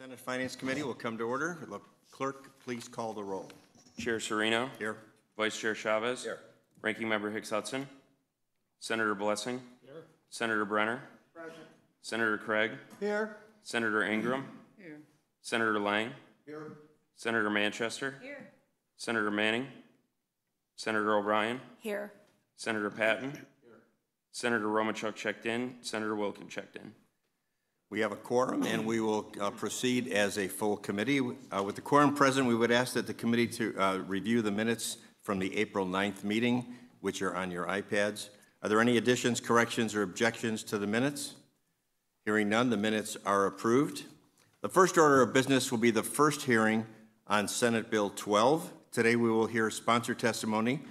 Senate Finance Committee will come to order. Will the clerk please call the roll? Chair Serino. Here. Vice Chair Chavez. Here. Ranking Member Hicks Hudson. Senator Blessing. Here. Senator Brenner. Present. Senator Craig. Here. Senator Ingram. Here. Senator Lang. Here. Senator Manchester. Here. Senator Manning. Senator O'Brien. Here. Senator Patton. Here. Senator Romachuk checked in. Senator Wilkin checked in. We have a quorum, and we will proceed as a full committee. With the quorum present, we would ask that the committee to review the minutes from the April 9th meeting, which are on your iPads. Are there any additions, corrections, or objections to the minutes? Hearing none, the minutes are approved. The first order of business will be the first hearing on Senate Bill 12. Today we will hear sponsor testimony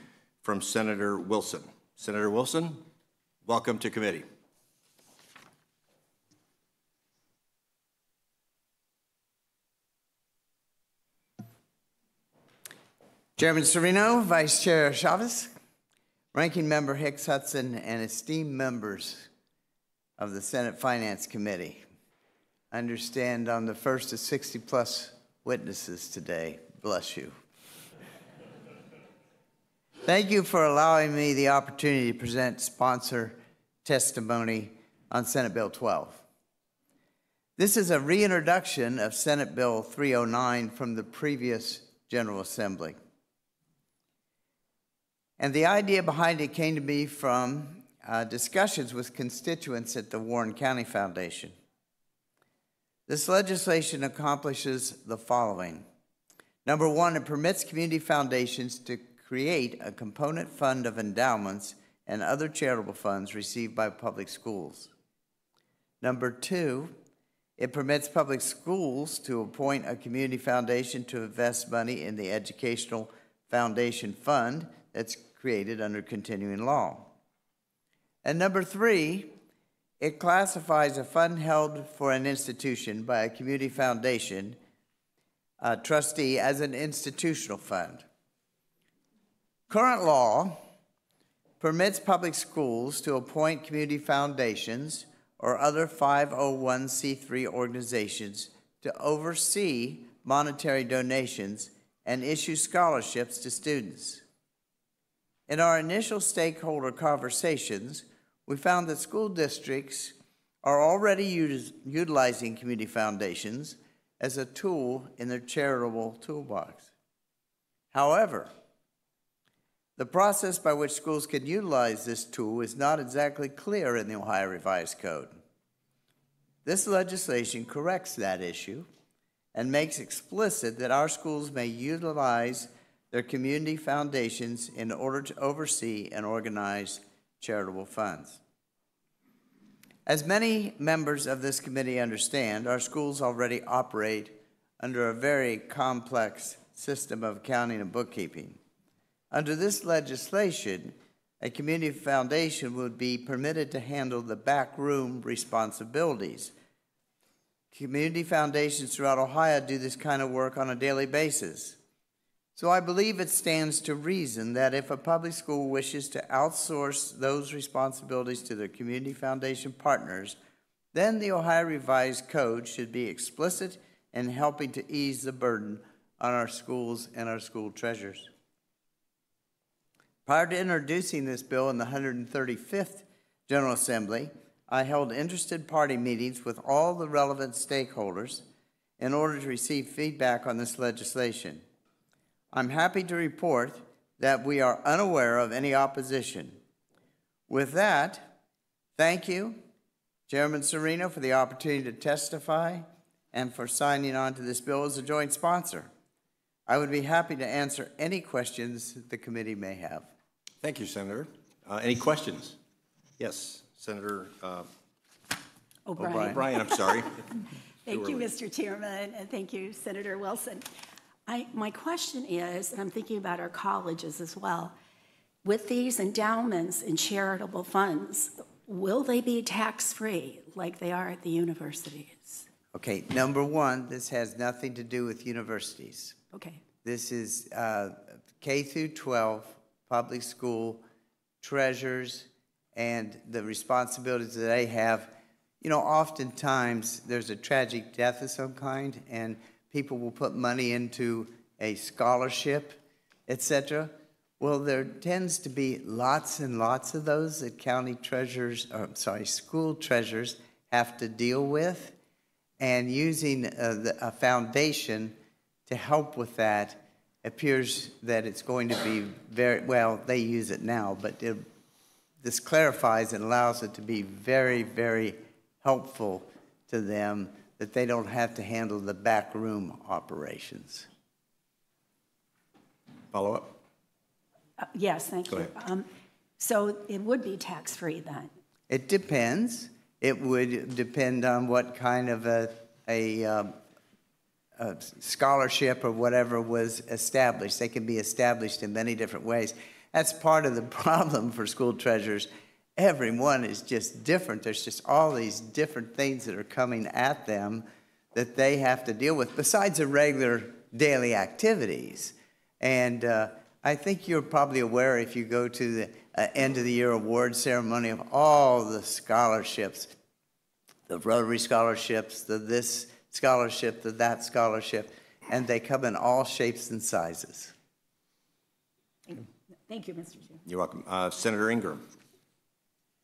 from Senator Wilson. Senator Wilson, welcome to committee. Chairman Serino, Vice Chair Chavez, Ranking Member Hicks Hudson, and esteemed members of the Senate Finance Committee. I understand I'm the first of 60-plus witnesses today. Bless you. Thank you for allowing me the opportunity to present sponsor testimony on Senate Bill 12. This is a reintroduction of Senate Bill 309 from the previous General Assembly. And the idea behind it came to me from discussions with constituents at the Warren County Foundation. This legislation accomplishes the following. Number one, it permits community foundations to create a component fund of endowments and other charitable funds received by public schools. Number two, it permits public schools to appoint a community foundation to invest money in the Educational Foundation Fund that's created under continuing law. And number three, it classifies a fund held for an institution by a community foundation trustee as an institutional fund. Current law permits public schools to appoint community foundations or other 501c3 organizations to oversee monetary donations and issue scholarships to students. In our initial stakeholder conversations, we found that school districts are already utilizing community foundations as a tool in their charitable toolbox. However, the process by which schools can utilize this tool is not exactly clear in the Ohio Revised Code. This legislation corrects that issue and makes explicit that our schools may utilize their community foundations in order to oversee and organize charitable funds. As many members of this committee understand, our schools already operate under a very complex system of accounting and bookkeeping. Under this legislation, a community foundation would be permitted to handle the backroom responsibilities. Community foundations throughout Ohio do this kind of work on a daily basis. So I believe it stands to reason that if a public school wishes to outsource those responsibilities to their community foundation partners, then the Ohio Revised Code should be explicit in helping to ease the burden on our schools and our school treasurers. Prior to introducing this bill in the 135th General Assembly, I held interested party meetings with all the relevant stakeholders in order to receive feedback on this legislation. I'm happy to report that we are unaware of any opposition. With that, thank you, Chairman Serino, for the opportunity to testify and for signing on to this bill as a joint sponsor. I would be happy to answer any questions that the committee may have. Thank you, Senator. Any questions? Yes, Senator O'Brien, I'm sorry. Thank you, Mr. Chairman, and thank you, Senator Wilson. My question is, and I'm thinking about our colleges as well, with these endowments and charitable funds, will they be tax-free like they are at the universities? Okay, number one, this has nothing to do with universities. Okay. This is K through 12 public school treasurers and the responsibilities that they have you know, oftentimes there's a tragic death of some kind, and people will put money into a scholarship, etc. Well, there tends to be lots and lots of those that school treasurers have to deal with, and using a foundation to help with that appears that it's going to be very, well, they use it now, but this clarifies and allows it to be very, very helpful to them, that they don't have to handle the backroom operations. Follow up? Yes, thank Go you. So it would be tax-free then? It depends. It would depend on what kind of a scholarship or whatever was established. They can be established in many different ways. That's part of the problem for school treasurers. Everyone is just different. There's just all these different things that are coming at them that they have to deal with, besides the regular daily activities. And I think you're probably aware, if you go to the end of the year award ceremony, of all the scholarships, the Rotary scholarships, the this scholarship, the that scholarship, and they come in all shapes and sizes. Thank you, Mr. Chair. You're welcome. Senator Ingram.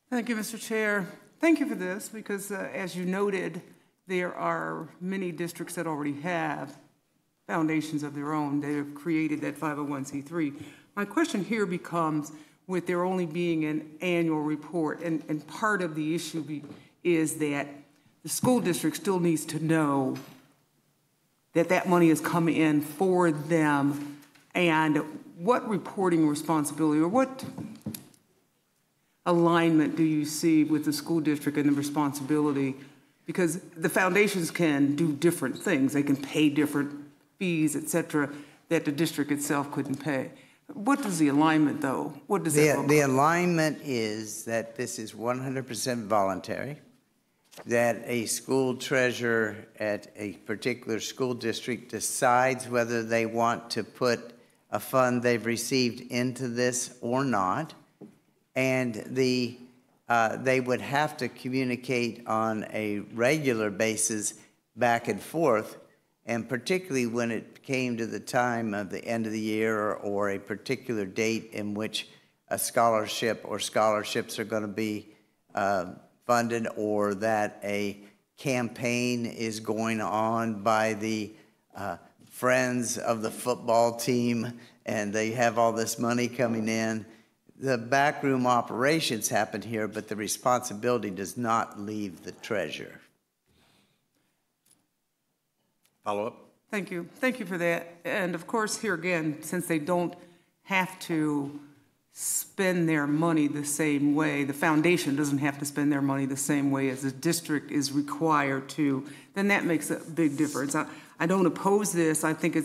Thank you, Mr. Chair. Thank you for this, because as you noted, there are many districts that already have foundations of their own. They have created that 501c3. My question here becomes, with there only being an annual report, and part of the issue is that the school district still needs to know that that money has come in for them, and what reporting responsibility or what alignment do you see with the school district and the responsibility? Because the foundations can do different things. They can pay different fees, et cetera, that the district itself couldn't pay. What does the alignment, though? What does that look like? The alignment is that this is 100% voluntary, that a school treasurer at a particular school district decides whether they want to put a fund they've received into this or not, and they would have to communicate on a regular basis back and forth, and particularly when it came to the time of the end of the year or a particular date in which a scholarship or scholarships are going to be funded, or that a campaign is going on by the friends of the football team and they have all this money coming in. The backroom operations happen here, but the responsibility does not leave the treasurer. Follow up? Thank you. Thank you for that. And of course, here again, since they don't have to spend their money the same way, the foundation doesn't have to spend their money the same way as the district is required to, then that makes a big difference. I don't oppose this. I think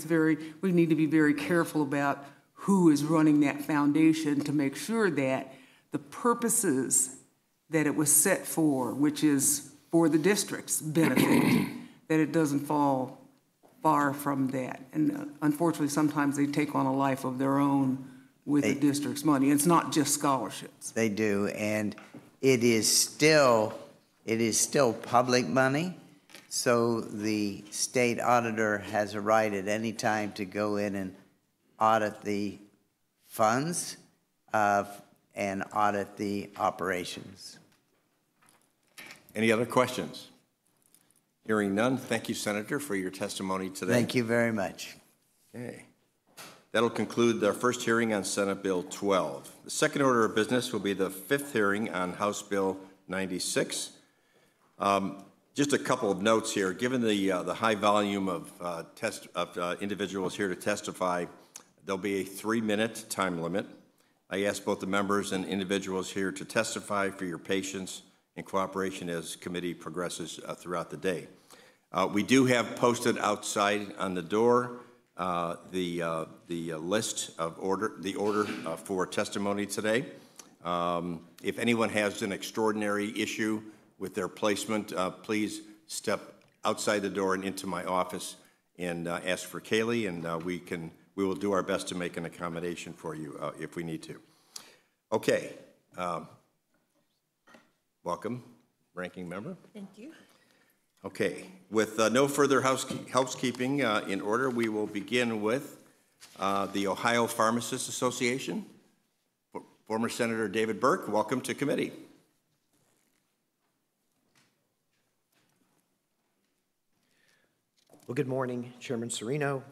we need to be very careful about who is running that foundation to make sure that the purposes that it was set for, which is for the district's benefit, that it doesn't fall far from that. And unfortunately, sometimes they take on a life of their own with the district's money. It's not just scholarships. They do, and it is still public money, so the state auditor has a right at any time to go in and audit the funds and audit the operations. Any other questions? Hearing none, thank you, Senator, for your testimony today. Thank you very much. Okay. That'll conclude our first hearing on Senate Bill 12. The second order of business will be the fifth hearing on House Bill 96. Just a couple of notes here. Given the high volume of individuals here to testify, there'll be a 3-minute time limit. I ask both the members and individuals here to testify for your patience and cooperation as committee progresses throughout the day. We do have posted outside on the door the list of the order for testimony today. If anyone has an extraordinary issue with their placement, please step outside the door and into my office and ask for Kaylee, and we will do our best to make an accommodation for you if we need to. Okay. Welcome. Ranking Member. Thank you. Okay, with no further housekeeping in order, we will begin with the Ohio Pharmacists Association. Former Senator David Burke, welcome to committee. Well, good morning, Chairman Serino,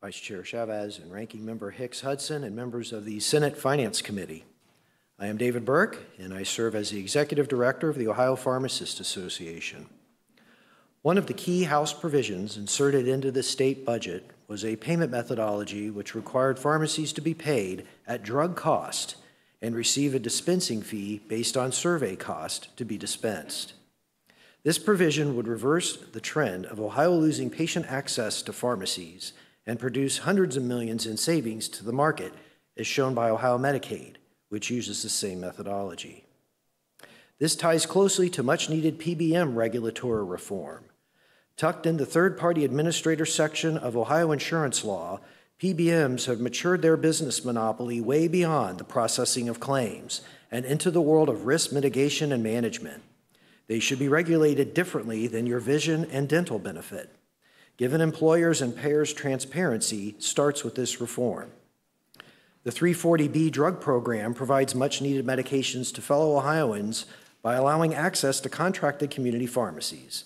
Vice Chair Chavez, and Ranking Member Hicks Hudson, and members of the Senate Finance Committee. I am David Burke, and I serve as the Executive Director of the Ohio Pharmacists Association. One of the key House provisions inserted into the state budget was a payment methodology which required pharmacies to be paid at drug cost and receive a dispensing fee based on survey cost to be dispensed. This provision would reverse the trend of Ohio losing patient access to pharmacies and produce hundreds of millions in savings to the market, as shown by Ohio Medicaid, which uses the same methodology. This ties closely to much-needed PBM regulatory reform. Tucked in the third-party administrator section of Ohio insurance law, PBMs have matured their business monopoly way beyond the processing of claims and into the world of risk mitigation and management. They should be regulated differently than your vision and dental benefit. Giving employers and payers transparency starts with this reform. The 340B drug program provides much-needed medications to fellow Ohioans by allowing access to contracted community pharmacies.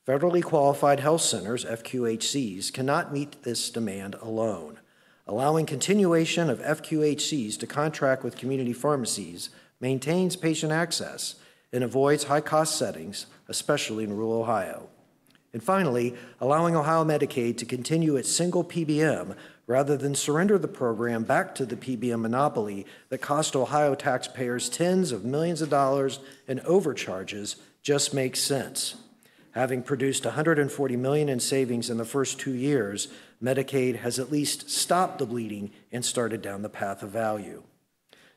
Federally qualified health centers, FQHCs, cannot meet this demand alone. Allowing continuation of FQHCs to contract with community pharmacies maintains patient access and avoids high-cost settings, especially in rural Ohio. And finally, allowing Ohio Medicaid to continue its single PBM rather than surrender the program back to the PBM monopoly that cost Ohio taxpayers tens of millions of dollars in overcharges just makes sense. Having produced $140 million in savings in the first 2 years, Medicaid has at least stopped the bleeding and started down the path of value.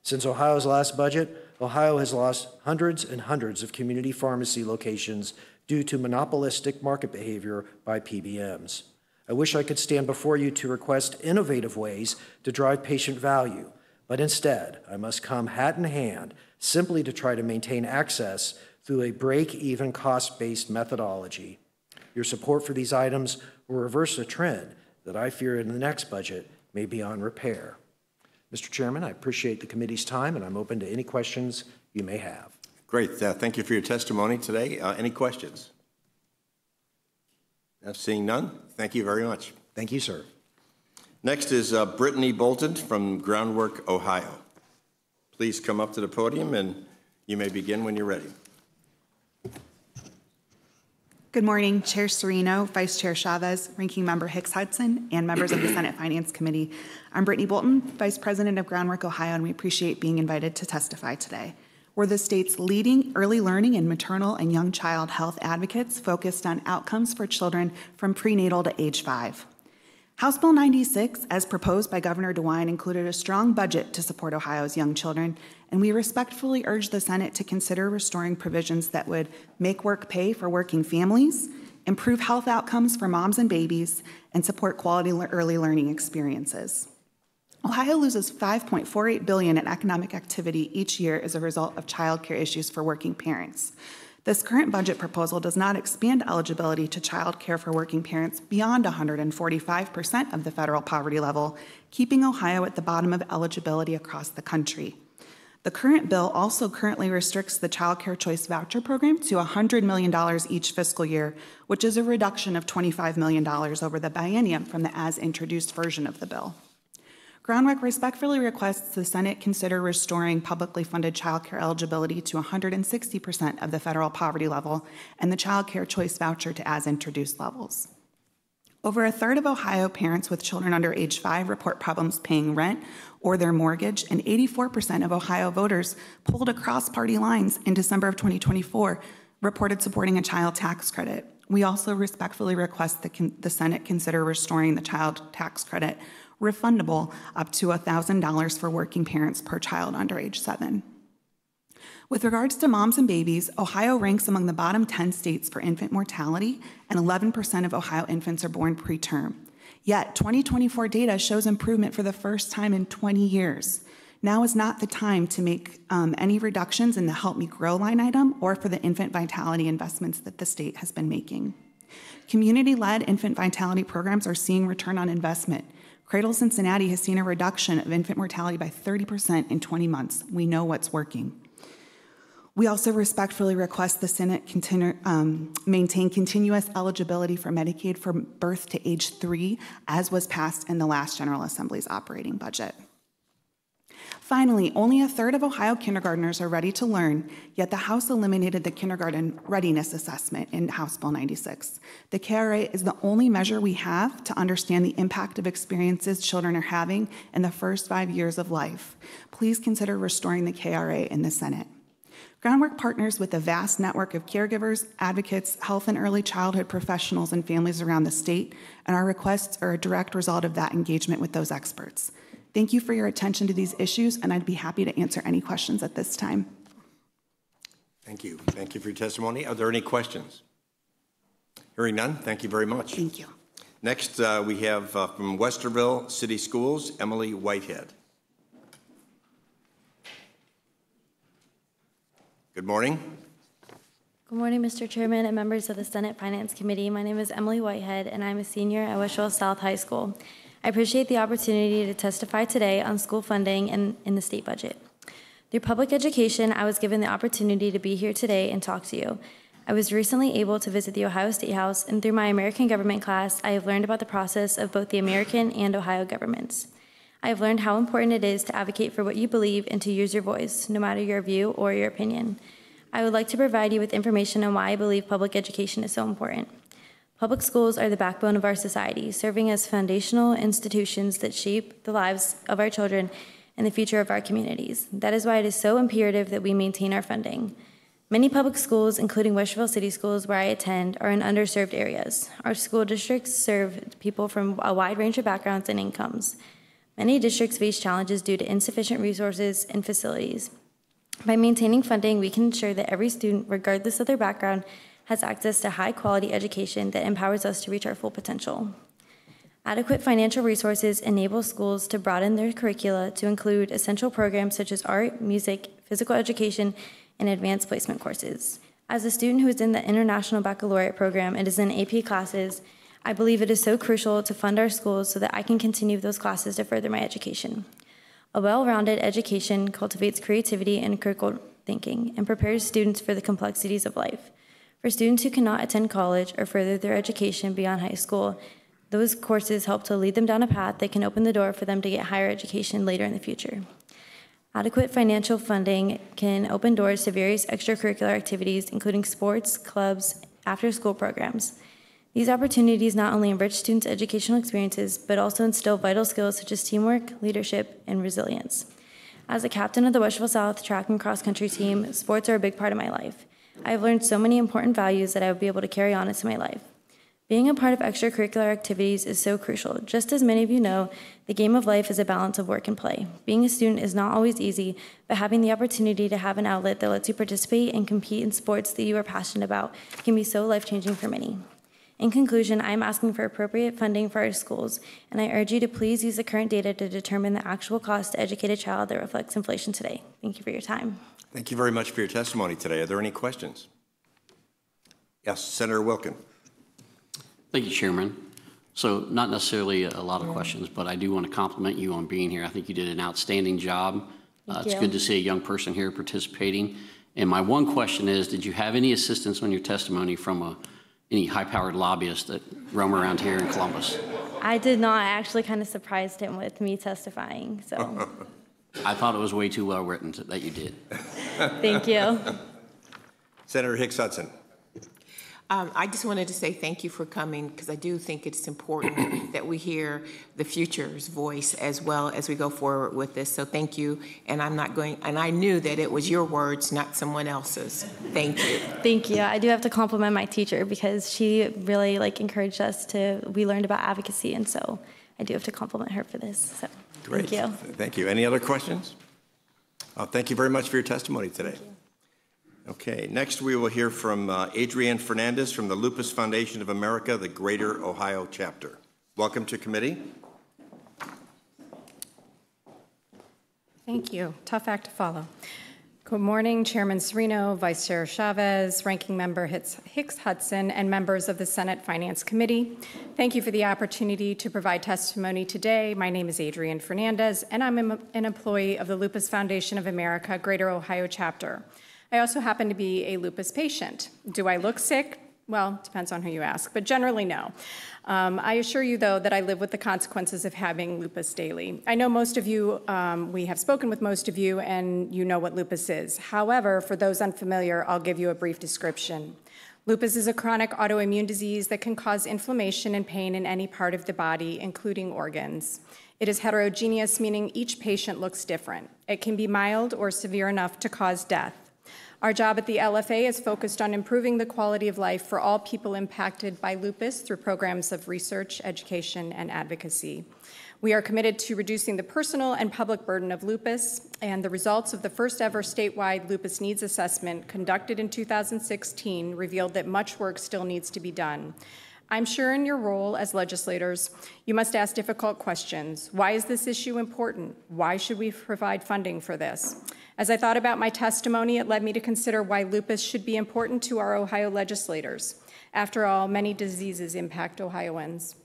Since Ohio's last budget, Ohio has lost hundreds and hundreds of community pharmacy locations due to monopolistic market behavior by PBMs. I wish I could stand before you to request innovative ways to drive patient value, but instead, I must come hat in hand simply to try to maintain access through a break-even cost-based methodology. Your support for these items will reverse a trend that I fear in the next budget may be on repair. Mr. Chairman, I appreciate the committee's time, and I'm open to any questions you may have. Great. Thank you for your testimony today. Any questions? Seeing none, thank you very much. Thank you, sir. Next is Brittany Bolton from Groundwork, Ohio. Please come up to the podium, and you may begin when you're ready. Good morning, Chair Serino, Vice Chair Chavez, Ranking Member Hicks Hudson, and members of the Senate Finance Committee. I'm Brittany Bolton, Vice President of Groundwork, Ohio, and we appreciate being invited to testify today. We're the state's leading early learning and maternal and young child health advocates focused on outcomes for children from prenatal to age 5. House Bill 96, as proposed by Governor DeWine, included a strong budget to support Ohio's young children, and we respectfully urge the Senate to consider restoring provisions that would make work pay for working families, improve health outcomes for moms and babies, and support quality early learning experiences. Ohio loses $5.48 billion in economic activity each year as a result of child care issues for working parents. This current budget proposal does not expand eligibility to child care for working parents beyond 145% of the federal poverty level, keeping Ohio at the bottom of eligibility across the country. The current bill also currently restricts the Child Care Choice Voucher Program to $100 million each fiscal year, which is a reduction of $25 million over the biennium from the as-introduced version of the bill. Groundwork respectfully requests the Senate consider restoring publicly funded child care eligibility to 160% of the federal poverty level and the Child Care Choice Voucher to as-introduced levels. Over a third of Ohio parents with children under age 5 report problems paying rent or their mortgage, and 84% of Ohio voters polled across party lines in December of 2024 reported supporting a child tax credit. We also respectfully request the Senate consider restoring the child tax credit refundable up to $1,000 for working parents per child under age 7. With regards to moms and babies, Ohio ranks among the bottom 10 states for infant mortality, and 11% of Ohio infants are born preterm. Yet, 2024 data shows improvement for the first time in 20 years. Now is not the time to make any reductions in the Help Me Grow line item or for the infant vitality investments that the state has been making. Community-led infant vitality programs are seeing return on investment. Cradle Cincinnati has seen a reduction of infant mortality by 30% in 20 months. We know what's working. We also respectfully request the Senate maintain continuous eligibility for Medicaid from birth to age 3, as was passed in the last General Assembly's operating budget. Finally, only a third of Ohio kindergartners are ready to learn, yet the House eliminated the kindergarten readiness assessment in House Bill 96. The KRA is the only measure we have to understand the impact of experiences children are having in the first 5 years of life. Please consider restoring the KRA in the Senate. Groundwork partners with a vast network of caregivers, advocates, health and early childhood professionals, and families around the state, and our requests are a direct result of that engagement with those experts. Thank you for your attention to these issues, and I'd be happy to answer any questions at this time. Thank you. Thank you for your testimony. Are there any questions? Hearing none, thank you very much. Thank you. Next, we have from Westerville City Schools, Emily Whitehead. Good morning. Good morning, Mr. Chairman and members of the Senate Finance Committee. My name is Emily Whitehead, and I'm a senior at Westerville South High School. I appreciate the opportunity to testify today on school funding and in the state budget. Through public education, I was given the opportunity to be here today and talk to you. I was recently able to visit the Ohio State House, and through my American government class, I have learned about the process of both the American and Ohio governments. I have learned how important it is to advocate for what you believe and to use your voice, no matter your view or your opinion. I would like to provide you with information on why I believe public education is so important. Public schools are the backbone of our society, serving as foundational institutions that shape the lives of our children and the future of our communities. That is why it is so imperative that we maintain our funding. Many public schools, including Westerville City Schools, where I attend, are in underserved areas. Our school districts serve people from a wide range of backgrounds and incomes. Many districts face challenges due to insufficient resources and facilities. By maintaining funding, we can ensure that every student, regardless of their background, has access to high-quality education that empowers us to reach our full potential. Adequate financial resources enable schools to broaden their curricula to include essential programs such as art, music, physical education, and advanced placement courses. As a student who is in the International Baccalaureate program and is in AP classes, I believe it is so crucial to fund our schools so that I can continue those classes to further my education. A well-rounded education cultivates creativity and critical thinking and prepares students for the complexities of life. For students who cannot attend college or further their education beyond high school, those courses help to lead them down a path that can open the door for them to get higher education later in the future. Adequate financial funding can open doors to various extracurricular activities, including sports, clubs, after-school programs. These opportunities not only enrich students' educational experiences, but also instill vital skills such as teamwork, leadership, and resilience. As a captain of the Westerville South track and cross-country team, sports are a big part of my life. I have learned so many important values that I will be able to carry on into my life. Being a part of extracurricular activities is so crucial. Just as many of you know, the game of life is a balance of work and play. Being a student is not always easy, but having the opportunity to have an outlet that lets you participate and compete in sports that you are passionate about can be so life-changing for many. In conclusion, I am asking for appropriate funding for our schools, and I urge you to please use the current data to determine the actual cost to educate a child that reflects inflation today. Thank you for your time. Thank you very much for your testimony today. Are there any questions? Yes, Senator Wilkin. Thank you, Chairman. So not necessarily a lot of questions, but I do want to compliment you on being here. I think you did an outstanding job. It's good to see a young person here participating. And my one question is, did you have any assistance on your testimony from any high-powered lobbyists that roam around here in Columbus? I did not. I actually kind of surprised him with me testifying, so. I thought it was way too well written that you did. Thank you. Senator Hicks Hudson. I just wanted to say thank you for coming, because I do think it's important that we hear the future's voice as well as we go forward with this. So thank you. And I knew that it was your words, not someone else's. Thank you. Thank you. I do have to compliment my teacher because she really encouraged us we learned about advocacy, and so I do have to compliment her for this. So Great. Thank you. Thank you. Any other questions? Thank you very much for your testimony today. Okay, next we will hear from Adrienne Fernandez from the Lupus Foundation of America, the Greater Ohio Chapter. Welcome to committee. Thank you. Tough act to follow. Good morning, Chairman Serino, Vice Chair Chavez, Ranking Member Hicks Hudson, and members of the Senate Finance Committee. Thank you for the opportunity to provide testimony today. My name is Adrienne Fernandez, and I'm an employee of the Lupus Foundation of America, Greater Ohio Chapter. I also happen to be a lupus patient. Do I look sick? Well, depends on who you ask, but generally no. I assure you, though, that I live with the consequences of having lupus daily. I know most of you, we have spoken with most of you, and you know what lupus is. However, for those unfamiliar, I'll give you a brief description. Lupus is a chronic autoimmune disease that can cause inflammation and pain in any part of the body, including organs. It is heterogeneous, meaning each patient looks different. It can be mild or severe enough to cause death. Our job at the LFA is focused on improving the quality of life for all people impacted by lupus through programs of research, education, and advocacy. We are committed to reducing the personal and public burden of lupus, and the results of the first ever statewide lupus needs assessment conducted in 2016 revealed that much work still needs to be done. I'm sure in your role as legislators, you must ask difficult questions. Why is this issue important? Why should we provide funding for this? As I thought about my testimony, it led me to consider why lupus should be important to our Ohio legislators. After all, many diseases impact Ohioans.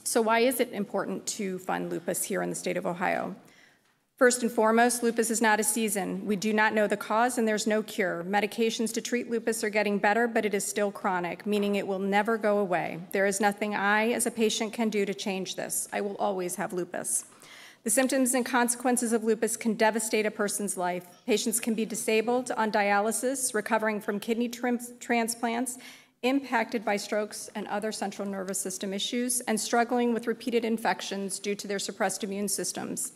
So why is it important to fund lupus here in the state of Ohio? First and foremost, lupus is not a season. We do not know the cause and there's no cure. Medications to treat lupus are getting better, but it is still chronic, meaning it will never go away. There is nothing I, as a patient, can do to change this. I will always have lupus. The symptoms and consequences of lupus can devastate a person's life. Patients can be disabled, on dialysis, recovering from kidney transplants, impacted by strokes and other central nervous system issues, and struggling with repeated infections due to their suppressed immune systems.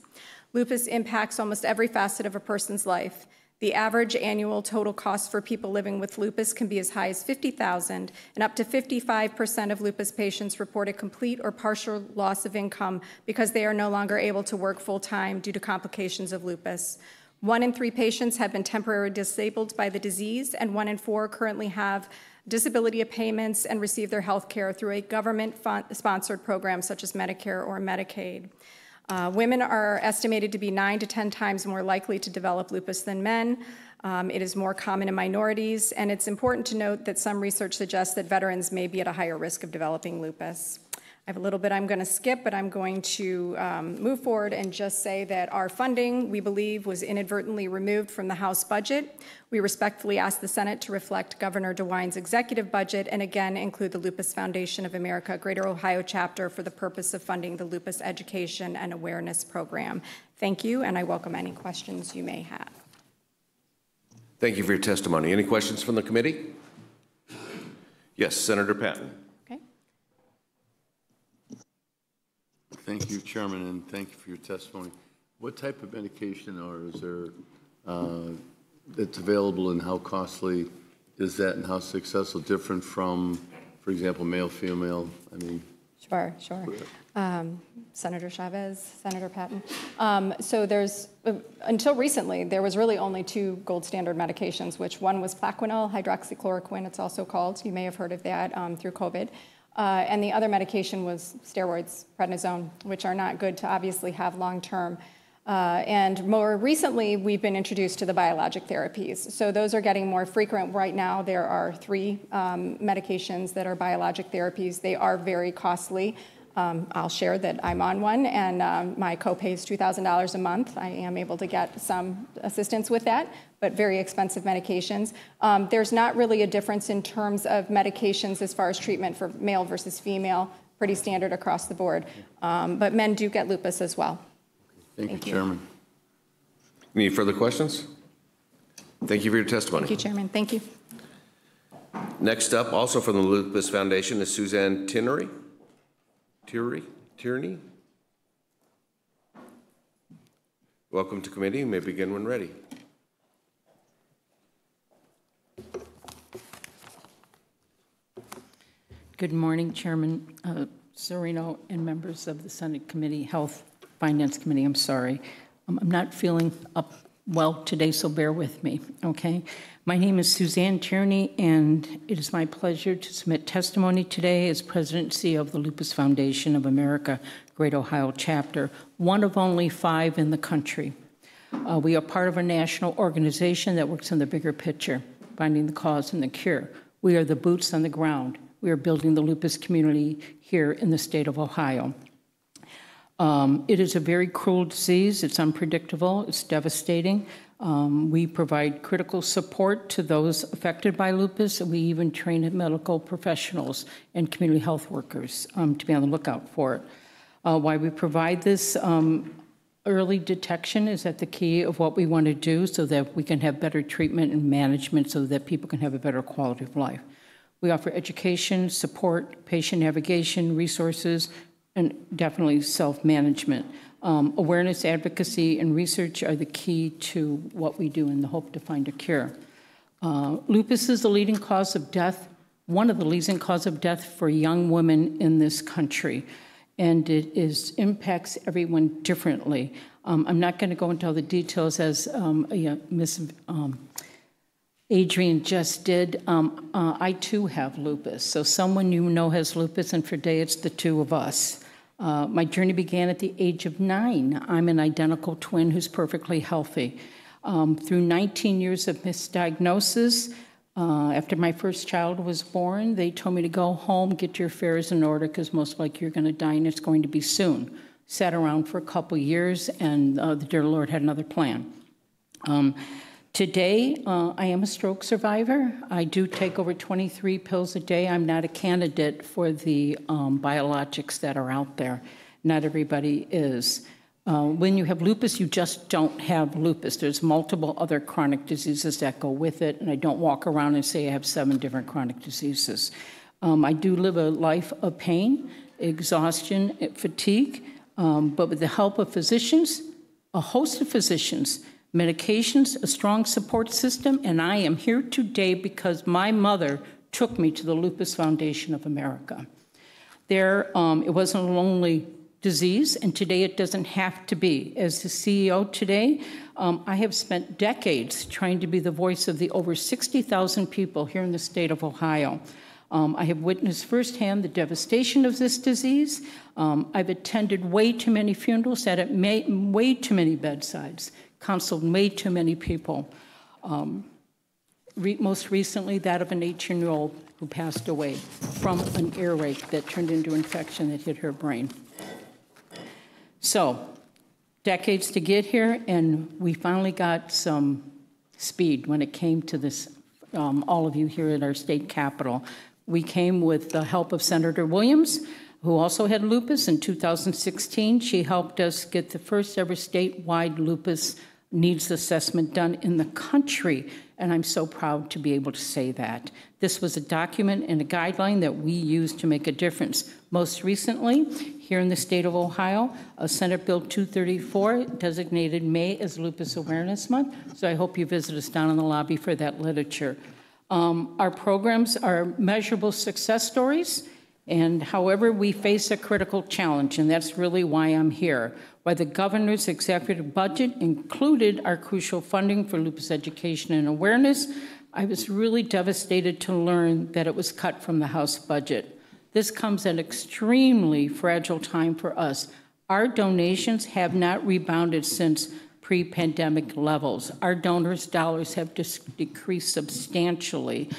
Lupus impacts almost every facet of a person's life. The average annual total cost for people living with lupus can be as high as $50,000, and up to 55% of lupus patients report a complete or partial loss of income because they are no longer able to work full-time due to complications of lupus. 1 in 3 patients have been temporarily disabled by the disease, and 1 in 4 currently have disability payments and receive their health care through a government-sponsored program such as Medicare or Medicaid. Women are estimated to be 9 to 10 times more likely to develop lupus than men. It is more common in minorities, and it's important to note that some research suggests that veterans may be at a higher risk of developing lupus. I have a little bit I'm going to skip, but I'm going to move forward and just say that our funding, we believe, was inadvertently removed from the House budget. We respectfully ask the Senate to reflect Governor DeWine's executive budget and again include the Lupus Foundation of America Greater Ohio Chapter for the purpose of funding the Lupus Education and Awareness Program. Thank you, and I welcome any questions you may have. Thank you for your testimony. Any questions from the committee? Yes, Senator Patton. Thank you, Chairman, and thank you for your testimony. What type of medication or is there that's available, and how costly is that, and how successful? Different from, for example, male, female? I mean. Sure. Senator Chavez, Senator Patton. So there's, until recently, there was really only 2 gold standard medications, which one was Plaquenil, hydroxychloroquine, it's also called. You may have heard of that through COVID. And the other medication was steroids, prednisone, which are not good to obviously have long-term. And more recently, we've been introduced to the biologic therapies. So those are getting more frequent. Right now, there are 3 medications that are biologic therapies. They are very costly. I'll share that I'm on one, and my copay is $2,000 a month. I am able to get some assistance with that, but very expensive medications. There's not really a difference in terms of medications as far as treatment for male versus female, pretty standard across the board. But men do get lupus as well. Thank you, Chairman. Any further questions? Thank you for your testimony. Thank you, Chairman. Thank you. Next up, also from the Lupus Foundation, is Suzanne Tierney. Welcome to committee. You may begin when ready. Good morning, Chairman Serino and members of the Senate Committee, Health Finance Committee. I'm sorry. I'm not feeling up well today, so bear with me, okay? My name is Suzanne Tierney, and it is my pleasure to submit testimony today as President and CEO of the Lupus Foundation of America, Great Ohio Chapter, one of only 5 in the country. We are part of a national organization that works in the bigger picture, finding the cause and the cure. We are the boots on the ground. We are building the lupus community here in the state of Ohio. It is a very cruel disease. It's unpredictable. It's devastating. We provide critical support to those affected by lupus. We even train medical professionals and community health workers to be on the lookout for it. Why we provide this early detection is at the key of what we want to do so that we can have better treatment and management so that people can have a better quality of life. We offer education, support, patient navigation, resources, and definitely self-management. Awareness, advocacy, and research are the key to what we do in the hope to find a cure. Lupus is the leading cause of death, one of the leading causes of death for young women in this country, and it impacts everyone differently. I'm not going to go into all the details as Ms. Adrian just did. I too have lupus, so someone you know has lupus, and for today it's the two of us. My journey began at the age of 9. I'm an identical twin who's perfectly healthy. Through 19 years of misdiagnosis, after my first child was born, they told me to go home, get your affairs in order, because most likely you're going to die and it's going to be soon. Sat around for a couple years, and the dear Lord had another plan. Today, I am a stroke survivor. I do take over 23 pills a day. I'm not a candidate for the biologics that are out there. Not everybody is. When you have lupus, you just don't have lupus. There's multiple other chronic diseases that go with it, and I don't walk around and say I have 7 different chronic diseases. I do live a life of pain, exhaustion, fatigue, but with the help of physicians, a host of physicians, medications, a strong support system, and I am here today because my mother took me to the Lupus Foundation of America. There, it wasn't a lonely disease, and today it doesn't have to be. As the CEO today, I have spent decades trying to be the voice of the over 60,000 people here in the state of Ohio. I have witnessed firsthand the devastation of this disease. I've attended way too many funerals, sat at way too many bedsides, counseled way too many people. Most recently, that of an 18-year-old who passed away from an earache that turned into infection that hit her brain. So, decades to get here, and we finally got some speed when it came to this, all of you here at our state capitol. We came with the help of Senator Williams, who also had lupus. In 2016, she helped us get the first ever statewide lupus needs assessment done in the country, and I'm so proud to be able to say that. This was a document and a guideline that we used to make a difference. Most recently, here in the state of Ohio, Senate Bill 234 designated May as Lupus Awareness Month, so I hope you visit us down in the lobby for that literature. Our programs are measurable success stories, and however, we face a critical challenge, and that's really why I'm here. Why the governor's executive budget included our crucial funding for lupus education and awareness, I was really devastated to learn that it was cut from the House budget. This comes at an extremely fragile time for us. Our donations have not rebounded since pre-pandemic levels. Our donors' dollars have decreased substantially.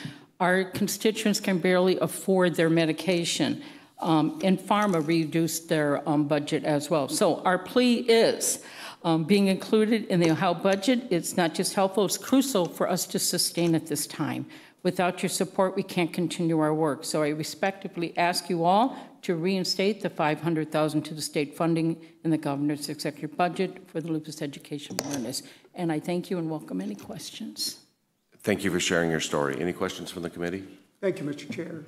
Our constituents can barely afford their medication. And pharma reduced their budget as well. So our plea is being included in the Ohio budget. It's not just helpful, it's crucial for us to sustain at this time. Without your support, we can't continue our work. So I respectfully ask you all to reinstate the $500,000 to the state funding in the governor's executive budget for the lupus education awareness. And I thank you and welcome any questions. Thank you for sharing your story. Any questions from the committee? Thank you, Mr. Chair.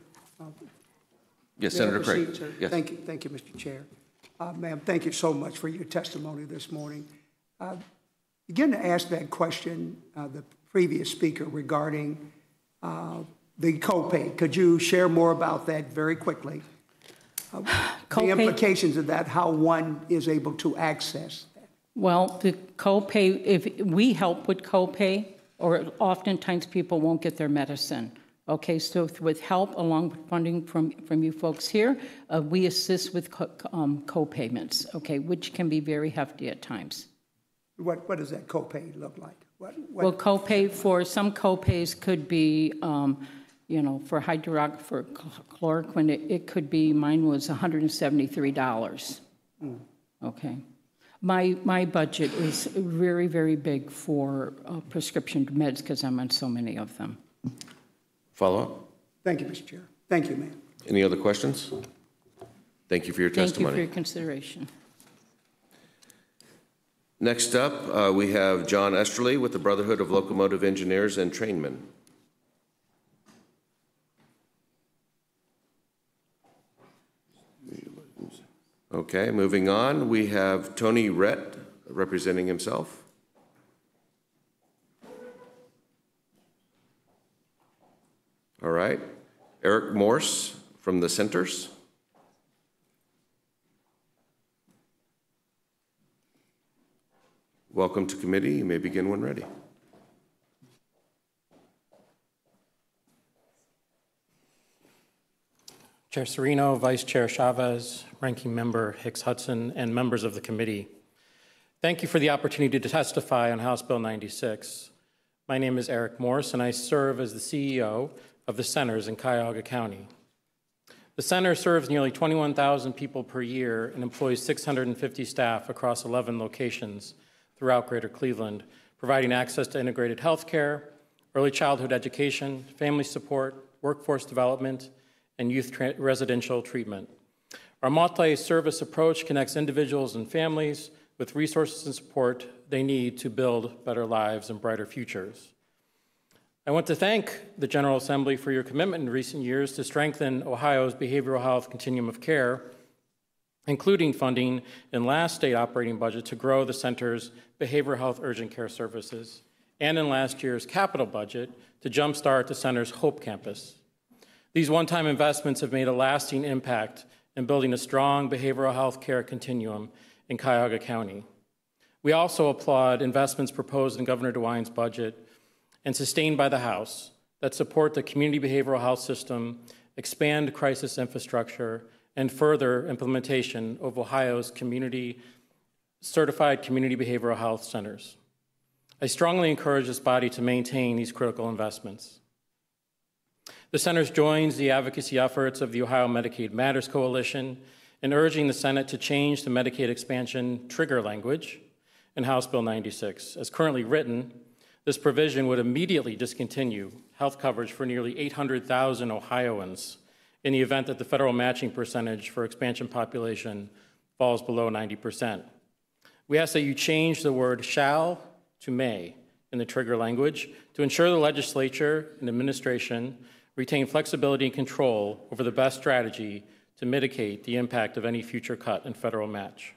Yes, Senator Craig. Yes. Thank you, Mr. Chair. Ma'am, thank you so much for your testimony this morning. Begin to ask that question, the previous speaker, regarding the copay. Could you share more about that very quickly? The implications of that, how one is able to access that. Well, the copay, if we help with copay, or oftentimes people won't get their medicine. Okay, so with help along with funding from you folks here, we assist with co-payments, okay, which can be very hefty at times. What does that copay look like? Well, copay for, some copays could be, you know, for hydroxychloroquine, it could be, mine was $173. Okay. My budget is very, very big for prescription meds because I'm on so many of them. Follow-up? Thank you, Mr. Chair. Thank you, ma'am. Any other questions? Thank you for your testimony. Thank you for your consideration. Next up, we have John Esterly with the Brotherhood of Locomotive Engineers and Trainmen. Okay, moving on, we have Tony Rett representing himself. All right. Eric Morse from the Centers. Welcome to committee. You may begin when ready. Chair Serino, Vice Chair Chavez, Ranking Member Hicks Hudson, and members of the committee. Thank you for the opportunity to testify on House Bill 96. My name is Eric Morse, and I serve as the CEO of the Centers in Cuyahoga County. The center serves nearly 21,000 people per year and employs 650 staff across 11 locations throughout Greater Cleveland, providing access to integrated health care, early childhood education, family support, workforce development, and youth residential treatment. Our multi-service approach connects individuals and families with resources and support they need to build better lives and brighter futures. I want to thank the General Assembly for your commitment in recent years to strengthen Ohio's behavioral health continuum of care, including funding in last state operating budget to grow the center's behavioral health urgent care services, and in last year's capital budget to jumpstart the center's Hope Campus. These one-time investments have made a lasting impact in building a strong behavioral health care continuum in Cuyahoga County. We also applaud investments proposed in Governor DeWine's budget and sustained by the House that support the community behavioral health system, expand crisis infrastructure, and further implementation of Ohio's certified community behavioral health centers. I strongly encourage this body to maintain these critical investments. The Centers joins the advocacy efforts of the Ohio Medicaid Matters Coalition in urging the Senate to change the Medicaid expansion trigger language in House Bill 96. As currently written, this provision would immediately discontinue health coverage for nearly 800,000 Ohioans in the event that the federal matching percentage for expansion population falls below 90%. We ask that you change the word shall to may in the trigger language to ensure the legislature and administration retain flexibility and control over the best strategy to mitigate the impact of any future cut in federal match.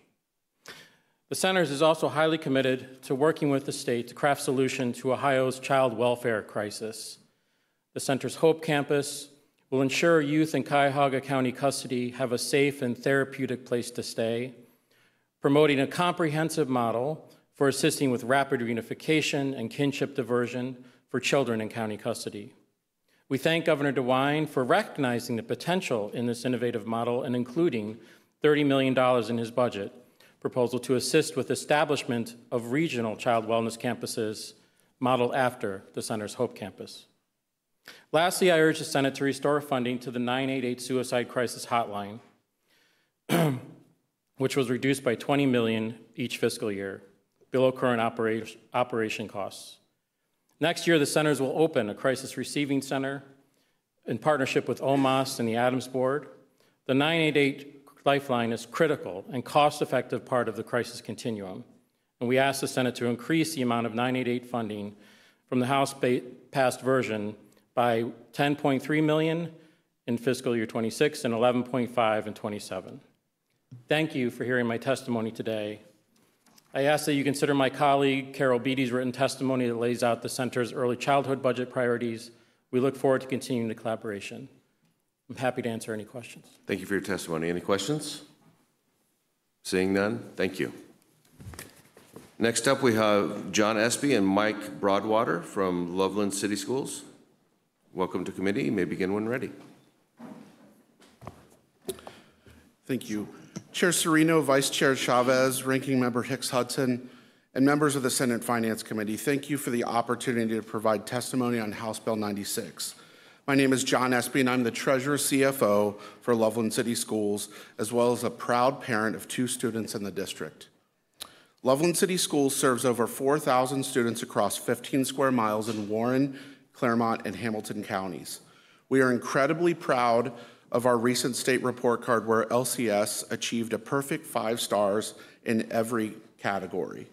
The Centers is also highly committed to working with the state to craft solutions to Ohio's child welfare crisis. The Center's Hope Campus will ensure youth in Cuyahoga County custody have a safe and therapeutic place to stay, promoting a comprehensive model for assisting with rapid reunification and kinship diversion for children in county custody. We thank Governor DeWine for recognizing the potential in this innovative model and including $30 million in his budget proposal to assist with establishment of regional child wellness campuses modeled after the Center's Hope Campus. Lastly, I urge the Senate to restore funding to the 988 Suicide Crisis Hotline, which was reduced by $20 million each fiscal year, below current operation costs. Next year, the Centers will open a crisis receiving center in partnership with OMAS and the Adams Board. The 988 Lifeline is critical and cost-effective part of the crisis continuum, and we ask the Senate to increase the amount of 988 funding from the House-passed version by $10.3 million in fiscal year 26 and $11.5 in 27. Thank you for hearing my testimony today. I ask that you consider my colleague Carol Beatty's written testimony that lays out the Center's early childhood budget priorities. We look forward to continuing the collaboration. I'm happy to answer any questions. Thank you for your testimony. Any questions? Seeing none, thank you. Next up, we have John Espy and Mike Broadwater from Loveland City Schools. Welcome to committee. You may begin when ready. Thank you. Chair Serino, Vice Chair Chavez, Ranking Member Hicks Hudson, and members of the Senate Finance Committee, thank you for the opportunity to provide testimony on House Bill 96. My name is John Espy, and I'm the Treasurer CFO for Loveland City Schools, as well as a proud parent of 2 students in the district. Loveland City Schools serves over 4,000 students across 15 square miles in Warren, Claremont, and Hamilton counties. We are incredibly proud of our recent state report card where LCS achieved a perfect 5 stars in every category.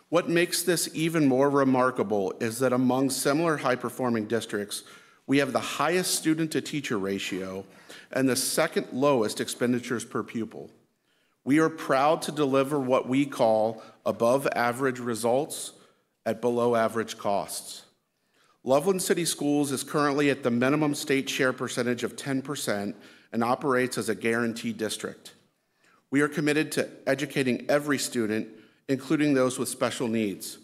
What makes this even more remarkable is that among similar high-performing districts, we have the highest student-to-teacher ratio and the second lowest expenditures per pupil. We are proud to deliver what we call above-average results at below-average costs. Loveland City Schools is currently at the minimum state share percentage of 10% and operates as a guaranteed district. We are committed to educating every student, including those with special needs.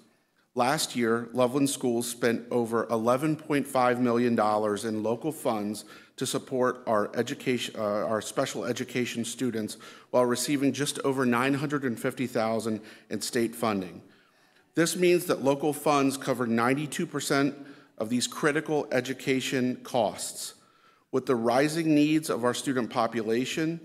Last year, Loveland Schools spent over $11.5 million in local funds to support our special education students while receiving just over $950,000 in state funding. This means that local funds cover 92% of these critical education costs. With the rising needs of our student population,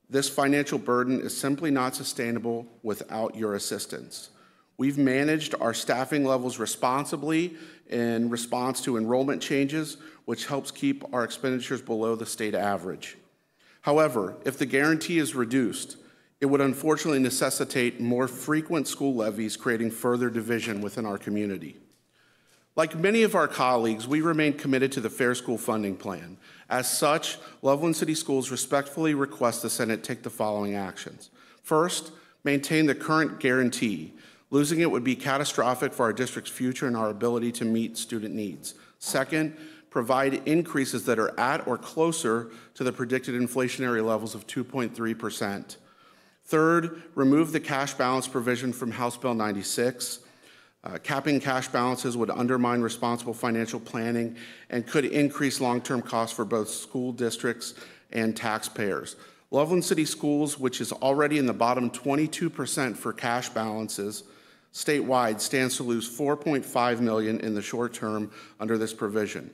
this financial burden is simply not sustainable without your assistance. We've managed our staffing levels responsibly in response to enrollment changes, which helps keep our expenditures below the state average. However, if the guarantee is reduced, it would unfortunately necessitate more frequent school levies, creating further division within our community. Like many of our colleagues, we remain committed to the Fair School Funding Plan. As such, Loveland City Schools respectfully request the Senate take the following actions. First, maintain the current guarantee. Losing it would be catastrophic for our district's future and our ability to meet student needs. Second, provide increases that are at or closer to the predicted inflationary levels of 2.3%. Third, remove the cash balance provision from House Bill 96. Capping cash balances would undermine responsible financial planning and could increase long-term costs for both school districts and taxpayers. Loveland City Schools, which is already in the bottom 22% for cash balances, statewide stands to lose $4.5 million in the short term under this provision.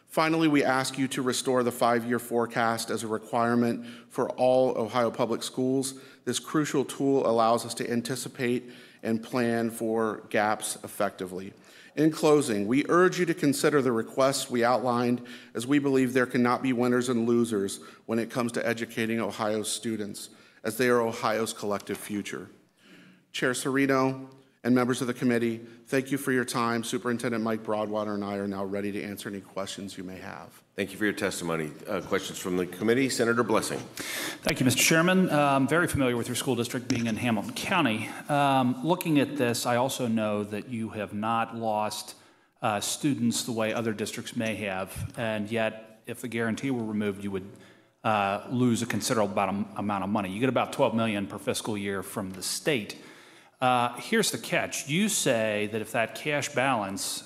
Finally, we ask you to restore the 5-year forecast as a requirement for all Ohio public schools. This crucial tool allows us to anticipate and plan for gaps effectively. In closing, we urge you to consider the requests we outlined, as we believe there cannot be winners and losers when it comes to educating Ohio's students, as they are Ohio's collective future. Chair Serino and members of the committee, thank you for your time. Superintendent Mike Broadwater and I are now ready to answer any questions you may have. Thank you for your testimony. Questions from the committee? Senator Blessing. Thank you, Mr. Chairman. I'm very familiar with your school district being in Hamilton County. Looking at this, I also know that you have not lost students the way other districts may have, and yet if the guarantee were removed, you would lose a considerable amount of money. You get about $12 million per fiscal year from the state. Here's the catch. You say that if that cash balance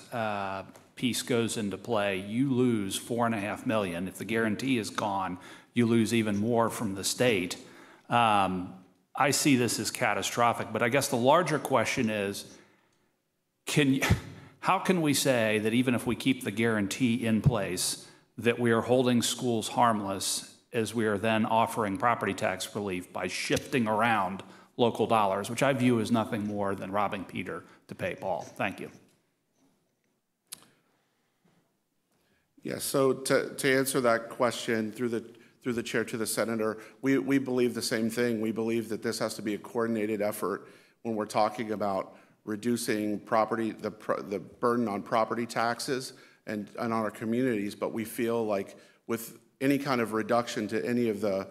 piece goes into play, you lose $4.5 million. If the guarantee is gone, you lose even more from the state. I see this as catastrophic, but I guess the larger question is, how can we say that even if we keep the guarantee in place, that we are holding schools harmless as we are then offering property tax relief by shifting around local dollars, which I view as nothing more than robbing Peter to pay Paul? Thank you. Yeah, so to answer that question through the chair to the senator, we believe the same thing. We believe that this has to be a coordinated effort when we're talking about reducing the burden on property taxes and on our communities. But we feel like with any kind of reduction to any of the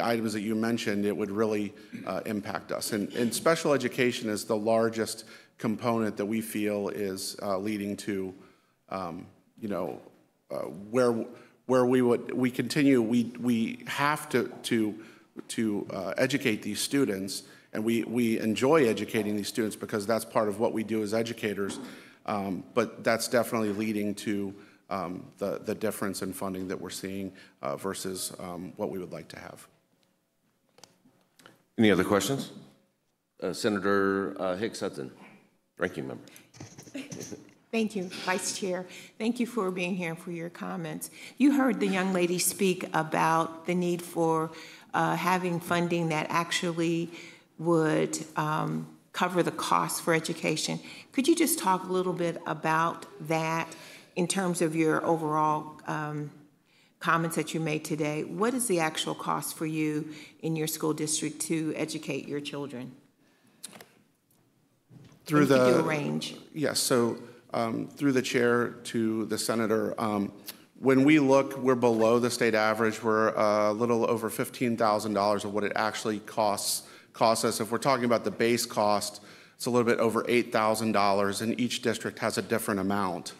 items that you mentioned, it would really impact us. And special education is the largest component that we feel is leading to, where we have to educate these students, and we enjoy educating these students because that's part of what we do as educators. But that's definitely leading to the difference in funding that we're seeing versus what we would like to have. Any other questions? Senator Hicks Hudson. Ranking Member. Thank you, Vice Chair. Thank you for being here and for your comments. You heard the young lady speak about the need for having funding that actually would cover the cost for education. Could you just talk a little bit about that in terms of your overall comments that you made today? What is the actual cost for you in your school district to educate your children? Through the do a range. Yes, so through the chair to the senator, when we look, we're below the state average. We're a little over $15,000 of what it actually costs us. If we're talking about the base cost, it's a little bit over $8,000, and each district has a different amount.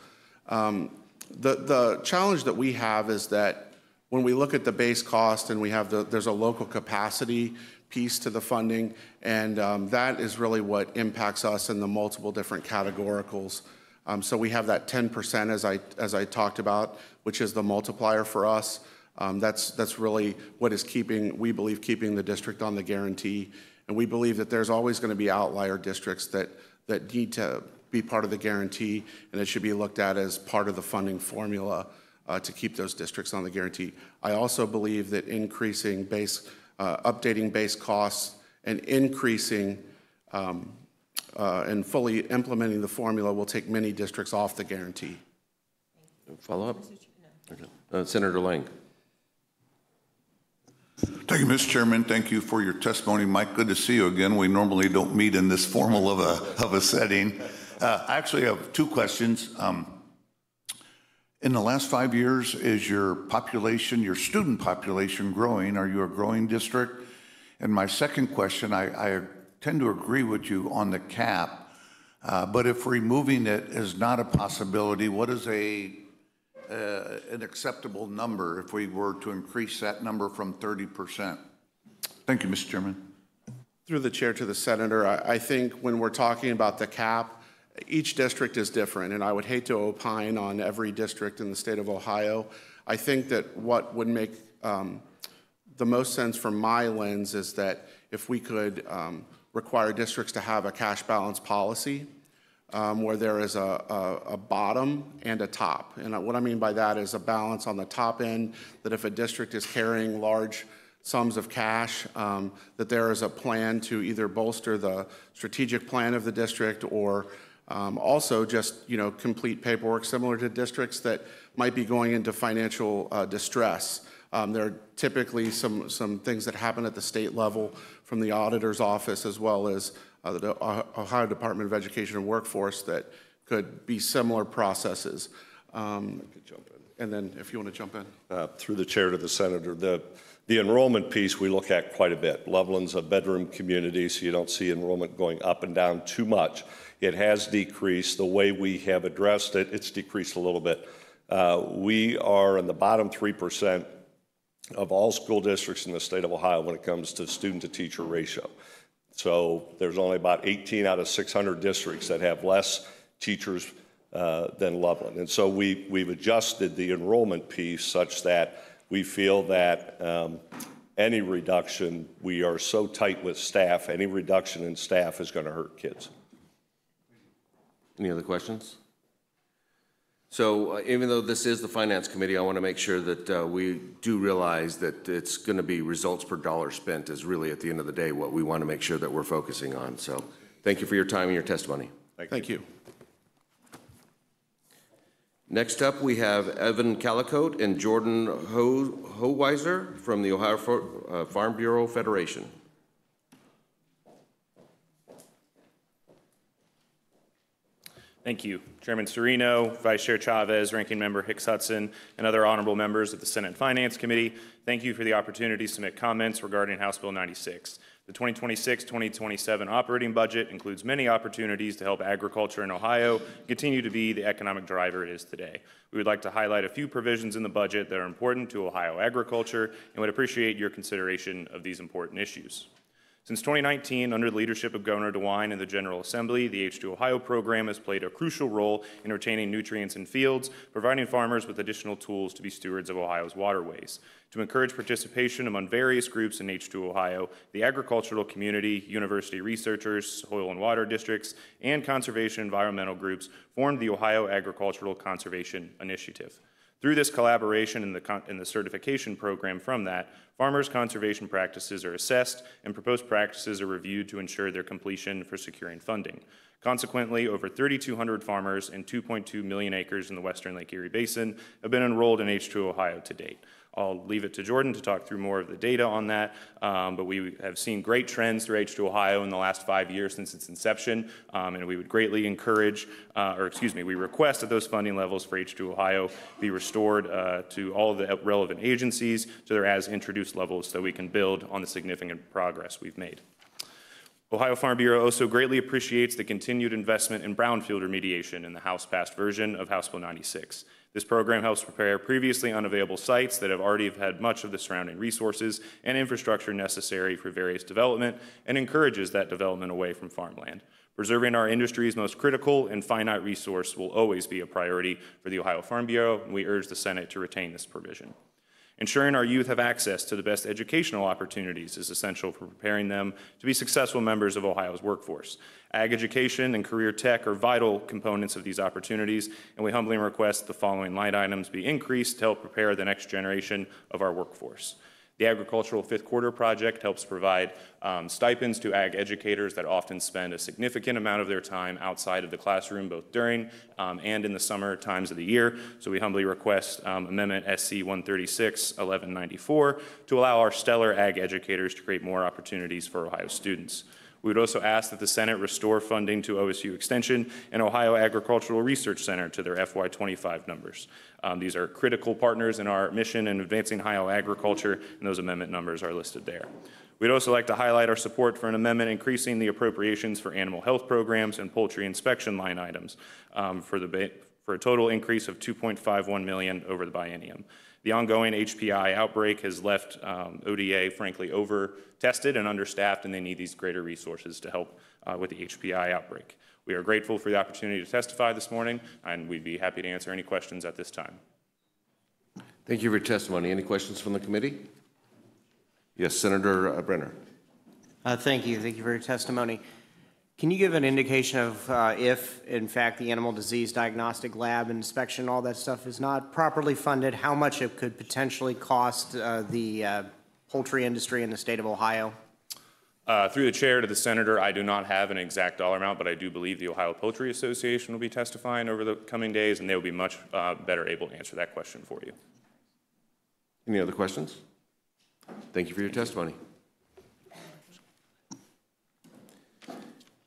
The challenge that we have is that when we look at the base cost and we have there's a local capacity piece to the funding, and that is really what impacts us in the multiple different categoricals. So we have that 10% as I talked about, which is the multiplier for us. That's really what is we believe keeping the district on the guarantee. And we believe that there's always going to be outlier districts that need to be part of the guarantee, and it should be looked at as part of the funding formula to keep those districts on the guarantee. I also believe that increasing updating base costs and increasing and fully implementing the formula will take many districts off the guarantee. Follow up? Okay. Senator Lang. Thank you, Mr. Chairman. Thank you for your testimony. Mike, good to see you again. We normally don't meet in this formal of a setting. I actually have two questions. In the last 5 years, is your population, your student population growing? Are you a growing district? And my second question, I tend to agree with you on the cap, but if removing it is not a possibility, what is an acceptable number if we were to increase that number from 30%? Thank you, Mr. Chairman. Through the chair to the senator, I think when we're talking about the cap, each district is different, and I would hate to opine on every district in the state of Ohio. I think that what would make the most sense from my lens is that if we could require districts to have a cash balance policy where there is a bottom and a top. And what I mean by that is a balance on the top end, that if a district is carrying large sums of cash, that there is a plan to either bolster the strategic plan of the district or also just complete paperwork similar to districts that might be going into financial distress. There are typically some things that happen at the state level from the auditor's office as well as the Ohio Department of Education and Workforce that could be similar processes. And then if you want to jump in. Through the chair to the senator, the enrollment piece we look at quite a bit. Loveland's a bedroom community, so you don't see enrollment going up and down too much. It has decreased. The way we have addressed it, it's decreased a little bit. We are in the bottom 3% of all school districts in the state of Ohio when it comes to student-to-teacher ratio. So there's only about 18 out of 600 districts that have less teachers than Loveland. And so we've adjusted the enrollment piece such that we feel that any reduction, we are so tight with staff, any reduction in staff is going to hurt kids. Any other questions? So even though this is the Finance Committee, I want to make sure that we do realize that it's going to be results per dollar spent is really at the end of the day what we want to make sure that we're focusing on. So thank you for your time and your testimony. Thank you. Next up, we have Evan Calicote and Jordan Hohweiser from the Ohio Farm Bureau Federation. Thank you. Chairman Serino, Vice Chair Chavez, Ranking Member Hicks-Hudson, and other honorable members of the Senate Finance Committee, thank you for the opportunity to submit comments regarding House Bill 96. The 2026-2027 operating budget includes many opportunities to help agriculture in Ohio continue to be the economic driver it is today. We would like to highlight a few provisions in the budget that are important to Ohio agriculture and would appreciate your consideration of these important issues. Since 2019, under the leadership of Governor DeWine and the General Assembly, the H2 Ohio program has played a crucial role in retaining nutrients in fields, providing farmers with additional tools to be stewards of Ohio's waterways. To encourage participation among various groups in H2 Ohio, the agricultural community, university researchers, soil and water districts, and conservation environmental groups formed the Ohio Agricultural Conservation Initiative. Through this collaboration and the certification program from that, farmers' conservation practices are assessed and proposed practices are reviewed to ensure their completion for securing funding. Consequently, over 3,200 farmers and 2.2 million acres in the Western Lake Erie Basin have been enrolled in H2 Ohio to date. I'll leave it to Jordan to talk through more of the data on that, but we have seen great trends through H2 Ohio in the last 5 years since its inception, and we would greatly encourage, we request that those funding levels for H2 Ohio be restored to all of the relevant agencies to their as-introduced levels so we can build on the significant progress we've made. Ohio Farm Bureau also greatly appreciates the continued investment in brownfield remediation in the House-passed version of House Bill 96. This program helps prepare previously unavailable sites that have already had much of the surrounding resources and infrastructure necessary for various development and encourages that development away from farmland. Preserving our industry's most critical and finite resource will always be a priority for the Ohio Farm Bureau, and we urge the Senate to retain this provision. Ensuring our youth have access to the best educational opportunities is essential for preparing them to be successful members of Ohio's workforce. Ag education and career tech are vital components of these opportunities, and we humbly request the following line items be increased to help prepare the next generation of our workforce. The Agricultural Fifth Quarter Project helps provide stipends to ag educators that often spend a significant amount of their time outside of the classroom, both during and in the summer times of the year. So we humbly request Amendment SC 136-1194 to allow our stellar ag educators to create more opportunities for Ohio students. We would also ask that the Senate restore funding to OSU Extension and Ohio Agricultural Research Center to their FY25 numbers. These are critical partners in our mission in advancing Ohio agriculture, and those amendment numbers are listed there. We'd also like to highlight our support for an amendment increasing the appropriations for animal health programs and poultry inspection line items for a total increase of $2.51 million over the biennium. The ongoing HPI outbreak has left ODA, frankly, over-tested and understaffed, and they need these greater resources to help with the HPI outbreak. We are grateful for the opportunity to testify this morning, and we'd be happy to answer any questions at this time. Thank you for your testimony. Any questions from the committee? Yes, Senator Brenner. Thank you. Thank you for your testimony. Can you give an indication of if, in fact, the animal disease diagnostic lab inspection, all that stuff is not properly funded, how much it could potentially cost the poultry industry in the state of Ohio? Through the chair to the senator, I do not have an exact dollar amount, but I do believe the Ohio Poultry Association will be testifying over the coming days, and they will be much better able to answer that question for you. Any other questions? Thank you for your testimony.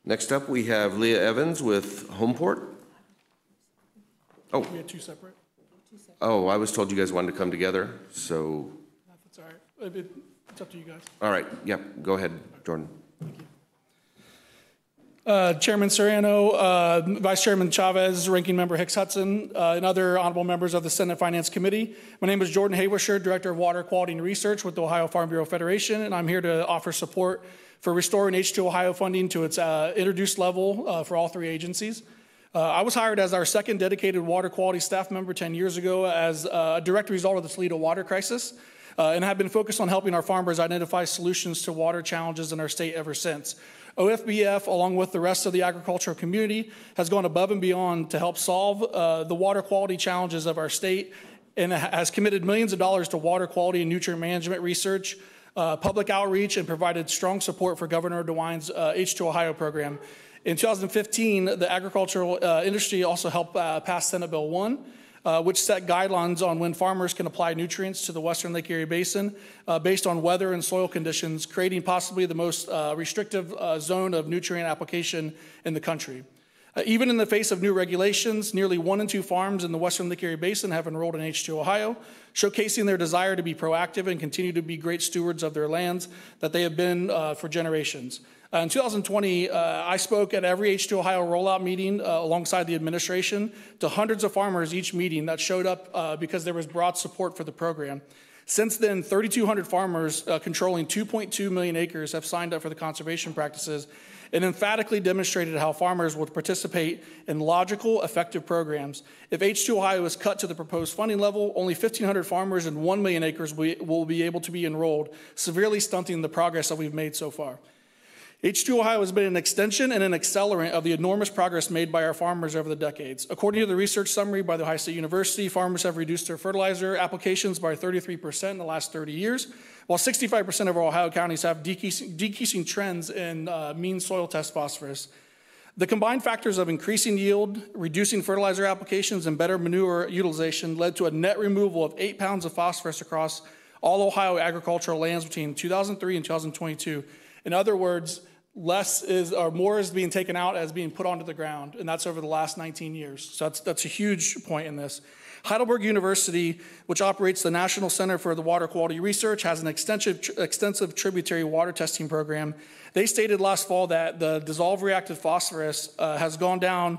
Next up, we have Leah Evans with Homeport. Oh. We had two separate. Oh, I was told you guys wanted to come together, so. That's all right. It's up to you guys. All right. Yep. Go ahead, Jordan. Chairman Soriano, Vice Chairman Chavez, Ranking Member Hicks-Hudson, and other honorable members of the Senate Finance Committee. My name is Jordan Haywisher, Director of Water Quality and Research with the Ohio Farm Bureau Federation, and I'm here to offer support for restoring H2 Ohio funding to its introduced level for all three agencies. I was hired as our second dedicated water quality staff member 10 years ago as a direct result of the Toledo water crisis, and have been focused on helping our farmers identify solutions to water challenges in our state ever since. OFBF, along with the rest of the agricultural community, has gone above and beyond to help solve the water quality challenges of our state and has committed millions of dollars to water quality and nutrient management research, public outreach, and provided strong support for Governor DeWine's H2 Ohio program. In 2015, the agricultural industry also helped pass Senate Bill 1, which set guidelines on when farmers can apply nutrients to the Western Lake Erie Basin based on weather and soil conditions, creating possibly the most restrictive zone of nutrient application in the country. Even in the face of new regulations, nearly 1 in 2 farms in the Western Lake Erie Basin have enrolled in H2 Ohio, showcasing their desire to be proactive and continue to be great stewards of their lands that they have been for generations. In 2020, I spoke at every H2 Ohio rollout meeting alongside the administration to hundreds of farmers each meeting that showed up because there was broad support for the program. Since then, 3,200 farmers controlling 2.2 million acres have signed up for the conservation practices and emphatically demonstrated how farmers would participate in logical, effective programs. If H2 Ohio is cut to the proposed funding level, only 1,500 farmers and 1 million acres will be able to be enrolled, severely stunting the progress that we've made so far. H2 Ohio has been an extension and an accelerant of the enormous progress made by our farmers over the decades. According to the research summary by the Ohio State University, farmers have reduced their fertilizer applications by 33% in the last 30 years, while 65% of our Ohio counties have decreasing trends in mean soil test phosphorus. The combined factors of increasing yield, reducing fertilizer applications, and better manure utilization led to a net removal of 8 pounds of phosphorus across all Ohio agricultural lands between 2003 and 2022. In other words, more is being taken out as being put onto the ground, and that's over the last 19 years. So that's a huge point in this. Heidelberg University, which operates the National Center for the Water Quality Research, has an extensive tributary water testing program. They stated last fall that the dissolved reactive phosphorus has gone down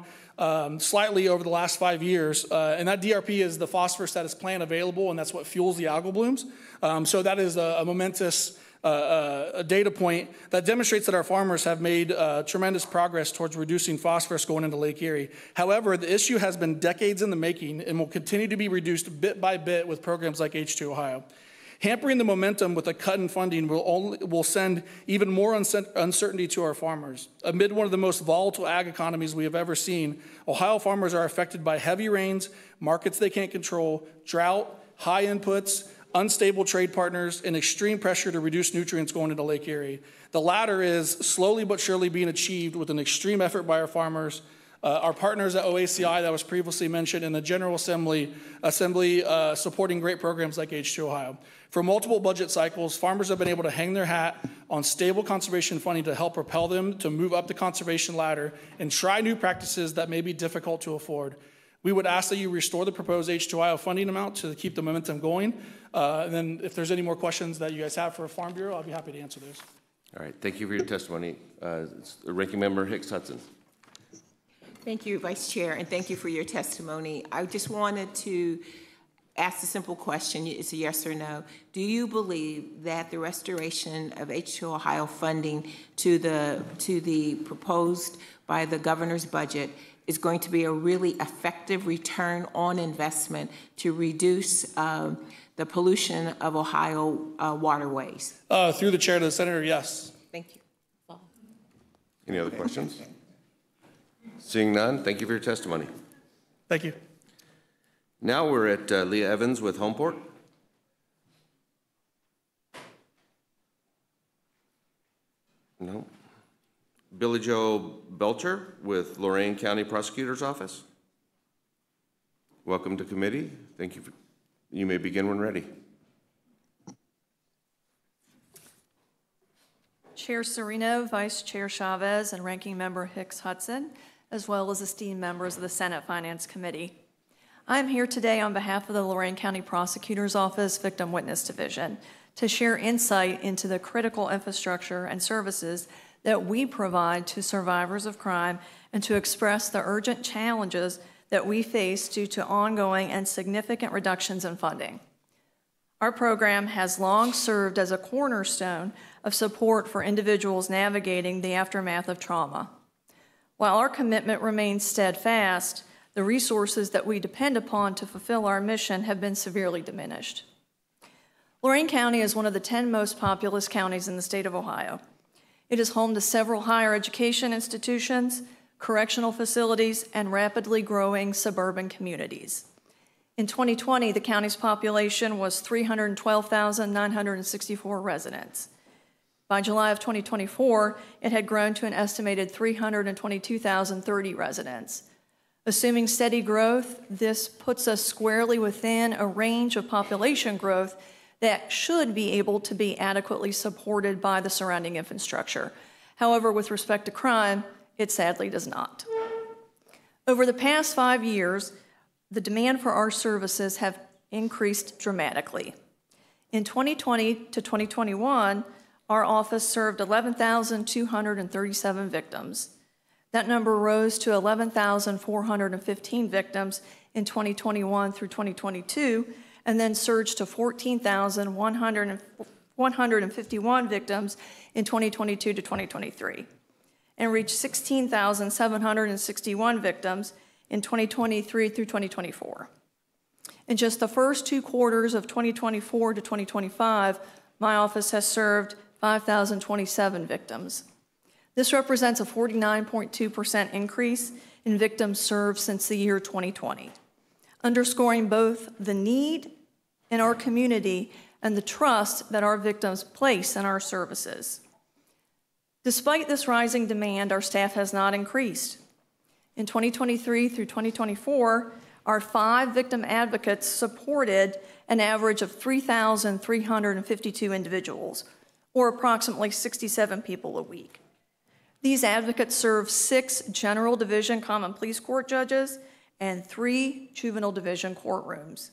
slightly over the last 5 years, and that DRP is the phosphorus that is plant available, and that's what fuels the algal blooms. So that is a momentous a data point that demonstrates that our farmers have made tremendous progress towards reducing phosphorus going into Lake Erie. However, the issue has been decades in the making and will continue to be reduced bit by bit with programs like H2 Ohio. Hampering the momentum with a cut in funding will send even more uncertainty to our farmers. Amid one of the most volatile ag economies we have ever seen, Ohio farmers are affected by heavy rains, markets they can't control, drought, high inputs, unstable trade partners, and extreme pressure to reduce nutrients going into Lake Erie. The latter is slowly but surely being achieved with an extreme effort by our farmers, our partners at OACI that was previously mentioned, and the General Assembly supporting great programs like H2 Ohio. For multiple budget cycles, farmers have been able to hang their hat on stable conservation funding to help propel them to move up the conservation ladder and try new practices that may be difficult to afford. We would ask that you restore the proposed H2 Ohio funding amount to keep the momentum going. And then if there's any more questions that you guys have for Farm Bureau, I'll be happy to answer those. All right, thank you for your testimony. Ranking Member Hicks Hudson. Thank you, Vice Chair, and thank you for your testimony. I just wanted to ask a simple question. It's a yes or no. Do you believe that the restoration of H2 Ohio funding to the proposed by the governor's budget is going to be a really effective return on investment to reduce the pollution of Ohio waterways? Through the chair to the senator, yes. Thank you. Any other questions? Seeing none, thank you for your testimony. Thank you. Now we're at Leah Evans with Homeport. No. Billy Joe Belcher with Lorain County Prosecutor's Office. Welcome to committee. Thank you. You may begin when ready. Chair Serino, Vice Chair Chavez, and Ranking Member Hicks Hudson, as well as esteemed members of the Senate Finance Committee. I am here today on behalf of the Lorain County Prosecutor's Office Victim Witness Division to share insight into the critical infrastructure and services that we provide to survivors of crime and to express the urgent challenges that we face due to ongoing and significant reductions in funding. Our program has long served as a cornerstone of support for individuals navigating the aftermath of trauma. While our commitment remains steadfast, the resources that we depend upon to fulfill our mission have been severely diminished. Lorain County is one of the 10 most populous counties in the state of Ohio. It is home to several higher education institutions, correctional facilities, and rapidly growing suburban communities. In 2020, the county's population was 312,964 residents. By July of 2024, it had grown to an estimated 322,030 residents. Assuming steady growth, this puts us squarely within a range of population growth that should be able to be adequately supported by the surrounding infrastructure. However, with respect to crime, it sadly does not. Over the past 5 years, the demand for our services have increased dramatically. In 2020 to 2021, our office served 11,237 victims. That number rose to 11,415 victims in 2021 through 2022, and then surged to 14,151 victims in 2022 to 2023, and reached 16,761 victims in 2023 through 2024. In just the first 2 quarters of 2024 to 2025, my office has served 5,027 victims. This represents a 49.2% increase in victims served since the year 2020, underscoring both the need in our community and the trust that our victims place in our services. Despite this rising demand, our staff has not increased. In 2023 through 2024, our 5 victim advocates supported an average of 3,352 individuals, or approximately 67 people a week. These advocates serve 6 General Division Common Pleas Court judges and 3 Juvenile Division courtrooms.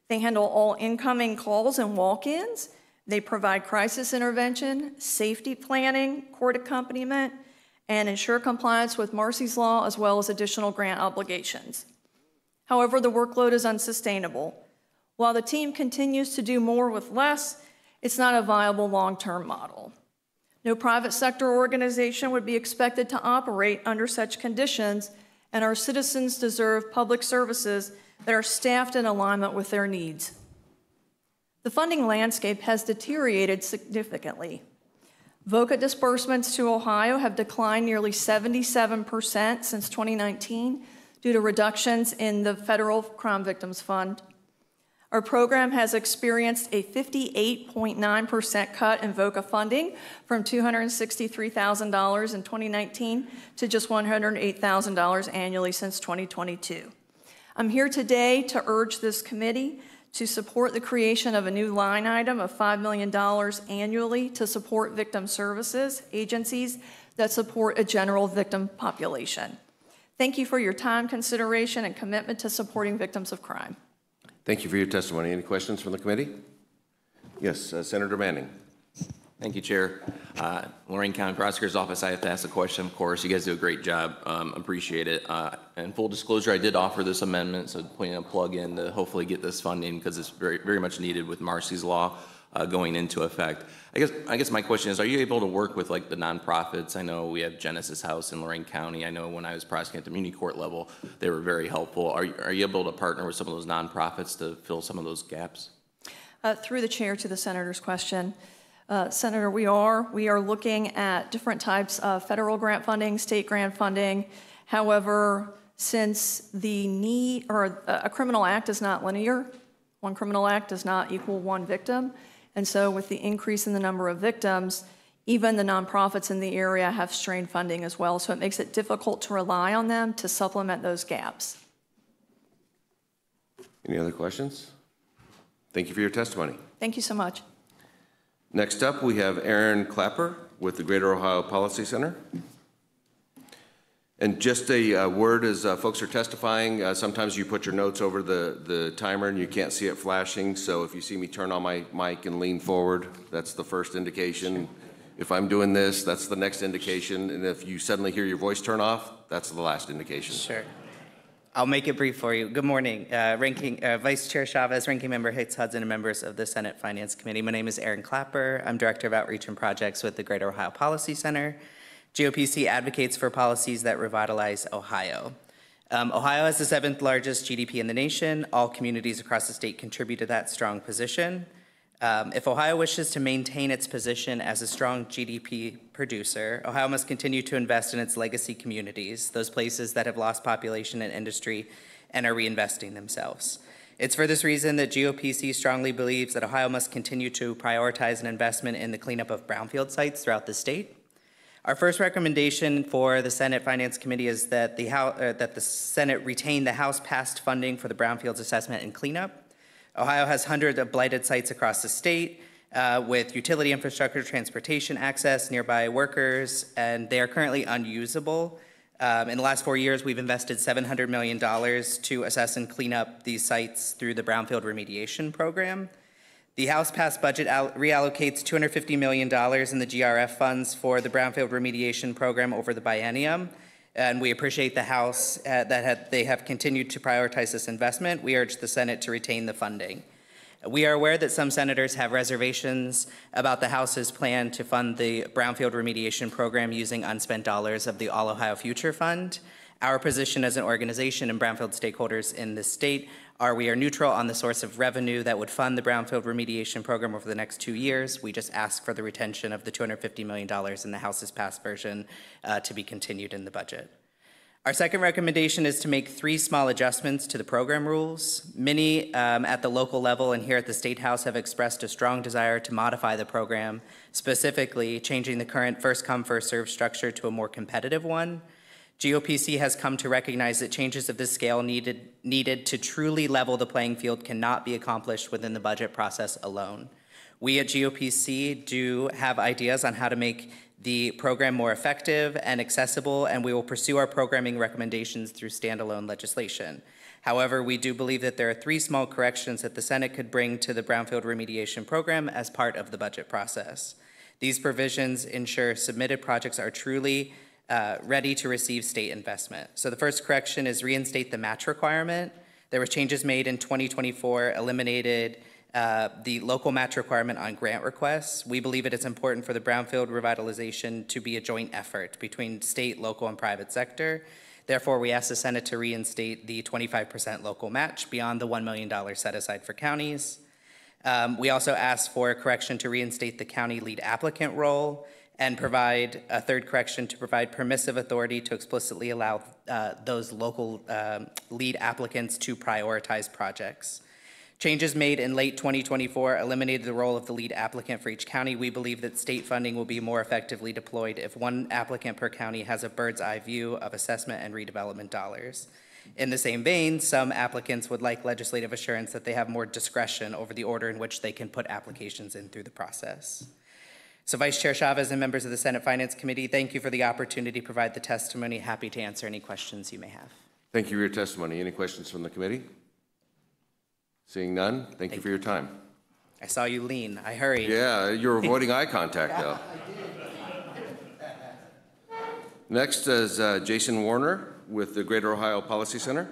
They handle all incoming calls and walk-ins. They provide crisis intervention, safety planning, court accompaniment, and ensure compliance with Marcy's Law, as well as additional grant obligations. However, the workload is unsustainable. While the team continues to do more with less, it's not a viable long-term model. No private sector organization would be expected to operate under such conditions, and our citizens deserve public services that are staffed in alignment with their needs. The funding landscape has deteriorated significantly. VOCA disbursements to Ohio have declined nearly 77% since 2019 due to reductions in the Federal Crime Victims Fund. Our program has experienced a 58.9% cut in VOCA funding from $263,000 in 2019 to just $108,000 annually since 2022. I'm here today to urge this committee to support the creation of a new line item of $5 million annually to support victim services agencies that support a general victim population. Thank you for your time, consideration, and commitment to supporting victims of crime. Thank you for your testimony. Any questions from the committee? Yes, Senator Manning. Thank you, Chair. Lorraine County Prosecutor's Office, I have to ask a question, of course. You guys do a great job. Appreciate it. And full disclosure, I did offer this amendment, so putting a plug in to hopefully get this funding because it's very, very much needed with Marcy's Law going into effect. I guess my question is, are you able to work with like the nonprofits? I know we have Genesis House in Lorraine County. I know when I was prosecuting at the community court level, they were very helpful. Are you able to partner with some of those nonprofits to fill some of those gaps? Through the chair to the senator's question, Senator, we are looking at different types of federal grant funding, state grant funding. However, since the need, or a criminal act is not linear, one criminal act does not equal one victim. And so with the increase in the number of victims, even the nonprofits in the area have strained funding as well. So it makes it difficult to rely on them to supplement those gaps. Any other questions? Thank you for your testimony. Thank you so much. Next up, we have Aaron Clapper with the Greater Ohio Policy Center. And just a word as folks are testifying, sometimes you put your notes over the timer and you can't see it flashing. So if you see me turn on my mic and lean forward, that's the first indication. If I'm doing this, that's the next indication. And if you suddenly hear your voice turn off, that's the last indication. Sure. I'll make it brief for you. Good morning, Vice Chair Chavez, Ranking Member Hicks Hudson, and members of the Senate Finance Committee. My name is Aaron Clapper. I'm Director of Outreach and Projects with the Greater Ohio Policy Center. GOPC advocates for policies that revitalize Ohio. Ohio has the 7th largest GDP in the nation. All communities across the state contribute to that strong position. If Ohio wishes to maintain its position as a strong GDP producer, Ohio must continue to invest in its legacy communities, those places that have lost population and industry and are reinvesting themselves. It's for this reason that GOPC strongly believes that Ohio must continue to prioritize an investment in the cleanup of brownfield sites throughout the state. Our first recommendation for the Senate Finance Committee is that the Senate retain the House-passed funding for the brownfields assessment and cleanup. Ohio has hundreds of blighted sites across the state with utility infrastructure, transportation access, nearby workers, and they are currently unusable. In the last 4 years, we've invested $700 million to assess and clean up these sites through the Brownfield Remediation Program. The House-passed budget reallocates $250 million in the GRF funds for the Brownfield Remediation Program over the biennium, and we appreciate the House they have continued to prioritize this investment. We urge the Senate to retain the funding. We are aware that some senators have reservations about the House's plan to fund the brownfield remediation program using unspent dollars of the All Ohio Future Fund. Our position as an organization and brownfield stakeholders in this state we are neutral on the source of revenue that would fund the brownfield remediation program over the next 2 years. We just ask for the retention of the $250 million in the House's passed version to be continued in the budget. Our second recommendation is to make 3 small adjustments to the program rules. Many at the local level and here at the State House have expressed a strong desire to modify the program, specifically changing the current first-come, first-served structure to a more competitive one. GOPC has come to recognize that changes of this scale needed to truly level the playing field cannot be accomplished within the budget process alone. We at GOPC do have ideas on how to make the program more effective and accessible, and we will pursue our programming recommendations through standalone legislation. However, we do believe that there are 3 small corrections that the Senate could bring to the brownfield remediation program as part of the budget process. These provisions ensure submitted projects are truly ready to receive state investment. So the first correction is reinstate the match requirement. There were changes made in 2024, eliminated the local match requirement on grant requests. We believe it is important for the brownfield revitalization to be a joint effort between state, local, and private sector. Therefore, we ask the Senate to reinstate the 25% local match beyond the $1 million set aside for counties. We also ask for a correction to reinstate the county lead applicant role and provide a third correction to provide permissive authority to explicitly allow those local lead applicants to prioritize projects. Changes made in late 2024 eliminated the role of the lead applicant for each county. We believe that state funding will be more effectively deployed if one applicant per county has a bird's eye view of assessment and redevelopment dollars. In the same vein, some applicants would like legislative assurance that they have more discretion over the order in which they can put applications in through the process. So Vice Chair Chavez and members of the Senate Finance Committee, thank you for the opportunity to provide the testimony. Happy to answer any questions you may have. Thank you for your testimony. Any questions from the committee? Seeing none, thank you for your time. I saw you lean. I hurried. Yeah, you were avoiding eye contact, though. Next is Jason Warner with the Greater Ohio Policy Center.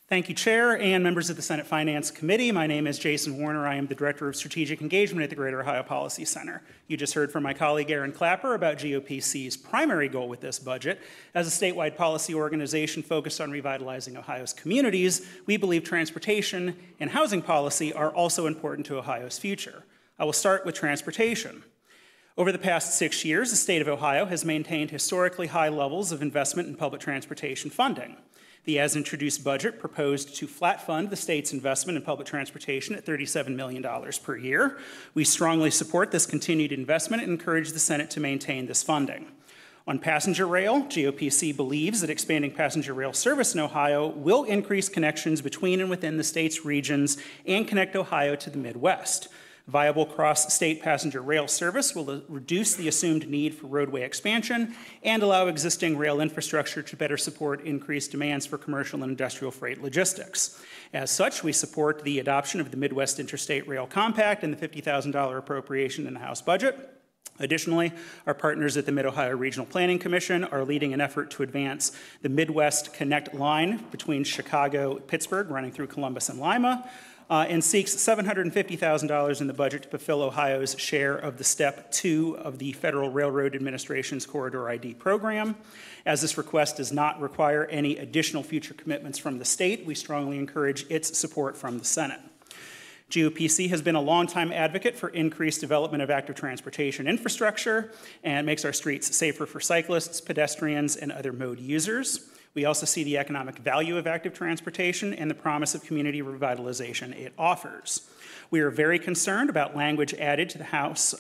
Thank you, Chair and members of the Senate Finance Committee. My name is Jason Warner. I am the Director of Strategic Engagement at the Greater Ohio Policy Center. You just heard from my colleague Aaron Clapper about GOPC's primary goal with this budget. As a statewide policy organization focused on revitalizing Ohio's communities, we believe transportation and housing policy are also important to Ohio's future. I will start with transportation. Over the past 6 years, the state of Ohio has maintained historically high levels of investment in public transportation funding. The as-introduced budget proposed to flat fund the state's investment in public transportation at $37 million per year. We strongly support this continued investment and encourage the Senate to maintain this funding. On passenger rail, GOPC believes that expanding passenger rail service in Ohio will increase connections between and within the state's regions and connect Ohio to the Midwest. Viable cross-state passenger rail service will reduce the assumed need for roadway expansion and allow existing rail infrastructure to better support increased demands for commercial and industrial freight logistics. As such, we support the adoption of the Midwest Interstate Rail Compact and the $50,000 appropriation in the House budget. Additionally, our partners at the Mid-Ohio Regional Planning Commission are leading an effort to advance the Midwest Connect line between Chicago and Pittsburgh, running through Columbus and Lima, and seeks $750,000 in the budget to fulfill Ohio's share of the Step 2 of the Federal Railroad Administration's Corridor ID program. As this request does not require any additional future commitments from the state, we strongly encourage its support from the Senate. GOPC has been a longtime advocate for increased development of active transportation infrastructure and makes our streets safer for cyclists, pedestrians, and other mode users. We also see the economic value of active transportation and the promise of community revitalization it offers. We are very concerned about language added to the House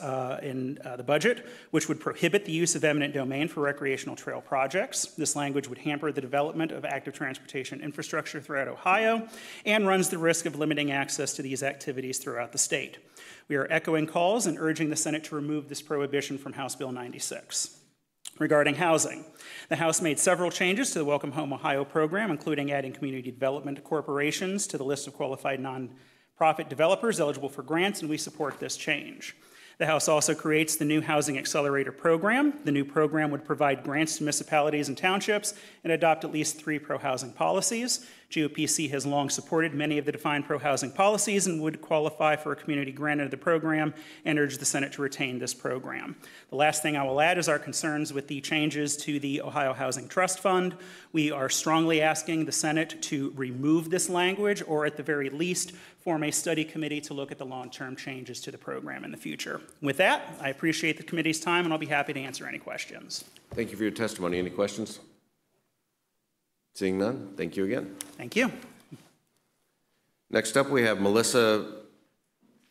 in the budget, which would prohibit the use of eminent domain for recreational trail projects. This language would hamper the development of active transportation infrastructure throughout Ohio and runs the risk of limiting access to these activities throughout the state. We are echoing calls and urging the Senate to remove this prohibition from House Bill 96. Regarding housing, the House made several changes to the Welcome Home Ohio program, including adding community development corporations to the list of qualified nonprofit developers eligible for grants, and we support this change. The House also creates the new Housing Accelerator Program. The new program would provide grants to municipalities and townships and adopt at least 3 pro-housing policies. GOPC has long supported many of the defined pro-housing policies and would qualify for a community grant under the program and urge the Senate to retain this program. The last thing I will add is our concerns with the changes to the Ohio Housing Trust Fund. We are strongly asking the Senate to remove this language, or at the very least, form a study committee to look at the long-term changes to the program in the future. With that, I appreciate the committee's time, and I'll be happy to answer any questions. Thank you for your testimony. Any questions? Seeing none, thank you again. Thank you. Next up, we have Melissa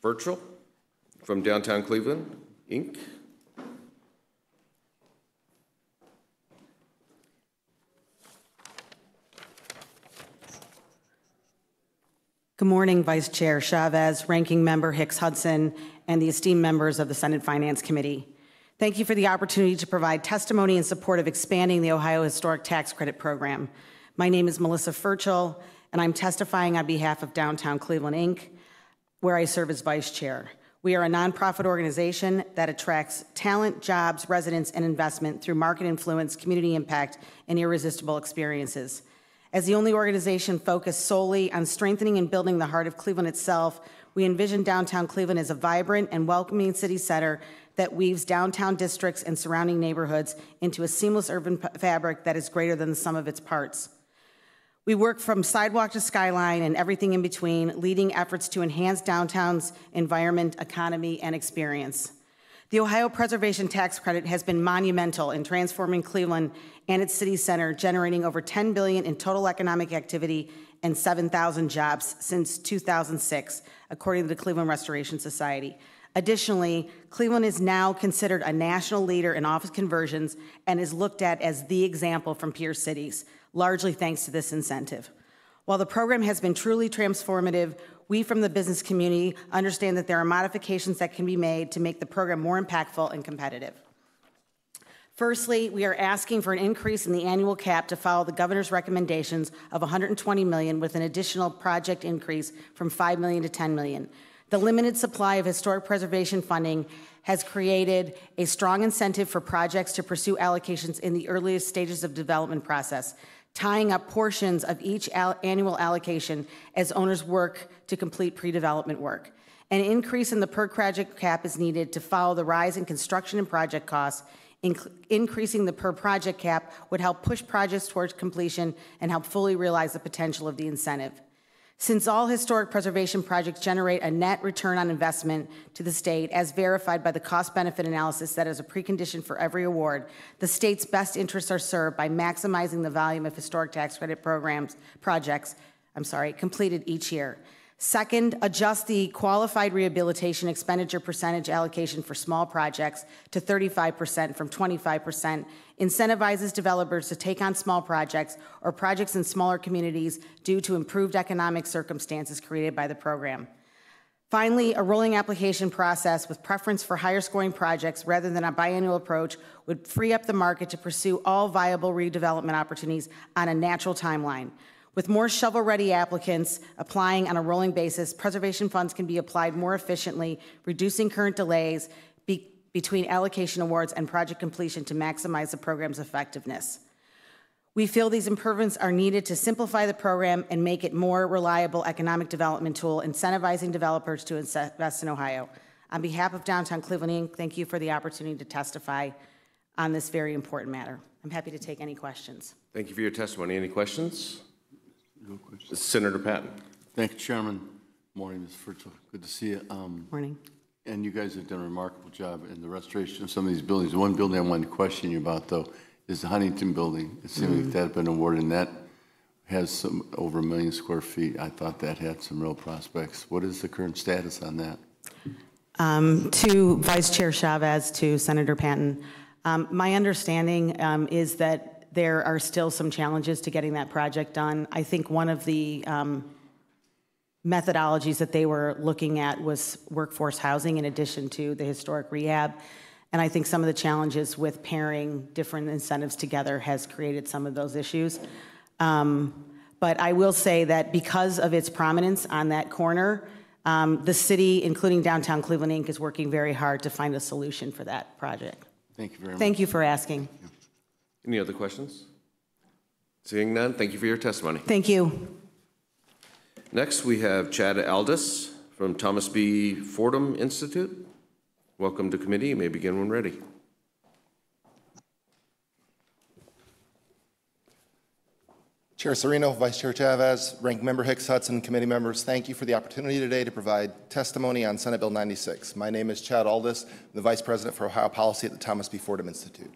Virchel from Downtown Cleveland, Inc. Good morning, Vice Chair Chavez, Ranking Member Hicks Hudson, and the esteemed members of the Senate Finance Committee. Thank you for the opportunity to provide testimony in support of expanding the Ohio Historic Tax Credit Program. My name is Melissa Virchel, and I'm testifying on behalf of Downtown Cleveland, Inc., where I serve as Vice Chair. We are a nonprofit organization that attracts talent, jobs, residents, and investment through market influence, community impact, and irresistible experiences. As the only organization focused solely on strengthening and building the heart of Cleveland itself, we envision downtown Cleveland as a vibrant and welcoming city center that weaves downtown districts and surrounding neighborhoods into a seamless urban fabric that is greater than the sum of its parts. We work from sidewalk to skyline and everything in between, leading efforts to enhance downtown's environment, economy, and experience. The Ohio Preservation Tax Credit has been monumental in transforming Cleveland and its city center, generating over $10 billion in total economic activity and 7,000 jobs since 2006, according to the Cleveland Restoration Society. Additionally, Cleveland is now considered a national leader in office conversions and is looked at as the example from peer cities, largely thanks to this incentive. While the program has been truly transformative, we from the business community understand that there are modifications that can be made to make the program more impactful and competitive. Firstly, we are asking for an increase in the annual cap to follow the governor's recommendations of $120 million with an additional project increase from $5 million to $10 million. The limited supply of historic preservation funding has created a strong incentive for projects to pursue allocations in the earliest stages of development process, tying up portions of each annual allocation as owners work to complete pre-development work. An increase in the per project cap is needed to follow the rise in construction and project costs. Increasing the per project cap would help push projects towards completion and help fully realize the potential of the incentive. Since all historic preservation projects generate a net return on investment to the state, as verified by the cost-benefit analysis that is a precondition for every award, the state's best interests are served by maximizing the volume of historic tax credit projects completed each year. Second, adjust the qualified rehabilitation expenditure percentage allocation for small projects to 35% from 25%, incentivizes developers to take on small projects or projects in smaller communities due to improved economic circumstances created by the program. Finally, a rolling application process with preference for higher scoring projects rather than a biannual approach would free up the market to pursue all viable redevelopment opportunities on a natural timeline. With more shovel-ready applicants applying on a rolling basis, preservation funds can be applied more efficiently, reducing current delays between allocation awards and project completion to maximize the program's effectiveness. We feel these improvements are needed to simplify the program and make it more reliable economic development tool, incentivizing developers to invest in Ohio. On behalf of Downtown Cleveland, Inc., thank you for the opportunity to testify on this very important matter. I'm happy to take any questions. Thank you for your testimony. Any questions? No questions. Senator Patton. Thank you, Chairman. Morning, Ms. Virchel. Good to see you. Morning. And you guys have done a remarkable job in the restoration of some of these buildings. The one building I wanted to question you about, though, is the Huntington building. It seems like that had been awarded, and that has some over 1 million square feet. I thought that had some real prospects. What is the current status on that? To Vice Chair Chavez, to Senator Patton, my understanding is that there are still some challenges to getting that project done. I think one of the methodologies that they were looking at was workforce housing in addition to the historic rehab. And I think some of the challenges with pairing different incentives together has created some of those issues. But I will say that because of its prominence on that corner, The city, including Downtown Cleveland Inc., is working very hard to find a solution for that project. Thank you very much. Thank you for asking. Any other questions? Seeing none, thank you for your testimony. Thank you. Next, we have Chad Aldis from Thomas B. Fordham Institute. Welcome to committee. You may begin when ready. Chair Serino, Vice Chair Chavez, Ranking Member Hicks Hudson, committee members, thank you for the opportunity today to provide testimony on Senate Bill 96. My name is Chad Aldis, the Vice President for Ohio Policy at the Thomas B. Fordham Institute.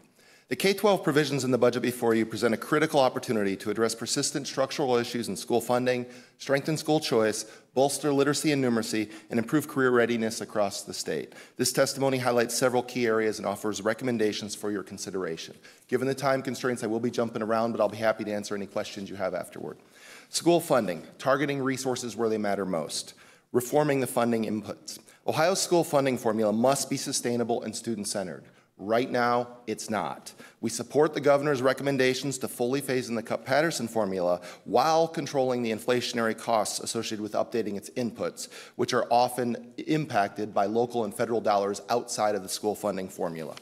The K-12 provisions in the budget before you present a critical opportunity to address persistent structural issues in school funding, strengthen school choice, bolster literacy and numeracy, and improve career readiness across the state. This testimony highlights several key areas and offers recommendations for your consideration. Given the time constraints, I will be jumping around, but I'll be happy to answer any questions you have afterward. School funding, targeting resources where they matter most. Reforming the funding inputs. Ohio's school funding formula must be sustainable and student-centered. Right now, it's not. We support the governor's recommendations to fully phase in the Cup-Patterson formula while controlling the inflationary costs associated with updating its inputs, which are often impacted by local and federal dollars outside of the school funding formula.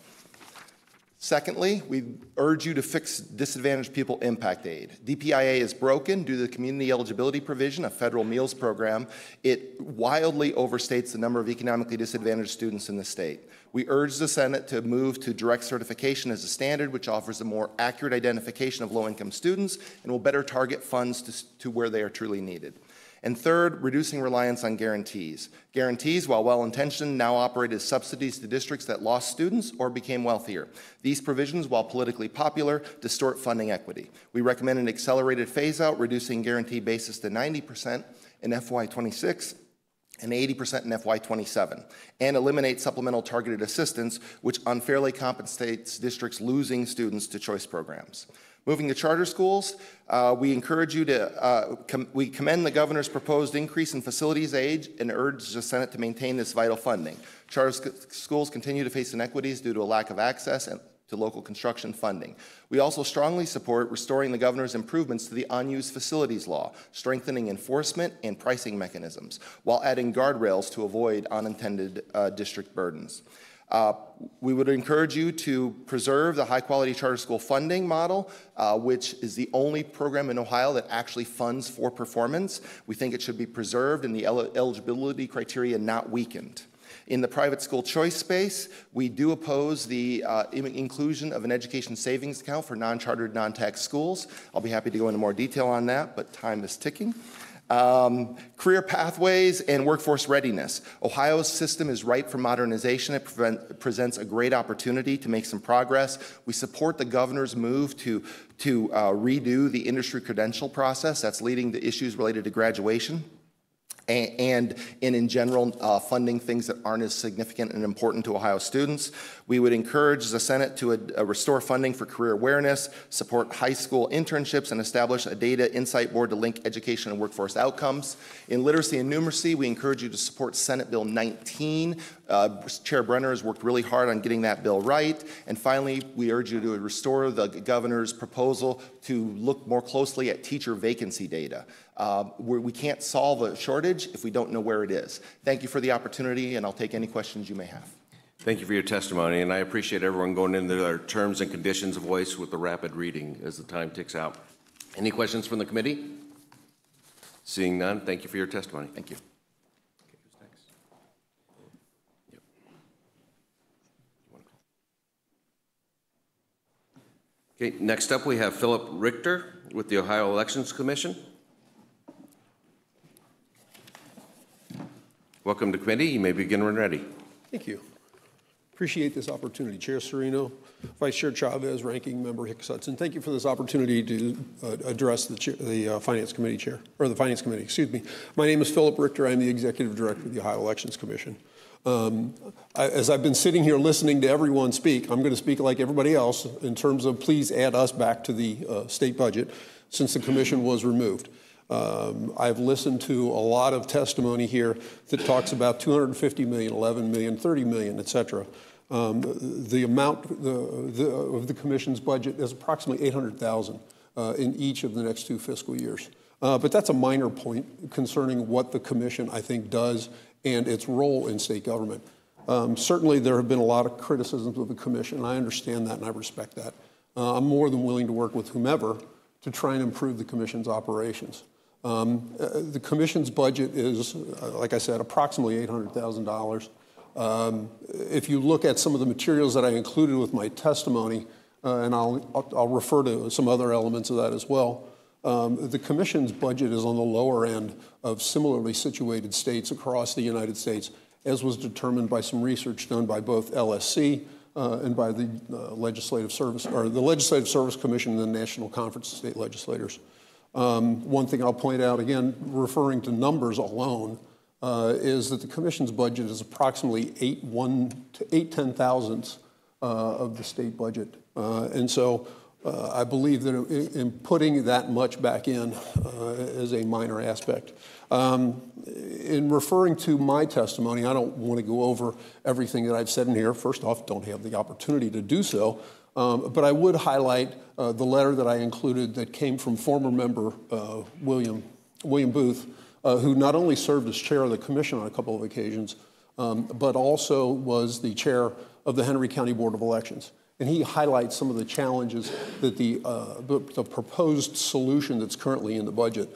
Secondly, we urge you to fix disadvantaged people impact aid. DPIA is broken due to the community eligibility provision, a federal meals program. It wildly overstates the number of economically disadvantaged students in the state. We urge the Senate to move to direct certification as a standard, which offers a more accurate identification of low-income students and will better target funds to where they are truly needed. And third, reducing reliance on guarantees. Guarantees, while well-intentioned, now operate as subsidies to districts that lost students or became wealthier. These provisions, while politically popular, distort funding equity. We recommend an accelerated phase-out, reducing guarantee basis to 90% in FY26 and 80% in FY27, and eliminate supplemental targeted assistance, which unfairly compensates districts losing students to choice programs. Moving to charter schools, we encourage you to, we commend the governor's proposed increase in facilities aid and urge the Senate to maintain this vital funding. Charter schools continue to face inequities due to a lack of access to local construction funding. We also strongly support restoring the governor's improvements to the unused facilities law, strengthening enforcement and pricing mechanisms, while adding guardrails to avoid unintended district burdens. We would encourage you to preserve the high-quality charter school funding model, which is the only program in Ohio that actually funds for performance. We think it should be preserved and the eligibility criteria not weakened. In the private school choice space, we do oppose the inclusion of an education savings account for non-chartered, non-tax schools. I'll be happy to go into more detail on that, but time is ticking. Career pathways and workforce readiness. Ohio's system is ripe for modernization. It presents a great opportunity to make some progress. We support the governor's move to redo the industry credential process. That's leading to issues related to graduation. And in general, funding things that aren't as significant and important to Ohio students. We would encourage the Senate to restore funding for career awareness, support high school internships, and establish a data insight board to link education and workforce outcomes. In literacy and numeracy, we encourage you to support Senate Bill 19. Chair Brenner has worked really hard on getting that bill right. And finally, we urge you to restore the governor's proposal to look more closely at teacher vacancy data. We can't solve a shortage if we don't know where it is. Thank you for the opportunity, and I'll take any questions you may have. Thank you for your testimony, and I appreciate everyone going into their terms and conditions of voice with the rapid reading as the time ticks out. Any questions from the committee? Seeing none, thank you for your testimony. Thank you. Okay, who's next? Yep. Okay, next up we have Philip Richter with the Ohio Elections Commission. Welcome to committee. You may begin when ready. Thank you. Appreciate this opportunity. Chair Serino, Vice Chair Chavez, Ranking Member Hicks Hudson. Thank you for this opportunity to address the Finance Committee Chair, or the Finance Committee, excuse me. My name is Philip Richter. I'm the Executive Director of the Ohio Elections Commission. As I've been sitting here listening to everyone speak, I'm going to speak like everybody else in terms of please add us back to the state budget since the commission was removed. I've listened to a lot of testimony here that talks about 250 million, 11 million, 30 million, et cetera. The amount of the commission's budget is approximately 800,000 in each of the next 2 fiscal years. But that's a minor point concerning what the commission, I think, does and its role in state government. Certainly, there have been a lot of criticisms of the commission, and I understand that and I respect that. I'm more than willing to work with whomever to try and improve the commission's operations. The commission's budget is, like I said, approximately $800,000. If you look at some of the materials that I included with my testimony, and I'll refer to some other elements of that as well, the commission's budget is on the lower end of similarly situated states across the United States, as was determined by some research done by both LSC and by the Legislative Service Commission and the National Conference of State Legislators. One thing I'll point out, again, referring to numbers alone, is that the commission's budget is approximately 8 thousandths of the state budget. And so I believe that in putting that much back in is a minor aspect. In referring to my testimony, I don't want to go over everything that I've said in here. First off, don't have the opportunity to do so. But I would highlight the letter that I included that came from former member William Booth, who not only served as chair of the commission on a couple of occasions, but also was the chair of the Henry County Board of Elections. And he highlights some of the challenges that the proposed solution that's currently in the budget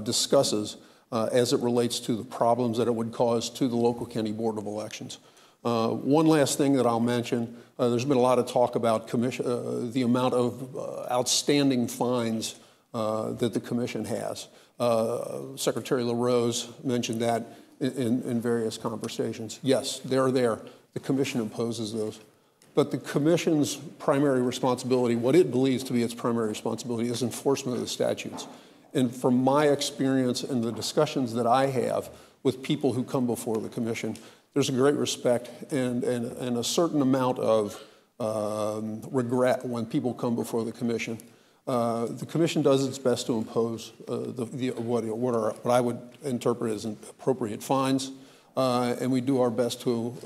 discusses as it relates to the problems that it would cause to the local county Board of Elections. One last thing that I'll mention, there's been a lot of talk about the amount of outstanding fines that the commission has. Secretary LaRose mentioned that in various conversations. Yes, they're there. The commission imposes those. But the commission's primary responsibility, what it believes to be its primary responsibility, is enforcement of the statutes. And from my experience and the discussions that I have with people who come before the commission, there's a great respect and a certain amount of regret when people come before the commission. The commission does its best to impose what I would interpret as appropriate fines, and we do our best to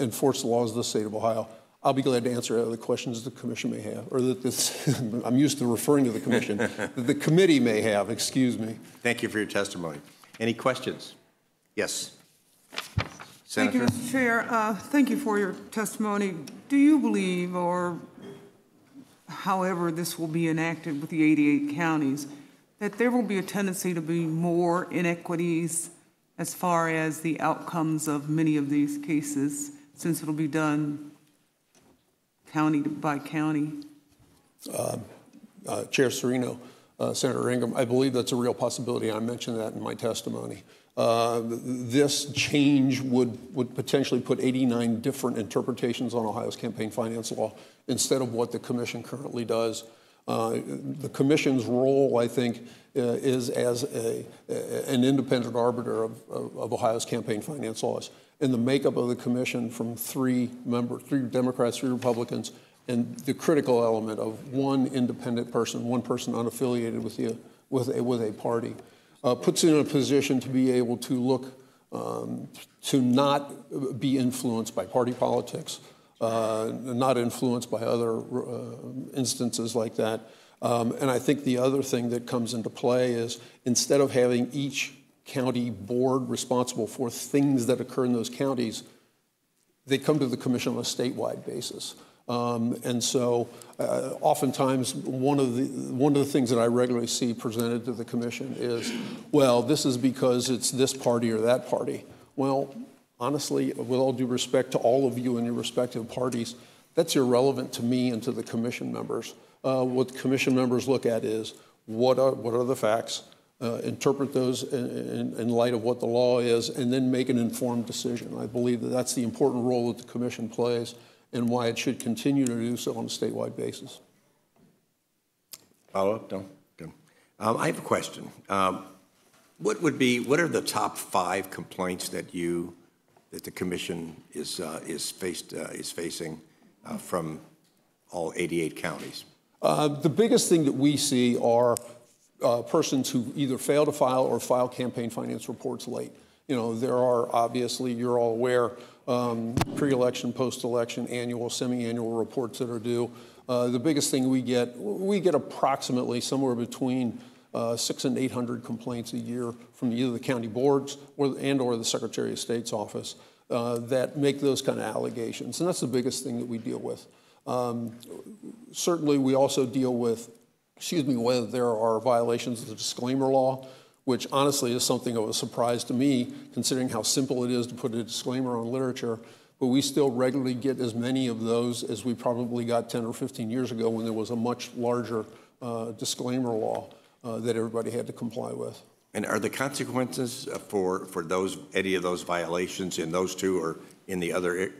enforce the laws of the state of Ohio. I'll be glad to answer other questions the commission may have, or that this, I'm used to referring to the commission, that the committee may have, excuse me. Thank you for your testimony. Any questions? Yes. Senator? Thank you, Mr. Chair. Thank you for your testimony. Do you believe, or however this will be enacted with the 88 counties, that there will be a tendency to be more inequities as far as the outcomes of many of these cases, since it'll be done county by county? Chair Serino, Senator Ingram, I believe that's a real possibility. I mentioned that in my testimony. This change would potentially put 89 different interpretations on Ohio's campaign finance law instead of what the commission currently does. The commission's role, I think, is as an independent arbiter of Ohio's campaign finance laws. And the makeup of the commission from three Democrats, 3 Republicans, and the critical element of one independent person, one person unaffiliated with a party, puts it in a position to be able to look, to not be influenced by party politics, not influenced by other instances like that. And I think the other thing that comes into play is instead of having each county board responsible for things that occur in those counties, they come to the commission on a statewide basis. And so oftentimes one of the things that I regularly see presented to the commission is, well, this is because it's this party or that party. Well, honestly, with all due respect to all of you and your respective parties, that's irrelevant to me and to the commission members. What the commission members look at is what are the facts, interpret those in light of what the law is, and then make an informed decision. I believe that that's the important role that the commission plays and why it should continue to do so on a statewide basis. Follow up? No? Good. I have a question. What are the top 5 complaints that the commission is facing from all 88 counties? The biggest thing that we see are persons who either fail to file or file campaign finance reports late. You know, there are obviously, you're all aware, pre-election, post-election, annual, semi-annual reports that are due. The biggest thing we get approximately somewhere between 600 and 800 complaints a year from either the county boards or the Secretary of State's office that make those kind of allegations. And that's the biggest thing that we deal with. Certainly, we also deal with, whether there are violations of the disclaimer law, which honestly is something of a surprise to me, considering how simple it is to put a disclaimer on literature. But we still regularly get as many of those as we probably got 10 or 15 years ago when there was a much larger disclaimer law that everybody had to comply with. And are the consequences for any of those violations in those two or in the other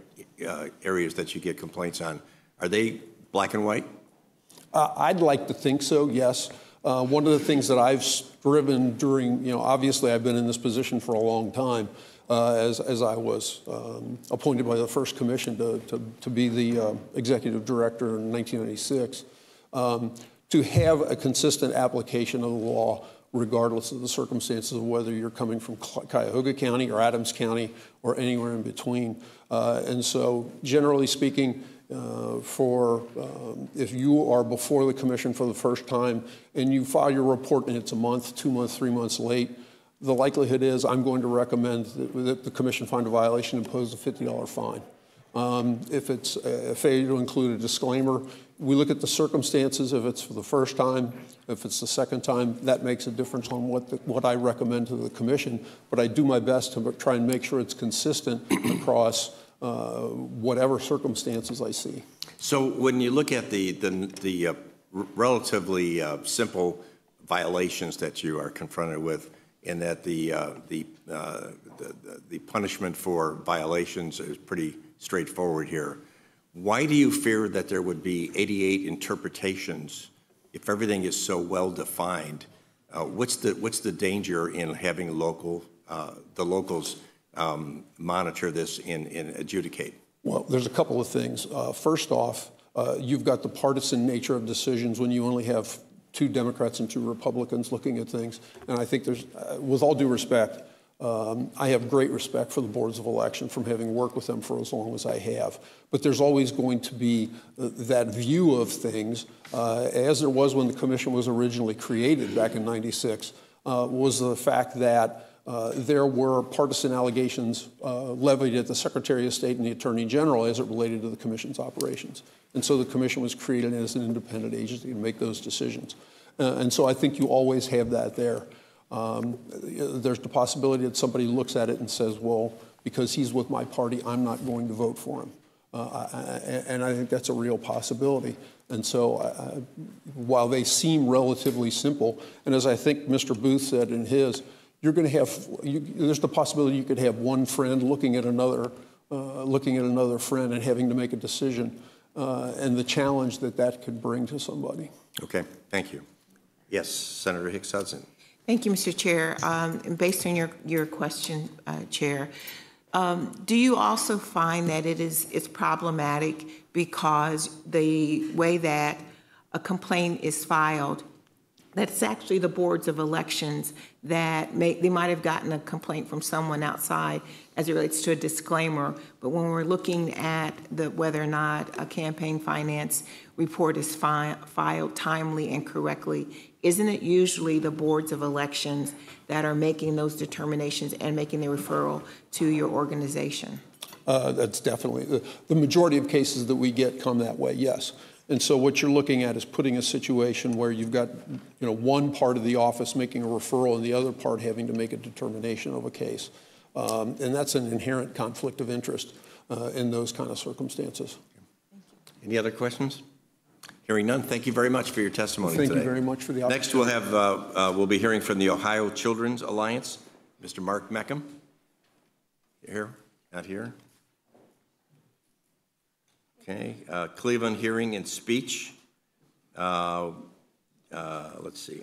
areas that you get complaints on, are they black and white? I'd like to think so, yes. One of the things that I've striven during, obviously I've been in this position for a long time, as I was appointed by the first commission to be the executive director in 1996, to have a consistent application of the law regardless of the circumstances of whether you're coming from Cuyahoga County or Adams County or anywhere in between. And so generally speaking, if you are before the commission for the first time and you file your report and it's a month, 2 months, 3 months late, the likelihood is I'm going to recommend that the commission find a violation and impose a $50 fine. If it's a failure to include a disclaimer, we look at the circumstances. If it's for the first time, if it's the second time, that makes a difference on what I recommend to the commission. But I do my best to try and make sure it's consistent across whatever circumstances I see. So when you look at the relatively simple violations that you are confronted with, and that the punishment for violations is pretty straightforward here, why do you fear that there would be 88 interpretations if everything is so well defined? What's the danger in having the locals monitor this and adjudicate? Well, there's a couple of things. First off, you've got the partisan nature of decisions when you only have 2 Democrats and 2 Republicans looking at things. And I think there's, with all due respect, I have great respect for the boards of election from having worked with them for as long as I have. But there's always going to be that view of things, as there was when the commission was originally created back in '96, was the fact that there were partisan allegations levied at the Secretary of State and the Attorney General as it related to the commission's operations. And so the commission was created as an independent agency to make those decisions. And so I think you always have that there. There's the possibility that somebody looks at it and says, well, because he's with my party, I'm not going to vote for him. And I think that's a real possibility. And so while they seem relatively simple, and as I think Mr. Booth said in his, you're going to have, there's the possibility you could have one friend looking at another friend and having to make a decision, and the challenge that could bring to somebody. Okay, thank you. Yes, Senator Hicks Hudson. Thank you, Mr. Chair. Based on your question, Chair, do you also find that it's problematic because the way that a complaint is filed, that it's actually the boards of elections that they might have gotten a complaint from someone outside as it relates to a disclaimer, but when we're looking at whether or not a campaign finance report is filed timely and correctly, isn't it usually the boards of elections that are making those determinations and making the referral to your organization? That's definitely, the majority of cases that we get come that way, yes. And so what you're looking at is putting a situation where you've got, one part of the office making a referral and the other part having to make a determination of a case. And that's an inherent conflict of interest in those kind of circumstances. Any other questions? Hearing none, thank you very much for your testimony today. Thank you very much for the opportunity. Next, we'll be hearing from the Ohio Children's Alliance. Mr. Mark Meckham. Here? Not here? Okay. Cleveland Hearing and Speech. Let's see.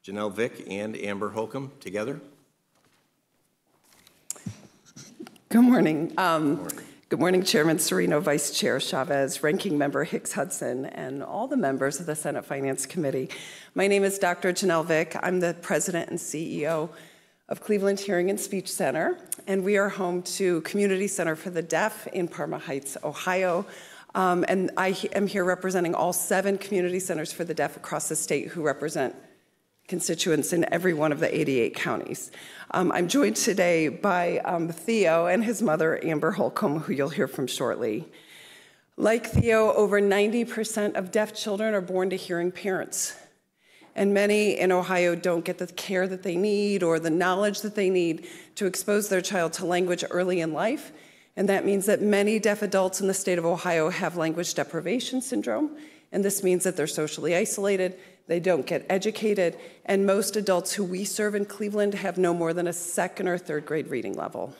Janelle Vick and Amber Holcomb together. Good morning. Good morning, Chairman Serino, Vice Chair Chavez, Ranking Member Hicks Hudson, and all the members of the Senate Finance Committee. My name is Dr. Janelle Vick. I'm the President and CEO of Cleveland Hearing and Speech Center, and we are home to Community Center for the Deaf in Parma Heights, Ohio. And I am here representing all 7 community centers for the deaf across the state who represent constituents in every one of the 88 counties. I'm joined today by Theo and his mother, Amber Holcomb, who you'll hear from shortly. Like Theo, over 90% of deaf children are born to hearing parents. And many in Ohio don't get the care that they need or the knowledge that they need to expose their child to language early in life. And that means that many deaf adults in the state of Ohio have language deprivation syndrome. And this means that they're socially isolated, they don't get educated, and most adults who we serve in Cleveland have no more than a 2nd or 3rd grade reading level.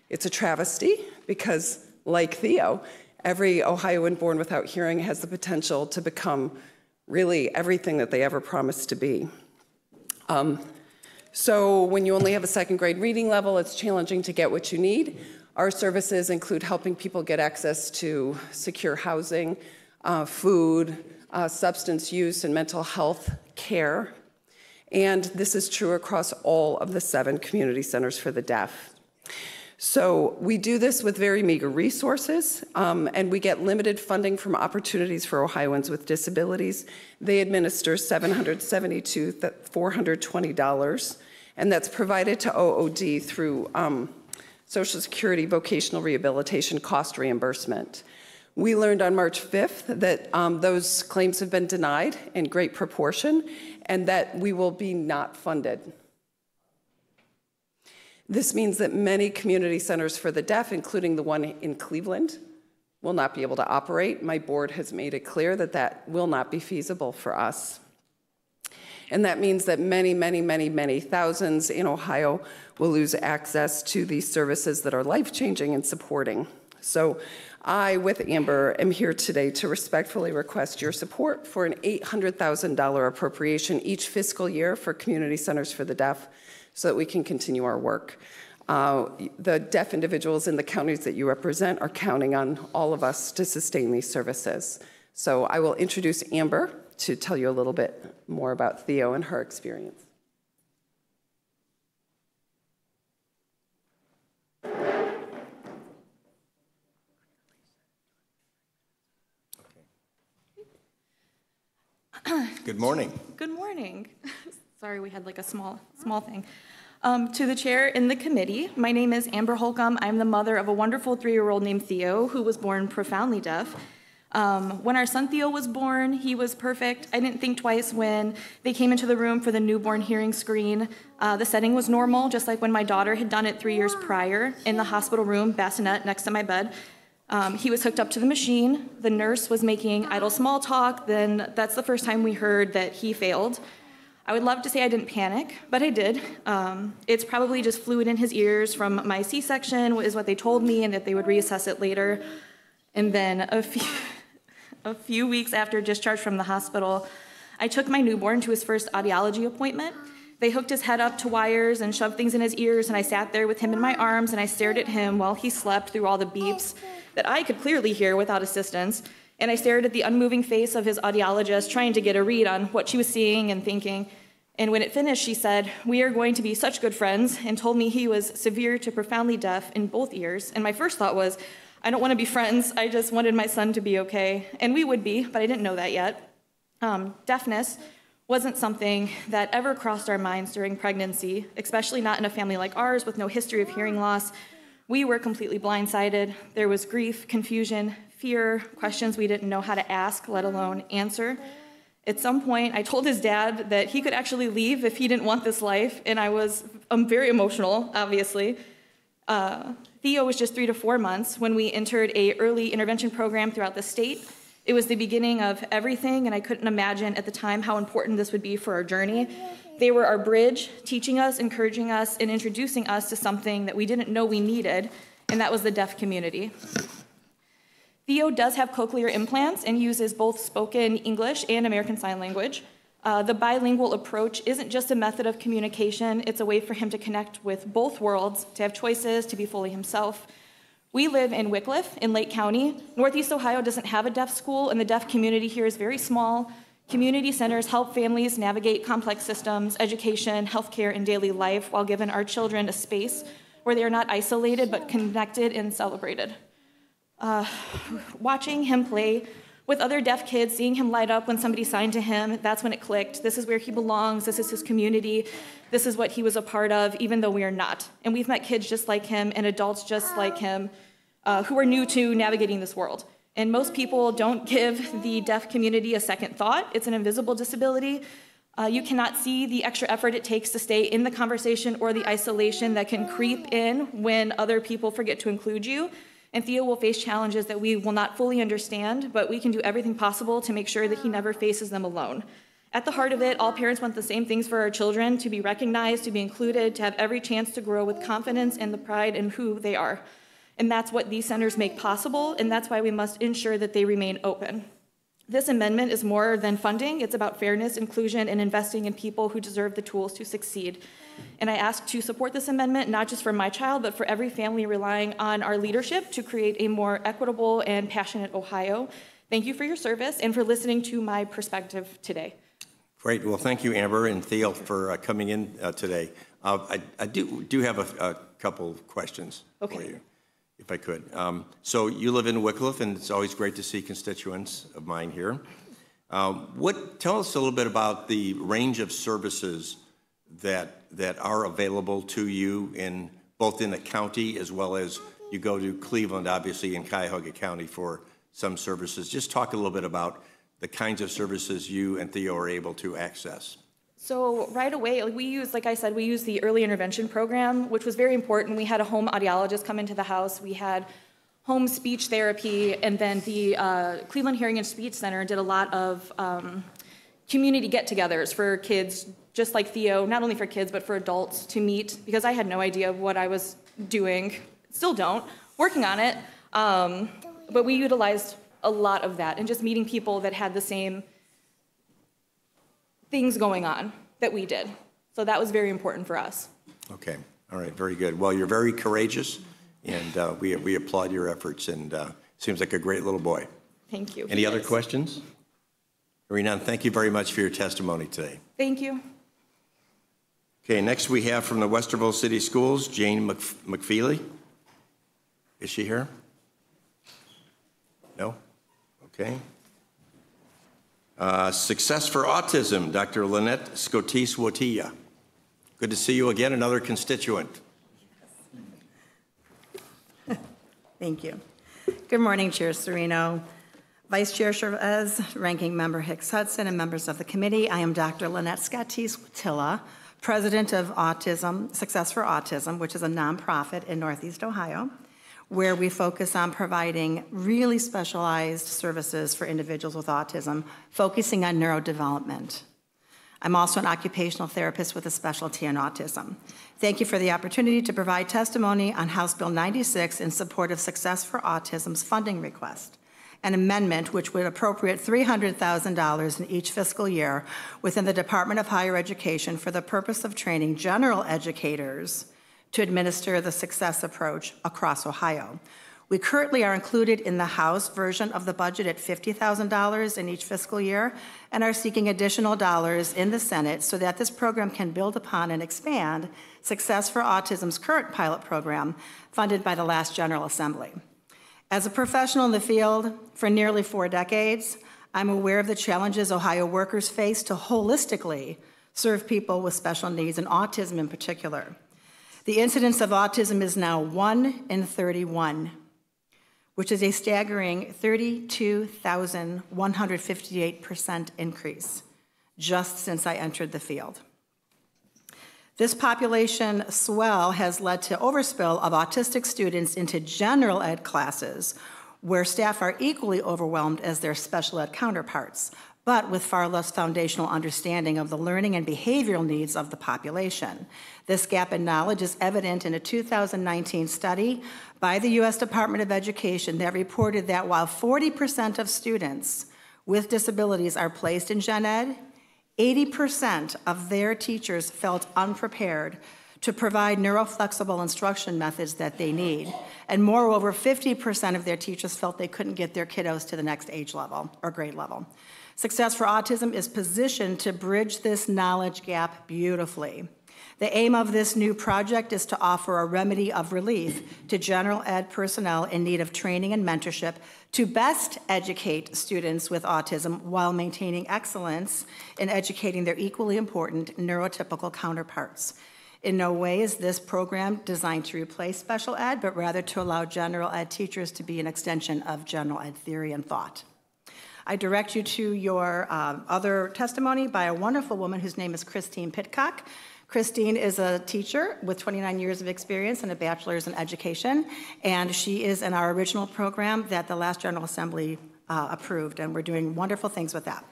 It's a travesty because, like Theo, every Ohioan born without hearing has the potential to become really everything that they ever promised to be. So when you only have a 2nd grade reading level, it's challenging to get what you need. Our services include helping people get access to secure housing, food, substance use, and mental health care. And this is true across all of the 7 community centers for the deaf. So we do this with very meager resources, and we get limited funding from Opportunities for Ohioans with Disabilities. They administer $772,420, and that's provided to OOD through Social Security Vocational Rehabilitation Cost Reimbursement. We learned on March 5th that those claims have been denied in great proportion and that we will be not funded. This means that many community centers for the deaf, including the one in Cleveland, will not be able to operate. My board has made it clear that that will not be feasible for us. And that means that many, many, many, many thousands in Ohio will lose access to these services that are life-changing and supporting. So I, with Amber, am here today to respectfully request your support for an $800,000 appropriation each fiscal year for community centers for the deaf so that we can continue our work. The deaf individuals in the counties that you represent are counting on all of us to sustain these services. So I will introduce Amber to tell you a little bit more about Theo and her experience. Good morning. Good morning. Sorry, we had like a small thing. To the chair and the committee, my name is Amber Holcomb. I'm the mother of a wonderful 3-year-old named Theo who was born profoundly deaf. When our son Theo was born, he was perfect. I didn't think twice when they came into the room for the newborn hearing screen. The setting was normal, just like when my daughter had done it 3 years prior in the hospital room, bassinet next to my bed. He was hooked up to the machine. The nurse was making idle small talk. Then that's the first time we heard that he failed. I would love to say I didn't panic, but I did. It's probably just fluid in his ears from my C-section is what they told me, and that they would reassess it later. And then a few weeks after discharge from the hospital, I took my newborn to his first audiology appointment. They hooked his head up to wires and shoved things in his ears, and I sat there with him in my arms, and I stared at him while he slept through all the beeps that I could clearly hear without assistance. And I stared at the unmoving face of his audiologist, trying to get a read on what she was seeing and thinking. And when it finished, she said, "We are going to be such good friends," and told me he was severe to profoundly deaf in both ears. And my first thought was, I don't want to be friends. I just wanted my son to be okay. And we would be, but I didn't know that yet. Deafness wasn't something that ever crossed our minds during pregnancy, especially not in a family like ours with no history of hearing loss. We were completely blindsided. There was grief, confusion, fear, questions we didn't know how to ask, let alone answer. At some point, I told his dad that he could actually leave if he didn't want this life, and I was very emotional, obviously. Theo was just 3 to 4 months when we entered an early intervention program throughout the state. It was the beginning of everything, and I couldn't imagine at the time how important this would be for our journey. They were our bridge, teaching us, encouraging us, and introducing us to something that we didn't know we needed, and that was the deaf community. Theo does have cochlear implants and uses both spoken English and American Sign Language. The bilingual approach isn't just a method of communication, it's a way for him to connect with both worlds, to have choices, to be fully himself. We live in Wickliffe in Lake County. Northeast Ohio doesn't have a deaf school, and the deaf community here is very small. Community centers help families navigate complex systems, education, healthcare, and daily life while giving our children a space where they are not isolated but connected and celebrated. Watching him play with other deaf kids, seeing him light up when somebody signed to him, that's when it clicked. This is where he belongs. This is his community. This is what he was a part of, even though we are not. And we've met kids just like him and adults just like him who are new to navigating this world. And most people don't give the deaf community a second thought. It's an invisible disability. You cannot see the extra effort it takes to stay in the conversation or the isolation that can creep in when other people forget to include you. And Theo will face challenges that we will not fully understand, but we can do everything possible to make sure that he never faces them alone. At the heart of it, all parents want the same things for our children: to be recognized, to be included, to have every chance to grow with confidence and the pride in who they are. And that's what these centers make possible, and that's why we must ensure that they remain open. This amendment is more than funding. It's about fairness, inclusion, and investing in people who deserve the tools to succeed. And I ask to support this amendment, not just for my child, but for every family relying on our leadership to create a more equitable and passionate Ohio. Thank you for your service and for listening to my perspective today. Great. Well, thank you, Amber and Theo, for coming in today. I do have a couple questions for you, if I could. So you live in Wycliffe, and it's always great to see constituents of mine here. Tell us a little bit about the range of services that are available to you in both in the county as well as you go to Cleveland, obviously, in Cuyahoga County for some services. Just talk a little bit about the kinds of services you and Theo are able to access. So right away, like I said, we use the early intervention program, which was very important. We had a home audiologist come into the house. We had home speech therapy, and then the Cleveland Hearing and Speech Center did a lot of community get-togethers for kids, just like Theo, not only for kids, but for adults to meet, because I had no idea what I was doing, still don't, working on it. But we utilized a lot of that, and just meeting people that had the same things going on that we did. So that was very important for us. Okay. All right. Very good. Well, you're very courageous, and we applaud your efforts, and seems like a great little boy. Thank you. Any other questions? Hearing none, thank you very much for your testimony today. Thank you. Okay, next we have from the Westerville City Schools, Jane McFeely. Is she here? No? Okay. Success for Autism, Dr. Lynette Scotis-Wotilla. Good to see you again, another constituent. Thank you. Good morning, Chair Serino, Vice Chair Chavez, Ranking Member Hicks-Hudson, and members of the committee. I am Dr. Lynette Scotis-Wotilla, President of Success for Autism, which is a nonprofit in Northeast Ohio, where we focus on providing really specialized services for individuals with autism, focusing on neurodevelopment. I'm also an occupational therapist with a specialty in autism. Thank you for the opportunity to provide testimony on House Bill 96 in support of Success for Autism's funding request, an amendment which would appropriate $300,000 in each fiscal year within the Department of Higher Education for the purpose of training general educators to administer the Success approach across Ohio. We currently are included in the House version of the budget at $50,000 in each fiscal year and are seeking additional dollars in the Senate so that this program can build upon and expand Success for Autism's current pilot program funded by the last General Assembly. As a professional in the field for nearly 4 decades, I'm aware of the challenges Ohio workers face to holistically serve people with special needs and autism in particular. The incidence of autism is now 1 in 31, which is a staggering 32,158% increase just since I entered the field. This population swell has led to overspill of autistic students into general ed classes, where staff are equally overwhelmed as their special ed counterparts, but with far less foundational understanding of the learning and behavioral needs of the population. This gap in knowledge is evident in a 2019 study by the U.S. Department of Education that reported that while 40% of students with disabilities are placed in gen ed, 80% of their teachers felt unprepared to provide neuroflexible instruction methods that they need. And moreover, 50% of their teachers felt they couldn't get their kiddos to the next age level or grade level. Success for Autism is positioned to bridge this knowledge gap beautifully. The aim of this new project is to offer a remedy of relief to general ed personnel in need of training and mentorship to best educate students with autism while maintaining excellence in educating their equally important neurotypical counterparts. In no way is this program designed to replace special ed, but rather to allow general ed teachers to be an extension of general ed theory and thought. I direct you to your other testimony by a wonderful woman whose name is Christine Pitcock. Christine is a teacher with 29 years of experience and a bachelor's in education, and she is in our original program that the last General Assembly approved, and we're doing wonderful things with that.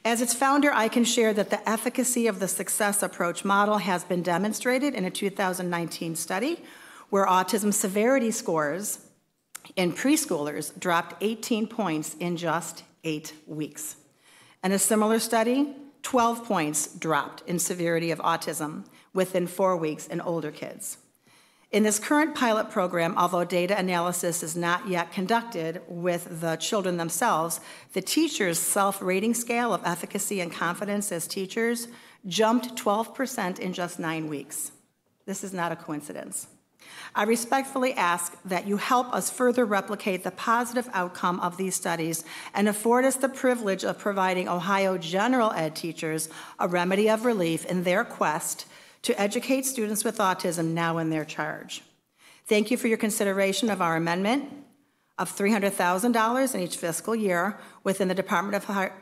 As its founder, I can share that the efficacy of the success approach model has been demonstrated in a 2019 study where autism severity scores in preschoolers dropped 18 points in just 8 weeks. In a similar study, 12 points dropped in severity of autism within 4 weeks in older kids. In this current pilot program, although data analysis is not yet conducted with the children themselves, the teachers' self-rating scale of efficacy and confidence as teachers jumped 12% in just 9 weeks. This is not a coincidence. I respectfully ask that you help us further replicate the positive outcome of these studies and afford us the privilege of providing Ohio general ed teachers a remedy of relief in their quest to educate students with autism now in their charge. Thank you for your consideration of our amendment of $300,000 in each fiscal year within the Department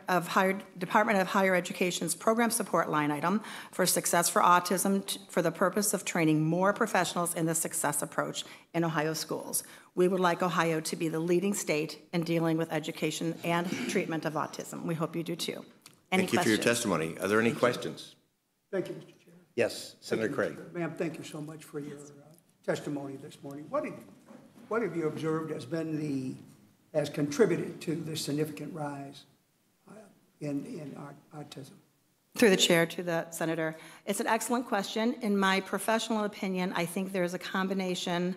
of Higher Education's program support line item for Success for Autism for the purpose of training more professionals in the success approach in Ohio schools. We would like Ohio to be the leading state in dealing with education and treatment of autism. We hope you do too. Any Thank you for your testimony. Are there any questions? Thank you, Mr. Chair. Yes, Senator Craig. Ma'am, thank you so much for your testimony this morning. What have you observed has contributed to the significant rise in autism? Through the chair to the senator. It's an excellent question. In my professional opinion, I think there's a combination,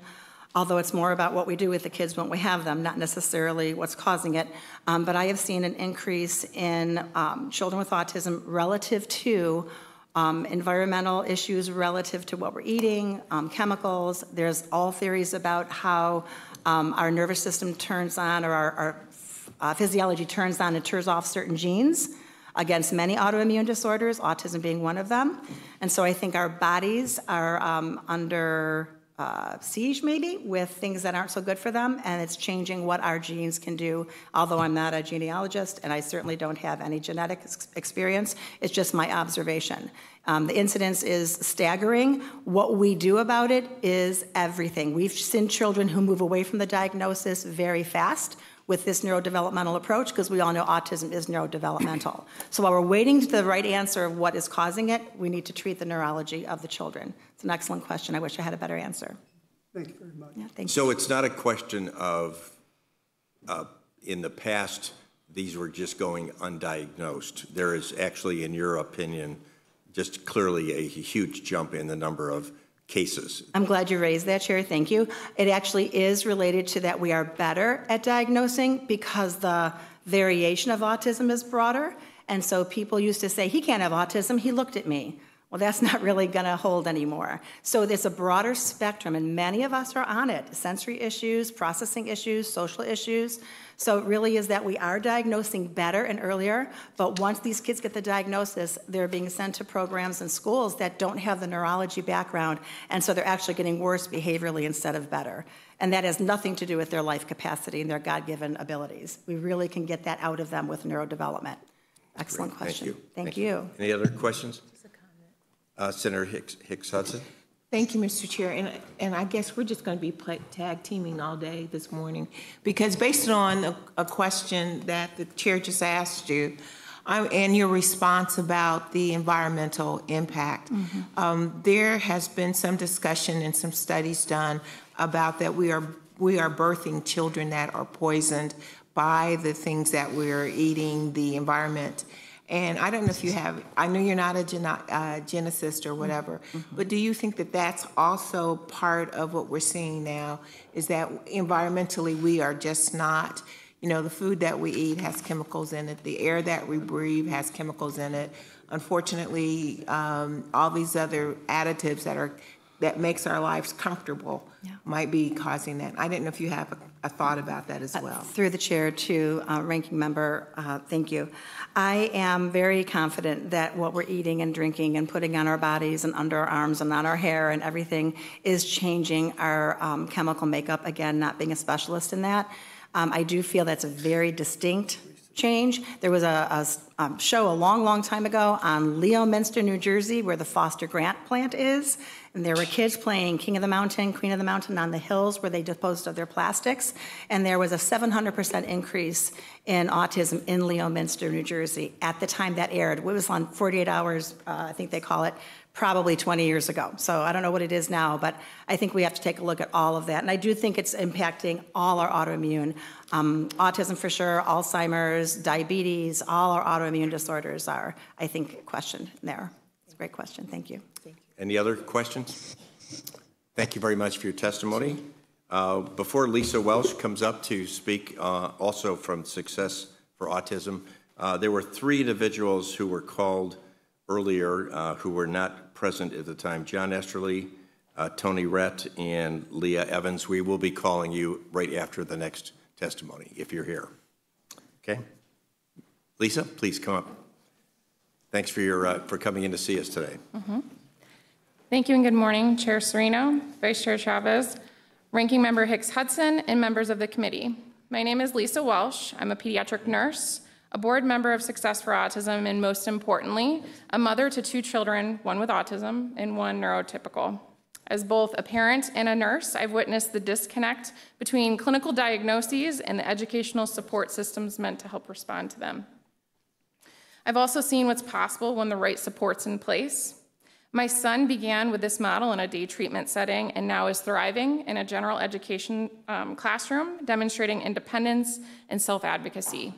although it's more about what we do with the kids when we have them, not necessarily what's causing it. But I have seen an increase in children with autism relative to environmental issues relative to what we're eating, chemicals. There's all theories about how our nervous system turns on, or our physiology turns on and turns off certain genes against many autoimmune disorders, autism being one of them. And so I think our bodies are under siege maybe with things that aren't so good for them, and it's changing what our genes can do. Although I'm not a genealogist and I certainly don't have any genetic experience, it's just my observation. The incidence is staggering. What we do about it is everything. We've seen children who move away from the diagnosis very fast with this neurodevelopmental approach, because we all know autism is neurodevelopmental. So while we're waiting to the right answer of what is causing it, we need to treat the neurology of the children. It's an excellent question. I wish I had a better answer. Thank you very much. Yeah, thank you. So it's not a question of, in the past, these were just going undiagnosed. There is actually, in your opinion, just clearly a huge jump in the number of cases. I'm glad you raised that, Chair. Thank you. It actually is related to that we are better at diagnosing because the variation of autism is broader. And so people used to say, he can't have autism, he looked at me. Well, that's not really going to hold anymore. So there's a broader spectrum, and many of us are on it. Sensory issues, processing issues, social issues. So it really is that we are diagnosing better and earlier, but once these kids get the diagnosis, they're being sent to programs in schools that don't have the neurology background, and so they're actually getting worse behaviorally instead of better. And that has nothing to do with their life capacity and their God-given abilities. We really can get that out of them with neurodevelopment. Excellent Great. question. Thank you. Any other questions? Senator Hicks Hudson. Thank you, Mr. Chair. And I guess we're just going to be tag teaming all day this morning, because based on a question that the chair just asked you, and your response about the environmental impact, there has been some discussion and some studies done about that we are birthing children that are poisoned by the things that we're eating, the environment. And I don't know if you have, I know you're not a geneticist or whatever, but do you think that that's also part of what we're seeing now, is that environmentally we are just not, you know, the food that we eat has chemicals in it, the air that we breathe has chemicals in it, unfortunately, all these other additives that makes our lives comfortable might be causing that. I didn't know if you have a thought about that as well. Through the chair to Ranking Member, thank you. I am very confident that what we're eating and drinking and putting on our bodies and under our arms and on our hair and everything is changing our chemical makeup. Again, not being a specialist in that. I do feel that's a very distinct change. There was a show a long time ago on Leominster, New Jersey, where the Foster Grant plant is. And there were kids playing King of the Mountain, Queen of the Mountain on the hills where they disposed of their plastics. And there was a 700% increase in autism in Leominster, New Jersey at the time that aired. It was on 48 Hours, I think they call it, probably 20 years ago. So I don't know what it is now, but I think we have to take a look at all of that. And I do think it's impacting all our autoimmune, autism for sure, Alzheimer's, diabetes, all our autoimmune disorders are, I think, questioned there. It's a great question. Thank you. Any other questions? Thank you very much for your testimony. Before Lisa Welsh comes up to speak, also from Success for Autism, there were 3 individuals who were called earlier who were not present at the time: John Esterly, Tony Rett, and Leah Evans. We will be calling you right after the next testimony if you're here. Okay? Lisa, please come up. Thanks for coming in to see us today. Thank you and good morning, Chair Serino, Vice Chair Chavez, Ranking Member Hicks-Hudson, and members of the committee. My name is Lisa Welsh. I'm a pediatric nurse, a board member of Success for Autism, and most importantly, a mother to 2 children, one with autism and one neurotypical. As both a parent and a nurse, I've witnessed the disconnect between clinical diagnoses and the educational support systems meant to help respond to them. I've also seen what's possible when the right support's in place. My son began with this model in a day treatment setting and now is thriving in a general education classroom, demonstrating independence and self-advocacy.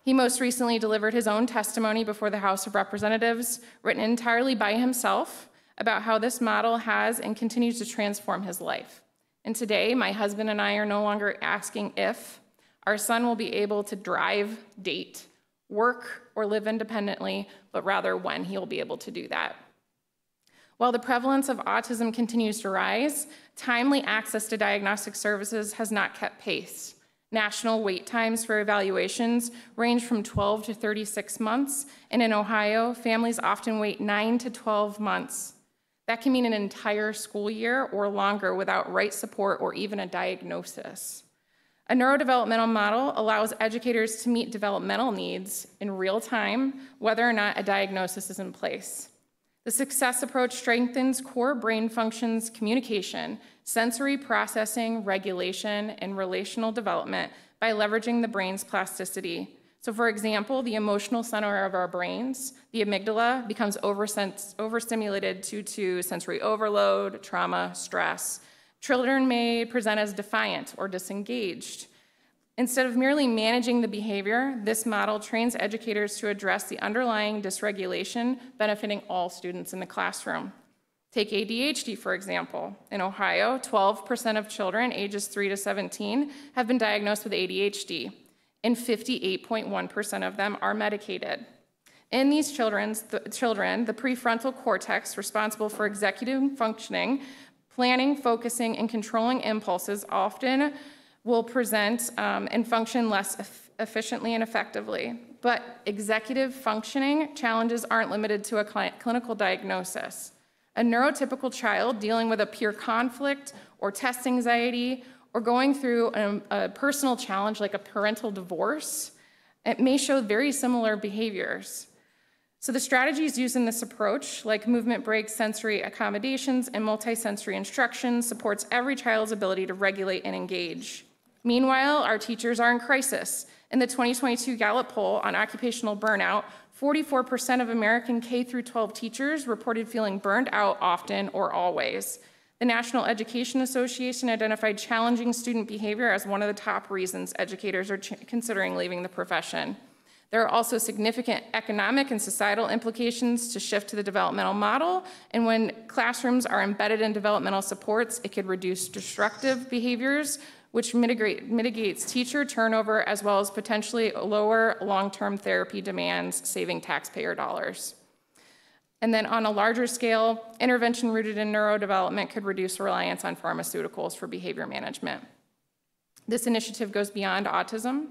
He most recently delivered his own testimony before the House of Representatives, written entirely by himself, about how this model has and continues to transform his life. And today, my husband and I are no longer asking if our son will be able to drive, date, work, or live independently, but rather when he will be able to do that. While the prevalence of autism continues to rise, timely access to diagnostic services has not kept pace. National wait times for evaluations range from 12 to 36 months, and in Ohio, families often wait 9 to 12 months. That can mean an entire school year or longer without right support or even a diagnosis. A neurodevelopmental model allows educators to meet developmental needs in real time, whether or not a diagnosis is in place. The Success approach strengthens core brain functions, communication, sensory processing, regulation, and relational development by leveraging the brain's plasticity. So for example, the emotional center of our brains, the amygdala, becomes overstimulated due to sensory overload, trauma, stress. Children may present as defiant or disengaged. Instead of merely managing the behavior, this model trains educators to address the underlying dysregulation benefiting all students in the classroom. Take ADHD, for example. In Ohio, 12% of children ages 3 to 17 have been diagnosed with ADHD, and 58.1% of them are medicated. In these children, the prefrontal cortex, responsible for executive functioning, planning, focusing, and controlling impulses, often will present and function less efficiently and effectively. But executive functioning challenges aren't limited to a clinical diagnosis. A neurotypical child dealing with a peer conflict or test anxiety or going through a personal challenge like a parental divorce, it may show very similar behaviors. So the strategies used in this approach, like movement breaks, sensory accommodations, and multisensory instruction, supports every child's ability to regulate and engage. Meanwhile, our teachers are in crisis. In the 2022 Gallup poll on occupational burnout, 44% of American K-12 teachers reported feeling burned out often or always. The National Education Association identified challenging student behavior as one of the top reasons educators are considering leaving the profession. There are also significant economic and societal implications to shift to the developmental model, and when classrooms are embedded in developmental supports, it could reduce destructive behaviors, which mitigates teacher turnover as well as potentially lower long-term therapy demands, saving taxpayer dollars. And then on a larger scale, intervention rooted in neurodevelopment could reduce reliance on pharmaceuticals for behavior management. This initiative goes beyond autism.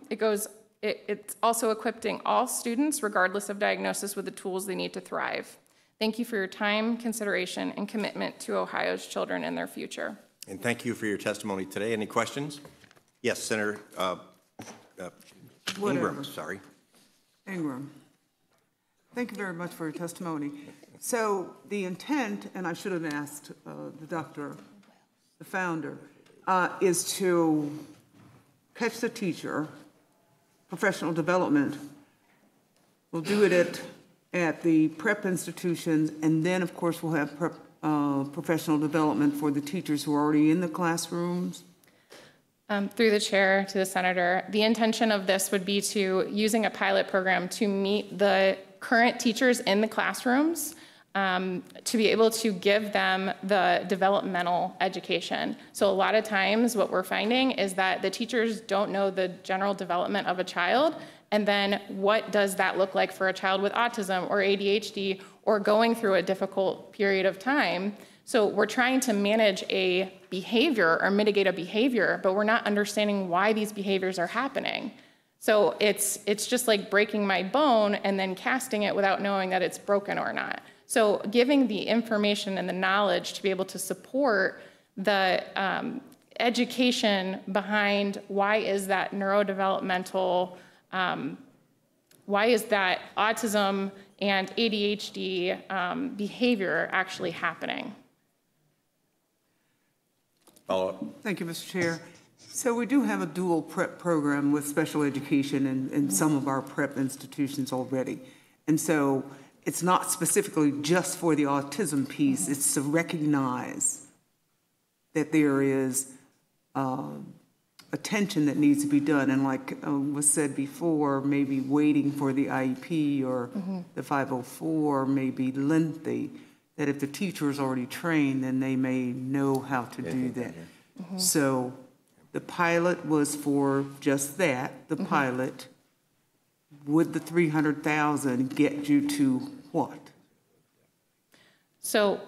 It's also equipping all students, regardless of diagnosis, with the tools they need to thrive. Thank you for your time, consideration, and commitment to Ohio's children and their future. And thank you for your testimony today. Any questions? Yes, Senator Ingram, sorry. Ingram. Thank you very much for your testimony. So the intent, and I should have asked the doctor, the founder, is to catch the teacher, professional development. We'll do it at the prep institutions, and then, of course, we'll have professional development for the teachers who are already in the classrooms. Through the chair to the senator, the intention of this would be to using a pilot program to meet the current teachers in the classrooms to be able to give them the developmental education. So a lot of times what we're finding is that the teachers don't know the general development of a child, and then what does that look like for a child with autism or ADHD or going through a difficult period of time. So we're trying to manage a behavior or mitigate a behavior, but we're not understanding why these behaviors are happening. So it's just like breaking my bone and then casting it without knowing that it's broken or not. So giving the information and the knowledge to be able to support the education behind why is that neurodevelopmental, why is that autism and ADHD behavior actually happening? Follow-up. Thank you, Mr. Chair. So we do have a dual prep program with special education in some of our prep institutions already. And so it's not specifically just for the autism piece, it's to recognize that there is attention that needs to be done. And like was said before, maybe waiting for the IEP or the 504 may be lengthy, that if the teacher is already trained, then they may know how to do that. So the pilot was for just that, the pilot. Would the 300,000 get you to what? So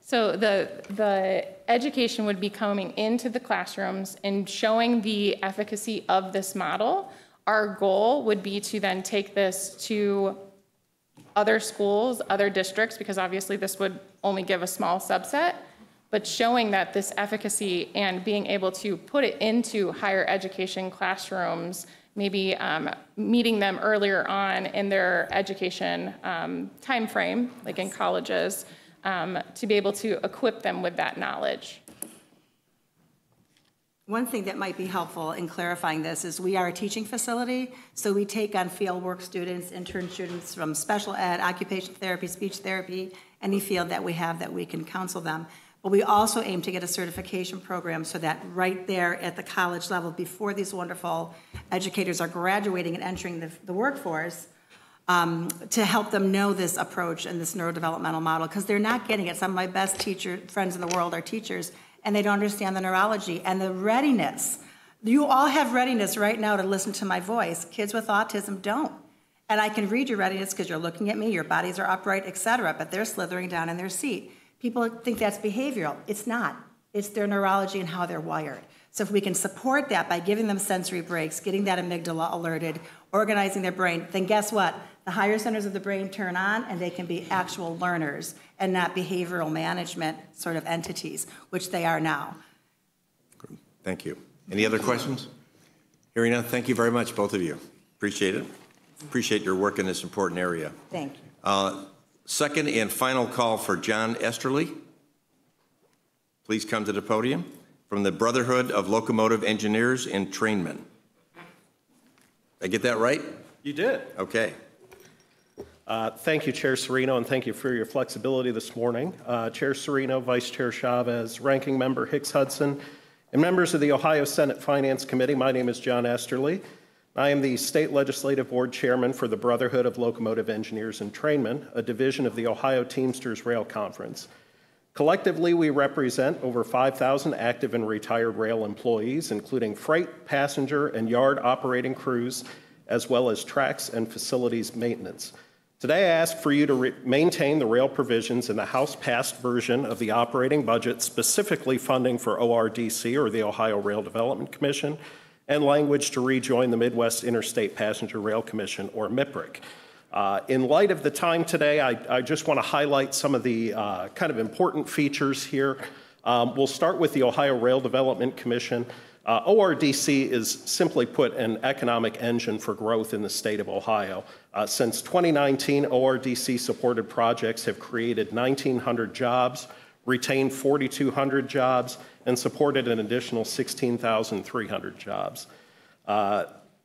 the education would be coming into the classrooms and showing the efficacy of this model. Our goal would be to then take this to other schools, other districts, because obviously this would only give a small subset, but showing that this efficacy and being able to put it into higher education classrooms, maybe meeting them earlier on in their education time frame, like in colleges, to be able to equip them with that knowledge. One thing that might be helpful in clarifying this is we are a teaching facility, so we take on field work students, intern students from special ed, occupational therapy, speech therapy, any field that we have that we can counsel them. But we also aim to get a certification program so that right there at the college level, before these wonderful educators are graduating and entering the workforce, to help them know this approach and this neurodevelopmental model, because they're not getting it. Some of my best teacher friends in the world are teachers, and they don't understand the neurology and the readiness. You all have readiness right now to listen to my voice. Kids with autism don't. And I can read your readiness because you're looking at me, your bodies are upright, et cetera, but they're slithering down in their seat. People think that's behavioral. It's not. It's their neurology and how they're wired. So if we can support that by giving them sensory breaks, getting that amygdala alerted, organizing their brain, then guess what? The higher centers of the brain turn on and they can be actual learners and not behavioral management sort of entities, which they are now. Thank you. Any other questions? Hearing none, thank you very much, both of you. Appreciate it. Appreciate your work in this important area. Thank you. Second and final call for John Esterly. Please come to the podium from the Brotherhood of Locomotive Engineers and Trainmen. Did I get that right? You did. Okay. Thank you, Chair Serino, and thank you for your flexibility this morning. Chair Serino, Vice Chair Chavez, Ranking Member Hicks Hudson, and members of the Ohio Senate Finance Committee, my name is John Esterly. I am the State Legislative Board Chairman for the Brotherhood of Locomotive Engineers and Trainmen, a division of the Ohio Teamsters Rail Conference. Collectively, we represent over 5,000 active and retired rail employees, including freight, passenger, and yard operating crews, as well as tracks and facilities maintenance. Today, I ask for you to maintain the rail provisions in the House-passed version of the operating budget, specifically funding for ORDC, or the Ohio Rail Development Commission, and language to rejoin the Midwest Interstate Passenger Rail Commission, or MIPRC. In light of the time today, I just want to highlight some of the kind of important features here. We'll start with the Ohio Rail Development Commission. ORDC is, simply put, an economic engine for growth in the state of Ohio. Since 2019, ORDC-supported projects have created 1,900 jobs, retained 4,200 jobs, and supported an additional 16,300 jobs.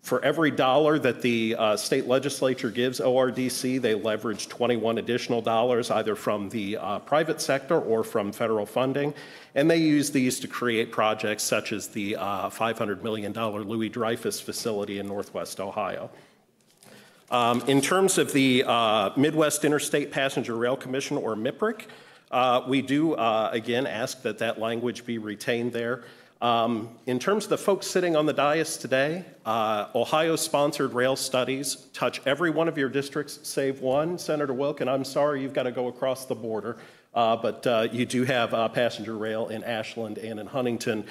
For every dollar that the state legislature gives ORDC, they leverage 21 additional dollars, either from the private sector or from federal funding, and they use these to create projects such as the $500 million Louis Dreyfus facility in Northwest Ohio. In terms of the Midwest Interstate Passenger Rail Commission, or MIPRC, we do, again, ask that that language be retained there. In terms of the folks sitting on the dais today, Ohio-sponsored rail studies touch every one of your districts save one. Senator Wilkin, I'm sorry you've got to go across the border, but you do have passenger rail in Ashland and in Huntington,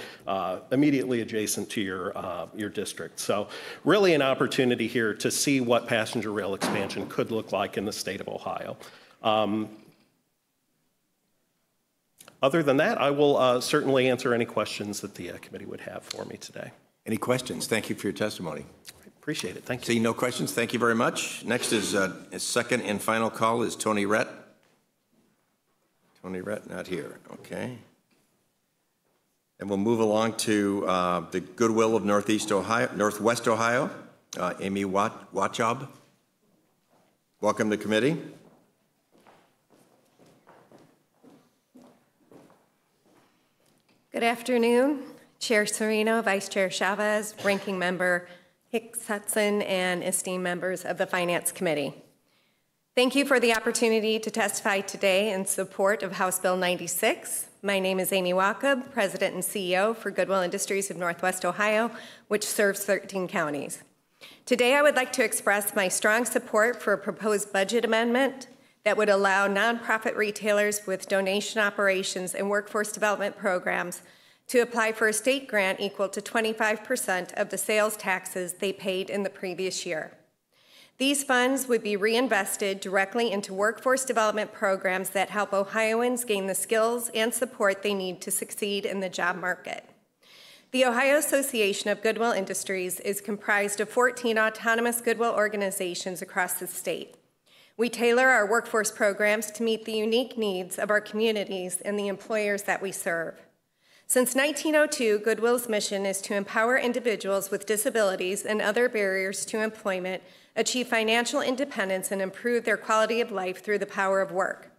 immediately adjacent to your district. So really an opportunity here to see what passenger rail expansion could look like in the state of Ohio. Other than that, I will certainly answer any questions that the committee would have for me today. Any questions? Thank you for your testimony. Appreciate it. Thank you. Seeing no questions, thank you very much. Next is second and final call is Tony Rett. Tony Rett, not here. Okay. And we'll move along to the Goodwill of Northwest Ohio, Amy Watjob. Welcome to committee. Good afternoon, Chair Serino, Vice Chair Chavez, Ranking Member Hicks-Hudson, and esteemed members of the Finance Committee. Thank you for the opportunity to testify today in support of House Bill 96. My name is Amy Watjob, President and CEO for Goodwill Industries of Northwest Ohio, which serves 13 counties. Today, I would like to express my strong support for a proposed budget amendment that would allow nonprofit retailers with donation operations and workforce development programs to apply for a state grant equal to 25% of the sales taxes they paid in the previous year. These funds would be reinvested directly into workforce development programs that help Ohioans gain the skills and support they need to succeed in the job market. The Ohio Association of Goodwill Industries is comprised of 14 autonomous Goodwill organizations across the state. We tailor our workforce programs to meet the unique needs of our communities and the employers that we serve. Since 1902, Goodwill's mission is to empower individuals with disabilities and other barriers to employment achieve financial independence and improve their quality of life through the power of work.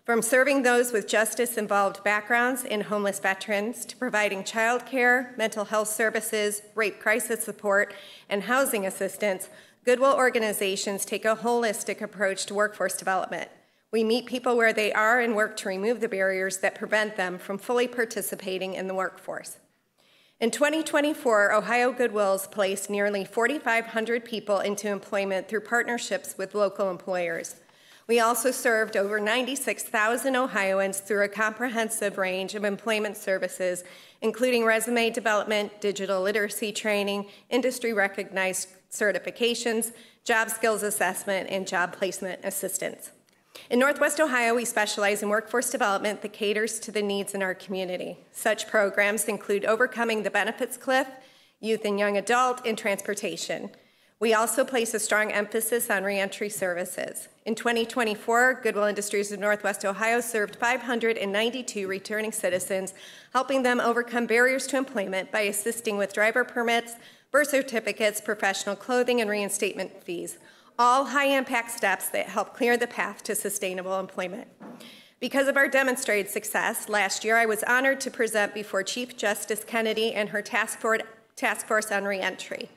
From serving those with justice-involved backgrounds and homeless veterans to providing child care, mental health services, rape crisis support, and housing assistance, Goodwill organizations take a holistic approach to workforce development. We meet people where they are and work to remove the barriers that prevent them from fully participating in the workforce. In 2024, Ohio Goodwills placed nearly 4,500 people into employment through partnerships with local employers. We also served over 96,000 Ohioans through a comprehensive range of employment services, including resume development, digital literacy training, industry-recognized certifications, job skills assessment, and job placement assistance. In Northwest Ohio, we specialize in workforce development that caters to the needs in our community. Such programs include overcoming the benefits cliff, youth and young adult, and transportation. We also place a strong emphasis on reentry services. In 2024, Goodwill Industries of Northwest Ohio served 592 returning citizens, helping them overcome barriers to employment by assisting with driver permits, birth certificates, professional clothing, and reinstatement fees, all high-impact steps that help clear the path to sustainable employment. Because of our demonstrated success, last year I was honored to present before Chief Justice Kennedy and her task force on reentry.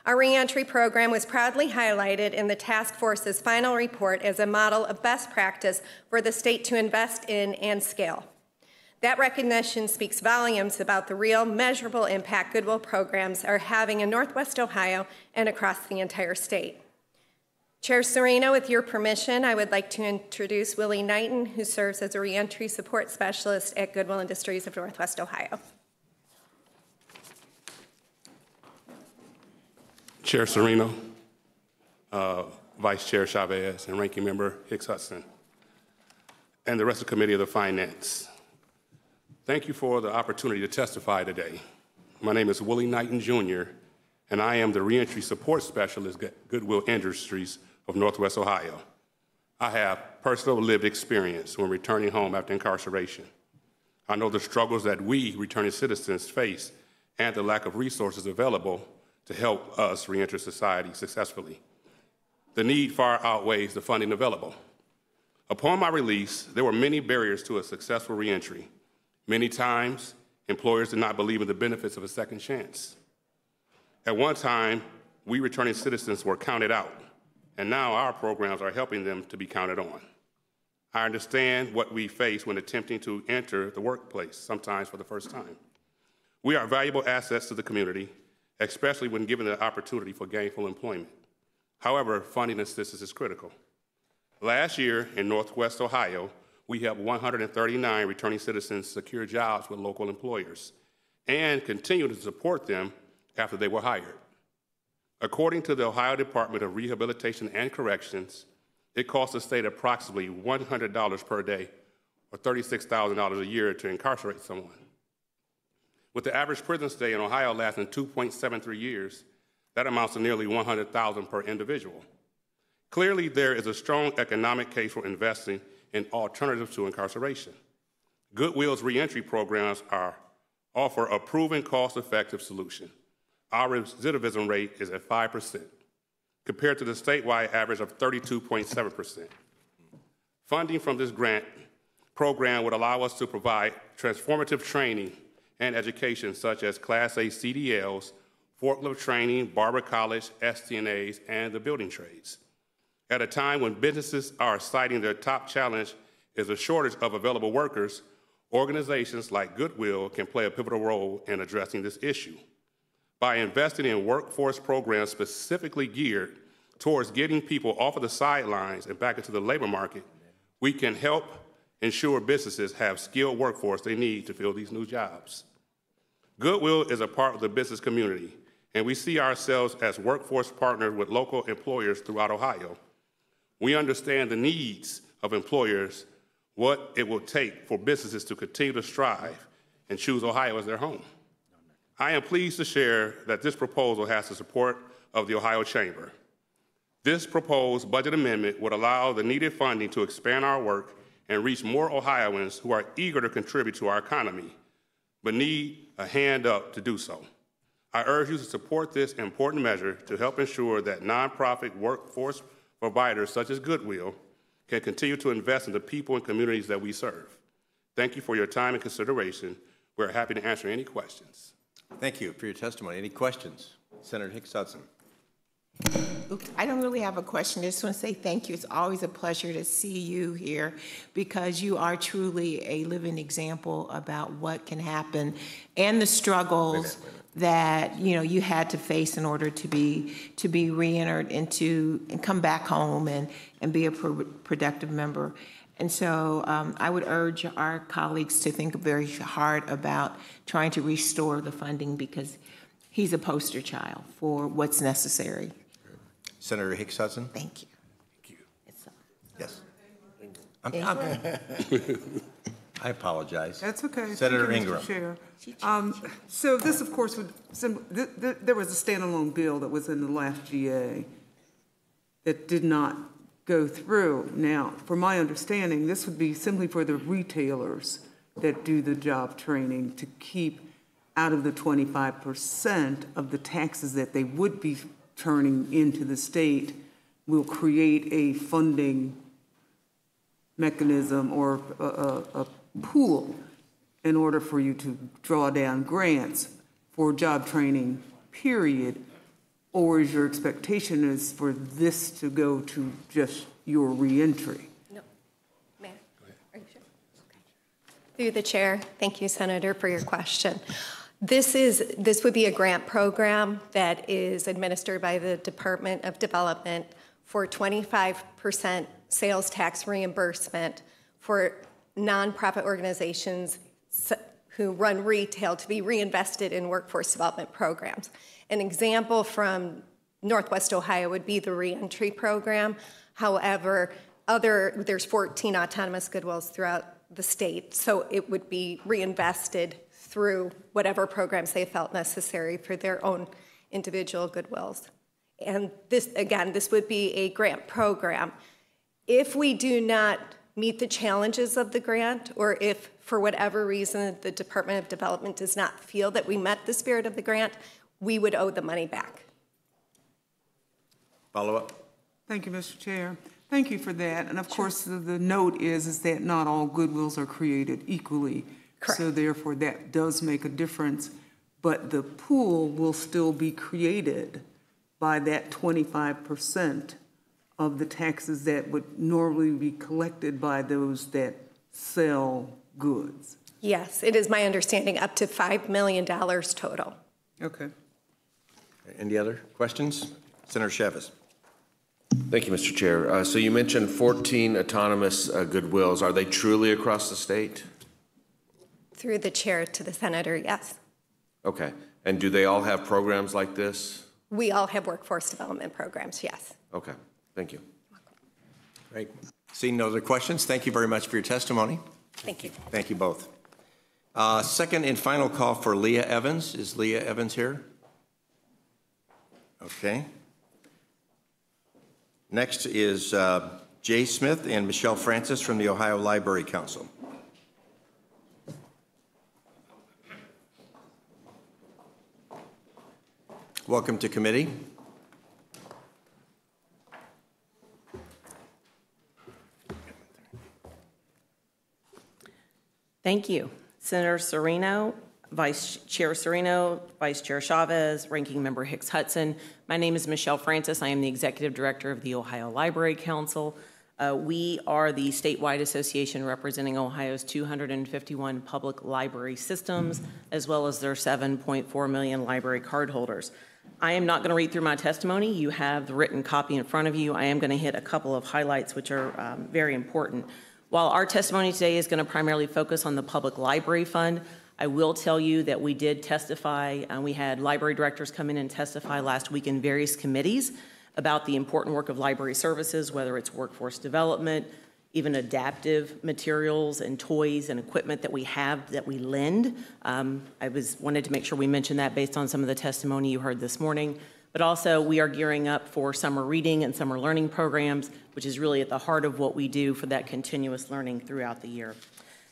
Our reentry program was proudly highlighted in the task force's final report as a model of best practice for the state to invest in and scale. That recognition speaks volumes about the real measurable impact Goodwill programs are having in Northwest Ohio and across the entire state. Chair Serino, with your permission, I would like to introduce Willie Knighton, who serves as a reentry support specialist at Goodwill Industries of Northwest Ohio. Chair Serino, Vice Chair Chavez, and Ranking Member Hicks Hudson, and the rest of the Committee of the Finance. Thank you for the opportunity to testify today. My name is Willie Knighton, Jr., and I am the Reentry Support Specialist at Goodwill Industries of Northwest Ohio. I have personal lived experience when returning home after incarceration. I know the struggles that we returning citizens face and the lack of resources available to help us reenter society successfully. The need far outweighs the funding available. Upon my release, there were many barriers to a successful reentry. Many times, employers did not believe in the benefits of a second chance. At one time, we returning citizens were counted out, and now our programs are helping them to be counted on. I understand what we face when attempting to enter the workplace, sometimes for the first time. We are valuable assets to the community, especially when given the opportunity for gainful employment. However, funding assistance is critical. Last year in Northwest Ohio, we helped 139 returning citizens secure jobs with local employers and continue to support them after they were hired. According to the Ohio Department of Rehabilitation and Corrections, it costs the state approximately $100 per day or $36,000 a year to incarcerate someone. With the average prison stay in Ohio lasting 2.73 years, that amounts to nearly $100,000 per individual. Clearly, there is a strong economic case for investing in alternatives to incarceration. Goodwill's reentry programs offer a proven cost-effective solution. Our recidivism rate is at 5%, compared to the statewide average of 32.7%. Funding from this grant program would allow us to provide transformative training and education such as Class A CDLs, forklift training, barber college, STNAs, and the building trades. At a time when businesses are citing their top challenge is a shortage of available workers, organizations like Goodwill can play a pivotal role in addressing this issue. By investing in workforce programs specifically geared towards getting people off of the sidelines and back into the labor market, we can help ensure businesses have skilled workforce they need to fill these new jobs. Goodwill is a part of the business community, and we see ourselves as workforce partners with local employers throughout Ohio. We understand the needs of employers, what it will take for businesses to continue to strive and choose Ohio as their home. I am pleased to share that this proposal has the support of the Ohio Chamber. This proposed budget amendment would allow the needed funding to expand our work and reach more Ohioans who are eager to contribute to our economy, but need a hand up to do so. I urge you to support this important measure to help ensure that nonprofit workforce providers such as Goodwill can continue to invest in the people and communities that we serve. Thank you for your time and consideration. We're happy to answer any questions. Thank you for your testimony. Any questions? Senator Hicks Hudson. I don't really have a question. I just want to say thank you. It's always a pleasure to see you here because you are truly a living example about what can happen and the struggles that you had to face in order to be re-entered into and come back home and be a productive member. And so I would urge our colleagues to think very hard about trying to restore the funding because he's a poster child for what's necessary. Senator Hicks Hudson. Thank you. Yes. I apologize. That's okay. Senator Thank you, Ingram. Mr. Chair. So this, of course, there was a standalone bill that was in the last GA that did not go through. Now, from my understanding, this would be simply for the retailers that do the job training to keep out of the 25% of the taxes that they would be turning into the state. Will create a funding mechanism or a pool in order for you to draw down grants for job training, period? Or is your expectation is for this to go to just your reentry? No. Ma'am, are you sure? Through the chair, thank you, Senator, for your question. This would be a grant program that is administered by the Department of Development for 25% sales tax reimbursement for nonprofit organizations who run retail to be reinvested in workforce development programs. An example from Northwest Ohio would be the reentry program. However, there's 14 autonomous Goodwills throughout the state, so it would be reinvested through whatever programs they felt necessary for their own individual Goodwills. And this, again, this would be a grant program. If we do not meet the challenges of the grant, or if for whatever reason the Department of Development does not feel that we met the spirit of the grant, we would owe the money back. Follow up. Thank you, Mr. Chair. Thank you for that. And of course, the note is that not all Goodwills are created equally. Correct. So therefore, that does make a difference. But the pool will still be created by that 25% of the taxes that would normally be collected by those that sell goods. Yes, it is my understanding up to $5 million total. Okay. Any other questions? Senator Chavez. Thank you, Mr. Chair. So you mentioned 14 autonomous Goodwills. Are they truly across the state? Through the chair to the senator, yes. Okay. And do they all have programs like this? We all have workforce development programs, yes. Okay. Thank you. Great. Seeing no other questions, thank you very much for your testimony. Thank you. Thank you both. Second and final call for Leah Evans. Is Leah Evans here? Okay. Next is Jay Smith and Michelle Francis from the Ohio Library Council. Welcome to committee. Thank you. Senator Serino, Vice Chair Serino, Vice Chair Chavez, Ranking Member Hicks Hudson. My name is Michelle Francis. I am the Executive Director of the Ohio Library Council. We are the statewide association representing Ohio's 251 public library systems, as well as their 7.4 million library cardholders. I am not going to read through my testimony. You have the written copy in front of you. I am going to hit a couple of highlights which are very important. While our testimony today is going to primarily focus on the Public Library Fund, I will tell you that we did testify, we had library directors come in and testify last week in various committees about the important work of library services, whether it's workforce development, even adaptive materials and toys and equipment that we have that we lend. I wanted to make sure we mentioned that based on some of the testimony you heard this morning. But also we are gearing up for summer reading and summer learning programs, which is really at the heart of what we do for that continuous learning throughout the year.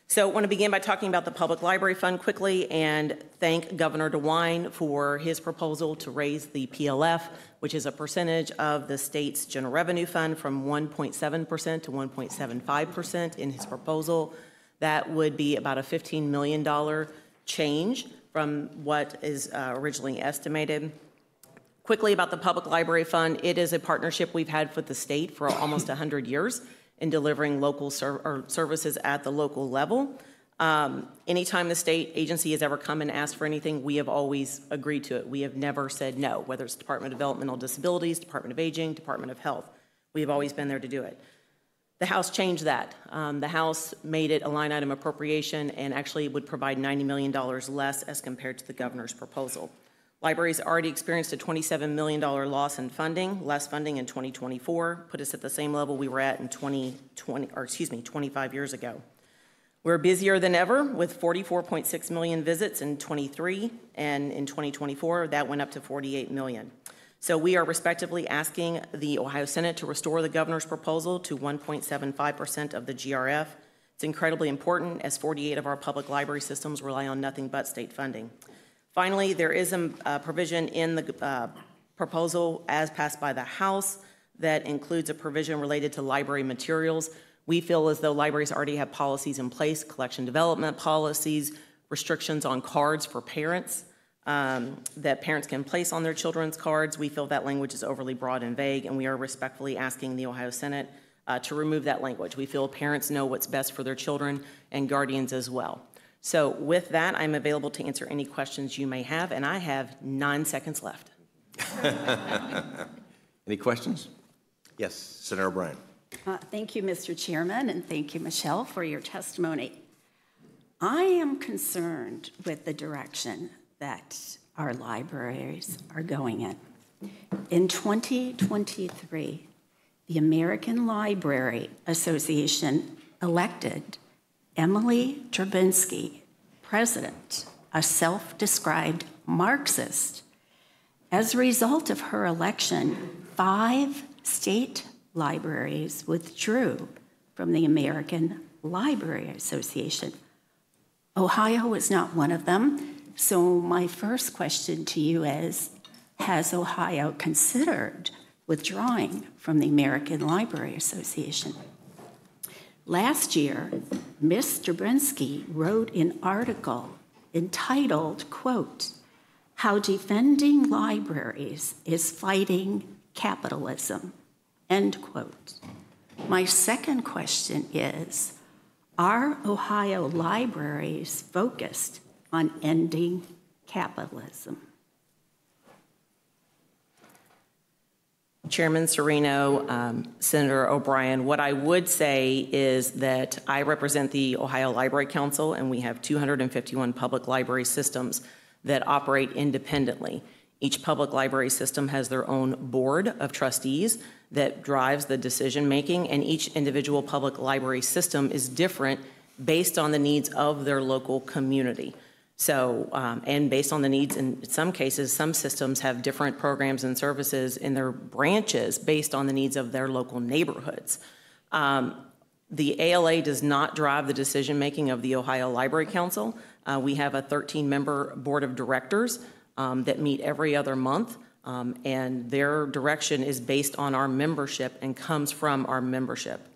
So I want to begin by talking about the Public Library Fund quickly and thank Governor DeWine for his proposal to raise the PLF, which is a percentage of the state's general revenue fund, from 1.7% to 1.75% in his proposal. That would be about a $15 million change from what is originally estimated. Quickly about the Public Library Fund, it is a partnership we've had with the state for almost 100 years in delivering local services at the local level. Anytime the state agency has ever come and asked for anything, we have always agreed to it. We have never said no, whether it's Department of Developmental Disabilities, Department of Aging, Department of Health. We have always been there to do it. The House changed that. The House made it a line item appropriation and actually would provide $90 million less as compared to the governor's proposal. Libraries already experienced a $27 million loss in funding, less funding in 2024, put us at the same level we were at in 25 years ago. We're busier than ever with 44.6 million visits in 23, and in 2024, that went up to 48 million. So we are respectively asking the Ohio Senate to restore the governor's proposal to 1.75% of the GRF. It's incredibly important as 48 of our public library systems rely on nothing but state funding. Finally, there is a provision in the proposal as passed by the House that includes a provision related to library materials. We feel as though libraries already have policies in place, collection development policies, restrictions on cards for parents that parents can place on their children's cards. We feel that language is overly broad and vague, and we are respectfully asking the Ohio Senate to remove that language. We feel parents know what's best for their children and guardians as well. So with that, I'm available to answer any questions you may have, and I have 9 seconds left. Any questions? Yes, Senator O'Brien. Thank you, Mr. Chairman, and thank you, Michelle, for your testimony. I am concerned with the direction that our libraries are going in. In 2023, the American Library Association elected Emily Drabinsky, president, a self-described Marxist. As a result of her election, 5 state libraries withdrew from the American Library Association. Ohio is not one of them. So my first question to you is, has Ohio considered withdrawing from the American Library Association? Last year, Ms. Drabinsky wrote an article entitled, quote, "How Defending Libraries is Fighting Capitalism," end quote. My second question is, are Ohio libraries focused on ending capitalism? Chairman Serino, Senator O'Brien, what I would say is that I represent the Ohio Library Council, and we have 251 public library systems that operate independently. Each public library system has their own board of trustees that drives the decision-making, and each individual public library system is different based on the needs of their local community. So, and based on the needs, in some cases, some systems have different programs and services in their branches based on the needs of their local neighborhoods. The ALA does not drive the decision-making of the Ohio Library Council. We have a 13-member board of directors that meet every other month, and their direction is based on our membership and comes from our membership.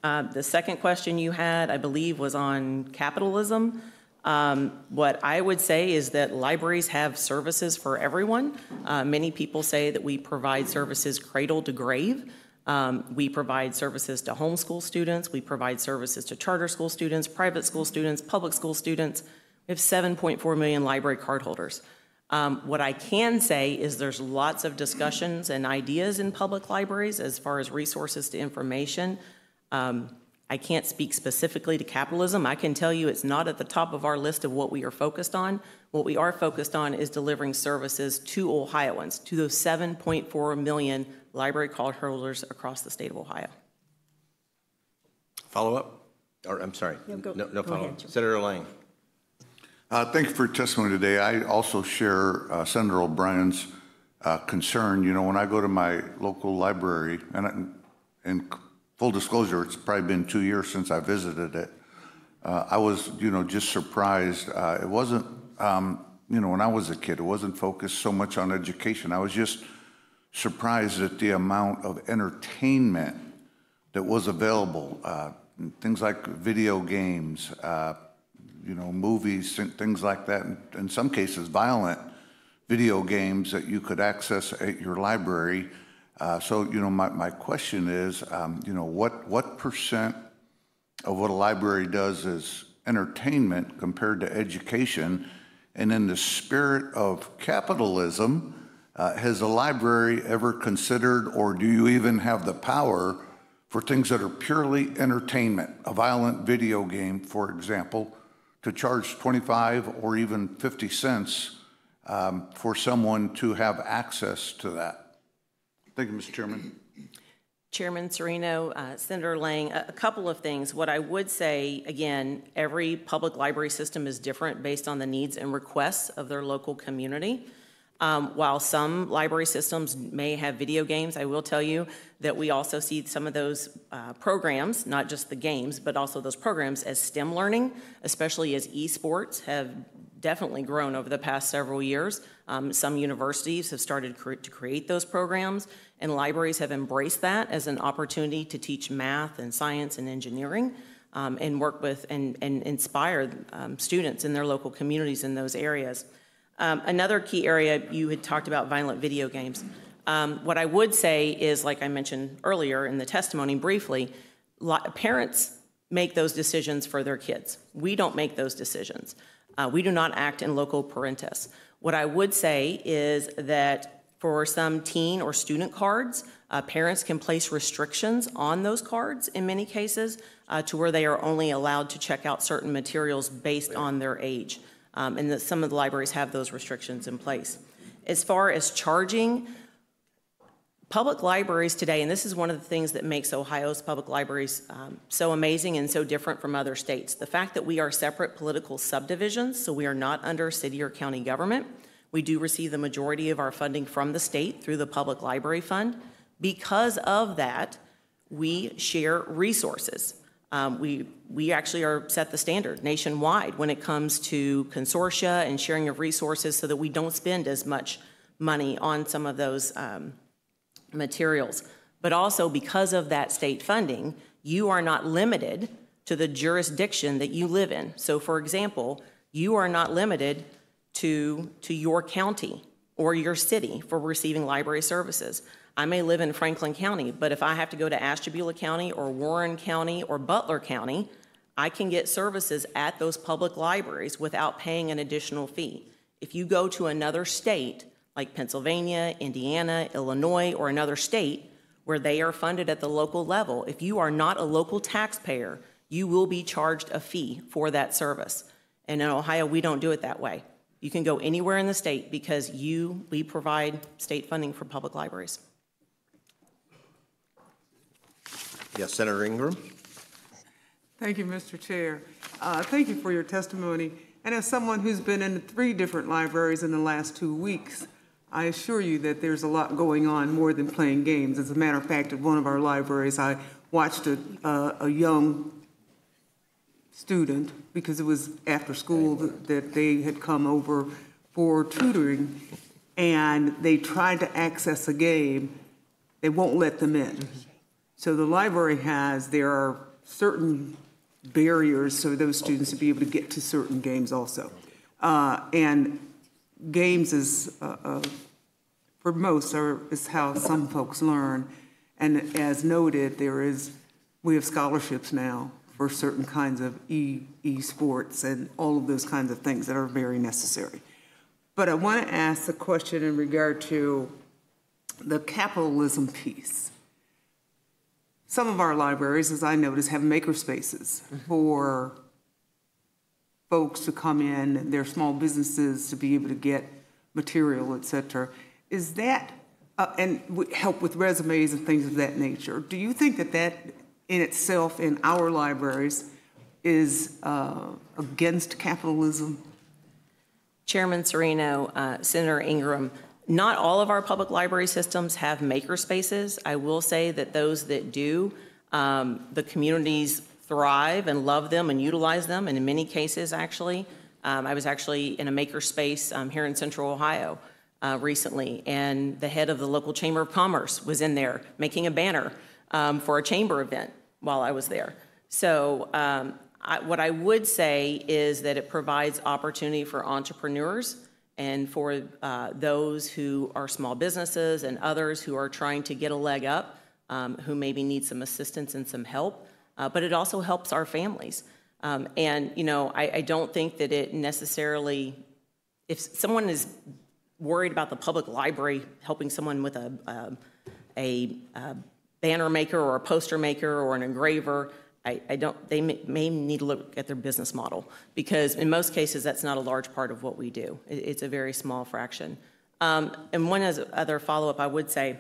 The second question you had, I believe, was on capitalism. What I would say is that libraries have services for everyone. Many people say that we provide services cradle to grave. We provide services to homeschool students. We provide services to charter school students, private school students, public school students. We have 7.4 million library cardholders. What I can say is there's lots of discussions and ideas in public libraries as far as resources to information. I can't speak specifically to capitalism. I can tell you it's not at the top of our list of what we are focused on. What we are focused on is delivering services to Ohioans, to those 7.4 million library cardholders across the state of Ohio. Follow up? Or I'm sorry, no follow up. Senator Lang. Thank you for your testimony today. I also share Senator O'Brien's concern. You know, when I go to my local library, and full disclosure, it's probably been 2 years since I visited it. I was, just surprised. It wasn't, when I was a kid, it wasn't focused so much on education. I was just surprised at the amount of entertainment that was available. Things like video games, movies, things like that. In some cases, violent video games that you could access at your library. So, my question is, what percent of what a library does is entertainment compared to education? And in the spirit of capitalism, has a library ever considered, or do you even have the power for things that are purely entertainment, a violent video game, for example, to charge 25 or even 50 cents for someone to have access to that? Thank you, Mr. Chairman. Chairman Serino, Senator Lang, a couple of things. What I would say, again, every public library system is different based on the needs and requests of their local community. While some library systems may have video games, I will tell you that we also see some of those programs, not just the games, but also those programs as STEM learning, especially as esports have definitely grown over the past several years. Some universities have started to create those programs, and libraries have embraced that as an opportunity to teach math and science and engineering and work with and inspire students in their local communities in those areas. Another key area, you had talked about violent video games. What I would say is, like I mentioned earlier in the testimony briefly, parents make those decisions for their kids. We don't make those decisions. We do not act in loco parentis. What I would say is that for some teen or student cards, parents can place restrictions on those cards in many cases to where they are only allowed to check out certain materials based on their age. And that some of the libraries have those restrictions in place. As far as charging, public libraries today, and this is one of the things that makes Ohio's public libraries so amazing and so different from other states, the fact that we are separate political subdivisions, so we are not under city or county government. We do receive the majority of our funding from the state through the Public Library Fund. Because of that, we share resources. We actually set the standard nationwide when it comes to consortia and sharing of resources so that we don't spend as much money on some of those materials. But also because of that state funding, you are not limited to the jurisdiction that you live in. So for example, you are not limited to your county or your city for receiving library services. I may live in Franklin County, but if I have to go to Ashtabula County or Warren County or Butler County, I can get services at those public libraries without paying an additional fee. If you go to another state, like Pennsylvania, Indiana, Illinois, or another state where they are funded at the local level, if you are not a local taxpayer, you will be charged a fee for that service. And in Ohio, we don't do it that way. You can go anywhere in the state because we provide state funding for public libraries. Yes, Senator Ingram. Thank you, Mr. Chair. Thank you for your testimony. And as someone who's been in 3 different libraries in the last 2 weeks, I assure you that there's a lot going on more than playing games. As a matter of fact, at one of our libraries, I watched a young student, because it was after school that they had come over for tutoring, and they tried to access a game. They won't let them in. So the library there are certain barriers for those students to be able to get to certain games also. And games for most is how some folks learn. And as noted, we have scholarships now for certain kinds of e-sports and all of those kinds of things that are very necessary. But I want to ask a question in regard to the capitalism piece. Some of our libraries, as I noticed, have maker spaces for folks to come in, their small businesses to be able to get material, et cetera. Is that, and help with resumes and things of that nature. Do you think that in itself in our libraries is against capitalism? Chairman Serino, Senator Ingram, not all of our public library systems have maker spaces. I will say that those that do, the communities thrive and love them and utilize them, and in many cases, actually. I was actually in a maker space here in Central Ohio recently, and the head of the local Chamber of Commerce was in there making a banner for a chamber event while I was there. So what I would say is that it provides opportunity for entrepreneurs and for those who are small businesses and others who are trying to get a leg up, who maybe need some assistance and some help, but it also helps our families. And, you know, I don't think that it necessarily, if someone is worried about the public library helping someone with a banner maker or a poster maker or an engraver, they may need to look at their business model, because in most cases that's not a large part of what we do. It's a very small fraction. And one other follow-up I would say,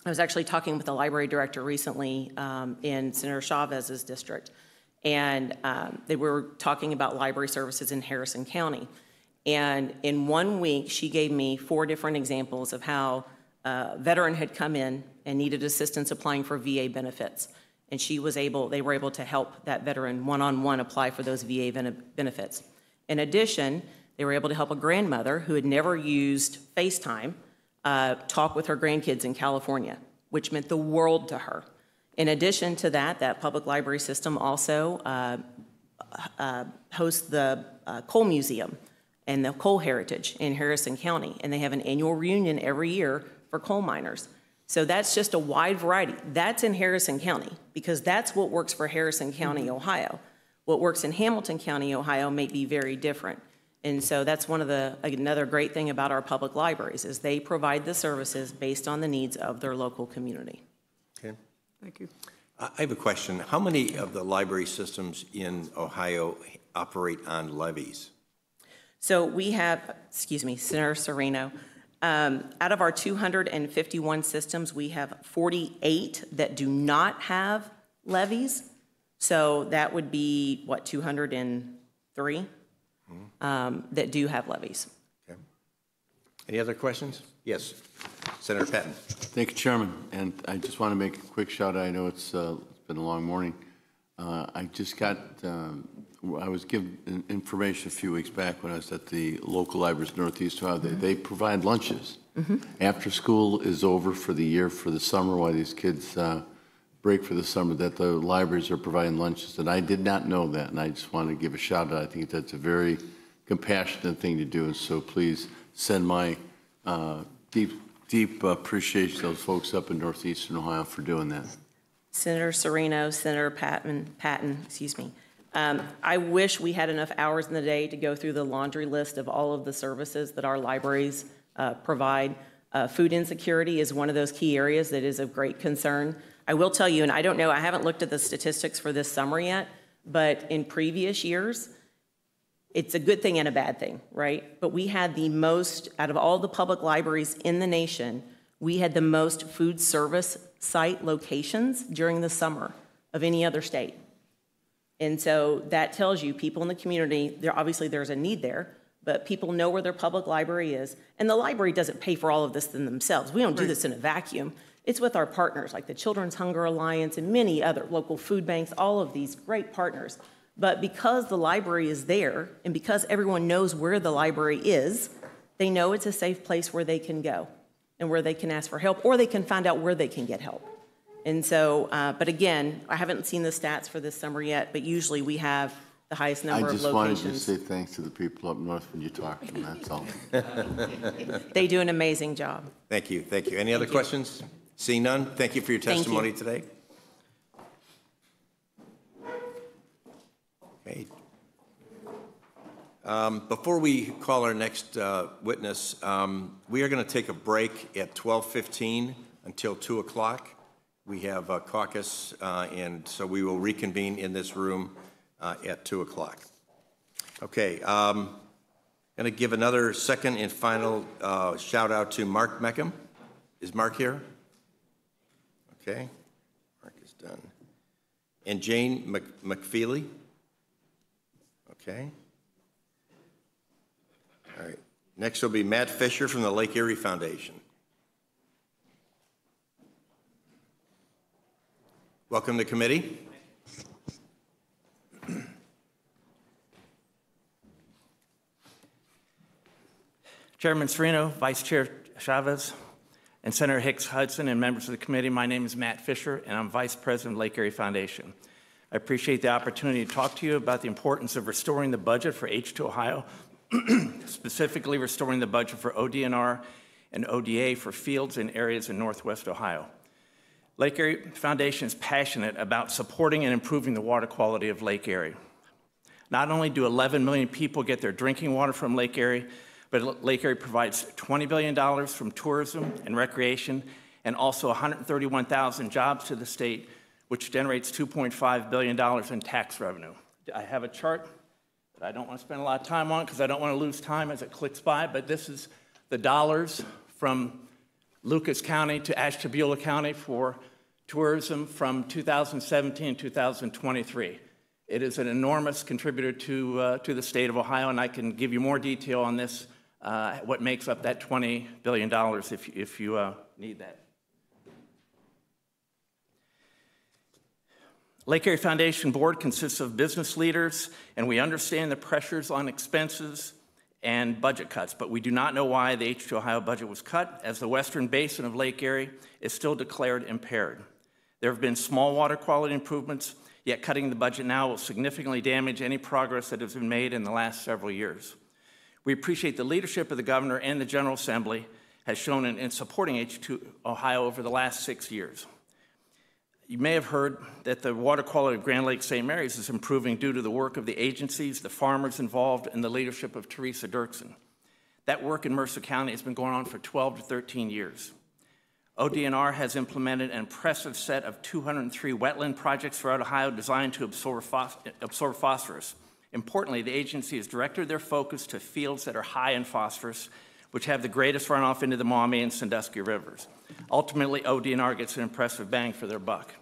I was actually talking with the library director recently in Senator Chavez's district, and they were talking about library services in Harrison County. And in 1 week, she gave me 4 different examples of how a veteran had come in and needed assistance applying for VA benefits. And they were able to help that veteran one-on-one apply for those VA benefits. In addition, they were able to help a grandmother who had never used FaceTime talk with her grandkids in California, which meant the world to her. In addition to that, that public library system also hosts the Coal Museum and the coal heritage in Harrison County. And they have an annual reunion every year for coal miners. So that's just a wide variety. That's in Harrison County because that's what works for Harrison County, Ohio. What works in Hamilton County, Ohio may be very different. And so that's another great thing about our public libraries is they provide the services based on the needs of their local community. Okay. Thank you. I have a question. How many of the library systems in Ohio operate on levies? So we have, Senator Serino, out of our 251 systems, we have 48 that do not have levies. So that would be, 203 that do have levies. Okay. Any other questions? Yes, Senator Patton. Thank you, Chairman. And I just want to make a quick shout out. I know it's been a long morning. I just got, I was given information a few weeks back when I was at the local libraries Northeast Ohio. They provide lunches. After school is over for the year, for the summer, while these kids break for the summer, that the libraries are providing lunches. And I did not know that, and I just want to give a shout out. I think that's a very compassionate thing to do, and so please send my deep appreciation to those folks up in Northeastern Ohio for doing that. Senator Serino, Senator Patton, excuse me. I wish we had enough hours in the day to go through the laundry list of all of the services that our libraries provide. Food insecurity is one of those key areas that is of great concern. I will tell you, and I don't know, I haven't looked at the statistics for this summer yet, but in previous years, it's a good thing and a bad thing, right? But we had the most, out of all the public libraries in the nation, we had the most food service site locations during the summer of any other state. And so that tells you people in the community, obviously there's a need there, but people know where their public library is. And the library doesn't pay for all of this themselves. We don't do this in a vacuum. It's with our partners like the Children's Hunger Alliance and many other local food banks, all of these great partners. But because the library is there and because everyone knows where the library is, they know it's a safe place where they can go and where they can ask for help or they can find out where they can get help. And so, but again, I haven't seen the stats for this summer yet, but usually we have the highest number of locations. I just wanted to say thanks to the people up north when you talk to them, that's all. They do an amazing job. Thank you, thank you. Any other questions? Seeing none, thank you for your testimony today. Okay. Before we call our next witness, we are going to take a break at 12:15 until 2 o'clock. We have a caucus, and so we will reconvene in this room at 2 o'clock. Okay, I'm going to give another second and final shout out to Mark Meckham. Is Mark here? Okay, Mark is done. And Jane McFeely. Okay. All right. Next will be Matt Fisher from the Lake Erie Foundation. Welcome to committee. Chairman Serino, Vice Chair Chavez, and Senator Hicks Hudson, and members of the committee, my name is Matt Fisher, and I'm Vice President of Lake Erie Foundation. I appreciate the opportunity to talk to you about the importance of restoring the budget for H2 Ohio, specifically restoring the budget for ODNR and ODA for fields and areas in Northwest Ohio. Lake Erie Foundation is passionate about supporting and improving the water quality of Lake Erie. Not only do 11 million people get their drinking water from Lake Erie, but Lake Erie provides $20 billion from tourism and recreation and also 131,000 jobs to the state, which generates $2.5 billion in tax revenue. I have a chart that I don't want to spend a lot of time on because I don't want to lose time as it clicks by, but this is the dollars from Lucas County to Ashtabula County for tourism from 2017 to 2023. It is an enormous contributor to the state of Ohio, and I can give you more detail on this, what makes up that $20 billion if you need that. Lake Erie Foundation Board consists of business leaders, and we understand the pressures on expenses and budget cuts, but we do not know why the H2 Ohio budget was cut, as the western basin of Lake Erie is still declared impaired. There have been small water quality improvements, yet cutting the budget now will significantly damage any progress that has been made in the last several years. We appreciate the leadership of the governor and the General Assembly has shown in supporting H2 Ohio over the last 6 years. You may have heard that the water quality of Grand Lake St. Mary's is improving due to the work of the agencies, the farmers involved, and the leadership of Teresa Dirksen. That work in Mercer County has been going on for 12 to 13 years. ODNR has implemented an impressive set of 203 wetland projects throughout Ohio designed to absorb phosphorus. Importantly, the agency has directed their focus to fields that are high in phosphorus, which have the greatest runoff into the Maumee and Sandusky rivers. Ultimately, ODNR gets an impressive bang for their buck.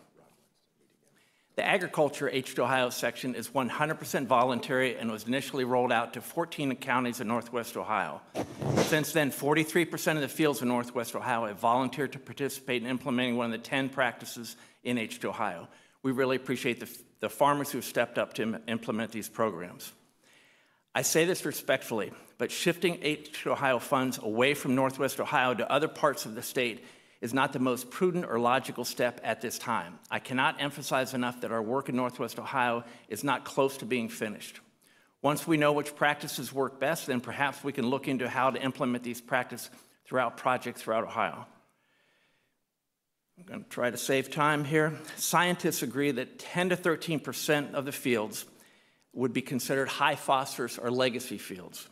The agriculture H2 Ohio section is 100% voluntary and was initially rolled out to 14 counties in Northwest Ohio. Since then, 43% of the fields in Northwest Ohio have volunteered to participate in implementing one of the 10 practices in H2 Ohio. We really appreciate the farmers who have stepped up to implement these programs. I say this respectfully, but shifting H2 Ohio funds away from Northwest Ohio to other parts of the state is not the most prudent or logical step at this time. I cannot emphasize enough that our work in Northwest Ohio is not close to being finished. Once we know which practices work best, then perhaps we can look into how to implement these practices throughout projects throughout Ohio. I'm going to try to save time here. Scientists agree that 10 to 13% of the fields would be considered high phosphorus or legacy fields.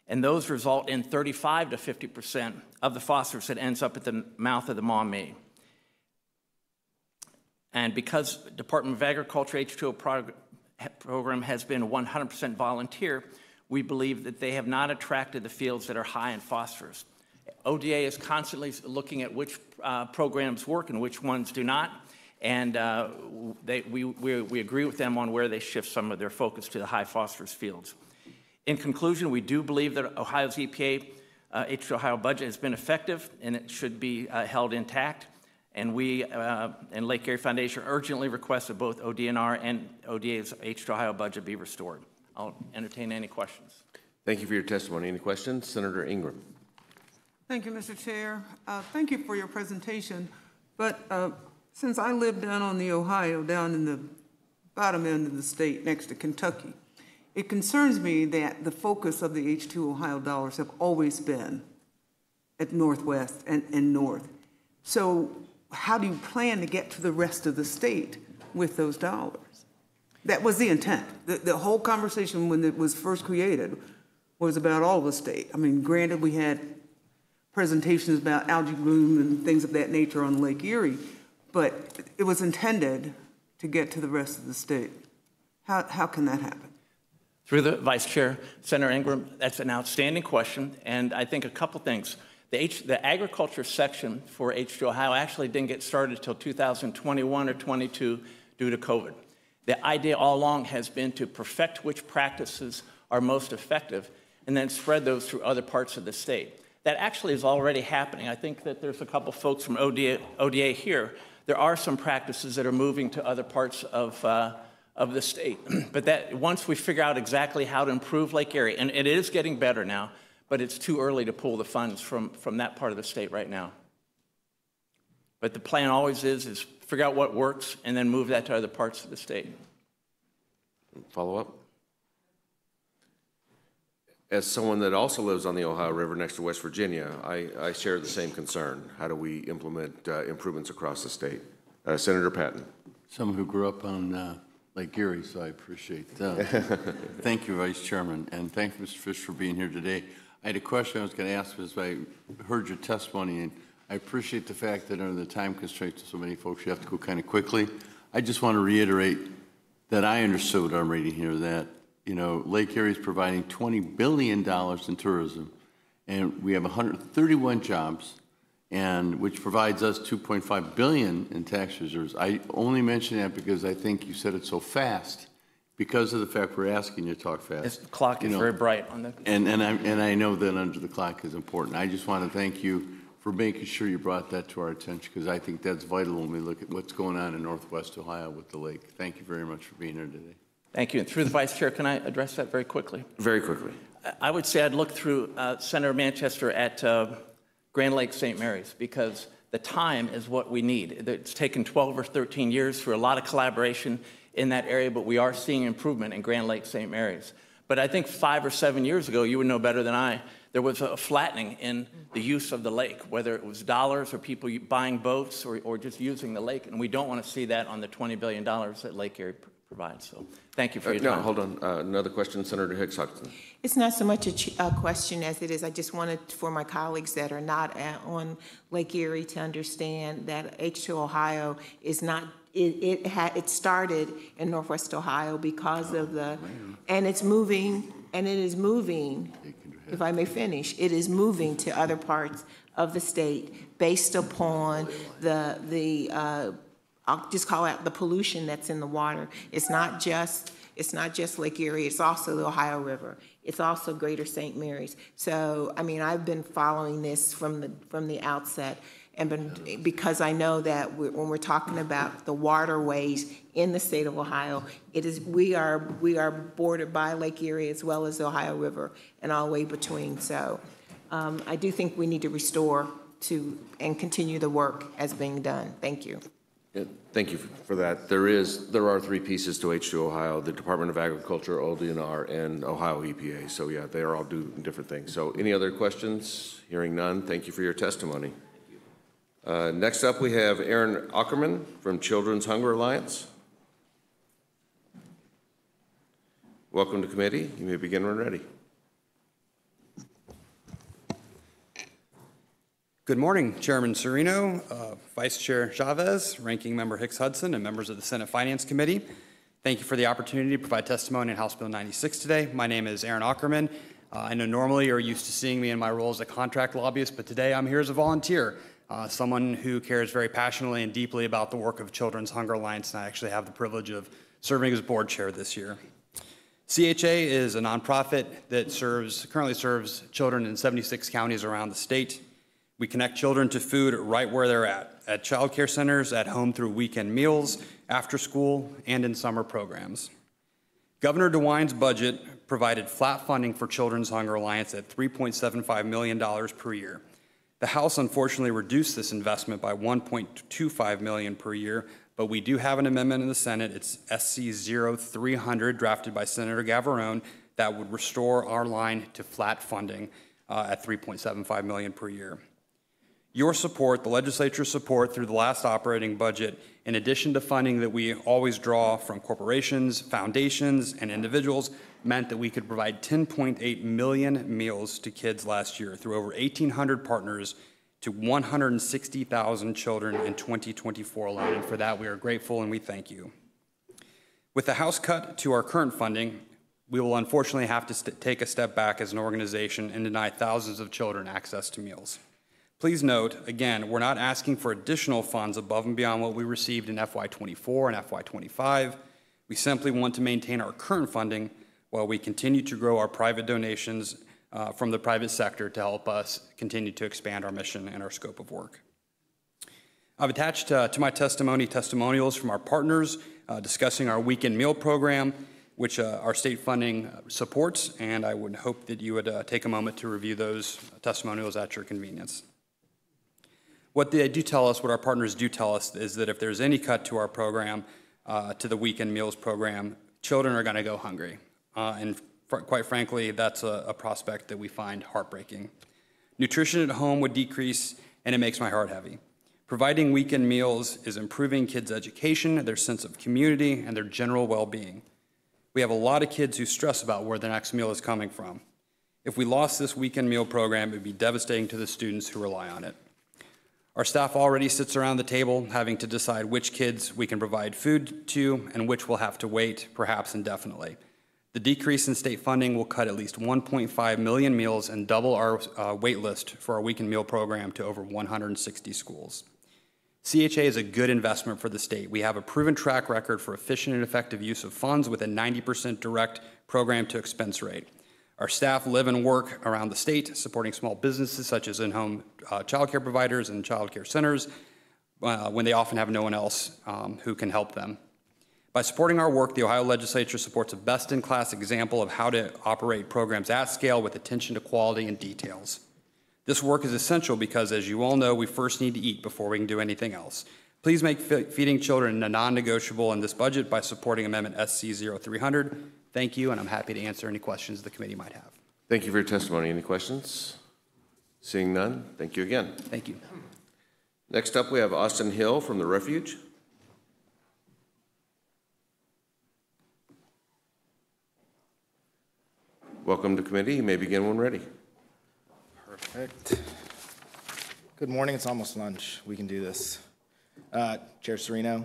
And those result in 35 to 50% of the phosphorus that ends up at the mouth of the Maumee. And because the Department of Agriculture H2O program has been 100% volunteer, we believe that they have not attracted the fields that are high in phosphorus. ODA is constantly looking at which programs work and which ones do not, and we agree with them on where they shift some of their focus to the high phosphorus fields. In conclusion, we do believe that Ohio's EPA H2 Ohio budget has been effective and it should be held intact. And we and Lake Erie Foundation urgently request that both ODNR and ODA's H2 Ohio budget be restored. I'll entertain any questions. Thank you for your testimony. Any questions? Senator Ingram. Thank you, Mr. Chair. Thank you for your presentation. But since I live down on the Ohio, down in the bottom end of the state next to Kentucky, it concerns me that the focus of the H2 Ohio dollars have always been at Northwest and North. So how do you plan to get to the rest of the state with those dollars? That was the intent. The whole conversation when it was first created was about all of the state. I mean, granted, we had presentations about algae bloom and things of that nature on Lake Erie, but it was intended to get to the rest of the state. How can that happen? Through the Vice Chair, Senator Ingram, that's an outstanding question, and I think a couple things. The agriculture section for H2 Ohio actually didn't get started until 2021 or 22 due to COVID. The idea all along has been to perfect which practices are most effective and then spread those through other parts of the state. That actually is already happening. I think that there's a couple folks from ODA here. There are some practices that are moving to other parts of the state. But that once we figure out exactly how to improve Lake Erie, and it is getting better now, but it's too early to pull the funds from that part of the state right now. But the plan always is figure out what works and then move that to other parts of the state. Follow up? As someone that also lives on the Ohio River next to West Virginia, I share the same concern. How do we implement improvements across the state? Senator Patton. Someone who grew up on Lake Erie, so I appreciate that. Thank you, Vice Chairman, and thank you, Mr. Fish, for being here today. I had a question I was going to ask because I heard your testimony, and I appreciate the fact that under the time constraints of so many folks, you have to go kind of quickly. I just want to reiterate that I understood what I'm reading here, that, you know, Lake Erie is providing $20 billion in tourism, and we have 131 jobs, and which provides us $2.5 billion in tax reserves. I only mention that because I think you said it so fast, because of the fact we're asking you to talk fast. The clock is very bright on the. And I know that under the clock is important. I just want to thank you for making sure you brought that to our attention, because I think that's vital when we look at what's going on in Northwest Ohio with the lake. Thank you very much for being here today. Thank you. And through the Vice Chair, can I address that very quickly? Very quickly. I would say I'd look through Senator Manchester at Grand Lake St. Mary's, because the time is what we need. It's taken 12 or 13 years for a lot of collaboration in that area, but we are seeing improvement in Grand Lake St. Mary's. But I think 5 or 7 years ago, you would know better than I, there was a flattening in the use of the lake, whether it was dollars or people buying boats or just using the lake. And we don't want to see that on the $20 billion that Lake Erie provides. So thank you for your time. No, hold on. Another question, Senator Hicks Hudson. It's not so much a question as it is, I just wanted for my colleagues that are not on Lake Erie to understand that H2 Ohio is not, it started in Northwest Ohio because of the, and it's moving, and it is moving, if I may finish, it is moving to other parts of the state based upon I'll just call out the pollution that's in the water. It's not just Lake Erie, it's also the Ohio River. It's also Greater St. Mary's. So, I mean, I've been following this from the outset, and because I know that when we're talking about the waterways in the state of Ohio, we are bordered by Lake Erie as well as the Ohio River and all the way between. So, I do think we need to restore and continue the work as being done. Thank you. Thank you for that. There are three pieces to H2 Ohio: the Department of Agriculture, ODNR, and Ohio EPA. So yeah, they are all doing different things. So any other questions? Hearing none, thank you for your testimony. Next up, we have Aaron Ackerman from Children's Hunger Alliance. Welcome to committee. You may begin when ready. Good morning, Chairman Serino, Vice Chair Chavez, Ranking Member Hicks Hudson, and members of the Senate Finance Committee. Thank you for the opportunity to provide testimony on House Bill 96 today. My name is Aaron Ackerman. I know normally you're used to seeing me in my role as a contract lobbyist, but today I'm here as a volunteer, someone who cares very passionately and deeply about the work of Children's Hunger Alliance, and I actually have the privilege of serving as board chair this year. CHA is a nonprofit that currently serves children in 76 counties around the state. We connect children to food right where they're at child care centers, at home through weekend meals, after school, and in summer programs. Governor DeWine's budget provided flat funding for Children's Hunger Alliance at $3.75 million per year. The House unfortunately reduced this investment by $1.25 million per year, but we do have an amendment in the Senate. It's SC 0300, drafted by Senator Gavarone, that would restore our line to flat funding at $3.75 million per year. Your support, the legislature's support through the last operating budget, in addition to funding that we always draw from corporations, foundations, and individuals, meant that we could provide 10.8 million meals to kids last year through over 1,800 partners to 160,000 children in 2024 alone. And for that, we are grateful and we thank you. With the House cut to our current funding, we will unfortunately have to take a step back as an organization and deny thousands of children access to meals. Please note, again, we're not asking for additional funds above and beyond what we received in FY24 and FY25. We simply want to maintain our current funding while we continue to grow our private donations from the private sector to help us continue to expand our mission and our scope of work. I've attached to my testimony testimonials from our partners discussing our weekend meal program, which our state funding supports, and I would hope that you would take a moment to review those testimonials at your convenience. What they do tell us, what our partners do tell us, is that if there's any cut to our program, to the weekend meals program, children are going to go hungry. And quite frankly, that's a prospect that we find heartbreaking. Nutrition at home would decrease, and it makes my heart heavy. Providing weekend meals is improving kids' education, their sense of community, and their general well-being. We have a lot of kids who stress about where their next meal is coming from. If we lost this weekend meal program, it would be devastating to the students who rely on it. Our staff already sits around the table having to decide which kids we can provide food to and which will have to wait, perhaps indefinitely. The decrease in state funding will cut at least 1.5 million meals and double our wait list for our weekend meal program to over 160 schools. CHA is a good investment for the state. We have a proven track record for efficient and effective use of funds with a 90% direct program to expense rate. Our staff live and work around the state, supporting small businesses such as in-home child care providers and child care centers when they often have no one else who can help them. By supporting our work, the Ohio legislature supports a best-in-class example of how to operate programs at scale with attention to quality and details. This work is essential because, as you all know, we first need to eat before we can do anything else. Please make feeding children a non-negotiable in this budget by supporting Amendment SC 0300. Thank you, and I'm happy to answer any questions the committee might have. Thank you for your testimony. Any questions? Seeing none, thank you again. Thank you. Next up, we have Austin Hill from the Refuge. Welcome to committee. You may begin when ready. Perfect. Good morning. It's almost lunch. We can do this. Chair Serino,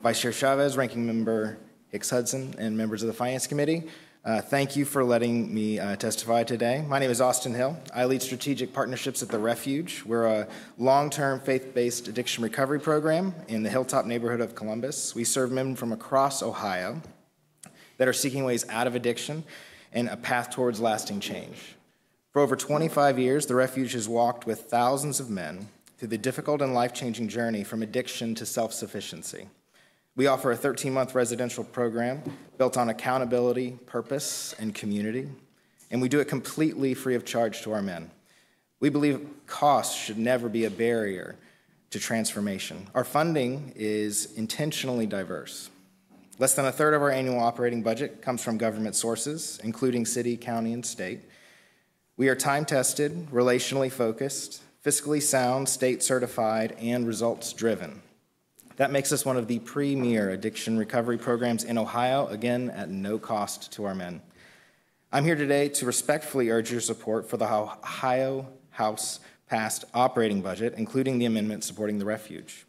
Vice Chair Chavez, Ranking Member Hicks-Hudson, and members of the Finance Committee. Thank you for letting me testify today. My name is Austin Hill. I lead strategic partnerships at the Refuge. We're a long-term faith-based addiction recovery program in the Hilltop neighborhood of Columbus. We serve men from across Ohio that are seeking ways out of addiction and a path towards lasting change. For over 25 years, the Refuge has walked with thousands of men through the difficult and life-changing journey from addiction to self-sufficiency. We offer a 13-month residential program built on accountability, purpose, and community, and we do it completely free of charge to our men. We believe cost should never be a barrier to transformation. Our funding is intentionally diverse. Less than a third of our annual operating budget comes from government sources, including city, county, and state. We are time-tested, relationally focused, fiscally sound, state-certified, and results-driven. That makes us one of the premier addiction recovery programs in Ohio, again, at no cost to our men. I'm here today to respectfully urge your support for the Ohio House passed operating budget, including the amendment supporting the Refuge,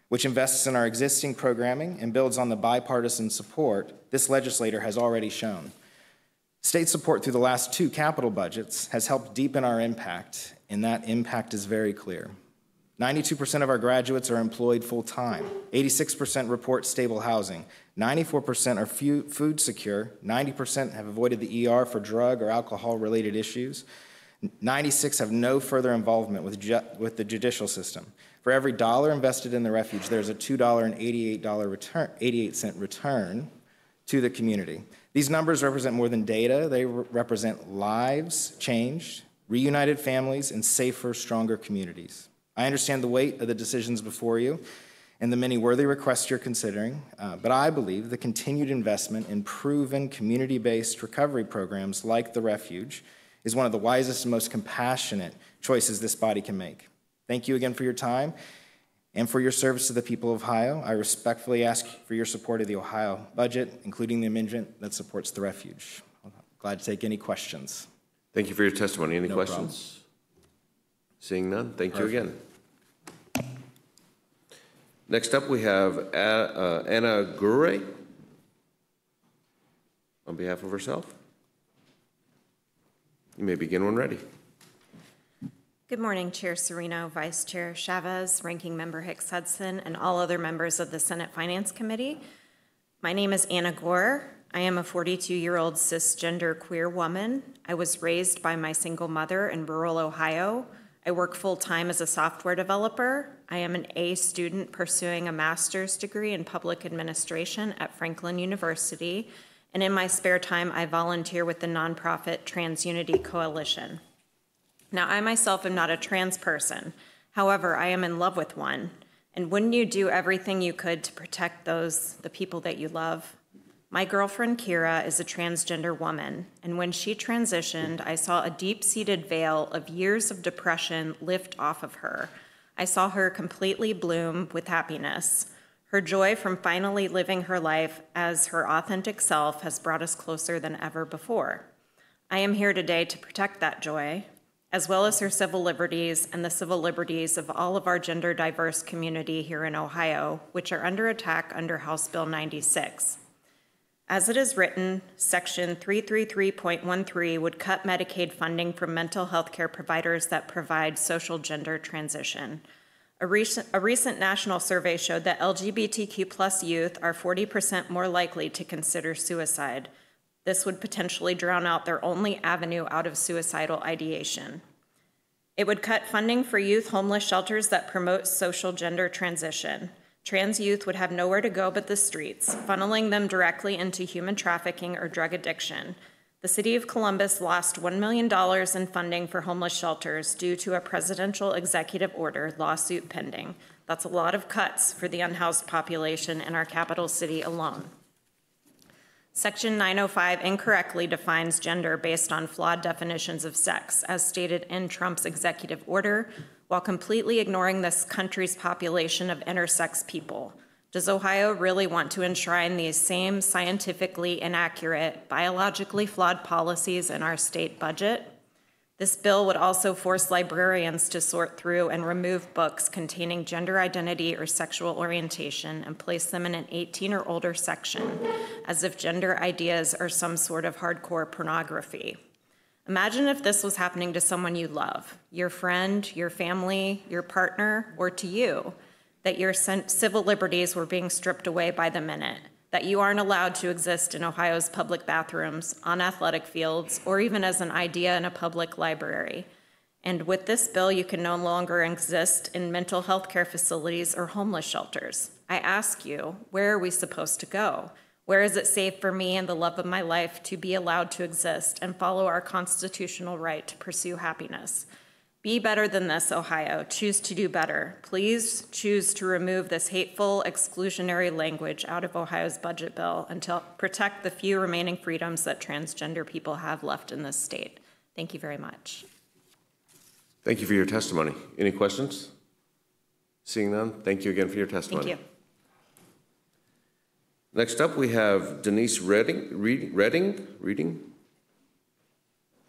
which invests in our existing programming and builds on the bipartisan support this legislator has already shown. State support through the last 2 capital budgets has helped deepen our impact, and that impact is very clear. 92% of our graduates are employed full-time. 86% report stable housing. 94% are food secure. 90% have avoided the ER for drug or alcohol-related issues. 96 have no further involvement with the judicial system. For every dollar invested in the Refuge, there's a $2.88 return to the community. These numbers represent more than data. They represent lives changed, reunited families, and safer, stronger communities. I understand the weight of the decisions before you and the many worthy requests you're considering, but I believe the continued investment in proven community-based recovery programs like the Refuge is one of the wisest and most compassionate choices this body can make. Thank you again for your time and for your service to the people of Ohio. I respectfully ask for your support of the Ohio budget, including the amendment that supports the Refuge. I'm glad to take any questions. Thank you for your testimony. Any No questions? problem. Seeing none, thank you again. Next up, we have Anna Gure on behalf of herself. You may begin when ready. Good morning, Chair Serino, Vice Chair Chavez, Ranking Member Hicks-Hudson, and all other members of the Senate Finance Committee. My name is Anna Gore. I am a 42-year-old cisgender queer woman. I was raised by my single mother in rural Ohio. I work full-time as a software developer. I am an A student pursuing a master's degree in public administration at Franklin University. And in my spare time, I volunteer with the nonprofit TransUnity Coalition. Now, I myself am not a trans person. However, I am in love with one. And wouldn't you do everything you could to protect the people that you love? My girlfriend, Kira, is a transgender woman, and when she transitioned, I saw a deep-seated veil of years of depression lift off of her. I saw her completely bloom with happiness. Her joy from finally living her life as her authentic self has brought us closer than ever before. I am here today to protect that joy, as well as her civil liberties and the civil liberties of all of our gender-diverse community here in Ohio, which are under attack under House Bill 96. As it is written, Section 333.13 would cut Medicaid funding from mental health care providers that provide social gender transition. A recent national survey showed that LGBTQ+ youth are 40% more likely to consider suicide. This would potentially drown out their only avenue out of suicidal ideation. It would cut funding for youth homeless shelters that promote social gender transition. Trans youth would have nowhere to go but the streets, funneling them directly into human trafficking or drug addiction. The city of Columbus lost $1 million in funding for homeless shelters due to a presidential executive order lawsuit pending. That's a lot of cuts for the unhoused population in our capital city alone. Section 905 incorrectly defines gender based on flawed definitions of sex, as stated in Trump's executive order, while completely ignoring this country's population of intersex people. Does Ohio really want to enshrine these same scientifically inaccurate, biologically flawed policies in our state budget? This bill would also force librarians to sort through and remove books containing gender identity or sexual orientation and place them in an 18 or older section, as if gender ideas are some sort of hardcore pornography. Imagine if this was happening to someone you love, your friend, your family, your partner, or to you, that your civil liberties were being stripped away by the minute, that you aren't allowed to exist in Ohio's public bathrooms, on athletic fields, or even as an idea in a public library. And with this bill, you can no longer exist in mental health care facilities or homeless shelters. I ask you, where are we supposed to go? Where is it safe for me and the love of my life to be allowed to exist and follow our constitutional right to pursue happiness? Be better than this, Ohio. Choose to do better. Please choose to remove this hateful, exclusionary language out of Ohio's budget bill and to protect the few remaining freedoms that transgender people have left in this state. Thank you very much. Thank you for your testimony. Any questions? Seeing none, thank you again for your testimony. Thank you. Next up, we have Denise Reading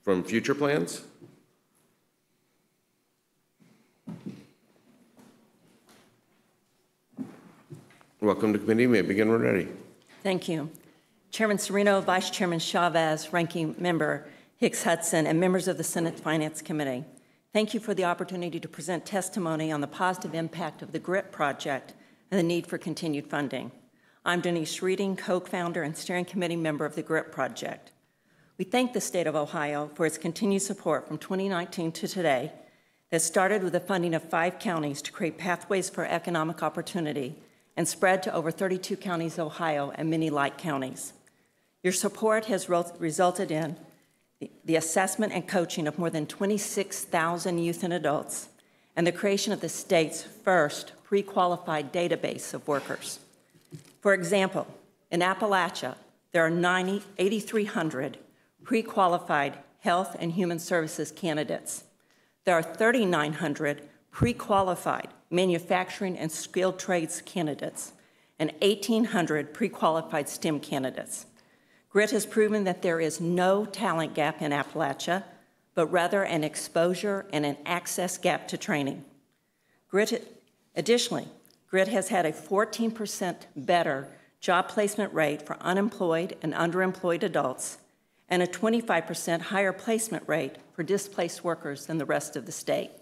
from Future Plans. Welcome to committee. You may begin when ready. Thank you. Chairman Serino, Vice Chairman Chavez, Ranking Member Hicks Hudson, and members of the Senate Finance Committee. Thank you for the opportunity to present testimony on the positive impact of the GRIT project and the need for continued funding. I'm Denise Reading, co-founder and steering committee member of the GRIT project. We thank the state of Ohio for its continued support from 2019 to today that started with the funding of 5 counties to create pathways for economic opportunity and spread to over 32 counties in Ohio and many like counties. Your support has resulted in the assessment and coaching of more than 26,000 youth and adults and the creation of the state's first pre-qualified database of workers. For example, in Appalachia, there are 8,300 pre-qualified health and human services candidates. There are 3,900 pre-qualified manufacturing and skilled trades candidates and 1,800 pre-qualified STEM candidates. GRIT has proven that there is no talent gap in Appalachia, but rather an exposure and an access gap to training. Additionally, GRIT has had a 14% better job placement rate for unemployed and underemployed adults and a 25% higher placement rate for displaced workers than the rest of the state.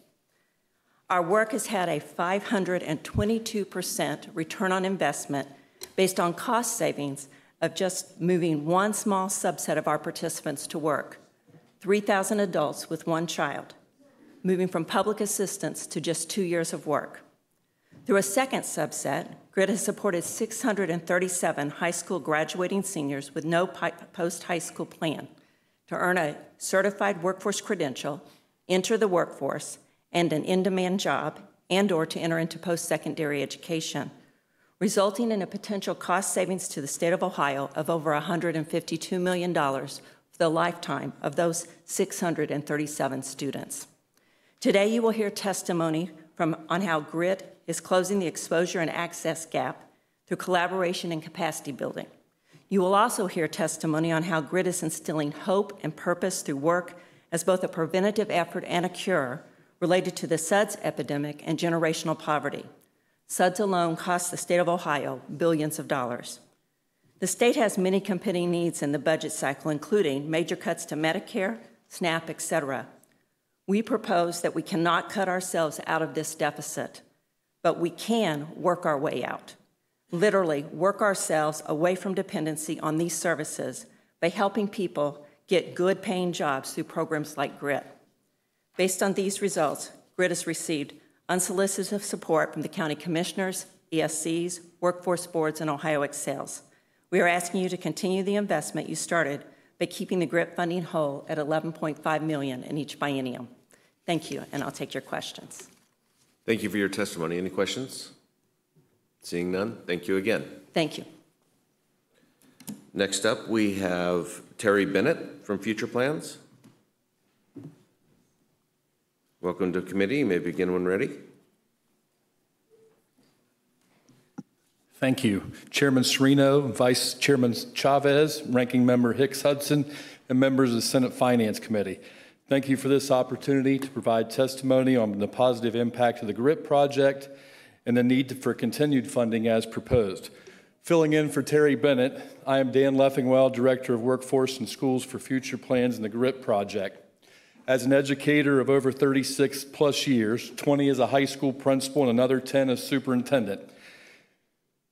Our work has had a 522% return on investment based on cost savings of just moving one small subset of our participants to work, 3,000 adults with 1 child, moving from public assistance to just 2 years of work. Through a second subset, GRIT has supported 637 high school graduating seniors with no post-high school plan to earn a certified workforce credential, enter the workforce, and an in-demand job, and/or to enter into post-secondary education, resulting in a potential cost savings to the state of Ohio of over $152 million for the lifetime of those 637 students. Today, you will hear testimony on how GRIT is closing the exposure and access gap through collaboration and capacity building. You will also hear testimony on how GRIT is instilling hope and purpose through work as both a preventative effort and a cure related to the SUDS epidemic and generational poverty. SUDS alone costs the state of Ohio billions of dollars. The state has many competing needs in the budget cycle, including major cuts to Medicare, SNAP, etc. We propose that we cannot cut ourselves out of this deficit, but we can work our way out. Literally, work ourselves away from dependency on these services by helping people get good paying jobs through programs like GRIT. Based on these results, GRIT has received unsolicited support from the county commissioners, ESCs, workforce boards, and Ohio Excels. We are asking you to continue the investment you started by keeping the GRIT funding whole at $11.5 million in each biennium. Thank you, and I'll take your questions. Thank you for your testimony. Any questions? Seeing none, thank you again. Thank you. Next up, we have Terry Bennett from Future Plans. Welcome to committee. You may begin when ready. Thank you. Chairman Serino, Vice Chairman Chavez, Ranking Member Hicks Hudson, and members of the Senate Finance Committee. Thank you for this opportunity to provide testimony on the positive impact of the GRIP project and the need for continued funding as proposed. Filling in for Terry Bennett, I am Dan Leffingwell, Director of Workforce and Schools for Future Plans in the GRIP project. As an educator of over 36 plus years, 20 as a high school principal and another 10 as superintendent,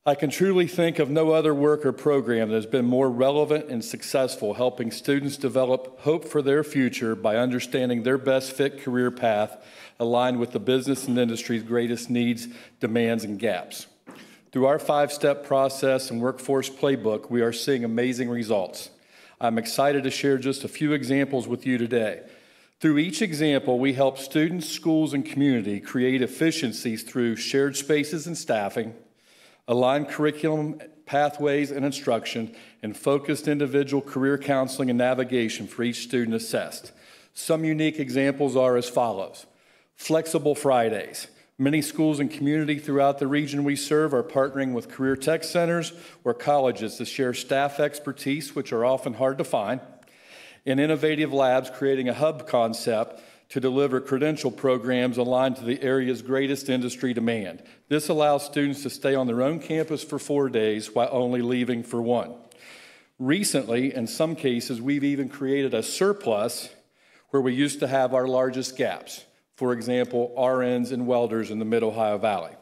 I can truly think of no other work or program that has been more relevant and successful, helping students develop hope for their future by understanding their best fit career path aligned with the business and industry's greatest needs, demands, and gaps. Through our 5-step process and workforce playbook, we are seeing amazing results. I'm excited to share just a few examples with you today. Through each example, we help students, schools, and community create efficiencies through shared spaces and staffing, aligned curriculum, pathways, and instruction, and focused individual career counseling and navigation for each student assessed. Some unique examples are as follows. Flexible Fridays. Many schools and community throughout the region we serve are partnering with career tech centers or colleges to share staff expertise, which are often hard to find, and innovative labs creating a hub concept to deliver credential programs aligned to the area's greatest industry demand. This allows students to stay on their own campus for 4 days while only leaving for 1. Recently, in some cases, we've even created a surplus where we used to have our largest gaps. For example, RNs and welders in the Mid-Ohio Valley.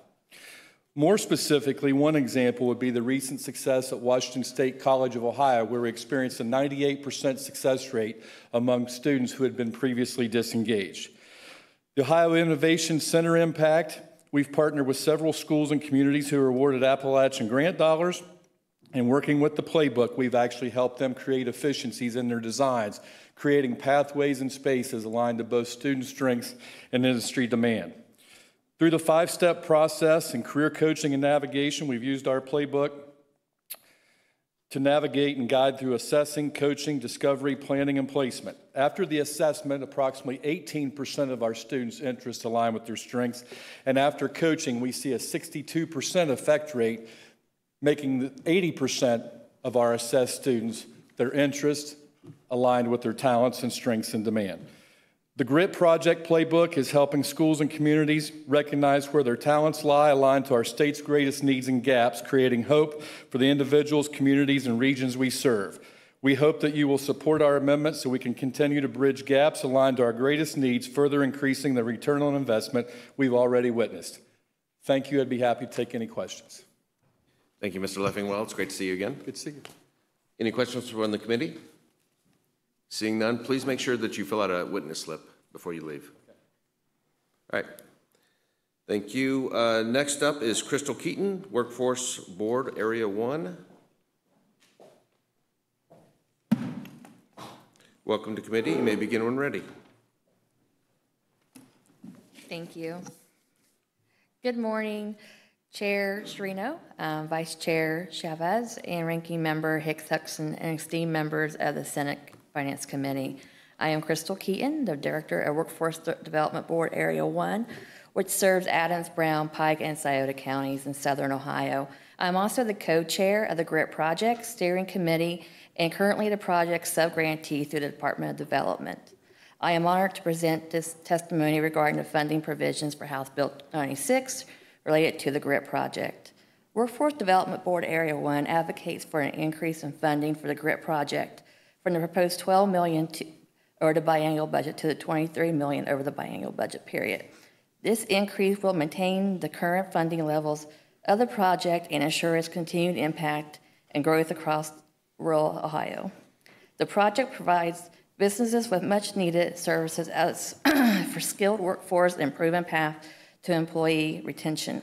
More specifically, one example would be the recent success at Washington State College of Ohio, where we experienced a 98% success rate among students who had been previously disengaged. The Ohio Innovation Center Impact, we've partnered with several schools and communities who are awarded Appalachian grant dollars, and working with the playbook, we've actually helped them create efficiencies in their designs, creating pathways and spaces aligned to both student strengths and industry demand. Through the 5-step process and career coaching and navigation, we've used our playbook to navigate and guide through assessing, coaching, discovery, planning, and placement. After the assessment, approximately 18% of our students' interests align with their strengths, and after coaching, we see a 62% effect rate, making 80% of our assessed students, their interests aligned with their talents and strengths and demand. The GRIP project playbook is helping schools and communities recognize where their talents lie, aligned to our state's greatest needs and gaps, creating hope for the individuals, communities, and regions we serve. We hope that you will support our amendment so we can continue to bridge gaps aligned to our greatest needs, further increasing the return on investment we've already witnessed. Thank you. I'd be happy to take any questions. Thank you, Mr. Leffingwell. It's great to see you again. Good to see you. Any questions from the committee? Seeing none, please make sure that you fill out a witness slip before you leave. Okay. All right. Thank you. Next up is Crystal Keaton, Workforce Board, Area 1. Welcome to committee. You may begin when ready. Thank you. Good morning, Chair Serino, Vice Chair Chavez, and Ranking Member Hicks Hudson, and esteemed members of the Senate Finance Committee. I am Crystal Keaton, the Director of Workforce Development Board Area 1, which serves Adams, Brown, Pike, and Scioto counties in southern Ohio. I'm also the co-chair of the GRIP Project Steering Committee and currently the project sub-grantee through the Department of Development. I am honored to present this testimony regarding the funding provisions for House Bill 96 related to the GRIP project. Workforce Development Board Area 1 advocates for an increase in funding for the GRIP project from the proposed $12 million over the biennial budget to the $23 million over the biennial budget period. This increase will maintain the current funding levels of the project and ensure its continued impact and growth across rural Ohio. The project provides businesses with much needed services for skilled workforce and proven path to employee retention.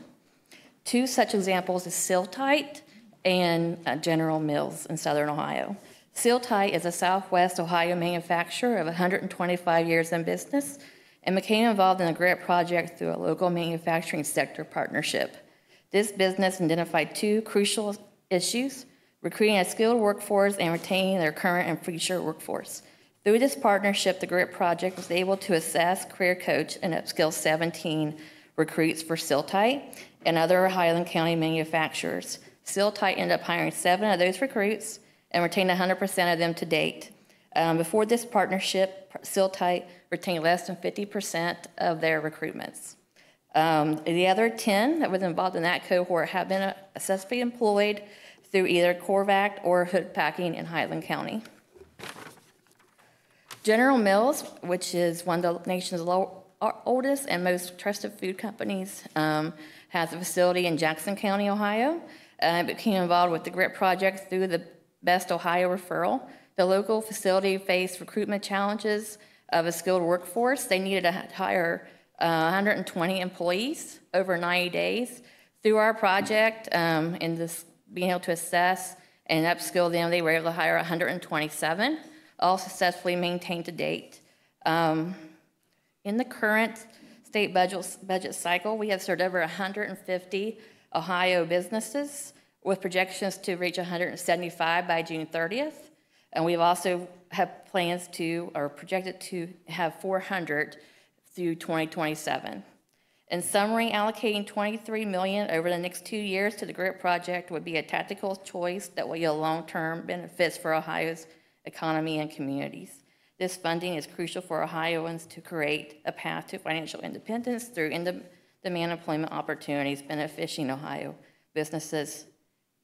Two such examples is Seal-Tight and General Mills in southern Ohio. Seal-Tight is a Southwest Ohio manufacturer of 125 years in business and became involved in the GRIP project through a local manufacturing sector partnership. This business identified two crucial issues: recruiting a skilled workforce and retaining their current and future workforce. Through this partnership, the GRIT project was able to assess, career coach, and upskill 17 recruits for Siltite and other Highland County manufacturers. Siltite ended up hiring 7 of those recruits and retained 100% of them to date. Before this partnership, Siltite retained less than 50% of their recruitments. The other 10 that was involved in that cohort have been successfully employed through either Corvac or Hood Packing in Highland County. General Mills, which is one of the nation's oldest and most trusted food companies, has a facility in Jackson County, Ohio. It became involved with the GRIT project through the Best Ohio referral. The local facility faced recruitment challenges of a skilled workforce. They needed to hire 120 employees over 90 days. Through our project and this being able to assess and upskill them, they were able to hire 127, all successfully maintained to date. In the current state budget cycle, we have served over 150 Ohio businesses with projections to reach 175 by June 30th. And we've also have plans to, or projected to have 400 through 2027. In summary, allocating $23 million over the next 2 years to the GRIT project would be a tactical choice that will yield long-term benefits for Ohio's economy and communities. This funding is crucial for Ohioans to create a path to financial independence through in-demand employment opportunities benefiting Ohio businesses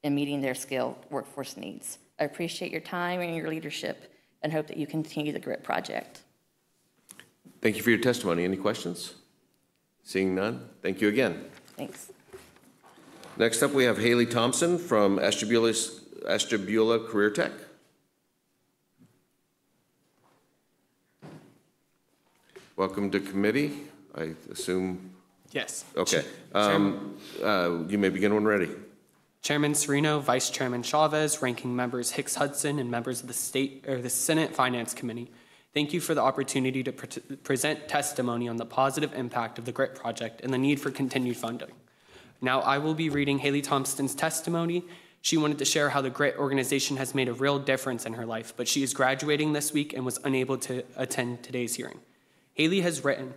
and meeting their skilled workforce needs. I appreciate your time and your leadership and hope that you continue the GRIT project. Thank you for your testimony. Any questions? Seeing none, thank you again. Thanks. Next up, we have Haley Thompson from Ashtabula Career Tech. Welcome to committee, I assume. Yes. Okay. You may begin when ready. Chairman Serino, Vice Chairman Chavez, Ranking Members Hicks Hudson, and members of the Senate Finance Committee. Thank you for the opportunity to present testimony on the positive impact of the GRIT project and the need for continued funding. Now, I will be reading Haley Thompson's testimony. She wanted to share how the GRIT organization has made a real difference in her life, but she is graduating this week and was unable to attend today's hearing. Haley has written,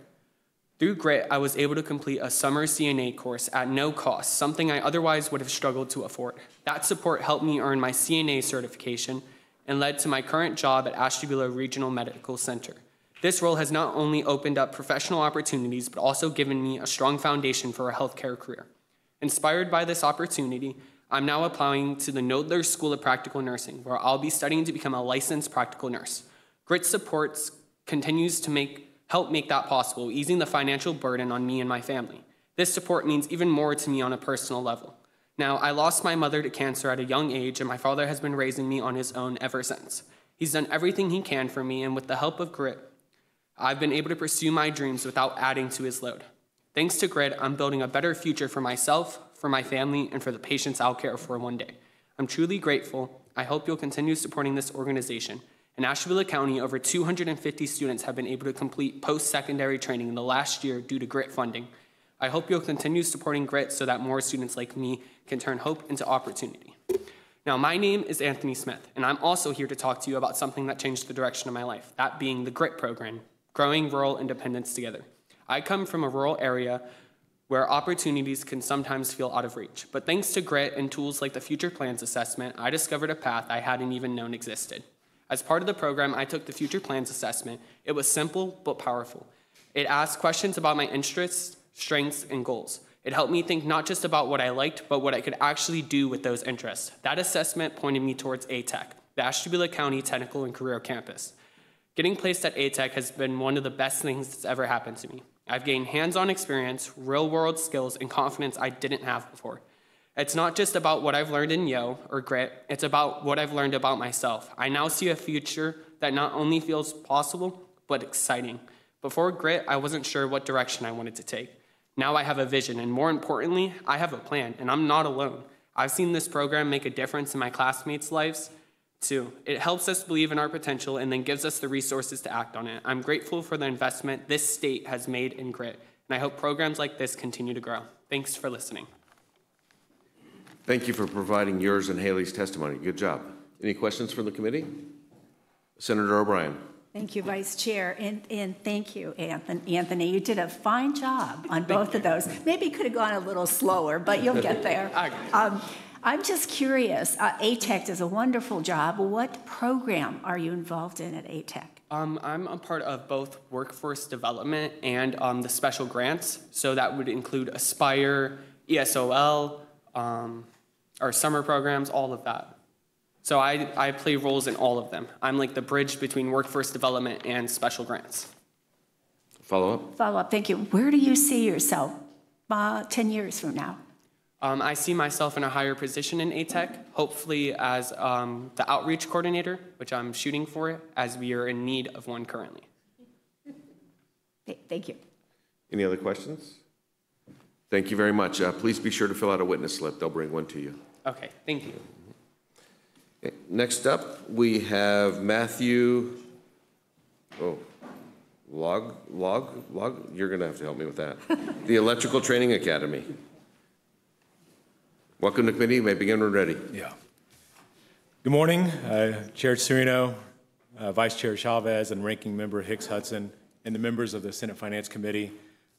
"Through GRIT, I was able to complete a summer CNA course at no cost, something I otherwise would have struggled to afford. That support helped me earn my CNA certification and led to my current job at Ashtabula Regional Medical Center. This role has not only opened up professional opportunities, but also given me a strong foundation for a healthcare career. Inspired by this opportunity, I'm now applying to the Nodler School of Practical Nursing, where I'll be studying to become a licensed practical nurse. GRIT supports continues to help make that possible, easing the financial burden on me and my family. This support means even more to me on a personal level. Now, I lost my mother to cancer at a young age, and my father has been raising me on his own ever since. He's done everything he can for me, and with the help of GRIT, I've been able to pursue my dreams without adding to his load. Thanks to GRIT, I'm building a better future for myself, for my family, and for the patients I'll care for one day. I'm truly grateful. I hope you'll continue supporting this organization. In Ashtabula County, over 250 students have been able to complete post-secondary training in the last year due to GRIT funding. I hope you'll continue supporting GRIT so that more students like me can turn hope into opportunity. Now, my name is Anthony Smith, and I'm also here to talk to you about something that changed the direction of my life, that being the GRIT program, Growing Rural Independence Together. I come from a rural area where opportunities can sometimes feel out of reach, but thanks to GRIT and tools like the Future Plans Assessment, I discovered a path I hadn't even known existed. As part of the program, I took the Future Plans Assessment. It was simple but powerful. It asked questions about my interests, strengths, and goals. It helped me think not just about what I liked, but what I could actually do with those interests. That assessment pointed me towards ATEC, the Ashtabula County Technical and Career Campus. Getting placed at ATEC has been one of the best things that's ever happened to me. I've gained hands-on experience, real-world skills, and confidence I didn't have before. It's not just about what I've learned in YO or GRIT, it's about what I've learned about myself. I now see a future that not only feels possible, but exciting. Before GRIT, I wasn't sure what direction I wanted to take. Now I have a vision, and more importantly, I have a plan, and I'm not alone. I've seen this program make a difference in my classmates' lives, too. It helps us believe in our potential and then gives us the resources to act on it. I'm grateful for the investment this state has made in GRIT, and I hope programs like this continue to grow. Thanks for listening. Thank you for providing yours and Haley's testimony. Good job. Any questions from the committee? Senator O'Brien. Thank you, Vice Chair, and thank you, Anthony. You did a fine job on both of those. Maybe you could have gone a little slower, but you'll get there. I'm just curious. ATEC does a wonderful job. What program are you involved in at ATEC? I'm a part of both workforce development and the special grants. So that would include Aspire, ESOL, our summer programs, all of that. So I play roles in all of them. I'm like the bridge between workforce development and special grants. Follow up? Follow up, thank you. Where do you see yourself 10 years from now? I see myself in a higher position in ATEC, hopefully as the outreach coordinator, which I'm shooting for, as we are in need of one currently. Thank you. Any other questions? Thank you very much. Please be sure to fill out a witness slip. They'll bring one to you. Okay, thank you. Okay. Next up, we have Matthew. Log. You're going to have to help me with that. The Electrical Training Academy. Welcome to committee. You may begin when ready. Yeah. Good morning, Chair Serino, Vice Chair Chavez, and Ranking Member Hicks-Hudson, and the members of the Senate Finance Committee.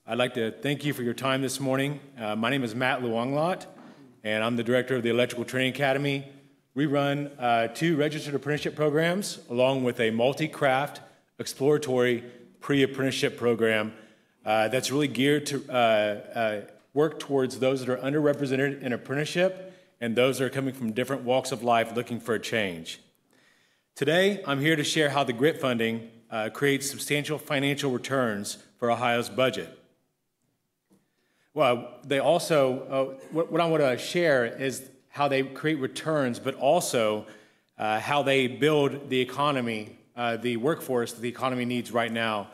I'd like to thank you for your time this morning. My name is Matt Luanglot, and I'm the director of the Electrical Training Academy. We run 2 registered apprenticeship programs, along with a multi-craft exploratory pre-apprenticeship program that's really geared to work towards those that are underrepresented in apprenticeship and those that are coming from different walks of life looking for a change. Today, I'm here to share how the GRIT funding creates substantial financial returns for Ohio's budget. Well, they also, what I want to share is how they create returns, but also how they build the economy, the workforce that the economy needs right now.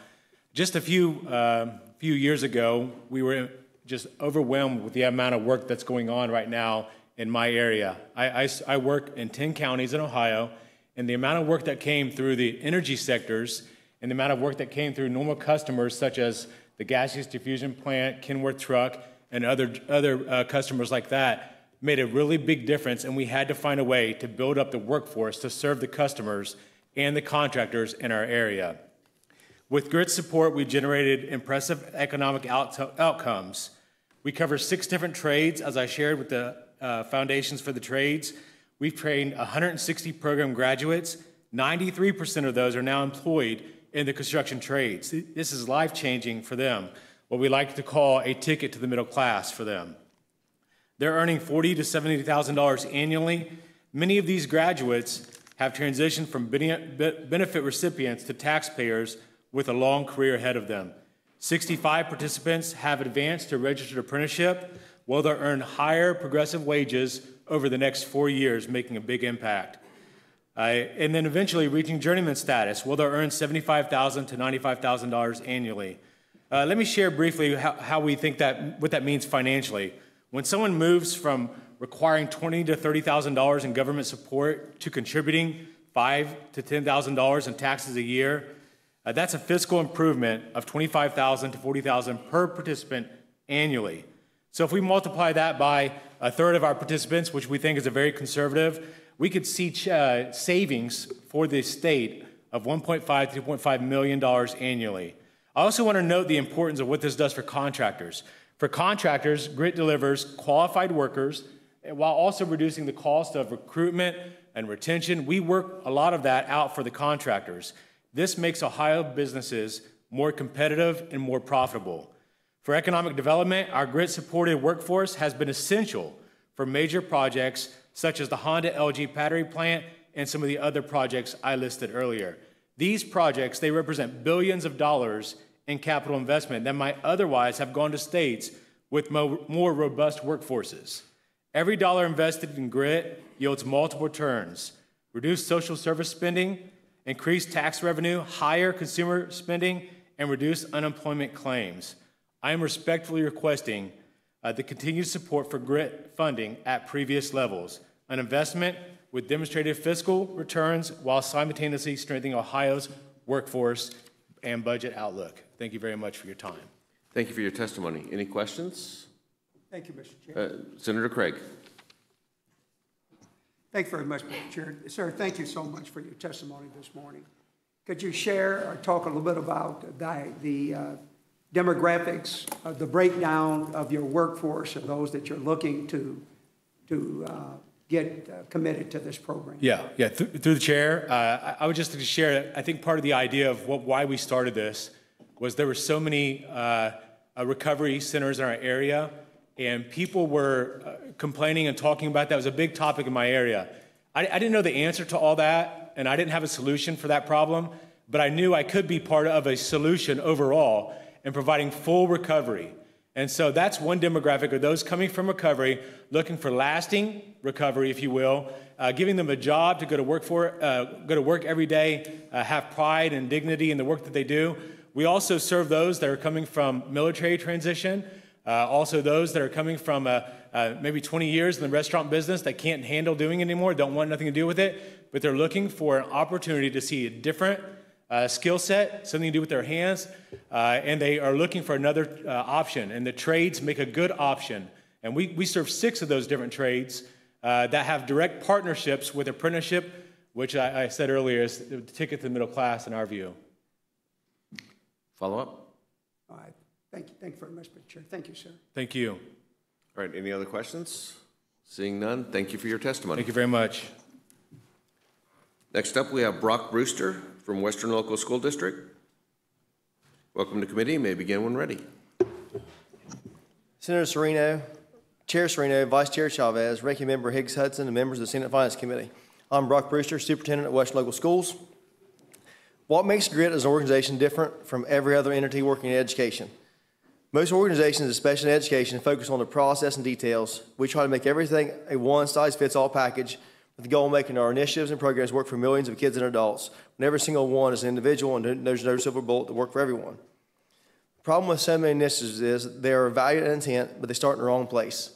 Just a few years ago, we were just overwhelmed with the amount of work that's going on right now in my area. I work in 10 counties in Ohio, and the amount of work that came through the energy sectors and the amount of work that came through normal customers such as the gaseous diffusion plant, Kenworth Truck, and other customers like that made a really big difference, and we had to find a way to build up the workforce to serve the customers and the contractors in our area. With GRIT's support, we generated impressive economic outcomes. We cover 6 different trades, as I shared with the foundations for the trades. We've trained 160 program graduates. 93% of those are now employed in the construction trades. This is life-changing for them, what we like to call a ticket to the middle class for them. They're earning $40,000 to $70,000 annually. Many of these graduates have transitioned from benefit recipients to taxpayers with a long career ahead of them. 65 participants have advanced to registered apprenticeship, while they'll earn higher progressive wages over the next 4 years, making a big impact. And then eventually reaching journeyman status, where they'll earn $75,000 to $95,000 annually. Let me share briefly how we think what that means financially. When someone moves from requiring $20,000 to $30,000 in government support to contributing $5,000 to $10,000 in taxes a year, that's a fiscal improvement of $25,000 to $40,000 per participant annually. So if we multiply that by a third of our participants, which we think is a very conservative, we could see savings for the state of $1.5 to $2.5 million annually. I also want to note the importance of what this does for contractors. For contractors, GRIT delivers qualified workers while also reducing the cost of recruitment and retention. We work a lot of that out for the contractors. This makes Ohio businesses more competitive and more profitable. For economic development, our GRIT-supported workforce has been essential for major projects such as the Honda LG battery plant and some of the other projects I listed earlier. These projects, they represent billions of dollars in capital investment that might otherwise have gone to states with more robust workforces. Every dollar invested in GRIT yields multiple returns: reduced social service spending, increased tax revenue, higher consumer spending, and reduced unemployment claims. I am respectfully requesting the continued support for GRIT funding at previous levels, an investment with demonstrated fiscal returns while simultaneously strengthening Ohio's workforce and budget outlook. Thank you very much for your time. Thank you for your testimony. Any questions? Thank you, Mr. Chair. Senator Craig. Thank you very much, Mr. Chair. Sir, thank you so much for your testimony this morning. Could you share or talk a little bit about the demographics, the breakdown of your workforce of those that you're looking to get committed to this program? Yeah. Through the chair, I would just like to share that I think part of the idea of why we started this was there were so many recovery centers in our area, and people were complaining and talking about that. It was a big topic in my area. I didn't know the answer to all that, and I didn't have a solution for that problem, but I knew I could be part of a solution overall in providing full recovery. And so that's one demographic, are those coming from recovery, looking for lasting recovery, if you will, giving them a job to go to work every day, have pride and dignity in the work that they do. We also serve those that are coming from military transition, also those that are coming from maybe 20 years in the restaurant business that can't handle doing it anymore, don't want nothing to do with it, but they're looking for an opportunity to see a different skill set, something to do with their hands, and they are looking for another option. And the trades make a good option. And we serve 6 of those different trades that have direct partnerships with apprenticeship, which I said earlier is the ticket to the middle class in our view. Follow up? All right. Thank you very much, Mr. Chair. Thank you, sir. Thank you. All right, any other questions? Seeing none, thank you for your testimony. Thank you very much. Next up, we have Brock Brewster from Western Local School District. Welcome to committee. You may begin when ready. Senator Serino, Chair Serino, Vice Chair Chavez, Ranking Member Higgs-Hudson, and members of the Senate Finance Committee. I'm Brock Brewster, Superintendent at Western Local Schools. What makes GRIT as an organization different from every other entity working in education? Most organizations, especially in education, focus on the process and details. We try to make everything a one-size-fits-all package with the goal of making our initiatives and programs work for millions of kids and adults, when every single one is an individual and there's no silver bullet to work for everyone. The problem with so many initiatives is they are valued and intent, but they start in the wrong place.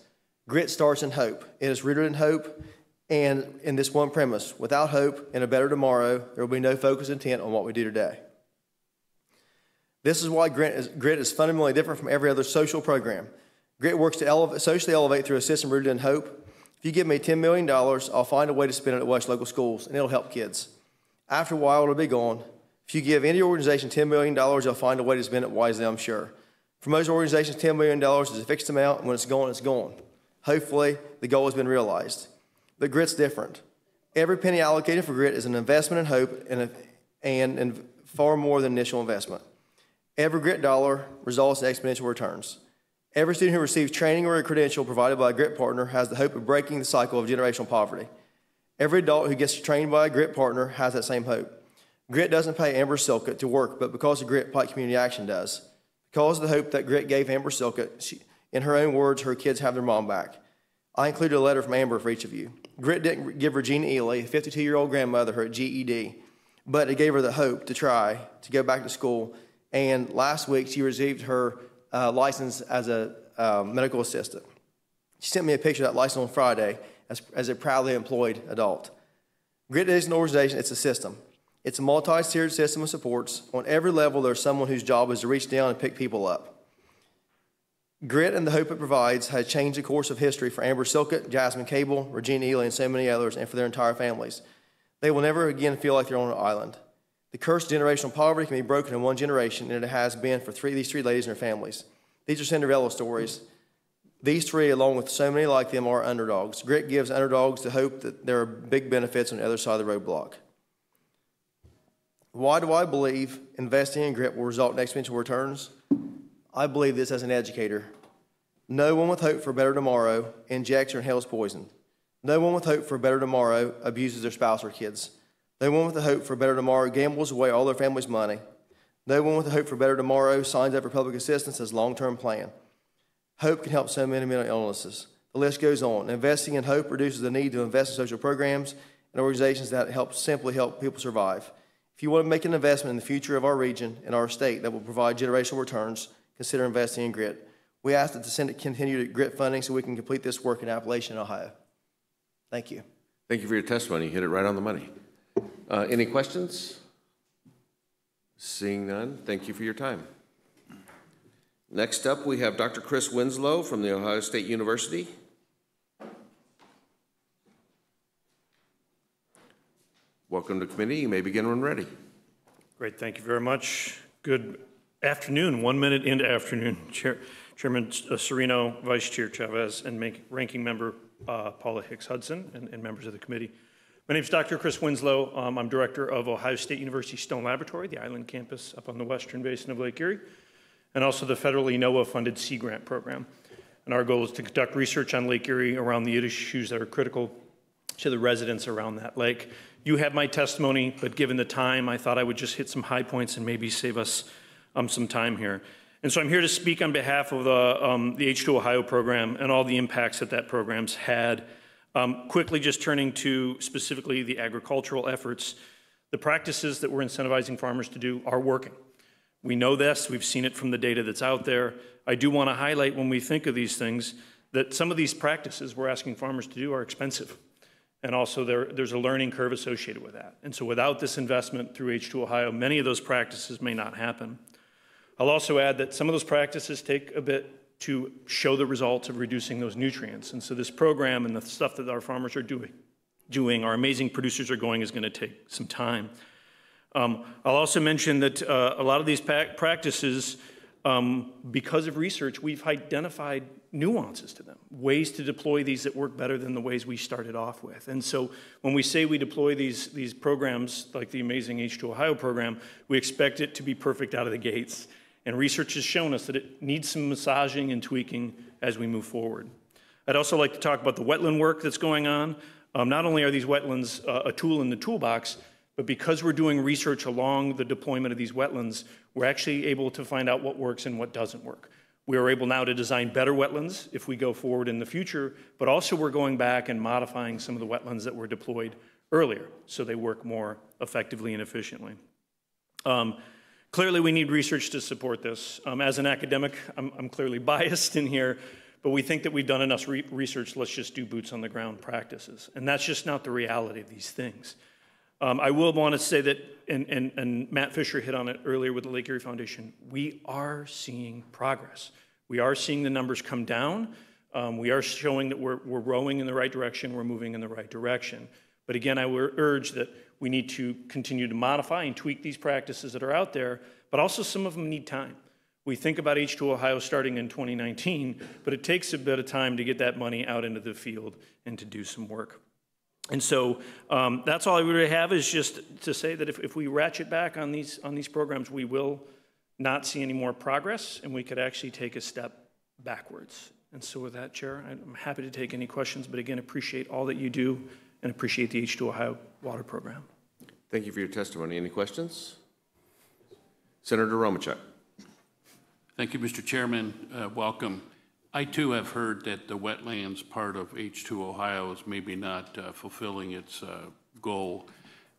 GRIT starts in hope. It is rooted in hope and in this one premise: without hope and a better tomorrow, there will be no focused intent on what we do today. This is why GRIT is fundamentally different from every other social program. GRIT works to socially elevate through a system rooted in hope. If you give me $10 million, I'll find a way to spend it at West Local Schools, and it'll help kids. After a while, it'll be gone. If you give any organization $10 million, they'll find a way to spend it wisely, I'm sure. For most organizations, $10 million is a fixed amount, and when it's gone, it's gone. Hopefully, the goal has been realized. But GRIT's different. Every penny allocated for GRIT is an investment in hope and far more than initial investment. Every GRIT dollar results in exponential returns. Every student who receives training or a credential provided by a GRIT partner has the hope of breaking the cycle of generational poverty. Every adult who gets trained by a GRIT partner has that same hope. GRIT doesn't pay Amber Silkett to work, but because of GRIT, Pike Community Action does. Because of the hope that GRIT gave Amber Silkett, in her own words, her kids have their mom back. I included a letter from Amber for each of you. GRIT didn't give Regina Ely, a 52-year-old grandmother, her GED, but it gave her the hope to try to go back to school. And last week, she received her license as a medical assistant. She sent me a picture of that license on Friday as a proudly employed adult. GRIT is an organization, it's a system. It's a multi-tiered system of supports. On every level, there's someone whose job is to reach down and pick people up. GRIT and the hope it provides has changed the course of history for Amber Silkett, Jasmine Cable, Regina Ely, and so many others, and for their entire families. They will never again feel like they're on an island. The curse of generational poverty can be broken in one generation, and it has been for these 3 ladies and their families. These are Cinderella stories. These 3, along with so many like them, are underdogs. GRIT gives underdogs the hope that there are big benefits on the other side of the roadblock. Why do I believe investing in GRIT will result in exponential returns? I believe this as an educator. No one with hope for a better tomorrow injects or inhales poison. No one with hope for a better tomorrow abuses their spouse or kids. No one with a hope for a better tomorrow gambles away all their family's money. No one with a hope for a better tomorrow signs up for public assistance as a long-term plan. Hope can help so many mental illnesses. The list goes on. Investing in hope reduces the need to invest in social programs and organizations that simply help people survive. If you want to make an investment in the future of our region and our state that will provide generational returns, consider investing in GRIT. We ask that the Senate continue to GRIT funding so we can complete this work in Appalachian, Ohio. Thank you. Thank you for your testimony. You hit it right on the money. Any questions? Seeing none, thank you for your time. Next up, we have Dr. Chris Winslow from The Ohio State University. Welcome to committee. You may begin when ready. Great, thank you very much. Good afternoon, 1 minute into afternoon. Chairman Serino, Vice Chair Chavez, and Ranking Member Paula Hicks Hudson, and members of the committee. My name is Dr. Chris Winslow. I'm Director of Ohio State University Stone Laboratory, the island campus up on the western basin of Lake Erie, and also the federally NOAA-funded Sea Grant program. And our goal is to conduct research on Lake Erie around the issues that are critical to the residents around that lake. You have my testimony, but given the time, I thought I would just hit some high points and maybe save us some time here. And so I'm here to speak on behalf of the H2 Ohio program and all the impacts that that program's had. Quickly just turning to specifically the agricultural efforts, the practices that we're incentivizing farmers to do are working. We know this, we've seen it from the data that's out there. I do want to highlight when we think of these things that some of these practices we're asking farmers to do are expensive. And also there's a learning curve associated with that. And so without this investment through H2 Ohio, many of those practices may not happen. I'll also add that some of those practices take a bit to show the results of reducing those nutrients. And so this program and the stuff that our farmers are doing, our amazing producers are going, is going to take some time. I'll also mention that a lot of these practices, because of research, we've identified nuances to them, ways to deploy these that work better than the ways we started off with. And so when we say we deploy these programs, like the amazing H2 Ohio program, we expect it to be perfect out of the gates. And research has shown us that it needs some massaging and tweaking as we move forward. I'd also like to talk about the wetland work that's going on. Not only are these wetlands a tool in the toolbox, but because we're doing research along the deployment of these wetlands, we're actually able to find out what works and what doesn't work. We are able now to design better wetlands if we go forward in the future, but also we're going back and modifying some of the wetlands that were deployed earlier so they work more effectively and efficiently. Clearly, we need research to support this. As an academic, I'm clearly biased in here, but we think that we've done enough research, let's just do boots on the ground practices. And that's just not the reality of these things. I will want to say that, and Matt Fisher hit on it earlier with the Lake Erie Foundation, we are seeing progress. We are seeing the numbers come down. We are showing that we're rowing in the right direction, we're moving in the right direction. But again, I would urge that we need to continue to modify and tweak these practices that are out there, but also some of them need time. We think about H2 Ohio starting in 2019, but it takes a bit of time to get that money out into the field and to do some work. And so that's all I really have, is just to say that if we ratchet back on these programs, we will not see any more progress, and we could actually take a step backwards. And so with that, Chair, I'm happy to take any questions, but again, appreciate all that you do and appreciate the H2 Ohio water program. Thank you for your testimony. Any questions? Senator Romachuk. Thank you, Mr. Chairman. Welcome. I too have heard that the wetlands part of H2 Ohio is maybe not fulfilling its goal.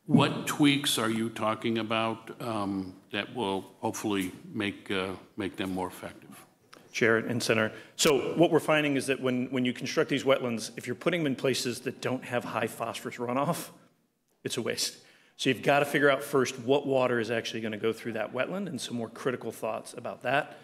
What tweaks are you talking about that will hopefully make them more effective? Chair and Senator. So what we're finding is that when you construct these wetlands, if you're putting them in places that don't have high phosphorus runoff, it's a waste. So you've got to figure out first what water is actually going to go through that wetland, and some more critical thoughts about that.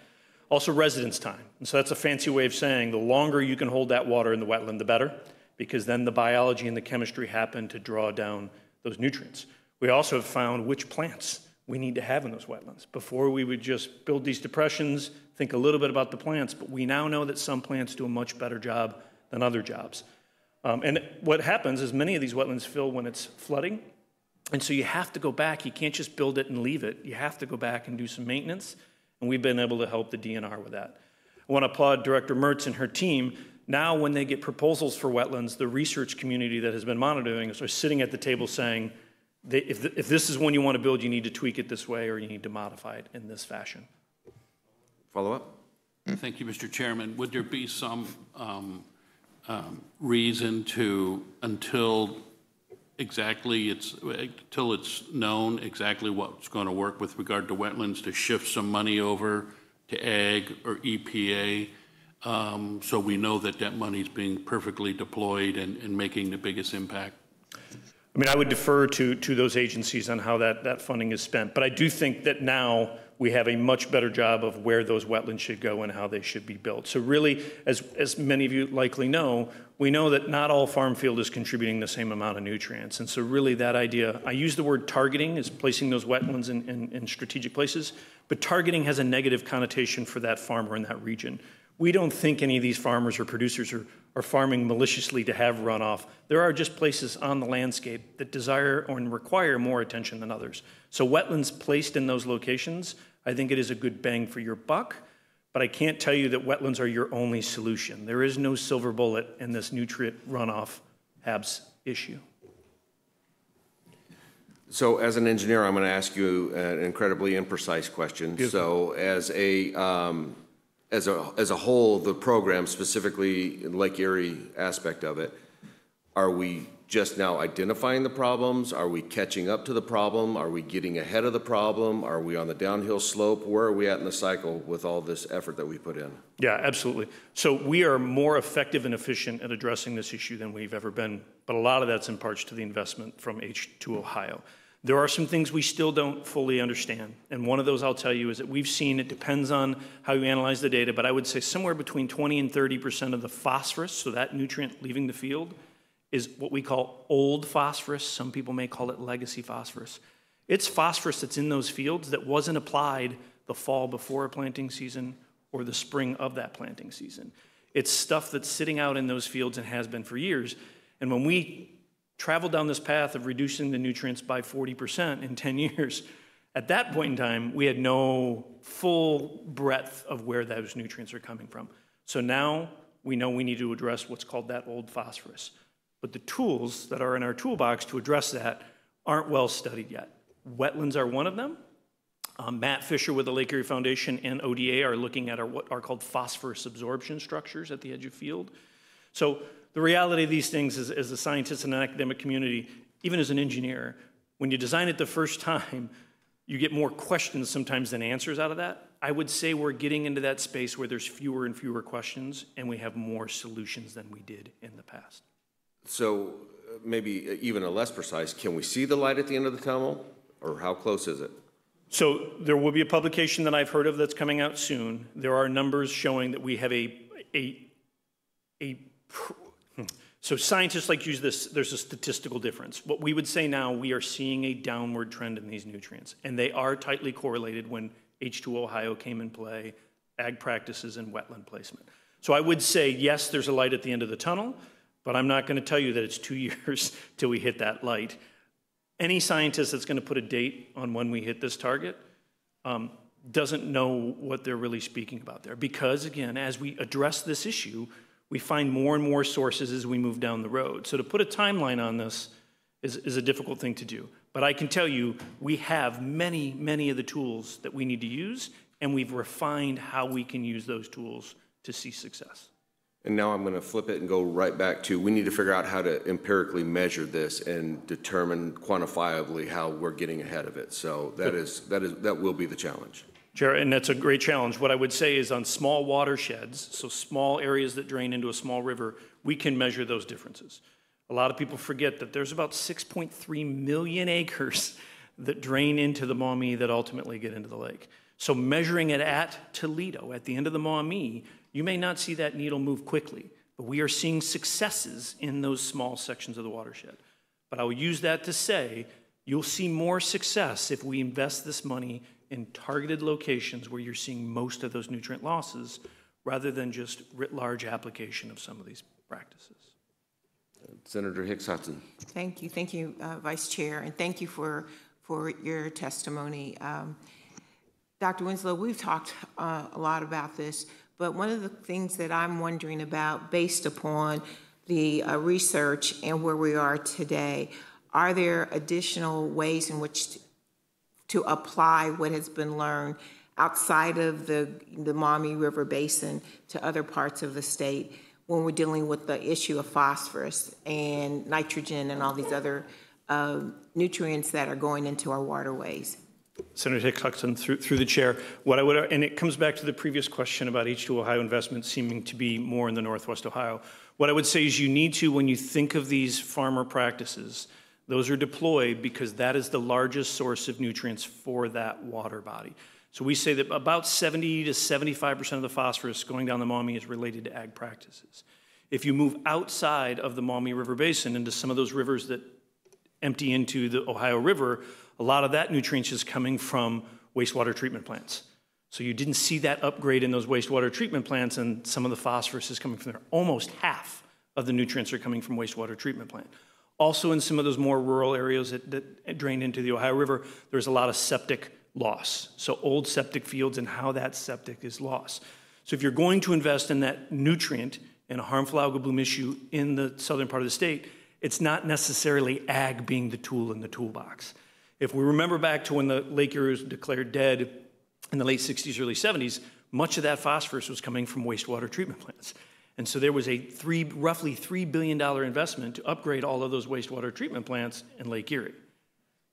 Also residence time. And so that's a fancy way of saying the longer you can hold that water in the wetland, the better, because then the biology and the chemistry happen to draw down those nutrients. We also have found which plants we need to have in those wetlands. Before we would just build these depressions, think a little bit about the plants, but we now know that some plants do a much better job than other jobs. And what happens is many of these wetlands fill when it's flooding, and so you have to go back. You can't just build it and leave it. You have to go back and do some maintenance, and we've been able to help the DNR with that. I want to applaud Director Mertz and her team. Now when they get proposals for wetlands, the research community that has been monitoring us are sitting at the table saying, if this is one you want to build, you need to tweak it this way or you need to modify it in this fashion. Follow up? Thank you, Mr. Chairman. Would there be some reason to, until it's known exactly what's going to work with regard to wetlands, to shift some money over to ag or EPA, so we know that that money is being perfectly deployed and making the biggest impact? I mean, I would defer to those agencies on how that funding is spent, but I do think that now we have a much better job of where those wetlands should go and how they should be built. So really, as many of you likely know, we know that not all farm field is contributing the same amount of nutrients. And so really that idea, I use the word targeting as placing those wetlands in strategic places, but targeting has a negative connotation for that farmer in that region. We don't think any of these farmers or producers are farming maliciously to have runoff. There are just places on the landscape that desire or require more attention than others. So wetlands placed in those locations, I think it is a good bang for your buck, but I can't tell you that wetlands are your only solution. There is no silver bullet in this nutrient runoff HABs issue. So as an engineer, I'm going to ask you an incredibly imprecise question. So as a whole, the program, specifically in Lake Erie aspect of it, are we just now identifying the problems? Are we catching up to the problem? Are we getting ahead of the problem? Are we on the downhill slope? Where are we at in the cycle with all this effort that we put in? Yeah, absolutely. So we are more effective and efficient at addressing this issue than we've ever been, but a lot of that's in parts to the investment from H2 Ohio. There are some things we still don't fully understand, and one of those I'll tell you is that we've seen, it depends on how you analyze the data, but I would say somewhere between 20 and 30% of the phosphorus, so that nutrient leaving the field, is what we call old phosphorus. Some people may call it legacy phosphorus. It's phosphorus that's in those fields that wasn't applied the fall before a planting season or the spring of that planting season. It's stuff that's sitting out in those fields and has been for years, and when we traveled down this path of reducing the nutrients by 40% in 10 years. At that point in time, we had no full breadth of where those nutrients are coming from. So now we know we need to address what's called that old phosphorus. But the tools that are in our toolbox to address that aren't well studied yet. Wetlands are one of them. Matt Fisher with the Lake Erie Foundation and ODA are looking at what are called phosphorus absorption structures at the edge of field. So the reality of these things is, as a scientist in an academic community, even as an engineer, when you design it the first time, you get more questions sometimes than answers out of that. I would say we're getting into that space where there's fewer and fewer questions and we have more solutions than we did in the past. So maybe even a less precise, can we see the light at the end of the tunnel, or how close is it? So there will be a publication that I've heard of that's coming out soon. There are numbers showing that we have so scientists like use this, there's a statistical difference. What we would say now, we are seeing a downward trend in these nutrients, and they are tightly correlated when H2 Ohio came in play, ag practices and wetland placement. So I would say, yes, there's a light at the end of the tunnel, but I'm not going to tell you that it's 2 years till we hit that light. Any scientist that's going to put a date on when we hit this target doesn't know what they're really speaking about there. Because again, as we address this issue, we find more and more sources as we move down the road. So to put a timeline on this is a difficult thing to do. But I can tell you, we have many, many of the tools that we need to use, and we've refined how we can use those tools to see success. And now I'm going to flip it and go right back to, we need to figure out how to empirically measure this and determine quantifiably how we're getting ahead of it. So that will be the challenge. Chair, and that's a great challenge. What I would say is on small watersheds, so small areas that drain into a small river, we can measure those differences. A lot of people forget that there's about 6.3 million acres that drain into the Maumee that ultimately get into the lake. So measuring it at Toledo, at the end of the Maumee, you may not see that needle move quickly, but we are seeing successes in those small sections of the watershed. But I will use that to say, you'll see more success if we invest this money in targeted locations where you're seeing most of those nutrient losses, rather than just writ large application of some of these practices. Senator Hicks Hudson. Thank you, Vice Chair, and thank you for your testimony. Dr. Winslow, we've talked a lot about this, but one of the things that I'm wondering about, based upon the research and where we are today, are there additional ways in which to apply what has been learned outside of the Maumee River Basin to other parts of the state when we're dealing with the issue of phosphorus and nitrogen and all these other nutrients that are going into our waterways? Senator Hicks Hudson, through the chair, what I would, and it comes back to the previous question about H2 Ohio investment seeming to be more in the Northwest Ohio. What I would say is you need to, when you think of these farmer practices, Those are deployed because that is the largest source of nutrients for that water body. So we say that about 70 to 75% of the phosphorus going down the Maumee is related to ag practices. If you move outside of the Maumee River Basin into some of those rivers that empty into the Ohio River, a lot of that nutrients is coming from wastewater treatment plants. So you didn't see that upgrade in those wastewater treatment plants, and some of the phosphorus is coming from there. Almost half of the nutrients are coming from wastewater treatment plant. Also in some of those more rural areas that drain into the Ohio River, there's a lot of septic loss. So old septic fields and how that septic is lost. So if you're going to invest in that nutrient and a harmful algal bloom issue in the southern part of the state, it's not necessarily ag being the tool in the toolbox. If we remember back to when the Lake Erie was declared dead in the late 60s, early 70s, much of that phosphorus was coming from wastewater treatment plants. And so there was a roughly $3 billion investment to upgrade all of those wastewater treatment plants in Lake Erie.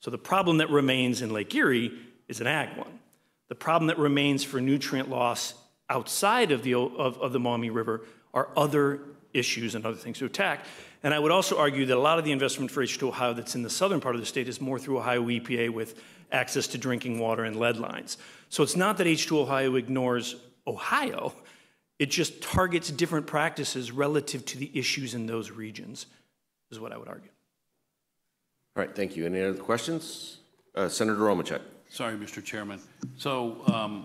So the problem that remains in Lake Erie is an ag one. The problem that remains for nutrient loss outside of the Maumee River are other issues and other things to attack. And I would also argue that a lot of the investment for H2 Ohio that's in the southern part of the state is more through Ohio EPA with access to drinking water and lead lines. So it's not that H2 Ohio ignores Ohio, it just targets different practices relative to the issues in those regions, is what I would argue. All right, thank you. Any other questions? Senator Romachek. Sorry, Mr. Chairman. So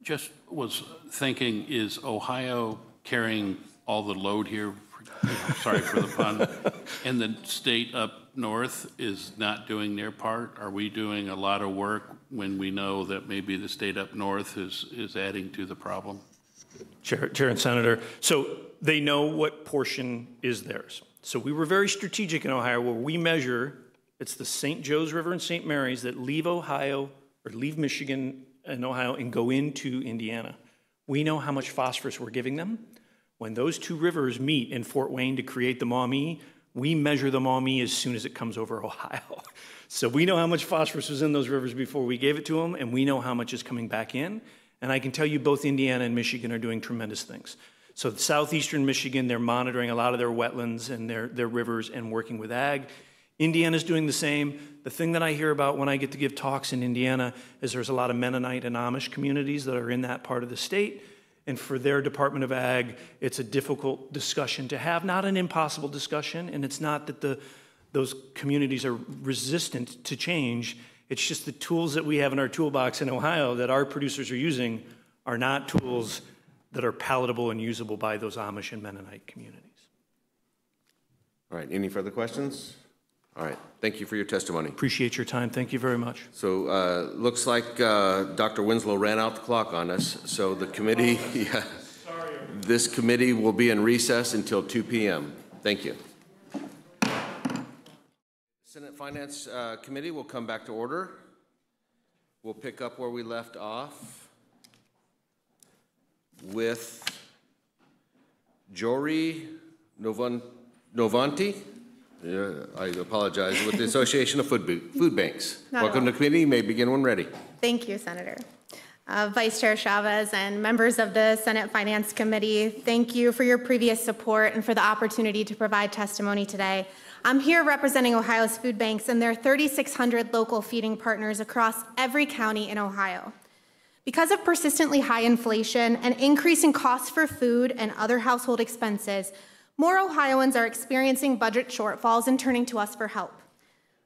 just was thinking, is Ohio carrying all the load here? Sorry for the pun. And the state up north is not doing their part? Are we doing a lot of work when we know that maybe the state up north is adding to the problem? Chair and Senator, so they know what portion is theirs. So we were very strategic in Ohio where we measure, it's the St. Joe's River and St. Mary's that leave Ohio or leave Michigan and Ohio and go into Indiana. We know how much phosphorus we're giving them. When those two rivers meet in Fort Wayne to create the Maumee, we measure the Maumee as soon as it comes over Ohio. So we know how much phosphorus was in those rivers before we gave it to them, and we know how much is coming back in. And I can tell you both Indiana and Michigan are doing tremendous things. So southeastern Michigan, they're monitoring a lot of their wetlands and their rivers and working with ag. Indiana's doing the same. The thing that I hear about when I get to give talks in Indiana is there's a lot of Mennonite and Amish communities that are in that part of the state. And for their Department of Ag, it's a difficult discussion to have, not an impossible discussion. And it's not that those communities are resistant to change. It's just the tools that we have in our toolbox in Ohio that our producers are using are not tools that are palatable and usable by those Amish and Mennonite communities. All right, any further questions? All right, thank you for your testimony. Appreciate your time. Thank you very much. So looks like Dr. Winslow ran out the clock on us. So the committee, this committee will be in recess until 2 p.m. Thank you. Senate Finance Committee will come back to order. We'll pick up where we left off with Jory Novanti. I apologize, with the Association of Food Banks. Welcome to the committee. You may begin when ready. Thank you, Senator. Vice Chair Chavez and members of the Senate Finance Committee, thank you for your previous support and for the opportunity to provide testimony today. I'm here representing Ohio's food banks and their 3,600 local feeding partners across every county in Ohio. Because of persistently high inflation and increasing costs for food and other household expenses, more Ohioans are experiencing budget shortfalls and turning to us for help.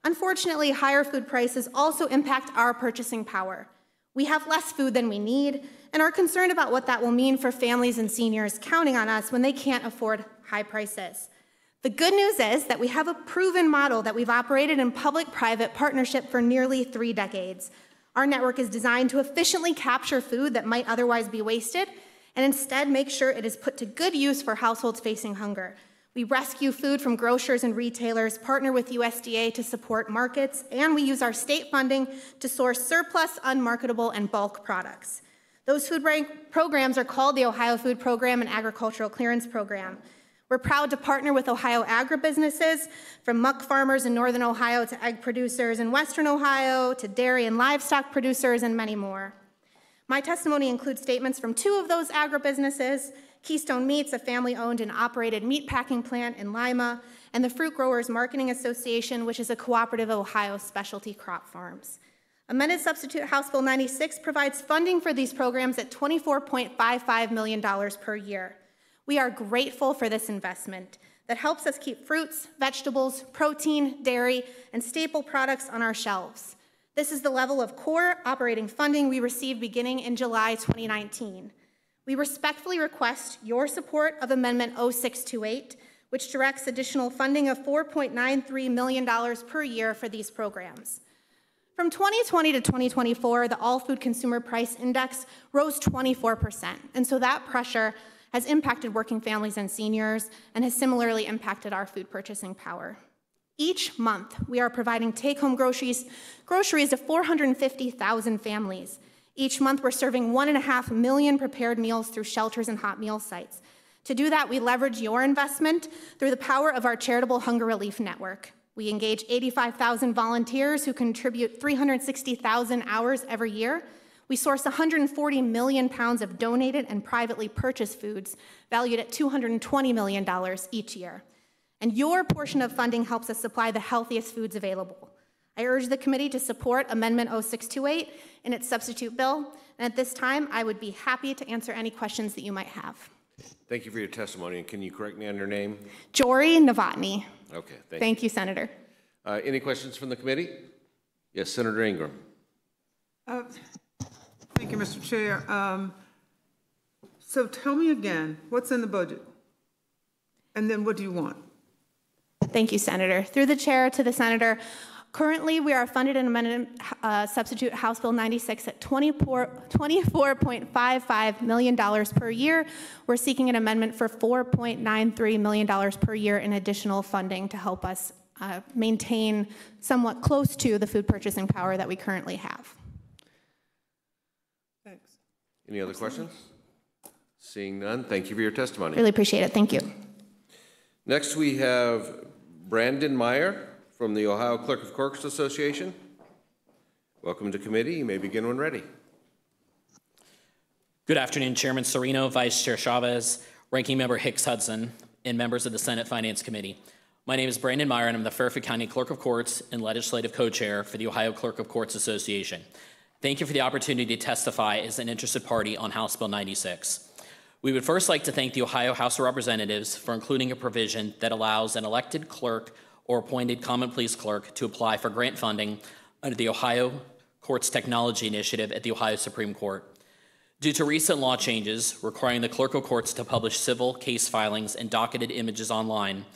Unfortunately, higher food prices also impact our purchasing power. We have less food than we need and are concerned about what that will mean for families and seniors counting on us when they can't afford high prices. The good news is that we have a proven model that we've operated in public-private partnership for nearly 3 decades. Our network is designed to efficiently capture food that might otherwise be wasted and instead make sure it is put to good use for households facing hunger. We rescue food from grocers and retailers, partner with USDA to support markets, and we use our state funding to source surplus, unmarketable, and bulk products. Those food bank programs are called the Ohio Food Program and Agricultural Clearance Program. We're proud to partner with Ohio agribusinesses, from muck farmers in northern Ohio to egg producers in western Ohio to dairy and livestock producers and many more. My testimony includes statements from 2 of those agribusinesses, Keystone Meats, a family-owned and operated meat packing plant in Lima, and the Fruit Growers Marketing Association, which is a cooperative of Ohio specialty crop farms. Amended Substitute House Bill 96 provides funding for these programs at $24.55 million per year. We are grateful for this investment that helps us keep fruits, vegetables, protein, dairy, and staple products on our shelves. This is the level of core operating funding we received beginning in July 2019. We respectfully request your support of Amendment 0628, which directs additional funding of $4.93 million per year for these programs. From 2020 to 2024, the All Food Consumer Price Index rose 24%, and so that pressure has impacted working families and seniors and has similarly impacted our food purchasing power. Each month, we are providing take-home groceries to 450,000 families. Each month, we're serving 1.5 million prepared meals through shelters and hot meal sites. To do that, we leverage your investment through the power of our charitable hunger relief network. We engage 85,000 volunteers who contribute 360,000 hours every year. We source 140 million pounds of donated and privately purchased foods valued at $220 million each year. And your portion of funding helps us supply the healthiest foods available. I urge the committee to support Amendment 0628 in its substitute bill. And at this time, I would be happy to answer any questions that you might have. Thank you for your testimony. And can you correct me on your name? Jory Novotny. Okay, Thank you, Senator. Any questions from the committee? Yes, Senator Ingram. Thank you, Mr. Chair. So tell me again, what's in the budget? And then what do you want? Thank you, Senator. Through the chair to the senator, currently we are funded in amendment substitute House Bill 96 at $24.55 million per year. We're seeking an amendment for $4.93 million per year in additional funding to help us maintain somewhat close to the food purchasing power that we currently have. Thanks. Any other questions? Seeing none, thank you for your testimony. Really appreciate it. Thank you. Next, we have Brandon Meyer from the Ohio Clerk of Courts Association. Welcome to committee. You may begin when ready. Good afternoon, Chairman Serino, Vice Chair Chavez, Ranking Member Hicks Hudson, and members of the Senate Finance Committee. My name is Brandon Meyer, and I'm the Fairfield County Clerk of Courts and Legislative Co-Chair for the Ohio Clerk of Courts Association. Thank you for the opportunity to testify as an interested party on House Bill 96. We would first like to thank the Ohio House of Representatives for including a provision that allows an elected clerk or appointed common pleas clerk to apply for grant funding under the Ohio Courts Technology Initiative at the Ohio Supreme Court. Due to recent law changes requiring the clerk of courts to publish civil case filings and docketed images online,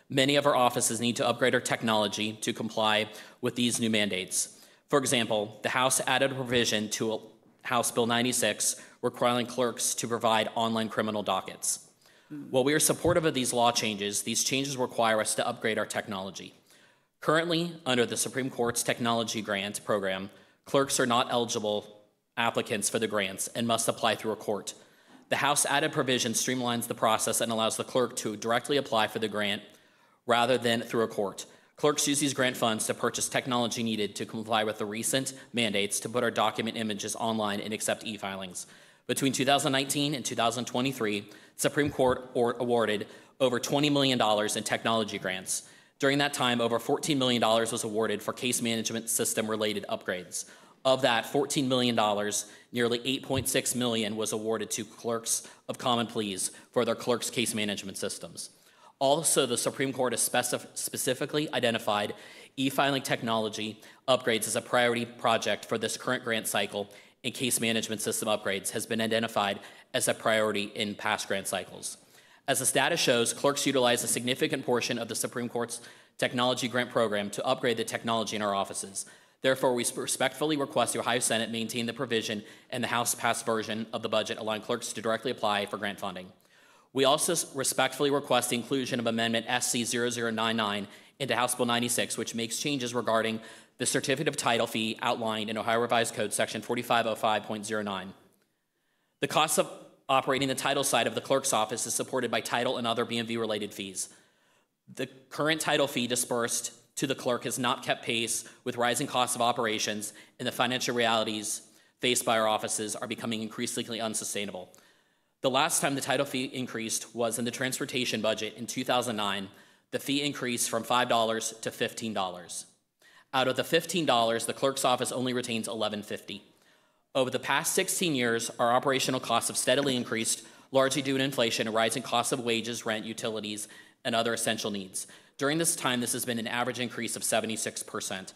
many of our offices need to upgrade our technology to comply with these new mandates. For example, the House added a provision to House Bill 96 requiring clerks to provide online criminal dockets. While we are supportive of these law changes, these changes require us to upgrade our technology. Currently, under the Supreme Court's Technology Grant Program, clerks are not eligible applicants for the grants and must apply through a court. The House added provision streamlines the process and allows the clerk to directly apply for the grant rather than through a court. Clerks use these grant funds to purchase technology needed to comply with the recent mandates to put our document images online and accept e-filings. Between 2019 and 2023, the Supreme Court awarded over $20 million in technology grants. During that time, over $14 million was awarded for case management system-related upgrades. Of that $14 million, nearly $8.6 million was awarded to clerks of common pleas for their clerks' case management systems. Also, the Supreme Court has specifically identified e-filing technology upgrades as a priority project for this current grant cycle, and case management system upgrades has been identified as a priority in past grant cycles. As the status shows, clerks utilize a significant portion of the Supreme Court's technology grant program to upgrade the technology in our offices. Therefore, we respectfully request the Ohio Senate maintain the provision in the House-passed version of the budget allowing clerks to directly apply for grant funding. We also respectfully request the inclusion of Amendment SC 0099 into House Bill 96, which makes changes regarding the certificate of title fee outlined in Ohio Revised Code Section 4505.09. The cost of operating the title side of the clerk's office is supported by title and other BMV-related fees. The current title fee dispersed to the clerk has not kept pace with rising costs of operations and the financial realities faced by our offices are becoming increasingly unsustainable. The last time the title fee increased was in the transportation budget in 2009. The fee increased from $5 to $15. Out of the $15, the clerk's office only retains $11.50. Over the past 16 years, our operational costs have steadily increased, largely due to inflation and rising costs of wages, rent, utilities, and other essential needs. During this time, this has been an average increase of 76%.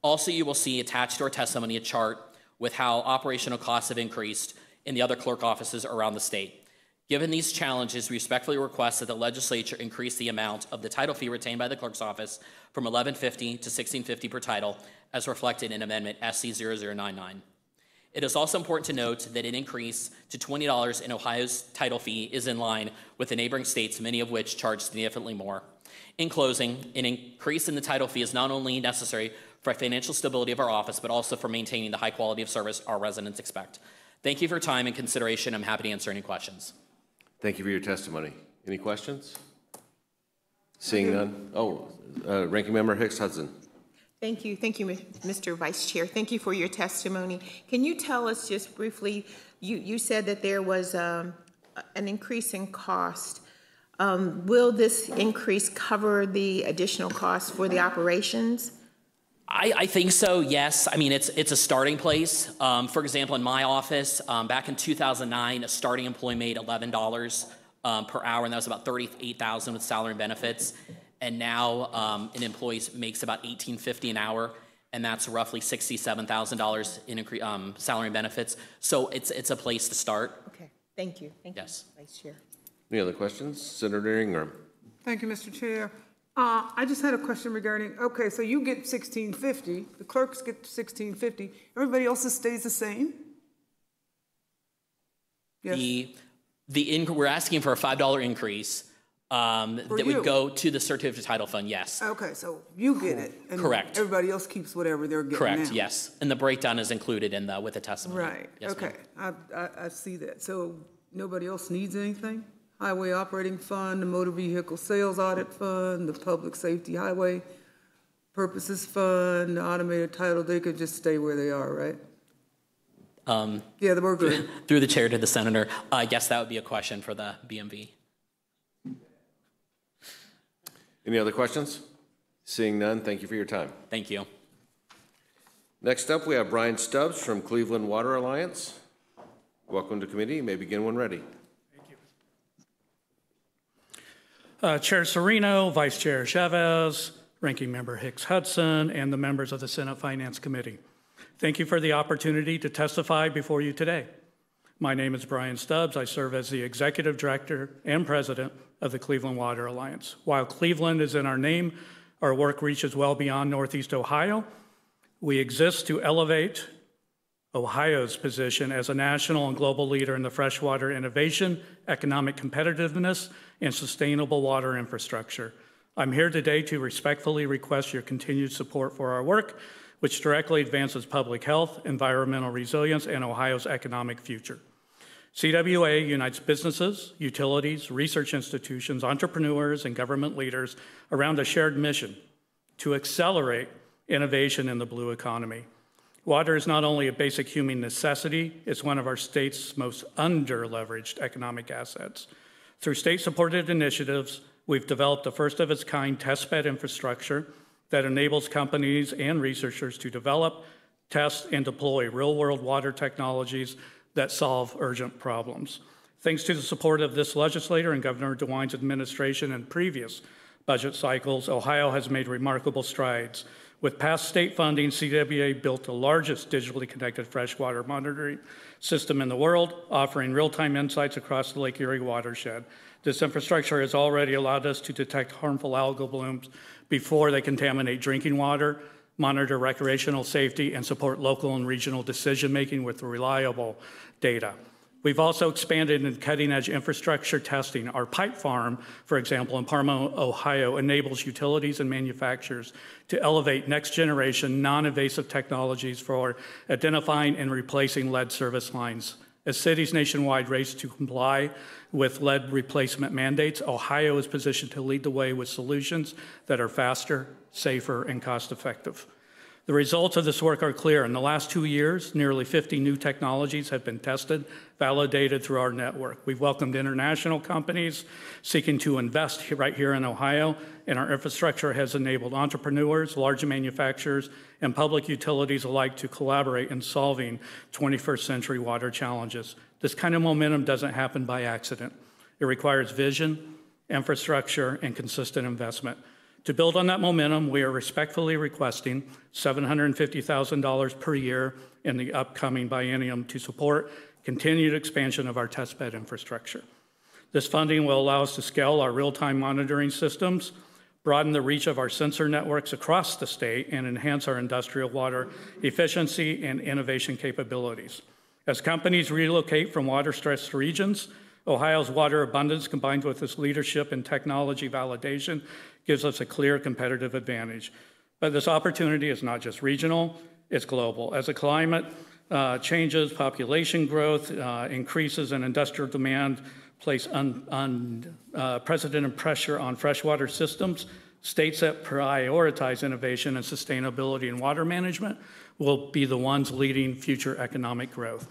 Also, you will see attached to our testimony a chart with how operational costs have increased in the other clerk offices around the state. Given these challenges, we respectfully request that the legislature increase the amount of the title fee retained by the clerk's office from $11.50 to $16.50 per title, as reflected in Amendment SC 0099. It is also important to note that an increase to $20 in Ohio's title fee is in line with the neighboring states, many of which charge significantly more. In closing, an increase in the title fee is not only necessary for financial stability of our office, but also for maintaining the high quality of service our residents expect. Thank you for your time and consideration. I'm happy to answer any questions. Thank you for your testimony. Any questions? Seeing none. Ranking Member Hicks Hudson. Thank you, Mr. Vice Chair. Thank you for your testimony. Can you tell us just briefly, you said that there was an increase in cost. Will this increase cover the additional costs for the operations? I think so, yes. I mean, it's a starting place. For example, in my office, back in 2009, a starting employee made $11 per hour, and that was about $38,000 with salary and benefits. And now an employee makes about $18.50 an hour, and that's roughly $67,000 in salary and benefits. So it's a place to start. Okay, thank you. Thank you, Vice Chair. Any other questions? Senator Ingram. Thank you, Mr. Chair. I just had a question regarding, okay, so you get $16.50, the clerks get $16.50, everybody else stays the same? Yes. We're asking for a $5 increase that would go to the certificate title fund, yes. Okay, so you get it. And correct. Everybody else keeps whatever they're getting correct, now. yes. And the breakdown is included in with the testimony. Right, yes, okay, I see that. So nobody else needs anything? Highway Operating Fund, the Motor Vehicle Sales Audit Fund, the Public Safety Highway Purposes Fund, the Automated Title, they could just stay where they are, right? Yeah, we're good. Through the chair to the senator, yes, that would be a question for the BMV. Any other questions? Seeing none, thank you for your time. Thank you. Next up, we have Brian Stubbs from Cleveland Water Alliance. Welcome to committee. You may begin when ready. Chair Serino, Vice Chair Chavez, Ranking Member Hicks Hudson, and the members of the Senate Finance Committee. Thank you for the opportunity to testify before you today. My name is Brian Stubbs. I serve as the Executive Director and President of the Cleveland Water Alliance. While Cleveland is in our name, our work reaches well beyond Northeast Ohio. We exist to elevate Ohio's position as a national and global leader in the freshwater innovation, economic competitiveness, and sustainable water infrastructure. I'm here today to respectfully request your continued support for our work, which directly advances public health, environmental resilience, and Ohio's economic future. CWA unites businesses, utilities, research institutions, entrepreneurs, and government leaders around a shared mission to accelerate innovation in the blue economy. Water is not only a basic human necessity, it's one of our state's most under-leveraged economic assets. Through state-supported initiatives, we've developed a first-of-its-kind testbed infrastructure that enables companies and researchers to develop, test, and deploy real-world water technologies that solve urgent problems. Thanks to the support of this legislator and Governor DeWine's administration in previous budget cycles, Ohio has made remarkable strides. With past state funding, CWA built the largest digitally connected freshwater monitoring system in the world, offering real-time insights across the Lake Erie watershed. This infrastructure has already allowed us to detect harmful algal blooms before they contaminate drinking water, monitor recreational safety, and support local and regional decision-making with reliable data. We've also expanded in cutting-edge infrastructure testing. Our pipe farm, for example, in Parma, Ohio, enables utilities and manufacturers to elevate next-generation non-invasive technologies for identifying and replacing lead service lines. As cities nationwide race to comply with lead replacement mandates, Ohio is positioned to lead the way with solutions that are faster, safer, and cost-effective. The results of this work are clear. In the last 2 years, nearly 50 new technologies have been tested, validated through our network. We've welcomed international companies seeking to invest right here in Ohio, and our infrastructure has enabled entrepreneurs, large manufacturers, and public utilities alike to collaborate in solving 21st century water challenges. This kind of momentum doesn't happen by accident. It requires vision, infrastructure, and consistent investment. To build on that momentum, we are respectfully requesting $750,000 per year in the upcoming biennium to support continued expansion of our testbed infrastructure. This funding will allow us to scale our real-time monitoring systems, broaden the reach of our sensor networks across the state, and enhance our industrial water efficiency and innovation capabilities. As companies relocate from water-stressed regions, Ohio's water abundance combined with its leadership in technology validation gives us a clear competitive advantage. But this opportunity is not just regional, it's global. As the climate changes, population growth increases, and industrial demand place unprecedented pressure on freshwater systems, states that prioritize innovation and sustainability in water management will be the ones leading future economic growth.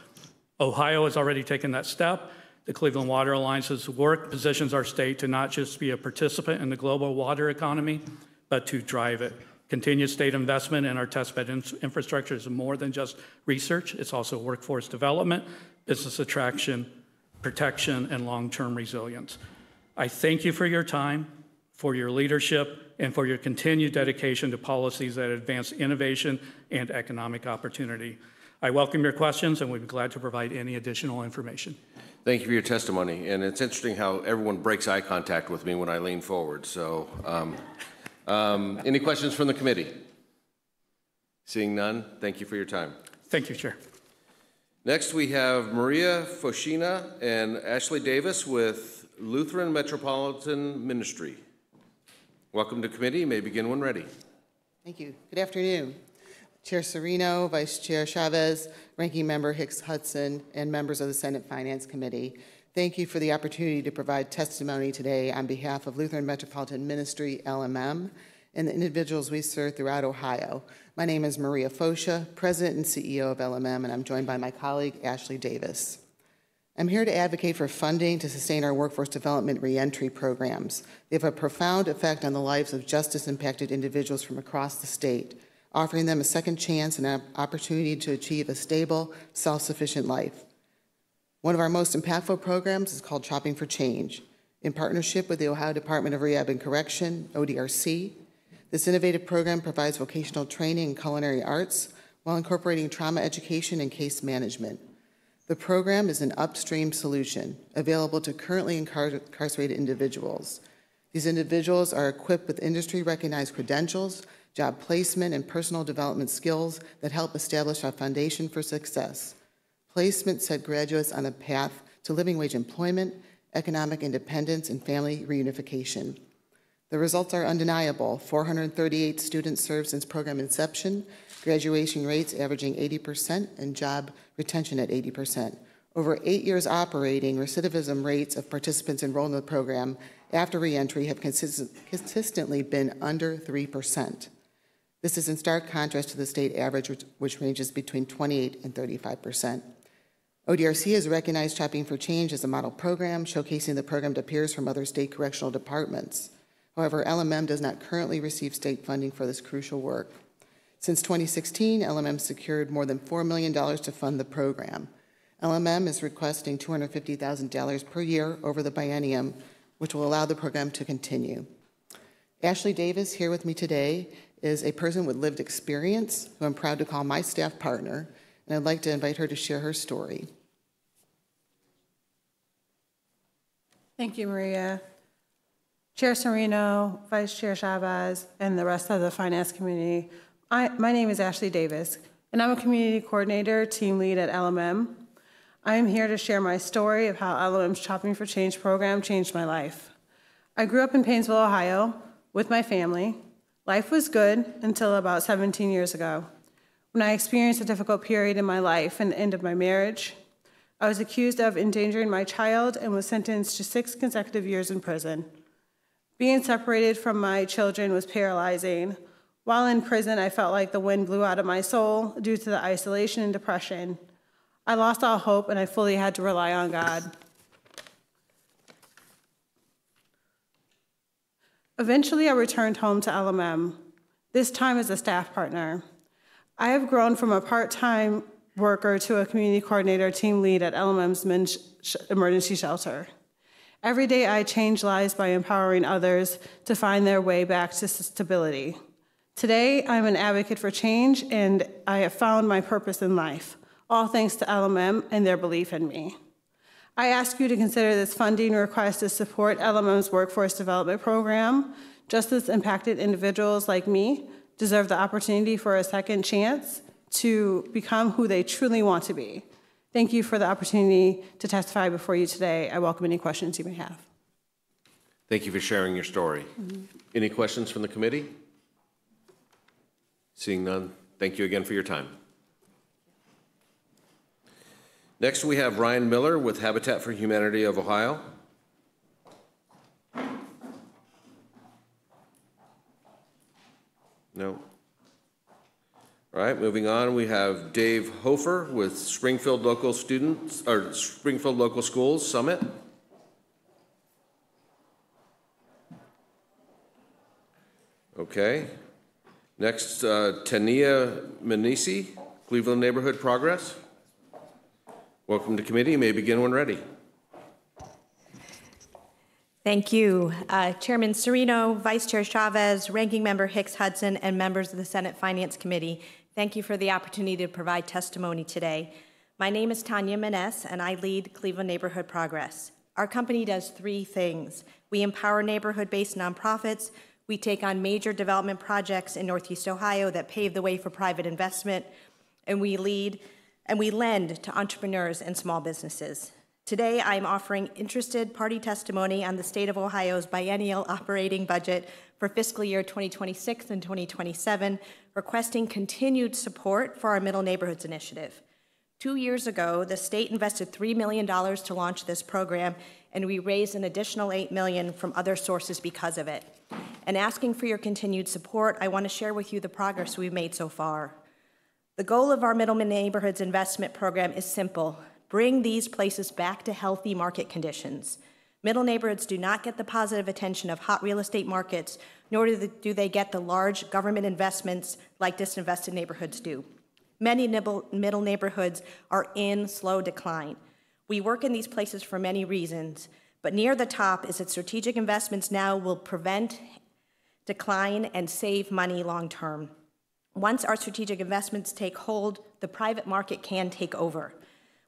Ohio has already taken that step. The Cleveland Water Alliance's work positions our state to not just be a participant in the global water economy, but to drive it. Continued state investment in our testbed infrastructure is more than just research. It's also workforce development, business attraction, protection, and long-term resilience. I thank you for your time, for your leadership, and for your continued dedication to policies that advance innovation and economic opportunity. I welcome your questions and would be glad to provide any additional information. Thank you for your testimony. And it's interesting how everyone breaks eye contact with me when I lean forward. So any questions from the committee? Seeing none, thank you for your time. Thank you, Chair. Next, we have Maria Foshina and Ashley Davis with Lutheran Metropolitan Ministry. Welcome to committee. You may begin when ready. Thank you. Good afternoon. Chair Serino, Vice Chair Chavez, Ranking Member Hicks Hudson, and members of the Senate Finance Committee. Thank you for the opportunity to provide testimony today on behalf of Lutheran Metropolitan Ministry, LMM, and the individuals we serve throughout Ohio. My name is Maria Fosha, President and CEO of LMM, and I'm joined by my colleague, Ashley Davis. I'm here to advocate for funding to sustain our workforce development reentry programs. They have a profound effect on the lives of justice-impacted individuals from across the state, offering them a second chance and an opportunity to achieve a stable, self-sufficient life. One of our most impactful programs is called Shopping for Change. In partnership with the Ohio Department of Rehab and Correction, ODRC, this innovative program provides vocational training in culinary arts while incorporating trauma education and case management. The program is an upstream solution available to currently incarcerated individuals. These individuals are equipped with industry-recognized credentials, job placement, and personal development skills that help establish a foundation for success. Placement set graduates on a path to living wage employment, economic independence, and family reunification. The results are undeniable. 438 students served since program inception, graduation rates averaging 80%, and job retention at 80%. Over 8 years operating, recidivism rates of participants enrolled in the program after reentry have consistently been under 3%. This is in stark contrast to the state average, which ranges between 28 and 35%. ODRC has recognized Shopping for Change as a model program, showcasing the program to peers from other state correctional departments. However, LMM does not currently receive state funding for this crucial work. Since 2016, LMM secured more than $4 million to fund the program. LMM is requesting $250,000 per year over the biennium, which will allow the program to continue. Ashley Davis, here with me today, is a person with lived experience who I'm proud to call my staff partner, and I'd like to invite her to share her story. Thank you, Maria. Chair Serino, Vice Chair Chavez, and the rest of the Finance Committee. My name is Ashley Davis, and I'm a Community Coordinator, Team Lead at LMM. I am here to share my story of how LMM's Shopping for Change program changed my life. I grew up in Painesville, Ohio, with my family. Life was good until about 17 years ago, when I experienced a difficult period in my life and the end of my marriage. I was accused of endangering my child and was sentenced to 6 consecutive years in prison. Being separated from my children was paralyzing. While in prison, I felt like the wind blew out of my soul due to the isolation and depression. I lost all hope, and I fully had to rely on God. Eventually, I returned home to LMM, this time as a staff partner. I have grown from a part-time worker to a community coordinator team lead at LMM's men's emergency shelter. Every day, I change lives by empowering others to find their way back to stability. Today, I'm an advocate for change, and I have found my purpose in life, all thanks to LMM and their belief in me. I ask you to consider this funding request to support LMM's workforce development program. Justice impacted individuals like me deserve the opportunity for a second chance to become who they truly want to be. Thank you for the opportunity to testify before you today. I welcome any questions you may have. Thank you for sharing your story. Any questions from the committee? Seeing none, thank you again for your time. Next, we have Ryan Miller with Habitat for Humanity of Ohio. No. All right, moving on, we have Dave Hofer with Springfield Local Schools Summit. Okay. Next, Tania Manisi, Cleveland Neighborhood Progress. Welcome to committee. You may begin when ready. Thank you. Chairman Serino, Vice Chair Chavez, Ranking Member Hicks Hudson, and members of the Senate Finance Committee, thank you for the opportunity to provide testimony today. My name is Tania Maness, and I lead Cleveland Neighborhood Progress. Our company does three things. We empower neighborhood-based nonprofits. We take on major development projects in Northeast Ohio that pave the way for private investment, and we lend to entrepreneurs and small businesses. Today, I'm offering interested party testimony on the state of Ohio's biennial operating budget for fiscal year 2026 and 2027, requesting continued support for our Middle Neighborhoods Initiative. 2 years ago, the state invested $3 million to launch this program, and we raised an additional $8 million from other sources because of it. And asking for your continued support, I want to share with you the progress we've made so far. The goal of our Middle Neighborhoods Investment Program is simple: bring these places back to healthy market conditions. Middle neighborhoods do not get the positive attention of hot real estate markets, nor do they get the large government investments like disinvested neighborhoods do. Many middle neighborhoods are in slow decline. We work in these places for many reasons, but near the top is that strategic investments now will prevent decline and save money long term. Once our strategic investments take hold, the private market can take over.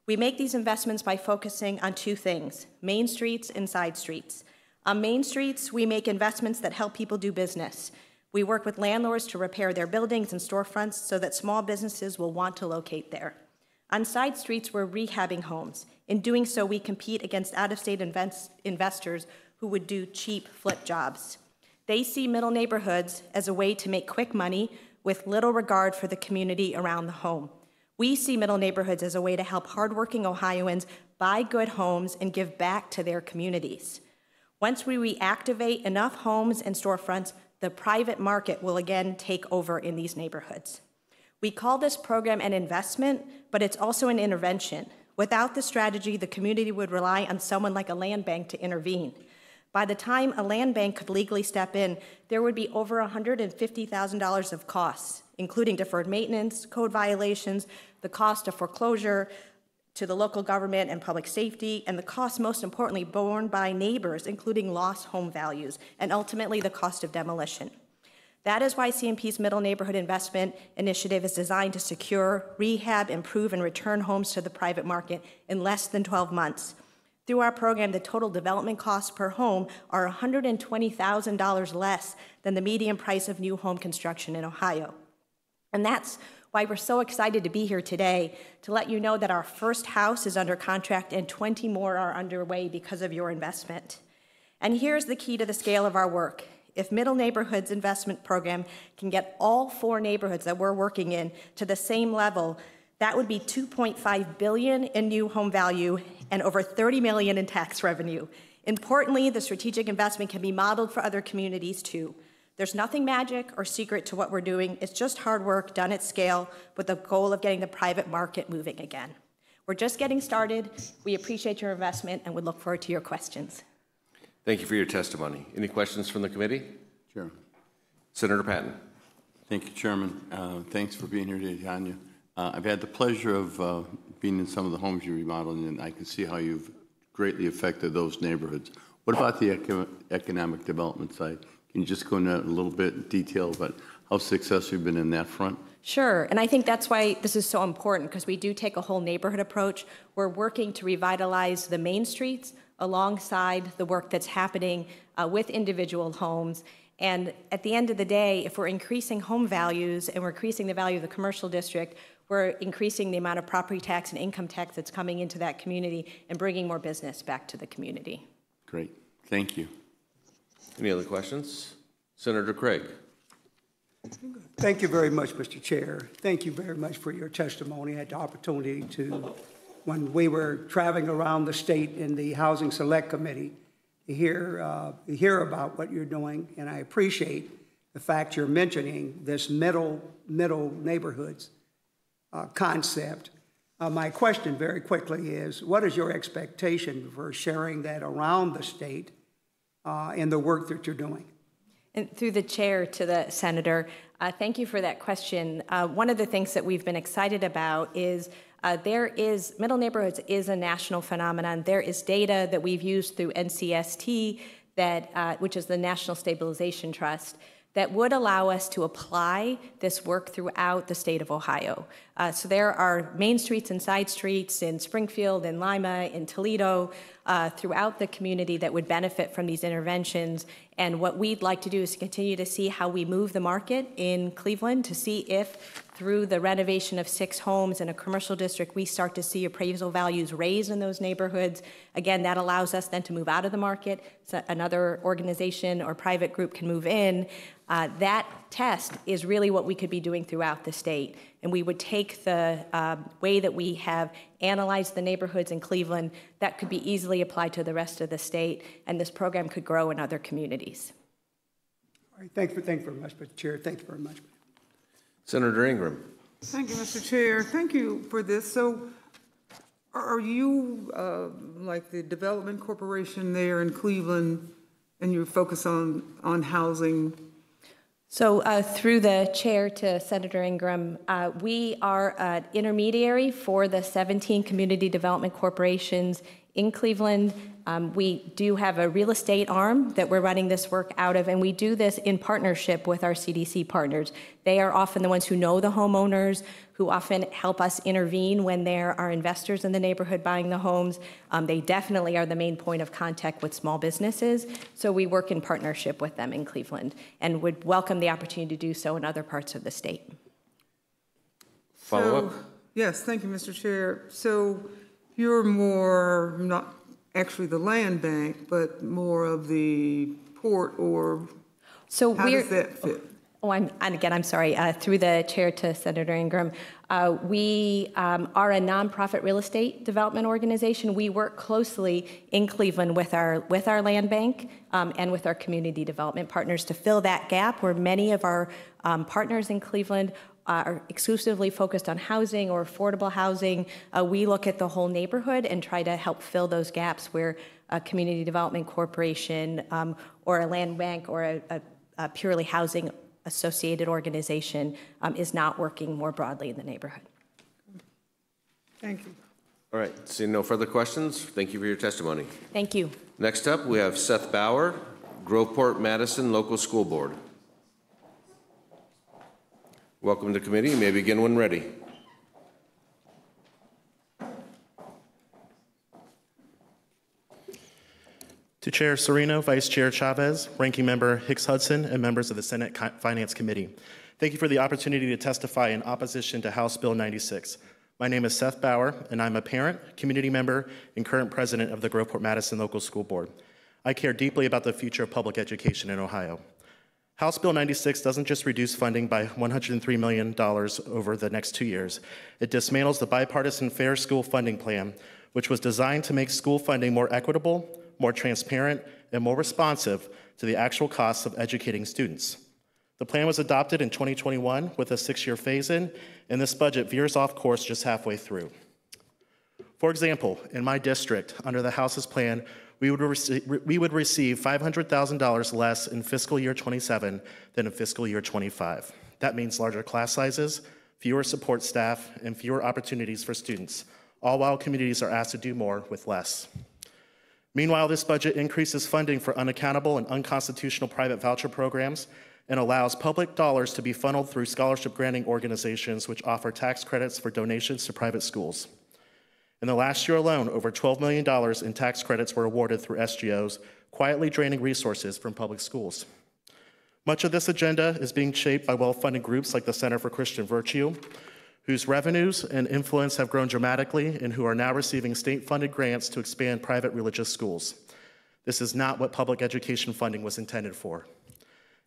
We make these investments by focusing on two things: main streets and side streets. On main streets, we make investments that help people do business. We work with landlords to repair their buildings and storefronts so that small businesses will want to locate there. On side streets, we're rehabbing homes. In doing so, we compete against out-of-state investors who would do cheap flip jobs. They see middle neighborhoods as a way to make quick money with little regard for the community around the home. We see middle neighborhoods as a way to help hardworking Ohioans buy good homes and give back to their communities. Once we reactivate enough homes and storefronts, the private market will again take over in these neighborhoods. We call this program an investment, but it's also an intervention. Without the strategy, the community would rely on someone like a land bank to intervene. By the time a land bank could legally step in, there would be over $150,000 of costs, including deferred maintenance, code violations, the cost of foreclosure to the local government and public safety, and the cost, most importantly, borne by neighbors, including lost home values, and ultimately the cost of demolition. That is why CNP's Middle Neighborhood Investment Initiative is designed to secure, rehab, improve, and return homes to the private market in less than 12 months. Through our program, the total development costs per home are $120,000 less than the median price of new home construction in Ohio. And that's why we're so excited to be here today, to let you know that our first house is under contract and 20 more are underway because of your investment. And here's the key to the scale of our work. If Middle Neighborhoods Investment Program can get all 4 neighborhoods that we're working in to the same level, that would be $2.5 billion in new home value and over $30 million in tax revenue. Importantly, the strategic investment can be modeled for other communities too. There's nothing magic or secret to what we're doing. It's just hard work done at scale with the goal of getting the private market moving again. We're just getting started. We appreciate your investment and would look forward to your questions. Thank you for your testimony. Any questions from the committee? Sure. Senator Patton. Thank you, Chairman. Thanks for being here today, Tanya. I've had the pleasure of being in some of the homes you remodeled, and I can see how you've greatly affected those neighborhoods. What about the economic development side? Can you just go into a little bit detail about how successful you've been in that front? Sure, and I think that's why this is so important, because we do take a whole neighborhood approach. We're working to revitalize the main streets alongside the work that's happening with individual homes. And at the end of the day, if we're increasing home values and we're increasing the value of the commercial district, we're increasing the amount of property tax and income tax that's coming into that community and bringing more business back to the community. Great, thank you. Any other questions? Senator Craig. Thank you very much, Mr. Chair. Thank you very much for your testimony. I had the opportunity to, when we were traveling around the state in the Housing Select Committee, to hear about what you're doing, and I appreciate the fact you're mentioning this middle neighborhoods concept. My question very quickly is, what is your expectation for sharing that around the state in the work that you're doing? And through the chair to the senator, thank you for that question. One of the things that we've been excited about is middle neighborhoods is a national phenomenon. There is data that we've used through NCST, which is the National Stabilization Trust, that would allow us to apply this work throughout the state of Ohio. So there are main streets and side streets in Springfield, in Lima, in Toledo, throughout the community that would benefit from these interventions. And what we'd like to do is continue to see how we move the market in Cleveland, to see if through the renovation of 6 homes in a commercial district, we start to see appraisal values raised in those neighborhoods. Again, that allows us then to move out of the market, so another organization or private group can move in. That test is really what we could be doing throughout the state. And we would take the way that we have analyzed the neighborhoods in Cleveland, that could be easily applied to the rest of the state, and this program could grow in other communities. All right, thank you very much, Mr. Chair. Thank you very much. Senator Ingram. Thank you, Mr. Chair. Thank you for this. So are you like the Development Corporation there in Cleveland, and you focus on housing? So through the chair to Senator Ingram, we are an intermediary for the 17 community development corporations in Cleveland. We do have a real estate arm that we're running this work out of, and we do this in partnership with our CDC partners. They are often the ones who know the homeowners, who often help us intervene when there are investors in the neighborhood buying the homes. They definitely are the main point of contact with small businesses, so we work in partnership with them in Cleveland and would welcome the opportunity to do so in other parts of the state. Follow up? Yes, thank you, Mr. Chair. So you're more, not actually the land bank, but more of the port, or so how does that fit? I'm sorry, through the chair to Senator Ingram, we are a nonprofit real estate development organization. We work closely in Cleveland with our land bank and with our community development partners to fill that gap where many of our partners in Cleveland are exclusively focused on housing or affordable housing. We look at the whole neighborhood and try to help fill those gaps where a community development corporation or a land bank or a purely housing associated organization is not working more broadly in the neighborhood. Thank you. All right, seeing no further questions, thank you for your testimony. Thank you. Next up, we have Seth Bauer, Groveport-Madison Local School Board. Welcome to committee. You may begin when ready. To Chair Serino, Vice Chair Chavez, Ranking Member Hicks-Hudson, and members of the Senate Finance Committee, thank you for the opportunity to testify in opposition to House Bill 96. My name is Seth Bauer, and I'm a parent, community member, and current president of the Groveport-Madison Local School Board. I care deeply about the future of public education in Ohio. House Bill 96 doesn't just reduce funding by $103 million over the next 2 years. It dismantles the bipartisan Fair School Funding Plan, which was designed to make school funding more equitable, more transparent, and more responsive to the actual costs of educating students. The plan was adopted in 2021 with a 6-year phase-in, and this budget veers off course just halfway through. For example, in my district, under the House's plan, we would receive $500,000 less in fiscal year 27 than in fiscal year 25. That means larger class sizes, fewer support staff, and fewer opportunities for students, all while communities are asked to do more with less. Meanwhile, this budget increases funding for unaccountable and unconstitutional private voucher programs and allows public dollars to be funneled through scholarship granting organizations which offer tax credits for donations to private schools. In the last year alone, over $12 million in tax credits were awarded through SGOs, quietly draining resources from public schools. Much of this agenda is being shaped by well-funded groups like the Center for Christian Virtue, whose revenues and influence have grown dramatically and who are now receiving state-funded grants to expand private religious schools. This is not what public education funding was intended for.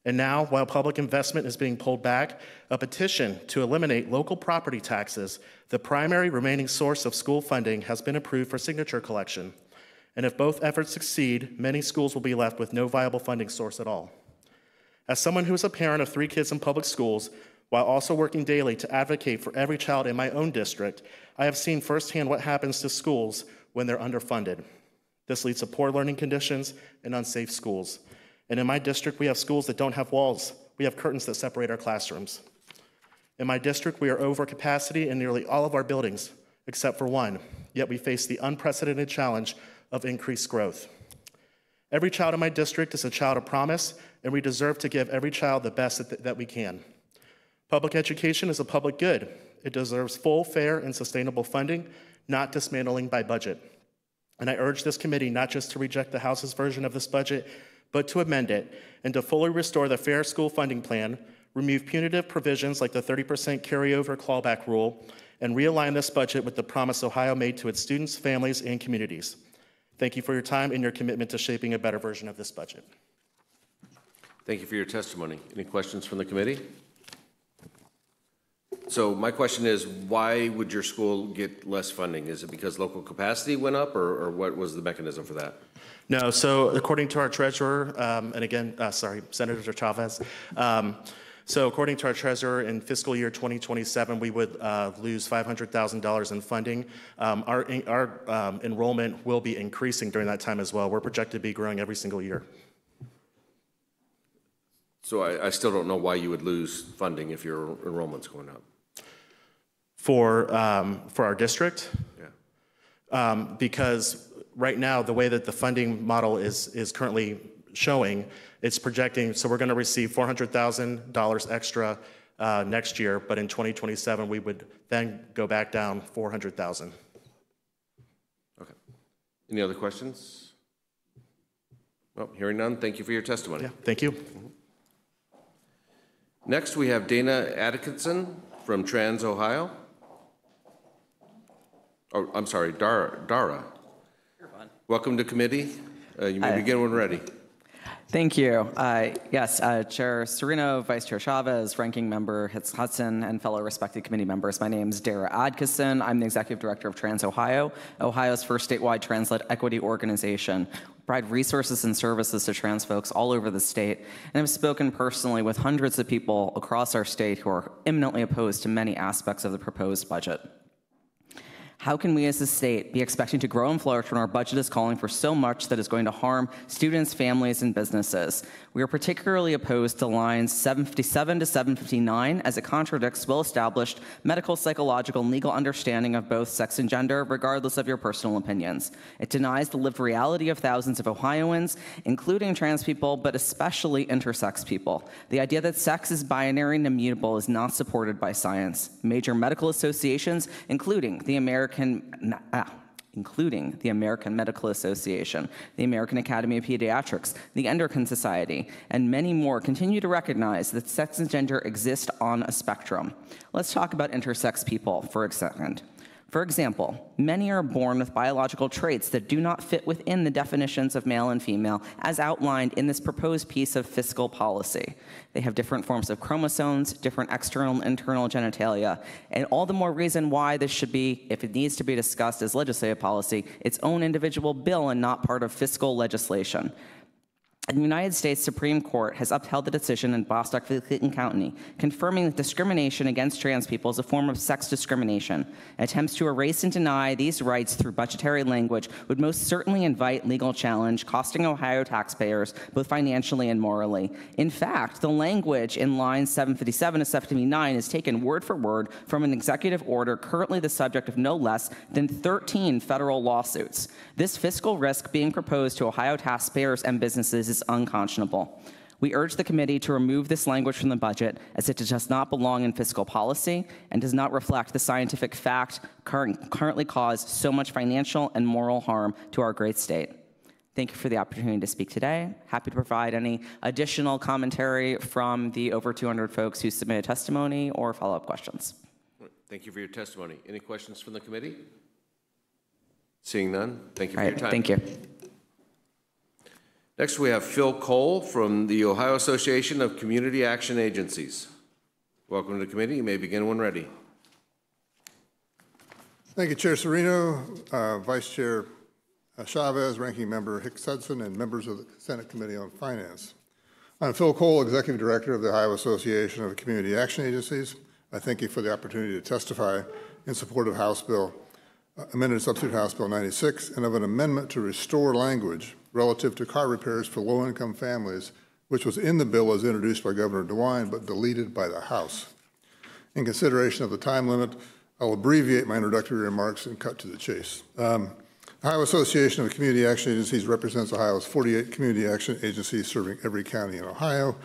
And now, while public investment is being pulled back, a petition to eliminate local property taxes, the primary remaining source of school funding, has been approved for signature collection. And if both efforts succeed, many schools will be left with no viable funding source at all. As someone who is a parent of 3 kids in public schools, while also working daily to advocate for every child in my own district, I have seen firsthand what happens to schools when they're underfunded. This leads to poor learning conditions and unsafe schools. And in my district, we have schools that don't have walls. We have curtains that separate our classrooms. In my district, we are over capacity in nearly all of our buildings, except for one, yet we face the unprecedented challenge of increased growth. Every child in my district is a child of promise, and we deserve to give every child the best that we can. Public education is a public good. It deserves full, fair, and sustainable funding, not dismantling by budget. And I urge this committee not just to reject the House's version of this budget, but to amend it and to fully restore the fair school funding plan, remove punitive provisions like the 30% carryover clawback rule, and realign this budget with the promise Ohio made to its students, families, and communities. Thank you for your time and your commitment to shaping a better version of this budget. Thank you for your testimony. Any questions from the committee? So my question is, why would your school get less funding? Is it because local capacity went up, or what was the mechanism for that? No, so according to our treasurer, and again, Senator Chavez, so according to our treasurer, in fiscal year 2027, we would lose $500,000 in funding. Our enrollment will be increasing during that time as well. We're projected to be growing every single year. So I still don't know why you would lose funding if your enrollment's going up. For our district? Yeah. Because right now, the way that the funding model is currently showing, it's projecting, so we're going to receive $400,000 extra next year, but in 2027, we would then go back down $400,000. Okay. Any other questions? Well, hearing none, thank you for your testimony. Yeah, thank you. Next, we have Dana Atkinson from Trans Ohio. Oh, I'm sorry, Dara. Welcome to committee. You may begin when ready. Thank you. Yes, Chair Serino, Vice Chair Chavez, Ranking Member Hicks Hudson, and fellow respected committee members. My name is Dara Atkinson. I'm the Executive Director of Trans Ohio, Ohio's first statewide trans-led equity organization. We provide resources and services to trans folks all over the state, and I've spoken personally with hundreds of people across our state who are imminently opposed to many aspects of the proposed budget. How can we as a state be expecting to grow and flourish when our budget is calling for so much that is going to harm students, families, and businesses? We are particularly opposed to lines 757 to 759 as it contradicts well-established medical, psychological, and legal understanding of both sex and gender, regardless of your personal opinions. It denies the lived reality of thousands of Ohioans, including trans people, but especially intersex people. The idea that sex is binary and immutable is not supported by science. Major medical associations, including the American Medical Association, the American Academy of Pediatrics, the Endocrine Society, and many more continue to recognize that sex and gender exist on a spectrum. Let's talk about intersex people for a second. For example, many are born with biological traits that do not fit within the definitions of male and female as outlined in this proposed piece of fiscal policy. They have different forms of chromosomes, different external and internal genitalia, and all the more reason why this should be, if it needs to be discussed as legislative policy, its own individual bill and not part of fiscal legislation. The United States Supreme Court has upheld the decision in Bostock v. Clayton County, confirming that discrimination against trans people is a form of sex discrimination. Attempts to erase and deny these rights through budgetary language would most certainly invite legal challenge, costing Ohio taxpayers both financially and morally. In fact, the language in lines 757 to 759 is taken word for word from an executive order currently the subject of no less than 13 federal lawsuits. This fiscal risk being proposed to Ohio taxpayers and businesses is unconscionable. We urge the committee to remove this language from the budget, as it does not belong in fiscal policy and does not reflect the scientific fact currently cause so much financial and moral harm to our great state. Thank you for the opportunity to speak today. Happy to provide any additional commentary from the over 200 folks who submitted testimony or follow-up questions. Thank you for your testimony. Any questions from the committee? Seeing none, thank you for your time. Thank you. Next, we have Phil Cole from the Ohio Association of Community Action Agencies. Welcome to the committee. You may begin when ready. Thank you, Chair Serino, Vice Chair Chavez, Ranking Member Hicks-Hudson, and members of the Senate Committee on Finance. I'm Phil Cole, Executive Director of the Ohio Association of Community Action Agencies. I thank you for the opportunity to testify in support of House Bill, amended substitute House Bill 96, and of an amendment to restore language relative to car repairs for low-income families, which was in the bill as introduced by Governor DeWine, but deleted by the House. In consideration of the time limit, I'll abbreviate my introductory remarks and cut to the chase. Ohio Association of Community Action Agencies represents Ohio's 48 community action agencies serving every county in Ohio.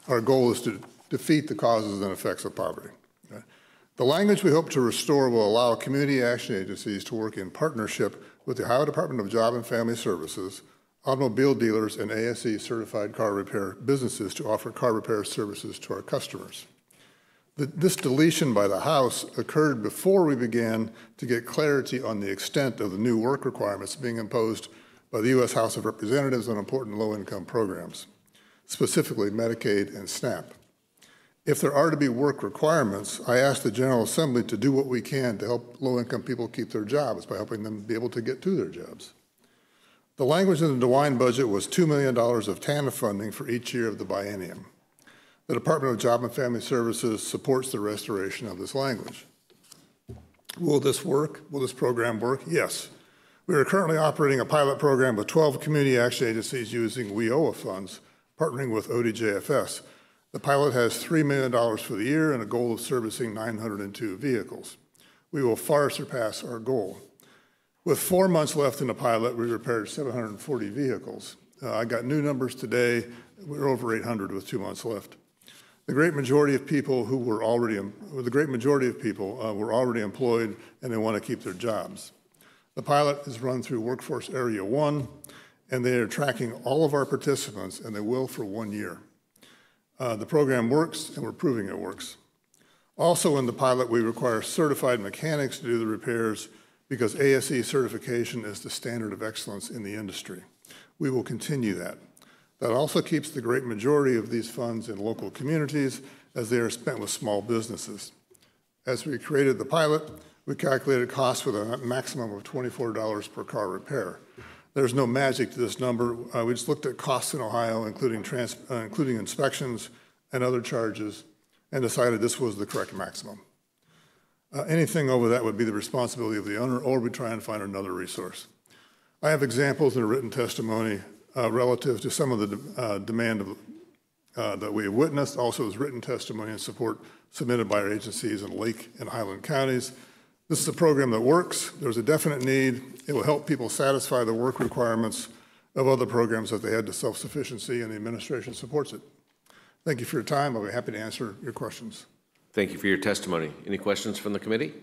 Our goal is to defeat the causes and effects of poverty. The language we hope to restore will allow community action agencies to work in partnership with the Ohio Department of Job and Family Services, automobile dealers, and ASE certified car repair businesses to offer car repair services to our customers. This deletion by the House occurred before we began to get clarity on the extent of the new work requirements being imposed by the U.S. House of Representatives on important low-income programs, specifically Medicaid and SNAP. If there are to be work requirements, I ask the General Assembly to do what we can to help low-income people keep their jobs by helping them be able to get to their jobs. The language in the DeWine budget was $2 million of TANF funding for each year of the biennium. The Department of Job and Family Services supports the restoration of this language. Will this work? Will this program work? Yes. We are currently operating a pilot program with 12 community action agencies using WIOA funds, partnering with ODJFS. The pilot has $3 million for the year and a goal of servicing 902 vehicles. We will far surpass our goal. With 4 months left in the pilot, we repaired 740 vehicles. I got new numbers today. We're over 800 with 2 months left. The great majority of people were already employed, and they want to keep their jobs. The pilot is run through Workforce Area 1, and they are tracking all of our participants, and they will for 1 year. The program works, and we're proving it works. Also in the pilot, we require certified mechanics to do the repairs because ASE certification is the standard of excellence in the industry. We will continue that. That also keeps the great majority of these funds in local communities as they are spent with small businesses. As we created the pilot, we calculated costs with a maximum of $24 per car repair. There's no magic to this number. We just looked at costs in Ohio, including inspections and other charges, and decided this was the correct maximum. Anything over that would be the responsibility of the owner, or we try and find another resource. I have examples in a written testimony relative to some of the demand that we have witnessed, also as written testimony and support submitted by our agencies in Lake and Highland counties. This is a program that works. There's a definite need. It will help people satisfy the work requirements of other programs that they had to self-sufficiency, and the administration supports it. Thank you for your time. I'll be happy to answer your questions. Thank you for your testimony. Any questions from the committee?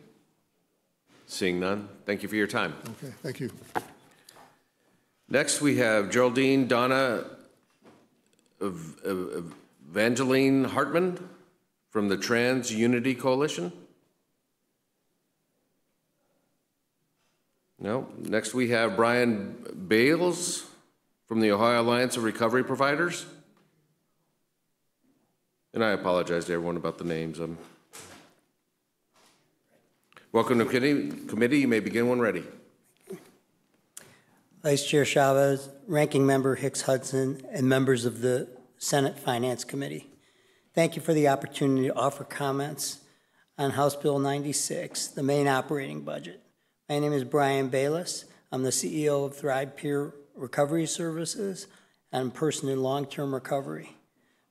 Seeing none, thank you for your time. Okay, thank you. Next, we have Geraldine Donna Evangeline Hartman from the Trans Unity Coalition. No. Next, we have Brian Bales from the Ohio Alliance of Recovery Providers. And I apologize to everyone about the names. Welcome to committee. You may begin when ready. Vice Chair Chavez, Ranking Member Hicks Hudson, and members of the Senate Finance Committee. Thank you for the opportunity to offer comments on House Bill 96, the main operating budget. My name is Brian Bayless. I'm the CEO of Thrive Peer Recovery Services and I'm a person in long-term recovery.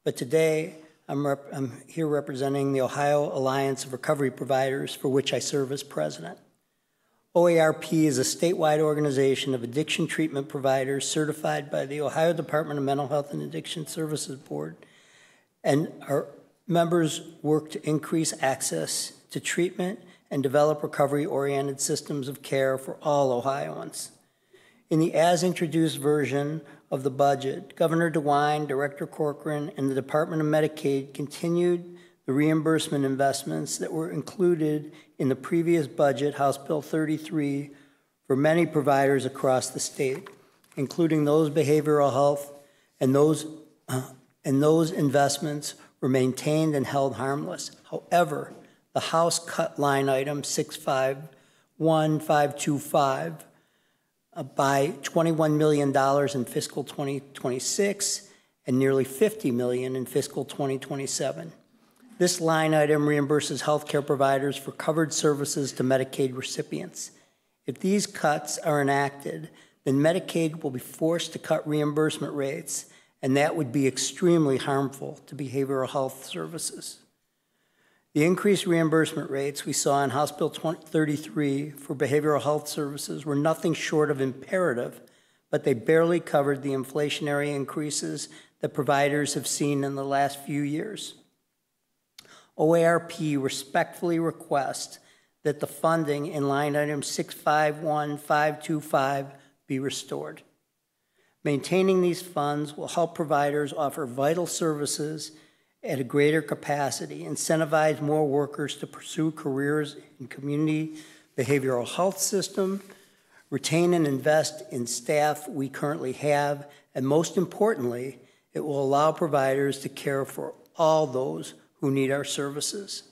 But today, I'm here representing the Ohio Alliance of Recovery Providers, for which I serve as president. OARP is a statewide organization of addiction treatment providers certified by the Ohio Department of Mental Health and Addiction Services Board, and our members work to increase access to treatment and develop recovery-oriented systems of care for all Ohioans. In the as-introduced version of the budget, Governor DeWine, Director Corcoran, and the Department of Medicaid continued the reimbursement investments that were included in the previous budget, House Bill 33, for many providers across the state, including those behavioral health, and those investments were maintained and held harmless. However, the House cut line item 651525 by $21 million in fiscal 2026 and nearly $50 million in fiscal 2027. This line item reimburses healthcare providers for covered services to Medicaid recipients. If these cuts are enacted, then Medicaid will be forced to cut reimbursement rates, and that would be extremely harmful to behavioral health services. The increased reimbursement rates we saw in House Bill 33 for behavioral health services were nothing short of imperative, but they barely covered the inflationary increases that providers have seen in the last few years. OARP respectfully requests that the funding in line item 651525 be restored. Maintaining these funds will help providers offer vital services at a greater capacity, incentivize more workers to pursue careers in community behavioral health system, retain and invest in staff we currently have, and most importantly, it will allow providers to care for all those who need our services.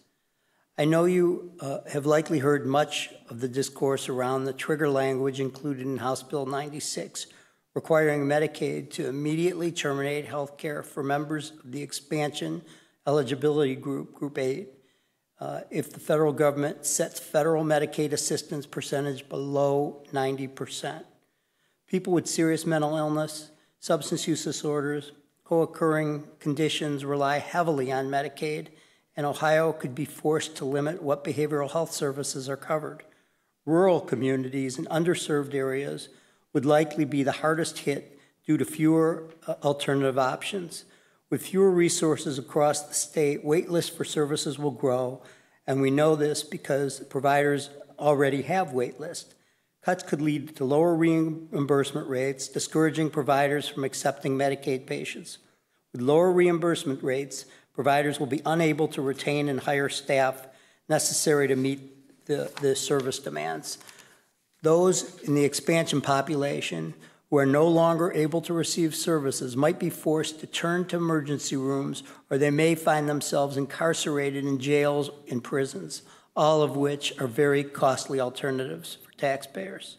I know you have likely heard much of the discourse around the trigger language included in House Bill 96, requiring Medicaid to immediately terminate health care for members of the expansion eligibility group, Group 8, if the federal government sets federal Medicaid assistance percentage below 90%. People with serious mental illness, substance use disorders, co-occurring conditions rely heavily on Medicaid, and Ohio could be forced to limit what behavioral health services are covered. Rural communities and underserved areas would likely be the hardest hit due to fewer alternative options. With fewer resources across the state, wait lists for services will grow, and we know this because providers already have wait lists. Cuts could lead to lower reimbursement rates, discouraging providers from accepting Medicaid patients. With lower reimbursement rates, providers will be unable to retain and hire staff necessary to meet the service demands. Those in the expansion population who are no longer able to receive services might be forced to turn to emergency rooms, or they may find themselves incarcerated in jails and prisons, all of which are very costly alternatives for taxpayers.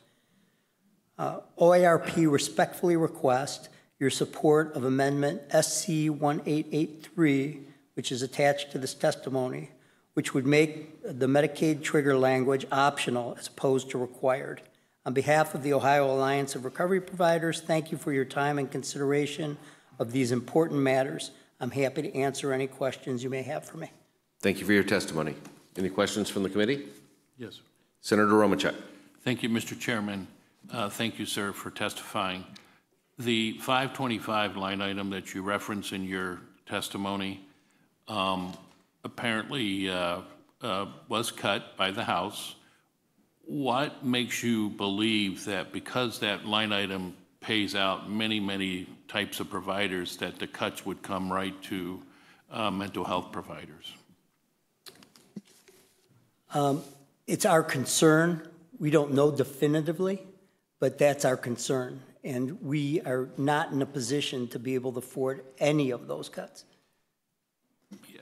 OARP respectfully requests your support of Amendment SC 1883, which is attached to this testimony, which would make the Medicaid trigger language optional as opposed to required. On behalf of the Ohio Alliance of Recovery Providers, thank you for your time and consideration of these important matters. I'm happy to answer any questions you may have for me. Thank you for your testimony. Any questions from the committee? Yes. Senator Romachek. Thank you, Mr. Chairman. Thank you, sir, for testifying. The 525 line item that you reference in your testimony apparently was cut by the House. What makes you believe that because that line item pays out many, many types of providers that the cuts would come right to mental health providers? It's our concern. We don't know definitively, but that's our concern. And we are not in a position to be able to afford any of those cuts.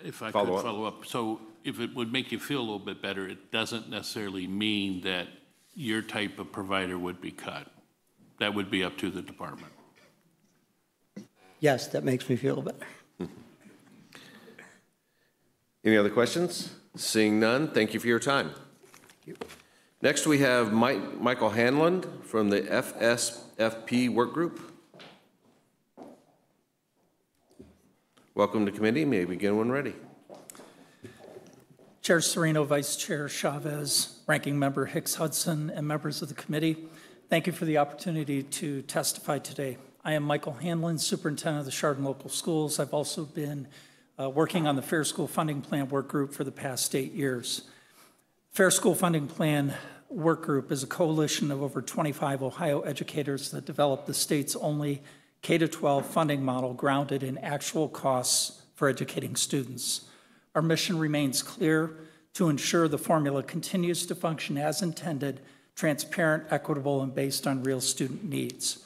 If I could follow up. So if it would make you feel a little bit better, it doesn't necessarily mean that your type of provider would be cut. that would be up to the department. Yes, that makes me feel better. Any other questions? Seeing none, thank you for your time. Next, we have Michael Hanlon from the FSFP work group. Welcome to committee. You may begin when ready. Chair Serino, Vice Chair Chavez, Ranking Member Hicks Hudson, and members of the committee, thank you for the opportunity to testify today. I am Michael Hanlon, Superintendent of the Chardon Local Schools. I've also been working on the Fair School Funding Plan work group for the past 8 years. Fair School Funding Plan work group is a coalition of over 25 Ohio educators that developed the state's only K-12 funding model grounded in actual costs for educating students. Our mission remains clear: to ensure the formula continues to function as intended, transparent, equitable, and based on real student needs.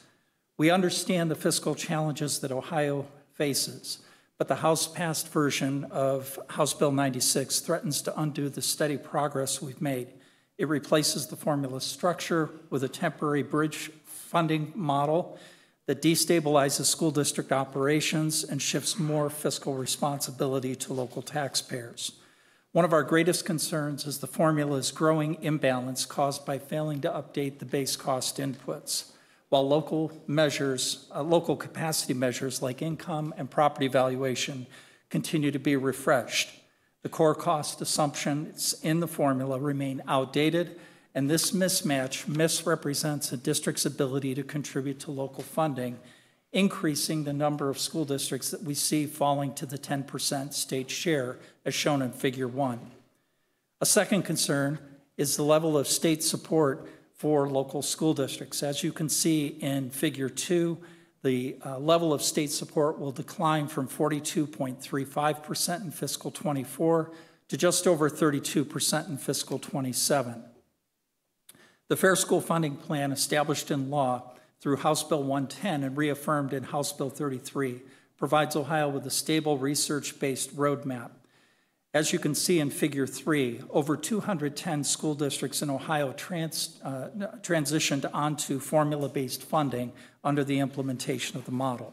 We understand the fiscal challenges that Ohio faces, but the House-passed version of House Bill 96 threatens to undo the steady progress we've made. It replaces the formula structure with a temporary bridge funding model that destabilizes school district operations and shifts more fiscal responsibility to local taxpayers. One of our greatest concerns is the formula's growing imbalance caused by failing to update the base cost inputs, while local capacity measures like income and property valuation continue to be refreshed. The core cost assumptions in the formula remain outdated, and this mismatch misrepresents a district's ability to contribute to local funding, increasing the number of school districts that we see falling to the 10% state share, as shown in Figure 1. A second concern is the level of state support for local school districts. As you can see in Figure 2, the level of state support will decline from 42.35% in fiscal 24 to just over 32% in fiscal 27. The Fair School Funding Plan, established in law through House Bill 110 and reaffirmed in House Bill 33, provides Ohio with a stable research-based roadmap. As you can see in Figure 3, over 210 school districts in Ohio transitioned onto formula-based funding under the implementation of the model.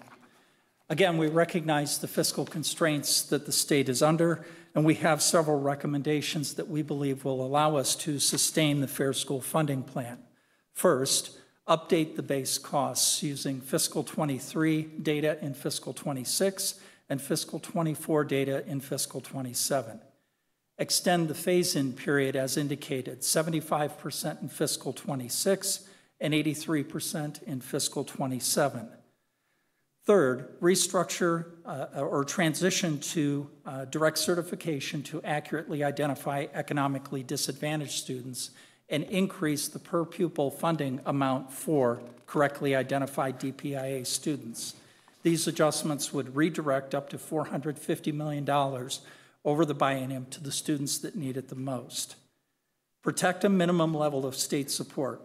Again, we recognize the fiscal constraints that the state is under, and we have several recommendations that we believe will allow us to sustain the Fair School Funding Plan. First, update the base costs using fiscal 23 data in fiscal 26 and fiscal 24 data in fiscal 27. Extend the phase-in period as indicated, 75% in fiscal 26 and 83% in fiscal 27. Third, restructure or transition to direct certification to accurately identify economically disadvantaged students and increase the per pupil funding amount for correctly identified DPIA students. These adjustments would redirect up to $450 million over the biennium to the students that need it the most. Protect a minimum level of state support.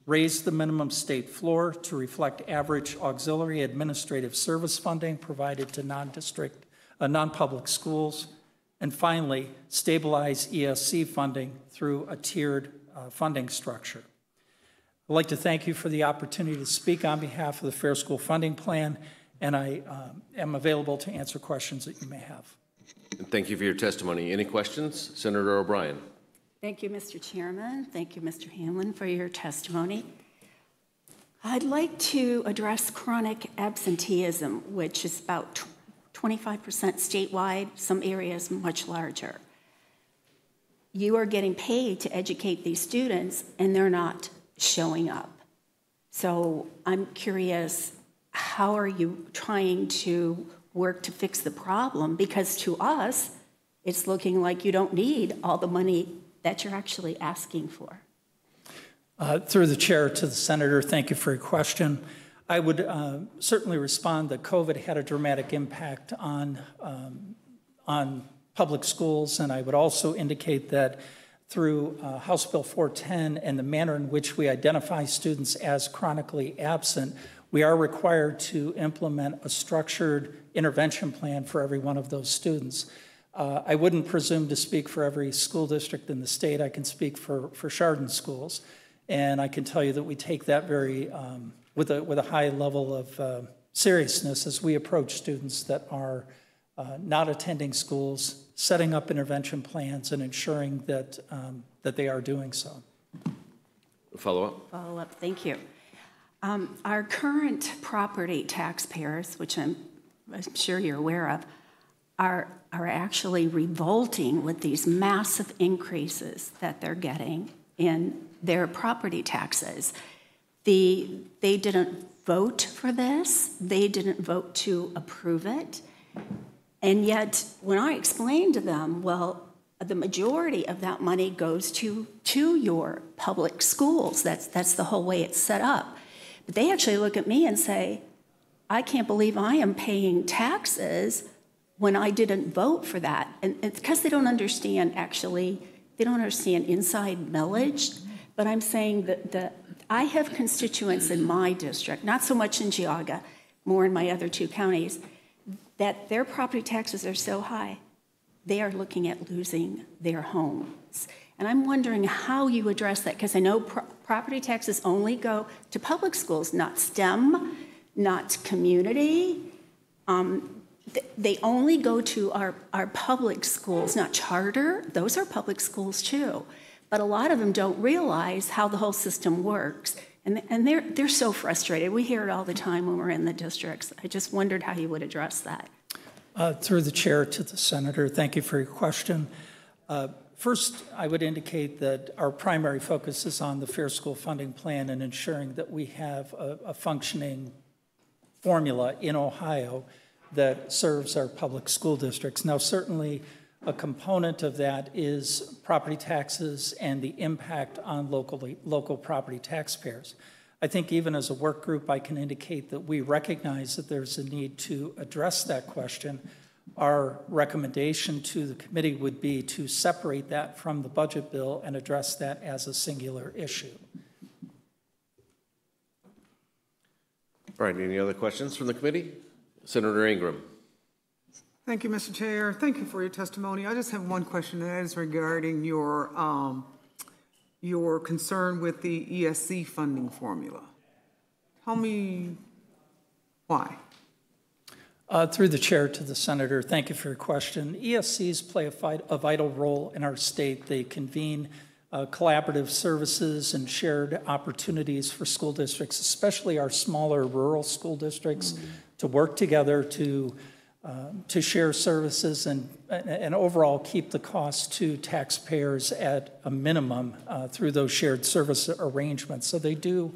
Raise the minimum state floor to reflect average auxiliary administrative service funding provided to non-public schools. And finally, stabilize ESC funding through a tiered funding structure. I'd like to thank you for the opportunity to speak on behalf of the Fair School Funding Plan, and I am available to answer questions that you may have. And thank you for your testimony. Any questions? Senator O'Brien. Thank you, Mr. Chairman. Thank you, Mr. Hanlon, for your testimony. I'd like to address chronic absenteeism, which is about 25% statewide, some areas much larger. You are getting paid to educate these students, and they're not showing up. So I'm curious, how are you trying to work to fix the problem? Because to us, it's looking like you don't need all the money that you're actually asking for. Through the chair to the senator, thank you for your question. I would certainly respond that COVID had a dramatic impact on public schools, and I would also indicate that through House Bill 410 and the manner in which we identify students as chronically absent, we are required to implement a structured intervention plan for every one of those students. I wouldn't presume to speak for every school district in the state. I can speak for Chardon schools. And I can tell you that we take that very with a high level of seriousness as we approach students that are not attending schools, setting up intervention plans, and ensuring that that they are doing so. Follow-up? Follow-up, thank you. Our current property taxpayers, which I'm sure you're aware of, are actually revolting with these massive increases that they're getting in their property taxes. They didn't vote for this. They didn't vote to approve it. And yet, when I explained to them, well, the majority of that money goes to your public schools. That's the whole way it's set up. But they actually look at me and say, I can't believe I am paying taxes when I didn't vote for that. And it's because they don't understand, actually, they don't understand inside millage. But I'm saying that I have constituents in my district, not so much in Geauga, more in my other 2 counties, that their property taxes are so high, they are looking at losing their homes. And I'm wondering how you address that, because I know property taxes only go to public schools, not STEM, not community. They only go to our public schools, not charter. Those are public schools too. But a lot of them don't realize how the whole system works. And they're so frustrated. We hear it all the time when we're in the districts. I just wondered how you would address that. Through the chair to the senator, thank you for your question. First, I would indicate that our primary focus is on the Fair School Funding Plan and ensuring that we have a functioning formula in Ohio that serves our public school districts. Now, certainly a component of that is property taxes and the impact on local property taxpayers. I think even as a work group, I can indicate that we recognize that there's a need to address that question. Our recommendation to the committee would be to separate that from the budget bill and address that as a singular issue. All right, any other questions from the committee? Senator Ingram. Thank you, Mr. Chair. Thank you for your testimony. I just have one question, and that is regarding your concern with the ESC funding formula. Tell me why. Through the chair to the senator, thank you for your question. ESCs play a vital role in our state. They convene collaborative services and shared opportunities for school districts, especially our smaller rural school districts, to work together to share services and overall keep the cost to taxpayers at a minimum through those shared service arrangements. So they do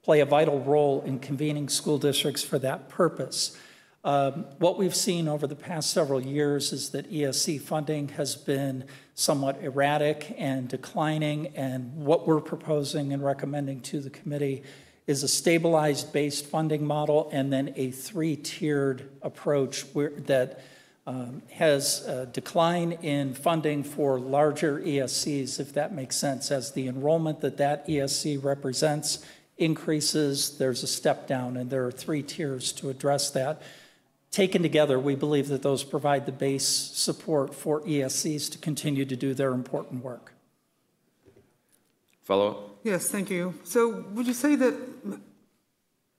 play a vital role in convening school districts for that purpose. What we've seen over the past several years is that ESC funding has been somewhat erratic and declining, and what we're proposing and recommending to the committee is a stabilized based funding model and then a 3-tiered approach that has a decline in funding for larger ESCs, if that makes sense. As the enrollment that ESC represents increases, there's a step down, and there are 3 tiers to address that. Taken together, we believe that those provide the base support for ESCs to continue to do their important work. Follow up? Yes, thank you. So would you say that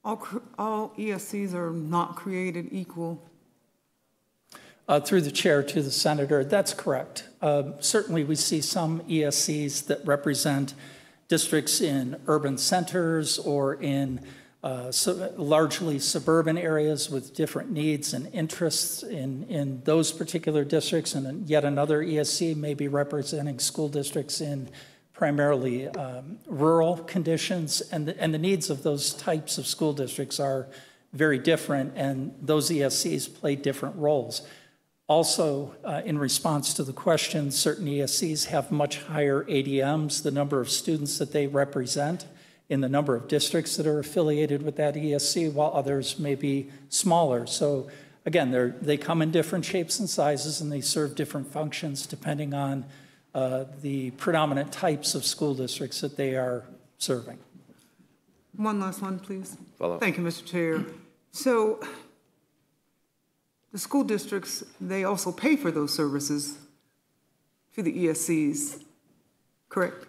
all ESCs are not created equal? Through the chair to the senator, that's correct. Certainly we see some ESCs that represent districts in urban centers or in largely suburban areas with different needs and interests in those particular districts, and yet another ESC may be representing school districts in primarily rural conditions, and the needs of those types of school districts are very different, and those ESCs play different roles. Also, in response to the question, certain ESCs have much higher ADMs, the number of students that they represent, in the number of districts that are affiliated with that ESC, while others may be smaller. So again, they come in different shapes and sizes, and they serve different functions depending on the predominant types of school districts that they are serving. One last one, please. Follow. Thank you, Mr. Chair. So the school districts, they also pay for those services to the ESCs, correct?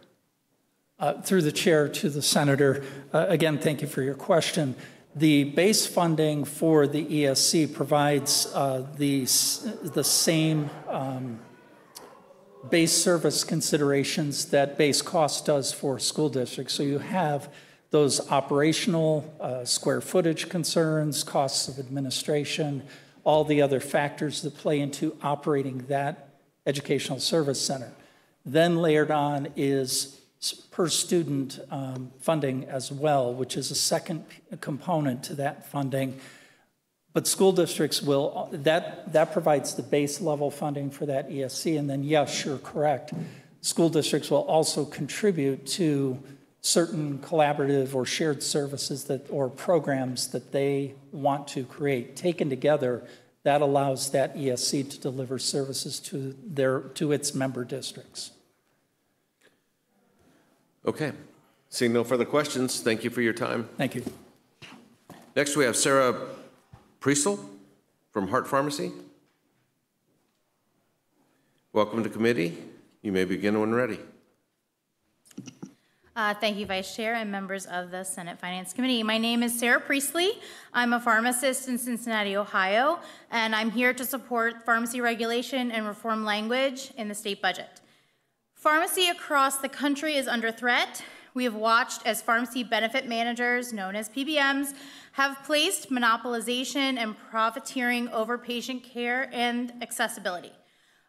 Through the chair to the senator, again, thank you for your question. The base funding for the ESC provides the same base service considerations that base cost does for school districts. So you have those operational square footage concerns, costs of administration, all the other factors that play into operating that educational service center. Then layered on is per student funding as well, which is a second component to that funding. But school districts will, that provides the base level funding for that ESC. And then yes, you're correct. School districts will also contribute to certain collaborative or shared services that, or programs that they want to create. Taken together, that allows that ESC to deliver services to its member districts. Okay. Seeing no further questions, thank you for your time. Thank you. Next, we have Sarah Priestel from Hart Pharmacy. Welcome to committee. You may begin when ready. Thank you, Vice Chair and members of the Senate Finance Committee. My name is Sarah Priestley. I'm a pharmacist in Cincinnati, Ohio, and I'm here to support pharmacy regulation and reform language in the state budget. Pharmacy across the country is under threat. We have watched as pharmacy benefit managers, known as PBMs, have placed monopolization and profiteering over patient care and accessibility.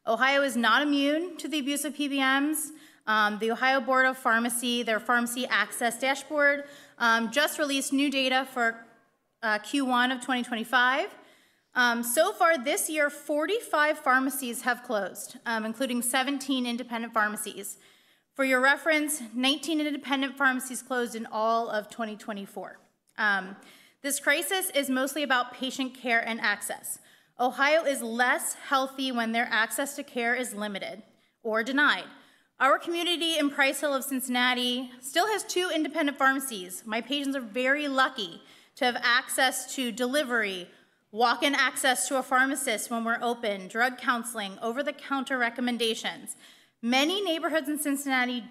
Ohio is not immune to the abuse of PBMs. The Ohio Board of Pharmacy, their Pharmacy Access Dashboard, just released new data for Q1 of 2025. So far this year, 45 pharmacies have closed, including 17 independent pharmacies. For your reference, 19 independent pharmacies closed in all of 2024. This crisis is mostly about patient care and access. Ohio is less healthy when their access to care is limited or denied. Our community in Price Hill of Cincinnati still has 2 independent pharmacies. My patients are very lucky to have access to delivery, walk-in access to a pharmacist when we're open, drug counseling, over-the-counter recommendations. Many neighborhoods in Cincinnati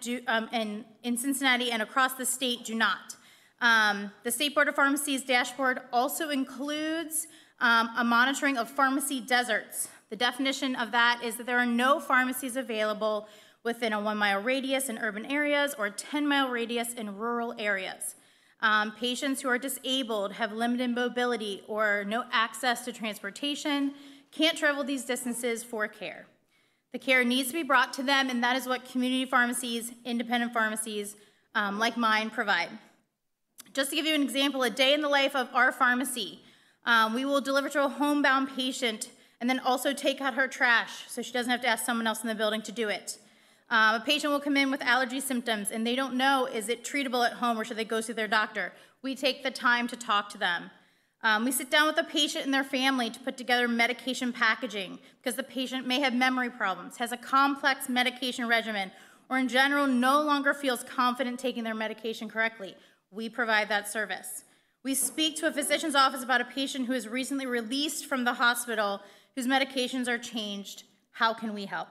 and across the state do not. The State Board of Pharmacy's dashboard also includes a monitoring of pharmacy deserts. The definition of that is that there are no pharmacies available within a 1-mile radius in urban areas or a 10-mile radius in rural areas. Patients who are disabled, have limited mobility, or no access to transportation can't travel these distances for care. The care needs to be brought to them, and that is what community pharmacies, independent pharmacies like mine provide. Just to give you an example, a day in the life of our pharmacy, we will deliver to a homebound patient and then also take out her trash so she doesn't have to ask someone else in the building to do it. A patient will come in with allergy symptoms and they don't know, is it treatable at home or should they go see their doctor? We take the time to talk to them. We sit down with the patient and their family to put together medication packaging because the patient may have memory problems, has a complex medication regimen, or in general no longer feels confident taking their medication correctly. We provide that service. We speak to a physician's office about a patient who is recently released from the hospital whose medications are changed. How can we help?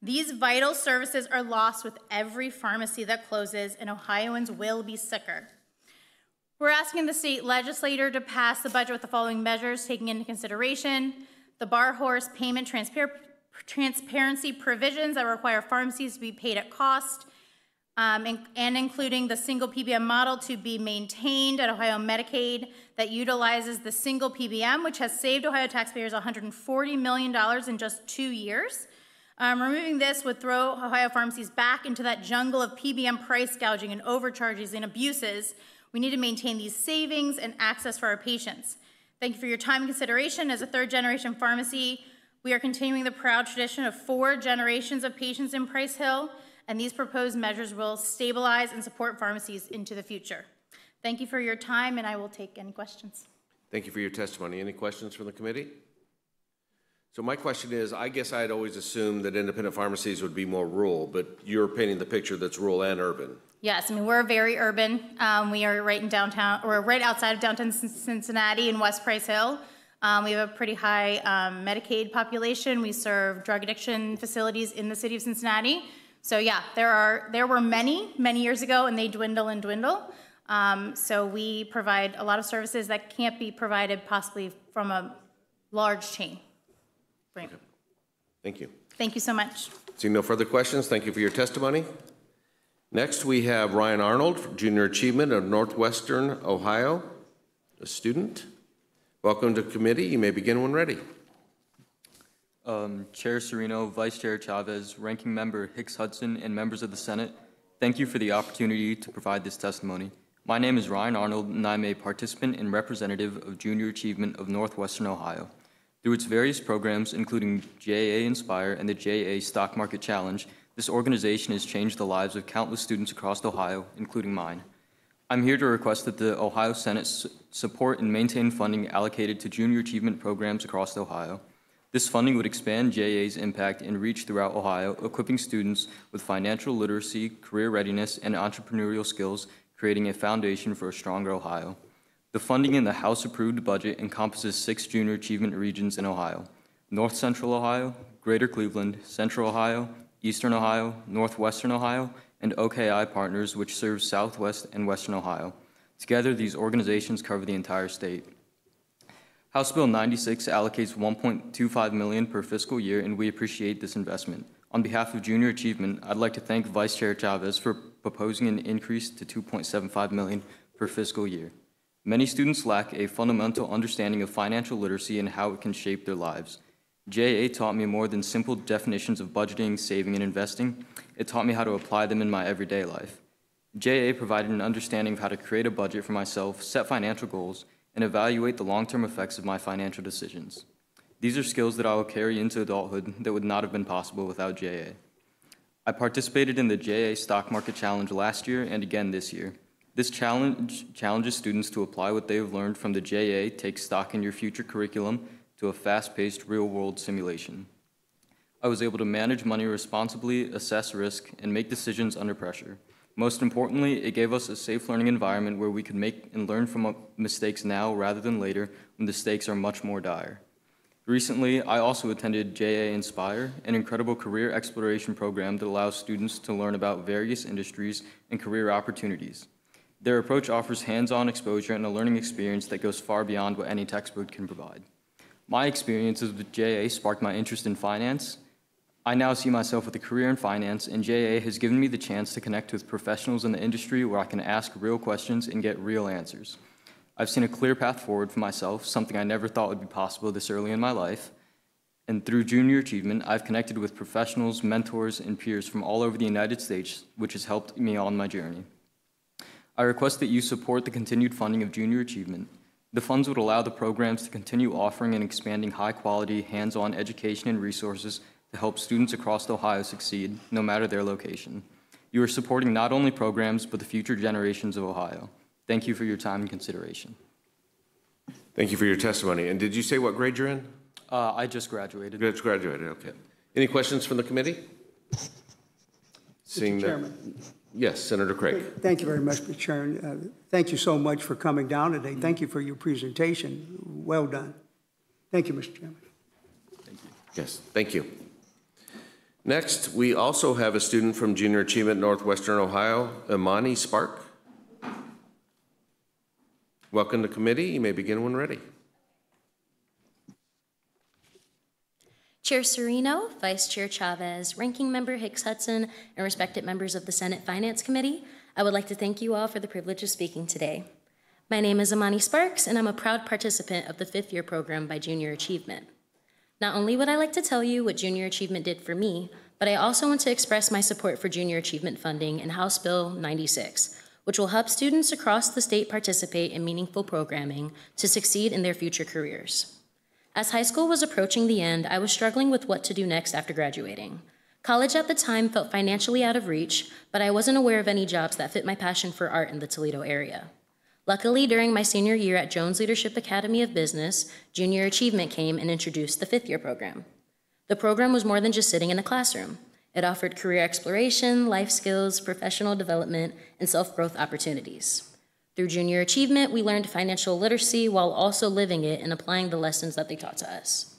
These vital services are lost with every pharmacy that closes, and Ohioans will be sicker. We're asking the state legislature to pass the budget with the following measures, taking into consideration the bar horse payment transparency provisions that require pharmacies to be paid at cost, and including the single PBM model to be maintained at Ohio Medicaid that utilizes the single PBM, which has saved Ohio taxpayers $140 million in just 2 years. Removing this would throw Ohio pharmacies back into that jungle of PBM price gouging and overcharges and abuses. We need to maintain these savings and access for our patients. Thank you for your time and consideration. As a third-generation pharmacy, we are continuing the proud tradition of 4 generations of patients in Price Hill, and these proposed measures will stabilize and support pharmacies into the future. Thank you for your time, and I will take any questions. Thank you for your testimony. Any questions from the committee? So my question is, I guess I'd always assumed that independent pharmacies would be more rural, but you're painting the picture that's rural and urban. Yes, I mean, we're very urban. We are right in downtown, or right outside of downtown Cincinnati in West Price Hill. We have a pretty high Medicaid population. We serve drug addiction facilities in the city of Cincinnati. So yeah, there were many years ago, and they dwindle and dwindle. So we provide a lot of services that can't be provided possibly from a large chain. Okay. Thank you. Thank you so much. Seeing no further questions, thank you for your testimony. Next, we have Ryan Arnold, Junior Achievement of Northwestern Ohio, a student. Welcome to committee. You may begin when ready. Chair Serino, Vice Chair Chavez, Ranking Member Hicks Hudson, and members of the Senate, thank you for the opportunity to provide this testimony. My name is Ryan Arnold, and I'm a participant and representative of Junior Achievement of Northwestern Ohio. Through its various programs, including JAA Inspire and the JAA Stock Market Challenge, this organization has changed the lives of countless students across Ohio, including mine. I'm here to request that the Ohio Senate support and maintain funding allocated to junior achievement programs across Ohio. This funding would expand JAA's impact and reach throughout Ohio, equipping students with financial literacy, career readiness, and entrepreneurial skills, creating a foundation for a stronger Ohio. The funding in the House-approved budget encompasses 6 junior achievement regions in Ohio: North Central Ohio, Greater Cleveland, Central Ohio, Eastern Ohio, Northwestern Ohio, and OKI Partners, which serves Southwest and Western Ohio. Together, these organizations cover the entire state. House Bill 96 allocates $1.25 million per fiscal year, and we appreciate this investment. On behalf of Junior Achievement, I'd like to thank Vice Chair Chavez for proposing an increase to $2.75 million per fiscal year. Many students lack a fundamental understanding of financial literacy and how it can shape their lives. JAA taught me more than simple definitions of budgeting, saving, and investing. It taught me how to apply them in my everyday life. JAA provided an understanding of how to create a budget for myself, set financial goals, and evaluate the long-term effects of my financial decisions. These are skills that I will carry into adulthood that would not have been possible without JAA. I participated in the JAA Stock Market Challenge last year and again this year. This challenge challenges students to apply what they have learned from the JAA, take stock in your future curriculum, to a fast-paced real-world simulation. I was able to manage money responsibly, assess risk, and make decisions under pressure. Most importantly, it gave us a safe learning environment where we could make and learn from mistakes now rather than later when the stakes are much more dire. Recently, I also attended JAA Inspire, an incredible career exploration program that allows students to learn about various industries and career opportunities. Their approach offers hands-on exposure and a learning experience that goes far beyond what any textbook can provide. My experiences with JAA sparked my interest in finance. I now see myself with a career in finance, and JAA has given me the chance to connect with professionals in the industry where I can ask real questions and get real answers. I've seen a clear path forward for myself, something I never thought would be possible this early in my life. And through Junior Achievement, I've connected with professionals, mentors, and peers from all over the United States, which has helped me on my journey. I request that you support the continued funding of Junior Achievement. The funds would allow the programs to continue offering and expanding high-quality, hands-on education and resources to help students across Ohio succeed, no matter their location. You are supporting not only programs, but the future generations of Ohio. Thank you for your time and consideration. Thank you for your testimony. And did you say what grade you're in? I just graduated. Just graduated, okay. Any questions from the committee? Mr. Chairman. Yes, Senator Craig. Thank you very much, Mr. Chairman. Thank you so much for coming down today. Thank you for your presentation. Well done. Thank you, Mr. Chairman. Thank you. Yes, thank you. Next, we also have a student from Junior Achievement Northwestern Ohio, Imani Spark. Welcome to committee. You may begin when ready. Chair Serino, Vice Chair Chavez, Ranking Member Hicks Hudson, and respected members of the Senate Finance Committee, I would like to thank you all for the privilege of speaking today. My name is Imani Sparks, and I'm a proud participant of the 5th year program by Junior Achievement. Not only would I like to tell you what Junior Achievement did for me, but I also want to express my support for Junior Achievement funding in House Bill 96, which will help students across the state participate in meaningful programming to succeed in their future careers. As high school was approaching the end, I was struggling with what to do next after graduating. College at the time felt financially out of reach, but I wasn't aware of any jobs that fit my passion for art in the Toledo area. Luckily, during my senior year at Jones Leadership Academy of Business, Junior Achievement came and introduced the 5th year program. The program was more than just sitting in a classroom. It offered career exploration, life skills, professional development, and self-growth opportunities. Through Junior Achievement, we learned financial literacy while also living it and applying the lessons that they taught to us.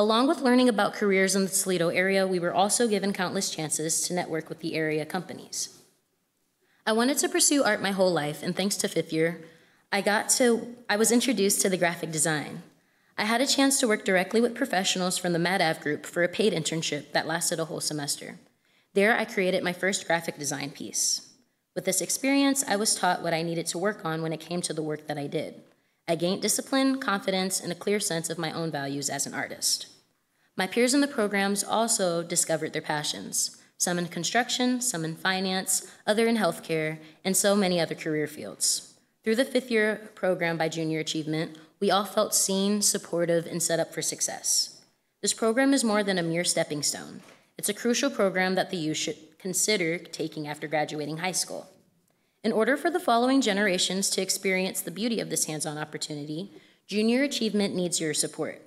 Along with learning about careers in the Toledo area, we were also given countless chances to network with the area companies. I wanted to pursue art my whole life, and thanks to fifth year, I was introduced to the graphic design. I had a chance to work directly with professionals from the MadAv group for a paid internship that lasted a whole semester. There, I created my first graphic design piece. With this experience, I was taught what I needed to work on when it came to the work that I did. I gained discipline, confidence, and a clear sense of my own values as an artist. My peers in the programs also discovered their passions, some in construction, some in finance, other in healthcare, and so many other career fields. Through the fifth year program by Junior Achievement, we all felt seen, supportive, and set up for success. This program is more than a mere stepping stone. It's a crucial program that the youth should consider taking after graduating high school. In order for the following generations to experience the beauty of this hands-on opportunity, Junior Achievement needs your support.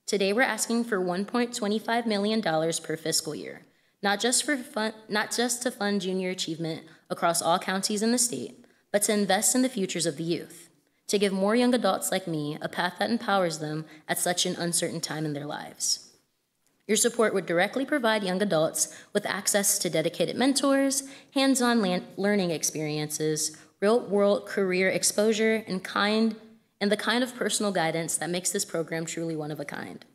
Today, we're asking for $1.25 million per fiscal year, not just to fund Junior Achievement across all counties in the state, but to invest in the futures of the youth, to give more young adults like me a path that empowers them at such an uncertain time in their lives. Your support would directly provide young adults with access to dedicated mentors, hands-on learning experiences, real-world career exposure, and the kind of personal guidance that makes this program truly one of a kind.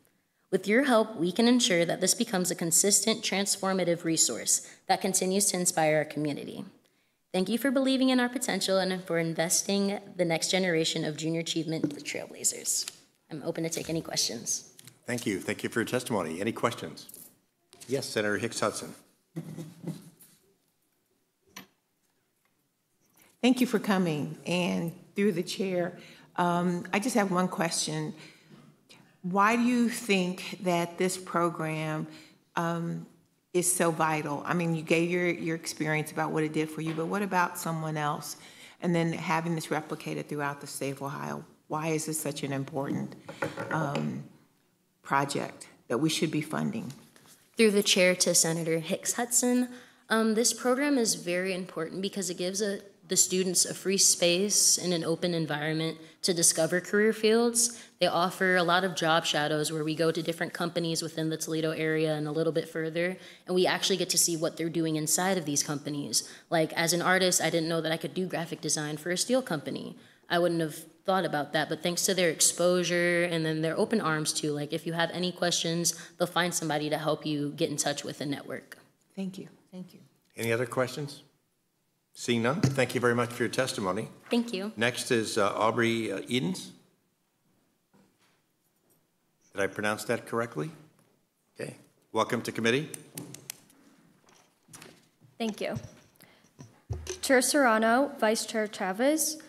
With your help, we can ensure that this becomes a consistent, transformative resource that continues to inspire our community. Thank you for believing in our potential and for investing the next generation of Junior Achievement trailblazers. I'm open to take any questions. Thank you. Thank you for your testimony. Any questions? Yes, Senator Hicks Hudson. Thank you for coming. And through the chair, I just have one question. Why do you think that this program is so vital? I mean, you gave your experience about what it did for you, but what about someone else? And then having this replicated throughout the state of Ohio, why is this such an important project that we should be funding? Through the chair to Senator Hicks Hudson, this program is very important because it gives the students a free space and an open environment to discover career fields. They offer a lot of job shadows where we go to different companies within the Toledo area and a little bit further, and we actually get to see what they're doing inside of these companies. Like, as an artist, I didn't know that I could do graphic design for a steel company. I wouldn't have thought about that, but thanks to their exposure and then their open arms too, like if you have any questions, they'll find somebody to help you get in touch with and network. Thank you. Thank you. Any other questions? Seeing none, thank you very much for your testimony. Thank you. Next is Aubrey Edens. Did I pronounce that correctly? Okay. Welcome to committee. Thank you. Chair Serrano, Vice Chair Chavez,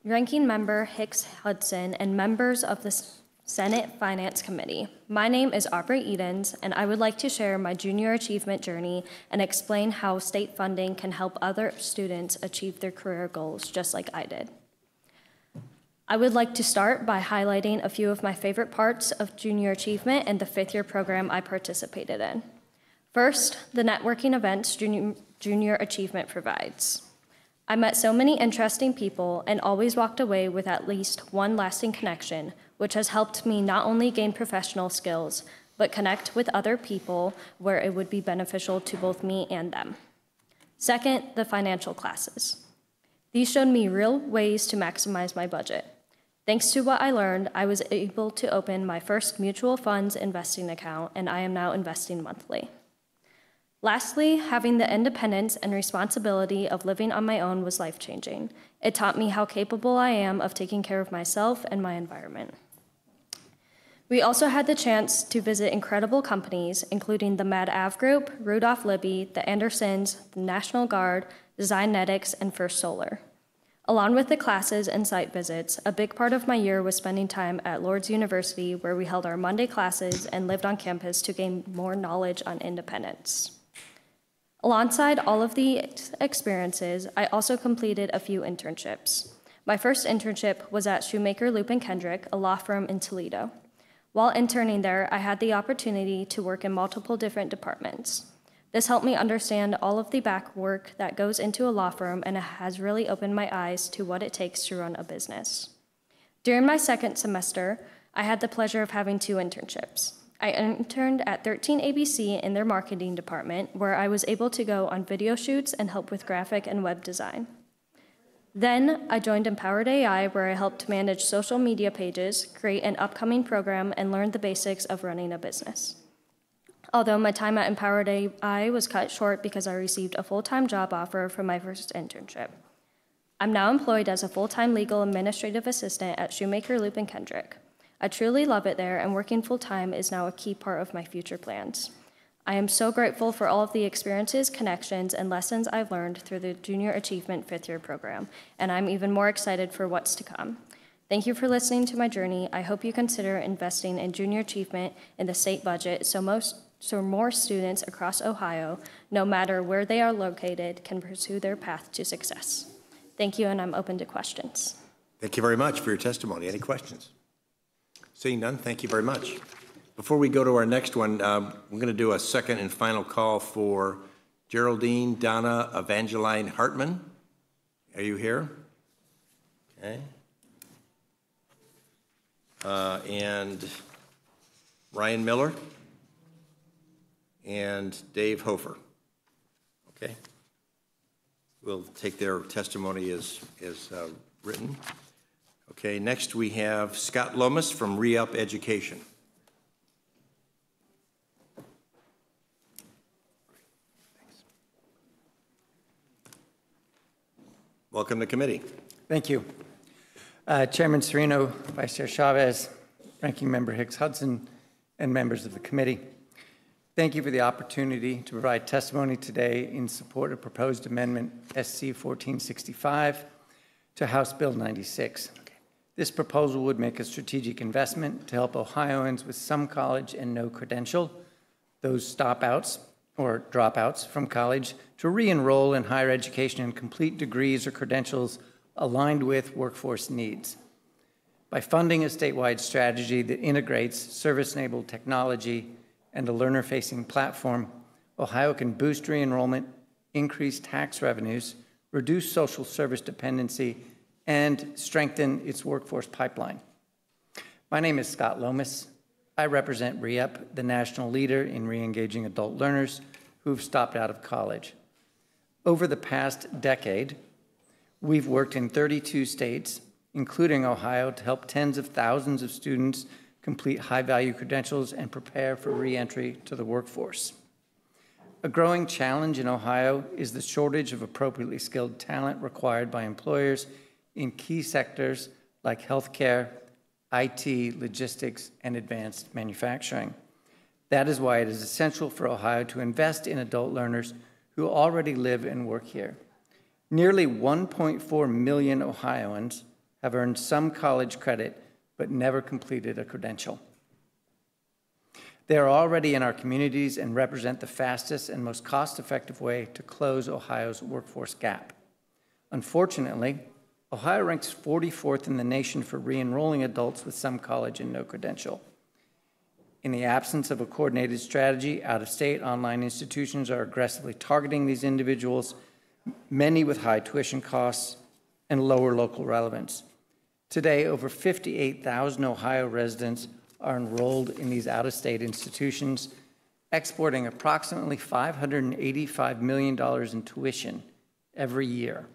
Ranking Member Hicks Hudson, and members of the Senate Finance Committee. My name is Aubrey Edens, and I would like to share my junior achievement journey and explain how state funding can help other students achieve their career goals, just like I did. I would like to start by highlighting a few of my favorite parts of junior achievement and the fifth year program I participated in. First, the networking events junior achievement provides. I met so many interesting people and always walked away with at least one lasting connection, which has helped me not only gain professional skills, but connect with other people where it would be beneficial to both me and them. Second, the financial classes. These showed me real ways to maximize my budget. Thanks to what I learned, I was able to open my first mutual funds investing account, and I am now investing monthly. Lastly, having the independence and responsibility of living on my own was life-changing. It taught me how capable I am of taking care of myself and my environment. We also had the chance to visit incredible companies, including the MadAv Group, Rudolph Libby, the Andersons, the National Guard, Designetics, and First Solar. Along with the classes and site visits, a big part of my year was spending time at Lourdes University, where we held our Monday classes and lived on campus to gain more knowledge on independence. Alongside all of the experiences, I also completed a few internships. My first internship was at Shoemaker, Loop & Kendrick, a law firm in Toledo. While interning there, I had the opportunity to work in multiple different departments. This helped me understand all of the back work that goes into a law firm, and it has really opened my eyes to what it takes to run a business. During my second semester, I had the pleasure of having 2 internships. I interned at 13 ABC in their marketing department, where I was able to go on video shoots and help with graphic and web design. Then I joined Empowered AI, where I helped manage social media pages, create an upcoming program, and learn the basics of running a business. Although my time at Empowered AI was cut short because I received a full-time job offer for my first internship. I'm now employed as a full-time legal administrative assistant at Shoemaker, Loop & Kendrick. I truly love it there, and working full-time is now a key part of my future plans. I am so grateful for all of the experiences, connections, and lessons I've learned through the Junior Achievement 5th Year program, and I'm even more excited for what's to come. Thank you for listening to my journey. I hope you consider investing in junior achievement in the state budget so more students across Ohio, no matter where they are located, can pursue their path to success. Thank you, and I'm open to questions. Thank you very much for your testimony. Any questions? Seeing none, thank you very much. Before we go to our next one, we're going to do a second and final call for Geraldine Donna Evangeline Hartman. Are you here? Okay. And Ryan Miller and Dave Hofer. Okay. We'll take their testimony as written. Okay, next we have Scott Lomas from Re-Up Education. Welcome to committee. Thank you. Chairman Serino, Vice Chair Chavez, Ranking Member Hicks-Hudson, and members of the committee. Thank you for the opportunity to provide testimony today in support of proposed amendment SC 1465 to House Bill 96. This proposal would make a strategic investment to help Ohioans with some college and no credential, those stop-outs or dropouts from college, to re-enroll in higher education and complete degrees or credentials aligned with workforce needs. By funding a statewide strategy that integrates service-enabled technology and a learner-facing platform, Ohio can boost re-enrollment, increase tax revenues, reduce social service dependency, and strengthen its workforce pipeline. My name is Scott Lomas. I represent Re-Up, the national leader in re-engaging adult learners who've stopped out of college. Over the past decade, we've worked in 32 states, including Ohio, to help tens of thousands of students complete high-value credentials and prepare for re-entry to the workforce. A growing challenge in Ohio is the shortage of appropriately skilled talent required by employers in key sectors like healthcare, IT, logistics, and advanced manufacturing. That is why it is essential for Ohio to invest in adult learners who already live and work here. Nearly 1.4 million Ohioans have earned some college credit but never completed a credential. They are already in our communities and represent the fastest and most cost-effective way to close Ohio's workforce gap. Unfortunately, Ohio ranks 44th in the nation for re-enrolling adults with some college and no credential. In the absence of a coordinated strategy, out-of-state online institutions are aggressively targeting these individuals, many with high tuition costs and lower local relevance. Today, over 58,000 Ohio residents are enrolled in these out-of-state institutions, exporting approximately $585 million in tuition every year.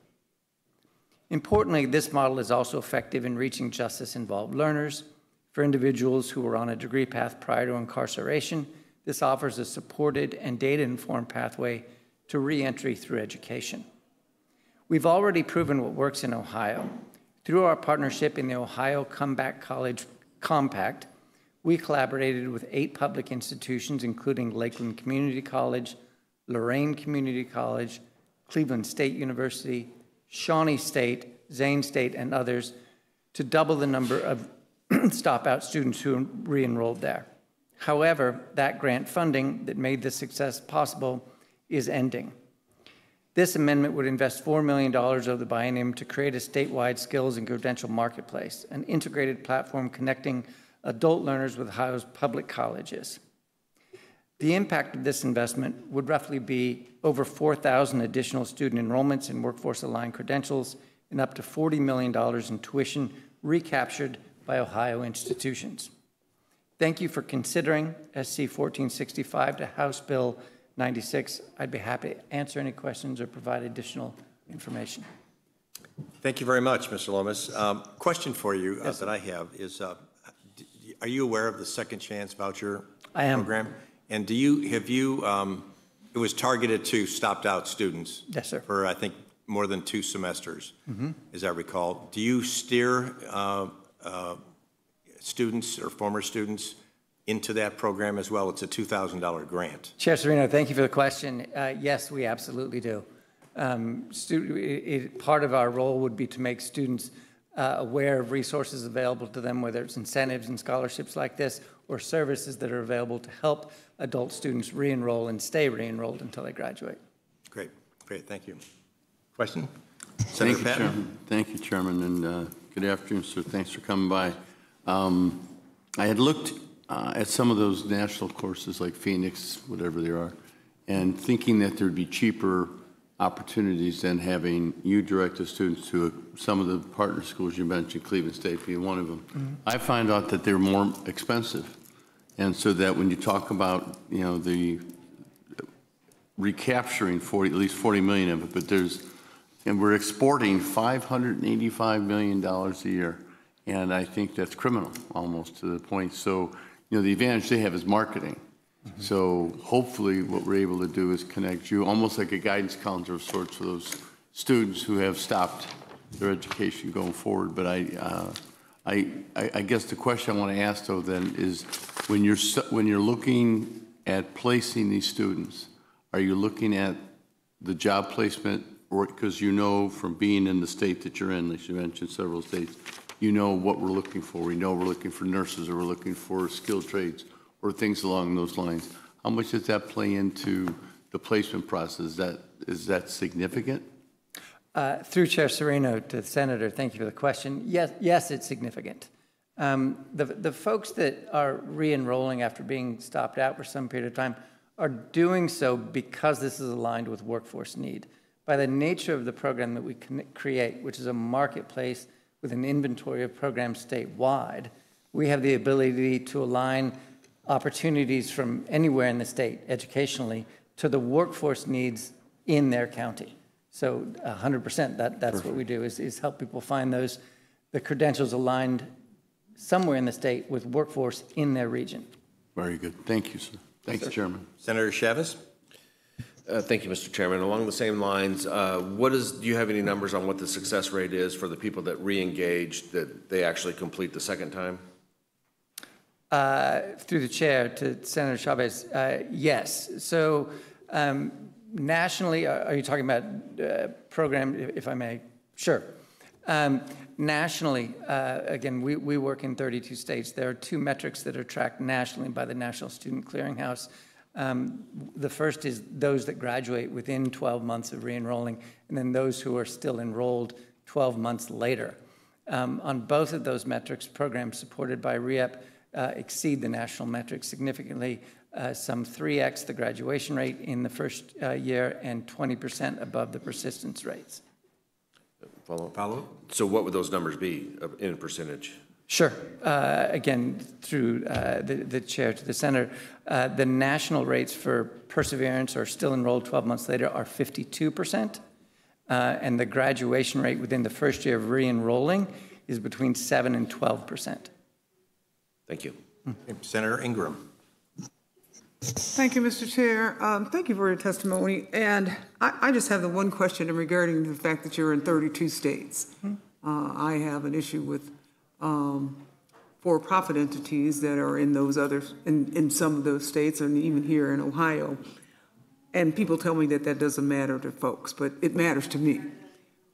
Importantly, this model is also effective in reaching justice-involved learners. For individuals who were on a degree path prior to incarceration, this offers a supported and data-informed pathway to re-entry through education. We've already proven what works in Ohio. Through our partnership in the Ohio Comeback College Compact, we collaborated with 8 public institutions, including Lakeland Community College, Lorain Community College, Cleveland State University, Shawnee State, Zane State, and others, to double the number of stop-out students who re-enrolled there. However, that grant funding that made this success possible is ending. This amendment would invest $4 million over the biennium to create a statewide skills and credential marketplace, an integrated platform connecting adult learners with Ohio's public colleges. The impact of this investment would roughly be over 4,000 additional student enrollments in workforce-aligned credentials and up to $40 million in tuition recaptured by Ohio institutions. Thank you for considering SC 1465 to House Bill 96. I'd be happy to answer any questions or provide additional information. Thank you very much, Mr. Lomas. Question for you that I have is, are you aware of the Second Chance Voucher program? And it was targeted to stopped-out students. Yes, sir. For, I think, more than 2 semesters, as I recall. Do you steer students or former students into that program as well? It's a $2,000 grant. Chair Serino, thank you for the question. Yes, we absolutely do. Part of our role would be to make students aware of resources available to them, whether it's incentives and scholarships like this or services that are available to help adult students re-enroll and stay re-enrolled until they graduate. Great, thank you. Question? Thank you, Chairman. Thank you, Chairman, and good afternoon, sir. Thanks for coming by. I had looked at some of those national courses like Phoenix, whatever they are, and thinking that there'd be cheaper opportunities than having you direct the students to some of the partner schools you mentioned, Cleveland State being one of them. I find out that they're more expensive. And so that when you talk about, the recapturing at least 40 million of it, and we're exporting $585 million a year. And I think that's criminal almost to the point. So, the advantage they have is marketing. So hopefully what we're able to do is connect you almost like a guidance counselor of sorts for those students who have stopped their education going forward. But I guess the question I want to ask though then is when you're looking at placing these students, are you looking at the job placement, or because from being in the state that you're in, as you mentioned several states, what we're looking for. We know we're looking for nurses, or we're looking for skilled trades, or things along those lines. How much does that play into the placement process? Is that significant? Through Chair Serino to the Senator, thank you for the question. Yes, it's significant. The folks that are re-enrolling after being stopped out for some period of time are doing so because this is aligned with workforce need. By the nature of the program that we create, which is a marketplace with an inventory of programs statewide, we have the ability to align opportunities from anywhere in the state educationally to the workforce needs in their county. So 100%, that's what we do is help people find the credentials aligned somewhere in the state with workforce in their region. Very good. Thank you, sir. Thank you, Chairman. Senator Chavez? Thank you, Mr. Chairman. Along the same lines, do you have any numbers on what the success rate is for the people that re-engage, that they actually complete the second time? Through the chair to Senator Chavez, yes. So nationally, are you talking about program, if I may? Sure. Nationally, again, we work in 32 states. There are 2 metrics that are tracked nationally by the National Student Clearinghouse. The first is those that graduate within 12 months of re-enrolling, and then those who are still enrolled 12 months later. On both of those metrics, programs supported by REAP exceed the national metrics significantly, some 3x the graduation rate in the first year and 20% above the persistence rates. Follow? So what would those numbers be in percentage? Sure. Again, through the chair to the senator, the national rates for perseverance or still enrolled 12 months later are 52%, and the graduation rate within the first year of re-enrolling is between 7 and 12%. Thank you. Senator Ingram. Thank you, Mr. Chair. Thank you for your testimony. And I just have the one question regarding the fact that you're in 32 states. I have an issue with for-profit entities that are in those others, in some of those states, and even here in Ohio. And people tell me that doesn't matter to folks, but it matters to me.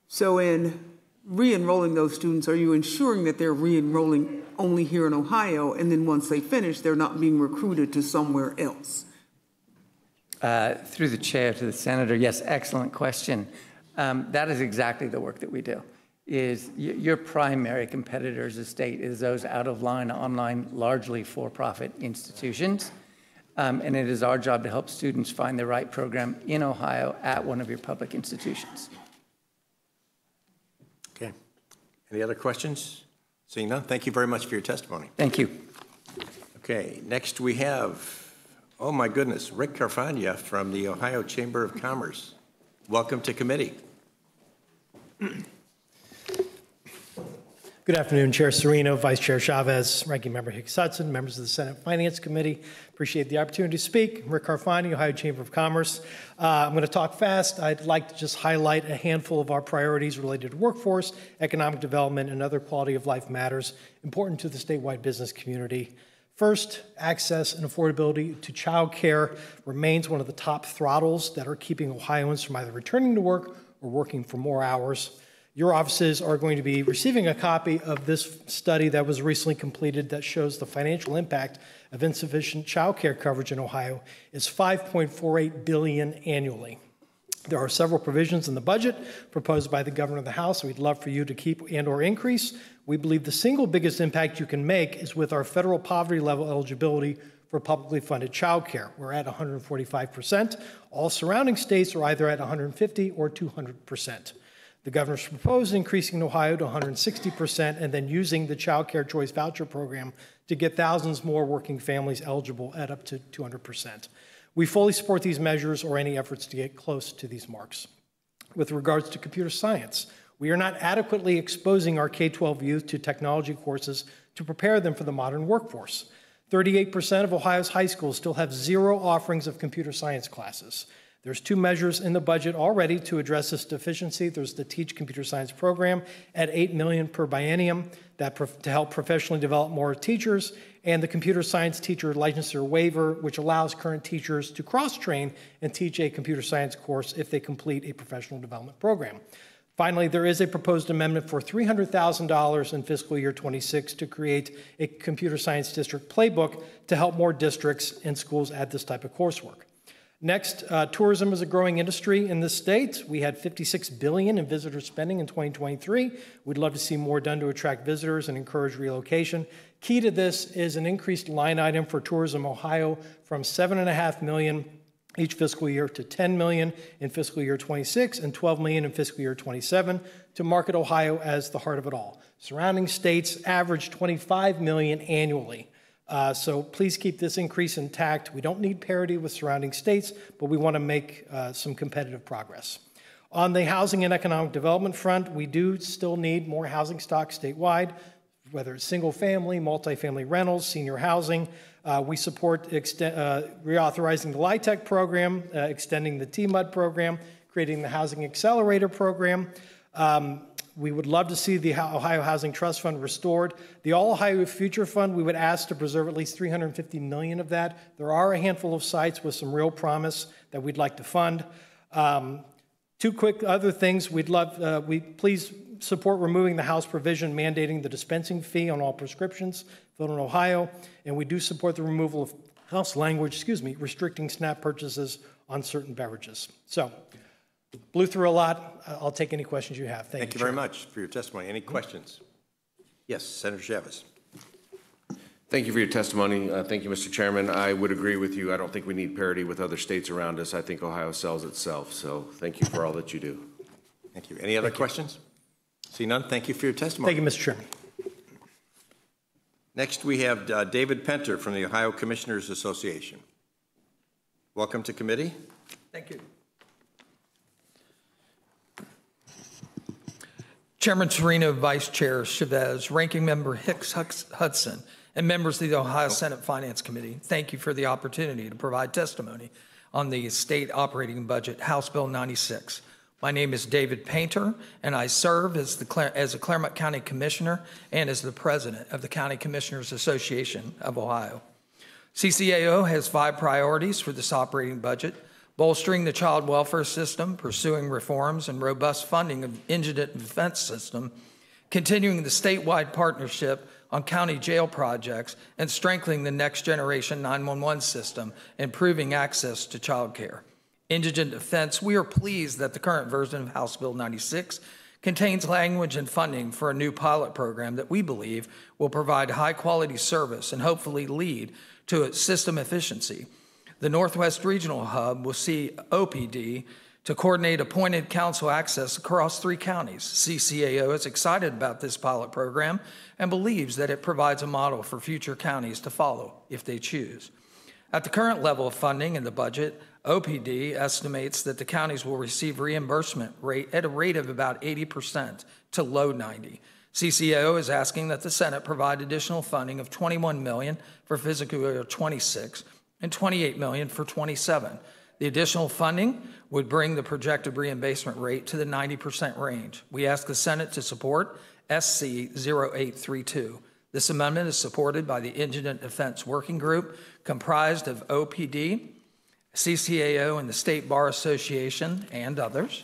So in re-enrolling those students, are you ensuring that they're re-enrolling only here in Ohio, and then once they finish, they're not being recruited to somewhere else? Through the chair to the senator, yes, excellent question. That is exactly the work that we do. Is your primary competitor as a state is those out-of-line, online, largely for-profit institutions. And it is our job to help students find the right program in Ohio at one of your public institutions. Okay. Any other questions? Seeing none, thank you very much for your testimony. Thank you. Okay. Okay, next we have, oh my goodness, Rick Carfagna from the Ohio Chamber of Commerce. Welcome to committee. Good afternoon, Chair Serino, Vice Chair Chavez, Ranking Member Hicks-Hudson, members of the Senate Finance Committee. Appreciate the opportunity to speak. Rick Carfagna, Ohio Chamber of Commerce. I'm going to talk fast. I'd like to just highlight a handful of our priorities related to workforce, economic development, and other quality of life matters important to the statewide business community. First, access and affordability to child care remains one of the top throttles that are keeping Ohioans from either returning to work or working for more hours. Your offices are going to be receiving a copy of this study that was recently completed that shows the financial impact of insufficient child care coverage in Ohio is $5.48 billion annually. There are several provisions in the budget proposed by the governor of the House we'd love for you to keep and or increase. We believe the single biggest impact you can make is with our federal poverty level eligibility for publicly funded child care. We're at 145%. All surrounding states are either at 150 or 200%. The governor's proposed increasing Ohio to 160% and then using the Child Care Choice Voucher Program to get thousands more working families eligible at up to 200%. We fully support these measures or any efforts to get close to these marks. With regards to computer science, we are not adequately exposing our K-12 youth to technology courses to prepare them for the modern workforce. 38% of Ohio's high schools still have zero offerings of computer science classes. There's two measures in the budget already to address this deficiency. There's the Teach Computer Science program at $8 million per biennium to help professionally develop more teachers, and the Computer Science Teacher Licensure Waiver, which allows current teachers to cross-train and teach a computer science course if they complete a professional development program. Finally, there is a proposed amendment for $300,000 in fiscal year 26 to create a computer science district playbook to help more districts and schools add this type of coursework. Next, tourism is a growing industry in this state. We had $56 billion in visitor spending in 2023. We'd love to see more done to attract visitors and encourage relocation. Key to this is an increased line item for Tourism Ohio from $7.5 million each fiscal year to $10 million in fiscal year 26 and $12 million in fiscal year 27 to market Ohio as the heart of it all. Surrounding states average $25 million annually. So please keep this increase intact. We don't need parity with surrounding states, but we want to make some competitive progress. On the housing and economic development front, we do still need more housing stock statewide, whether it's single family, multifamily rentals, senior housing. We support reauthorizing the LIHTC program, extending the TMUD program, creating the Housing Accelerator program. We would love to see the Ohio Housing Trust Fund restored. The All Ohio Future Fund, we would ask to preserve at least $350 million of that. There are a handful of sites with some real promise that we'd like to fund. Two quick other things. We'd love, please support removing the House provision mandating the dispensing fee on all prescriptions filled in Ohio. And we do support the removal of House language, restricting SNAP purchases on certain beverages. So, blew through a lot. I'll take any questions you have. Thank you very much for your testimony. Any questions? Yes, Senator Chavez. Thank you for your testimony. Thank you, Mr. Chairman. I would agree with you. I don't think we need parity with other states around us. I think Ohio sells itself. So thank you for all that you do. Thank you. Any other questions? See none. Thank you for your testimony. Thank you, Mr. Chairman. Next, we have David Penter from the Ohio Commissioners Association. Welcome to committee. Thank you. Chairman Serino, Vice Chair Chavez, Ranking Member Hicks-Hudson, and members of the Ohio Senate Finance Committee, thank you for the opportunity to provide testimony on the state operating budget, House Bill 96. My name is David Painter, and I serve as a Claremont County Commissioner and as the President of the County Commissioners Association of Ohio. CCAO has 5 priorities for this operating budget: bolstering the child welfare system, pursuing reforms and robust funding of indigent defense system, continuing the statewide partnership on county jail projects, and strengthening the next generation 911 system, improving access to child care. Indigent defense, we are pleased that the current version of House Bill 96 contains language and funding for a new pilot program that we believe will provide high-quality service and hopefully lead to system efficiency. The Northwest Regional Hub will see OPD to coordinate appointed council access across 3 counties. CCAO is excited about this pilot program and believes that it provides a model for future counties to follow if they choose. At the current level of funding in the budget, OPD estimates that the counties will receive reimbursement rate at a rate of about 80% to low 90%. CCAO is asking that the Senate provide additional funding of $21 million for fiscal year 26 and $28 million for 27. The additional funding would bring the projected reimbursement rate to the 90% range. We ask the Senate to support SC 0832. This amendment is supported by the Indigent Defense Working Group, comprised of OPD, CCAO, and the State Bar Association, and others.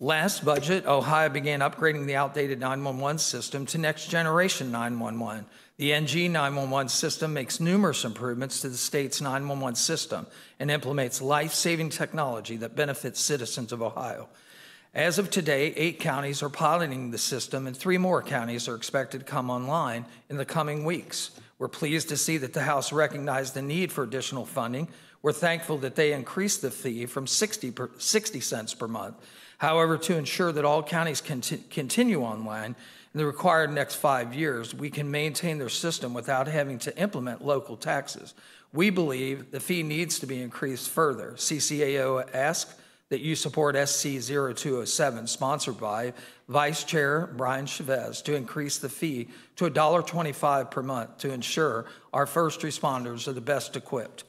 Last budget, Ohio began upgrading the outdated 911 system to next generation 911. The NG 911 system makes numerous improvements to the state's 911 system and implements life-saving technology that benefits citizens of Ohio. As of today, 8 counties are piloting the system, and 3 more counties are expected to come online in the coming weeks. We're pleased to see that the House recognized the need for additional funding. We're thankful that they increased the fee from 60 cents per month. However, to ensure that all counties continue online in the required next 5 years, we can maintain their system without having to implement local taxes. We believe the fee needs to be increased further. CCAO asks that you support SC 0207, sponsored by Vice Chair Brian Chavez, to increase the fee to $1.25 per month to ensure our first responders are the best equipped.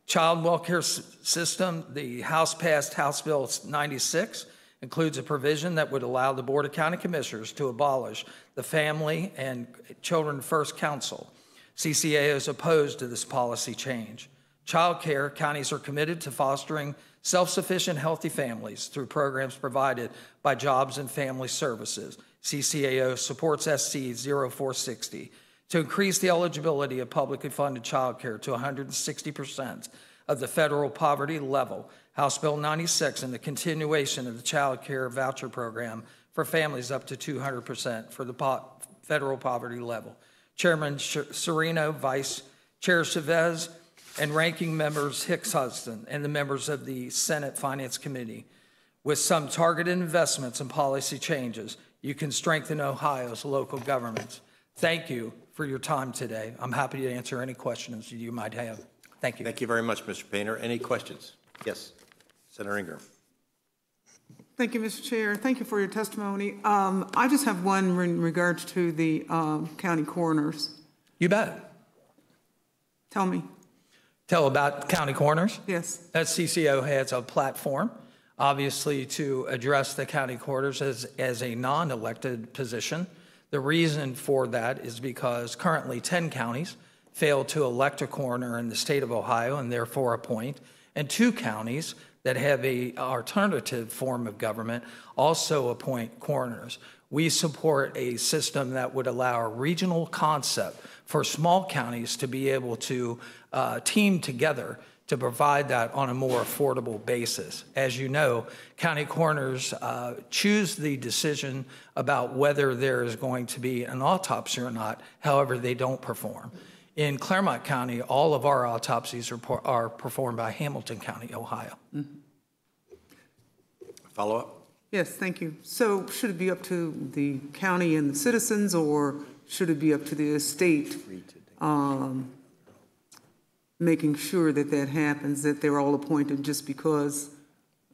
Child welfare system, the House passed House Bill 96, includes a provision that would allow the Board of County Commissioners to abolish the Family and Children First Council. CCAO is opposed to this policy change. Child care, counties are committed to fostering self-sufficient, healthy families through programs provided by Jobs and Family Services. CCAO supports SC 0460 to increase the eligibility of publicly funded child care to 160% of the federal poverty level. House Bill 96 and the continuation of the child care voucher program for families up to 200% for the federal poverty level. Chairman Serino, Vice Chair Chavez, and Ranking Members Hicks Hudson and the members of the Senate Finance Committee. With some targeted investments and policy changes, you can strengthen Ohio's local governments. Thank you for your time today. I'm happy to answer any questions you might have. Thank you. Thank you very much, Mr. Painter. Any questions? Yes, Senator Ingram. Thank you, Mr. Chair. Thank you for your testimony. I just have one in regards to the county coroners. You bet. Tell me. Tell about county coroners? Yes. CCO has a platform, obviously, to address the county coroners as a non-elected position. The reason for that is because currently 10 counties fail to elect a coroner in the state of Ohio and therefore appoint, and 2 counties that have an alternative form of government also appoint coroners. We support a system that would allow a regional concept for small counties to be able to team together to provide that on a more affordable basis. As you know, county coroners choose the decision about whether there is going to be an autopsy or not. However, they don't perform. In Claremont County, all of our autopsies are performed by Hamilton County, Ohio. Mm-hmm. Follow up? Yes, thank you. So should it be up to the county and the citizens, or should it be up to the state making sure that that happens, that they're all appointed just because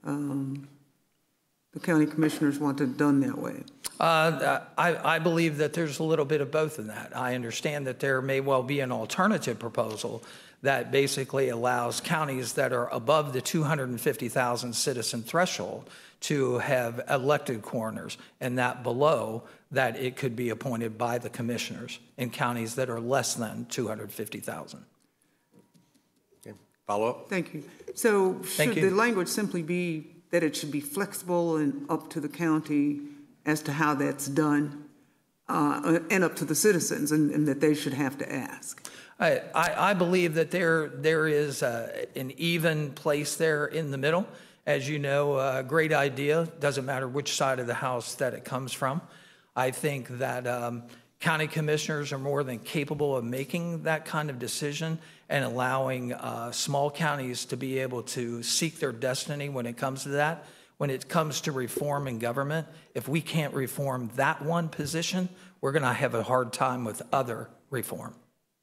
the county commissioners want it done that way? I believe that there's a little bit of both in that. I understand that there may well be an alternative proposal that basically allows counties that are above the 250,000 citizen threshold to have elected coroners, and that below that it could be appointed by the commissioners in counties that are less than 250,000. Okay. Follow up? Thank you. So should the language simply be that it should be flexible and up to the county as to how that's done, and up to the citizens, and that they should have to ask? I believe that there is an even place there in the middle. As you know, a great idea, doesn't matter which side of the house that it comes from. I think that County commissioners are more than capable of making that kind of decision and allowing small counties to be able to seek their destiny when it comes to that. When it comes to reform in government, if we can't reform that one position, we're going to have a hard time with other reform.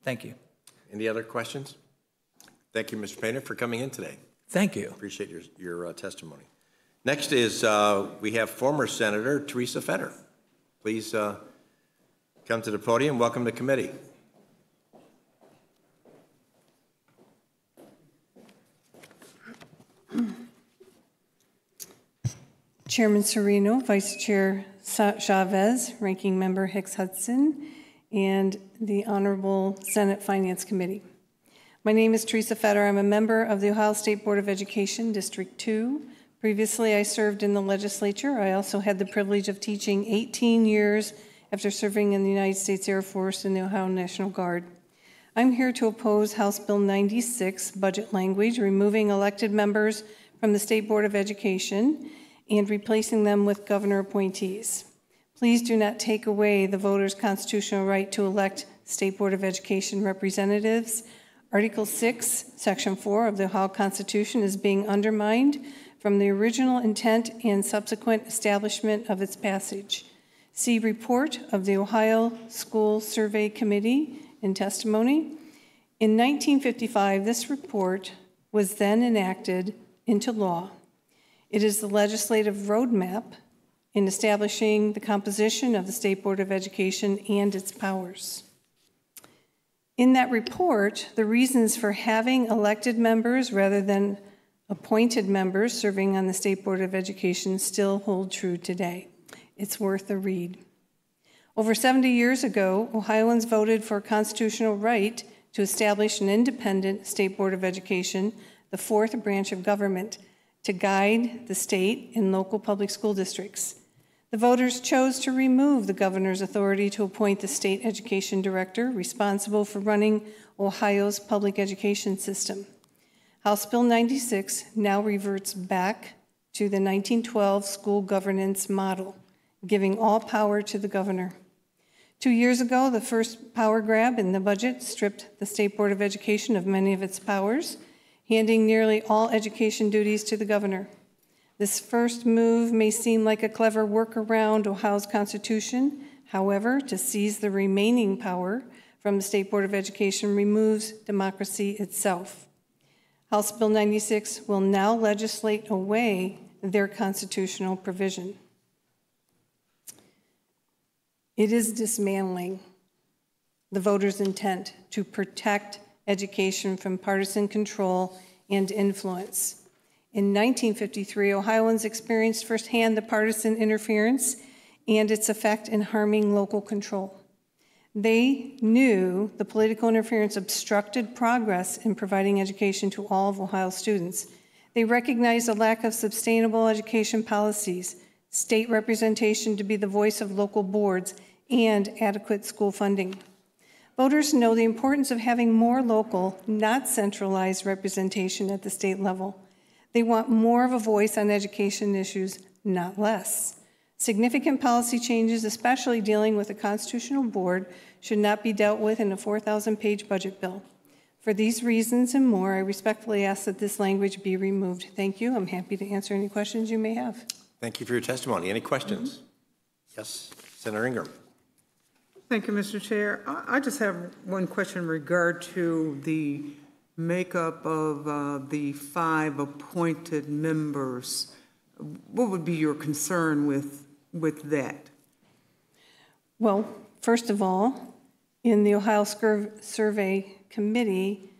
Thank you. Any other questions? Thank you, Mr. Painter, for coming in today. Thank you. Appreciate your testimony. Next is we have former Senator Teresa Fetter. Please come to the podium. Welcome to committee. Chairman Serino, Vice Chair Chavez, Ranking Member Hicks Hudson, and the Honorable Senate Finance Committee. My name is Teresa Fetter. I'm a member of the Ohio State Board of Education, District 2. Previously, I served in the legislature. I also had the privilege of teaching 18 years after serving in the United States Air Force and the Ohio National Guard. I'm here to oppose House Bill 96, budget language, removing elected members from the State Board of Education and replacing them with governor appointees. Please do not take away the voters' constitutional right to elect State Board of Education representatives. Article 6, Section 4 of the Ohio Constitution is being undermined from the original intent and subsequent establishment of its passage. See report of the Ohio School Survey Committee in testimony. In 1955, this report was then enacted into law. It is the legislative roadmap in establishing the composition of the State Board of Education and its powers. In that report, the reasons for having elected members rather than appointed members serving on the State Board of Education still hold true today. It's worth a read. Over 70 years ago, Ohioans voted for a constitutional right to establish an independent State Board of Education, the fourth branch of government, to guide the state and local public school districts. The voters chose to remove the governor's authority to appoint the state education director responsible for running Ohio's public education system. House Bill 96 now reverts back to the 1912 school governance model, giving all power to the governor. 2 years ago, the first power grab in the budget stripped the State Board of Education of many of its powers, handing nearly all education duties to the governor. This first move may seem like a clever workaround Ohio's Constitution. However, to seize the remaining power from the State Board of Education removes democracy itself. House Bill 96 will now legislate away their constitutional provision. It is dismantling the voters' intent to protect education from partisan control and influence. In 1953, Ohioans experienced firsthand the partisan interference and its effect in harming local control. They knew the political interference obstructed progress in providing education to all of Ohio's students. They recognized a lack of sustainable education policies, state representation to be the voice of local boards, and adequate school funding. Voters know the importance of having more local, not centralized representation at the state level. They want more of a voice on education issues, not less. Significant policy changes, especially dealing with a constitutional board, should not be dealt with in a 4,000-page budget bill. For these reasons and more, I respectfully ask that this language be removed. Thank you. I'm happy to answer any questions you may have. Thank you for your testimony. Any questions? Yes, Senator Ingram. Thank you, Mr. Chair. I just have one question in regard to the makeup of the 5 appointed members. What would be your concern with that? Well, first of all, in the Ohio Survey Committee,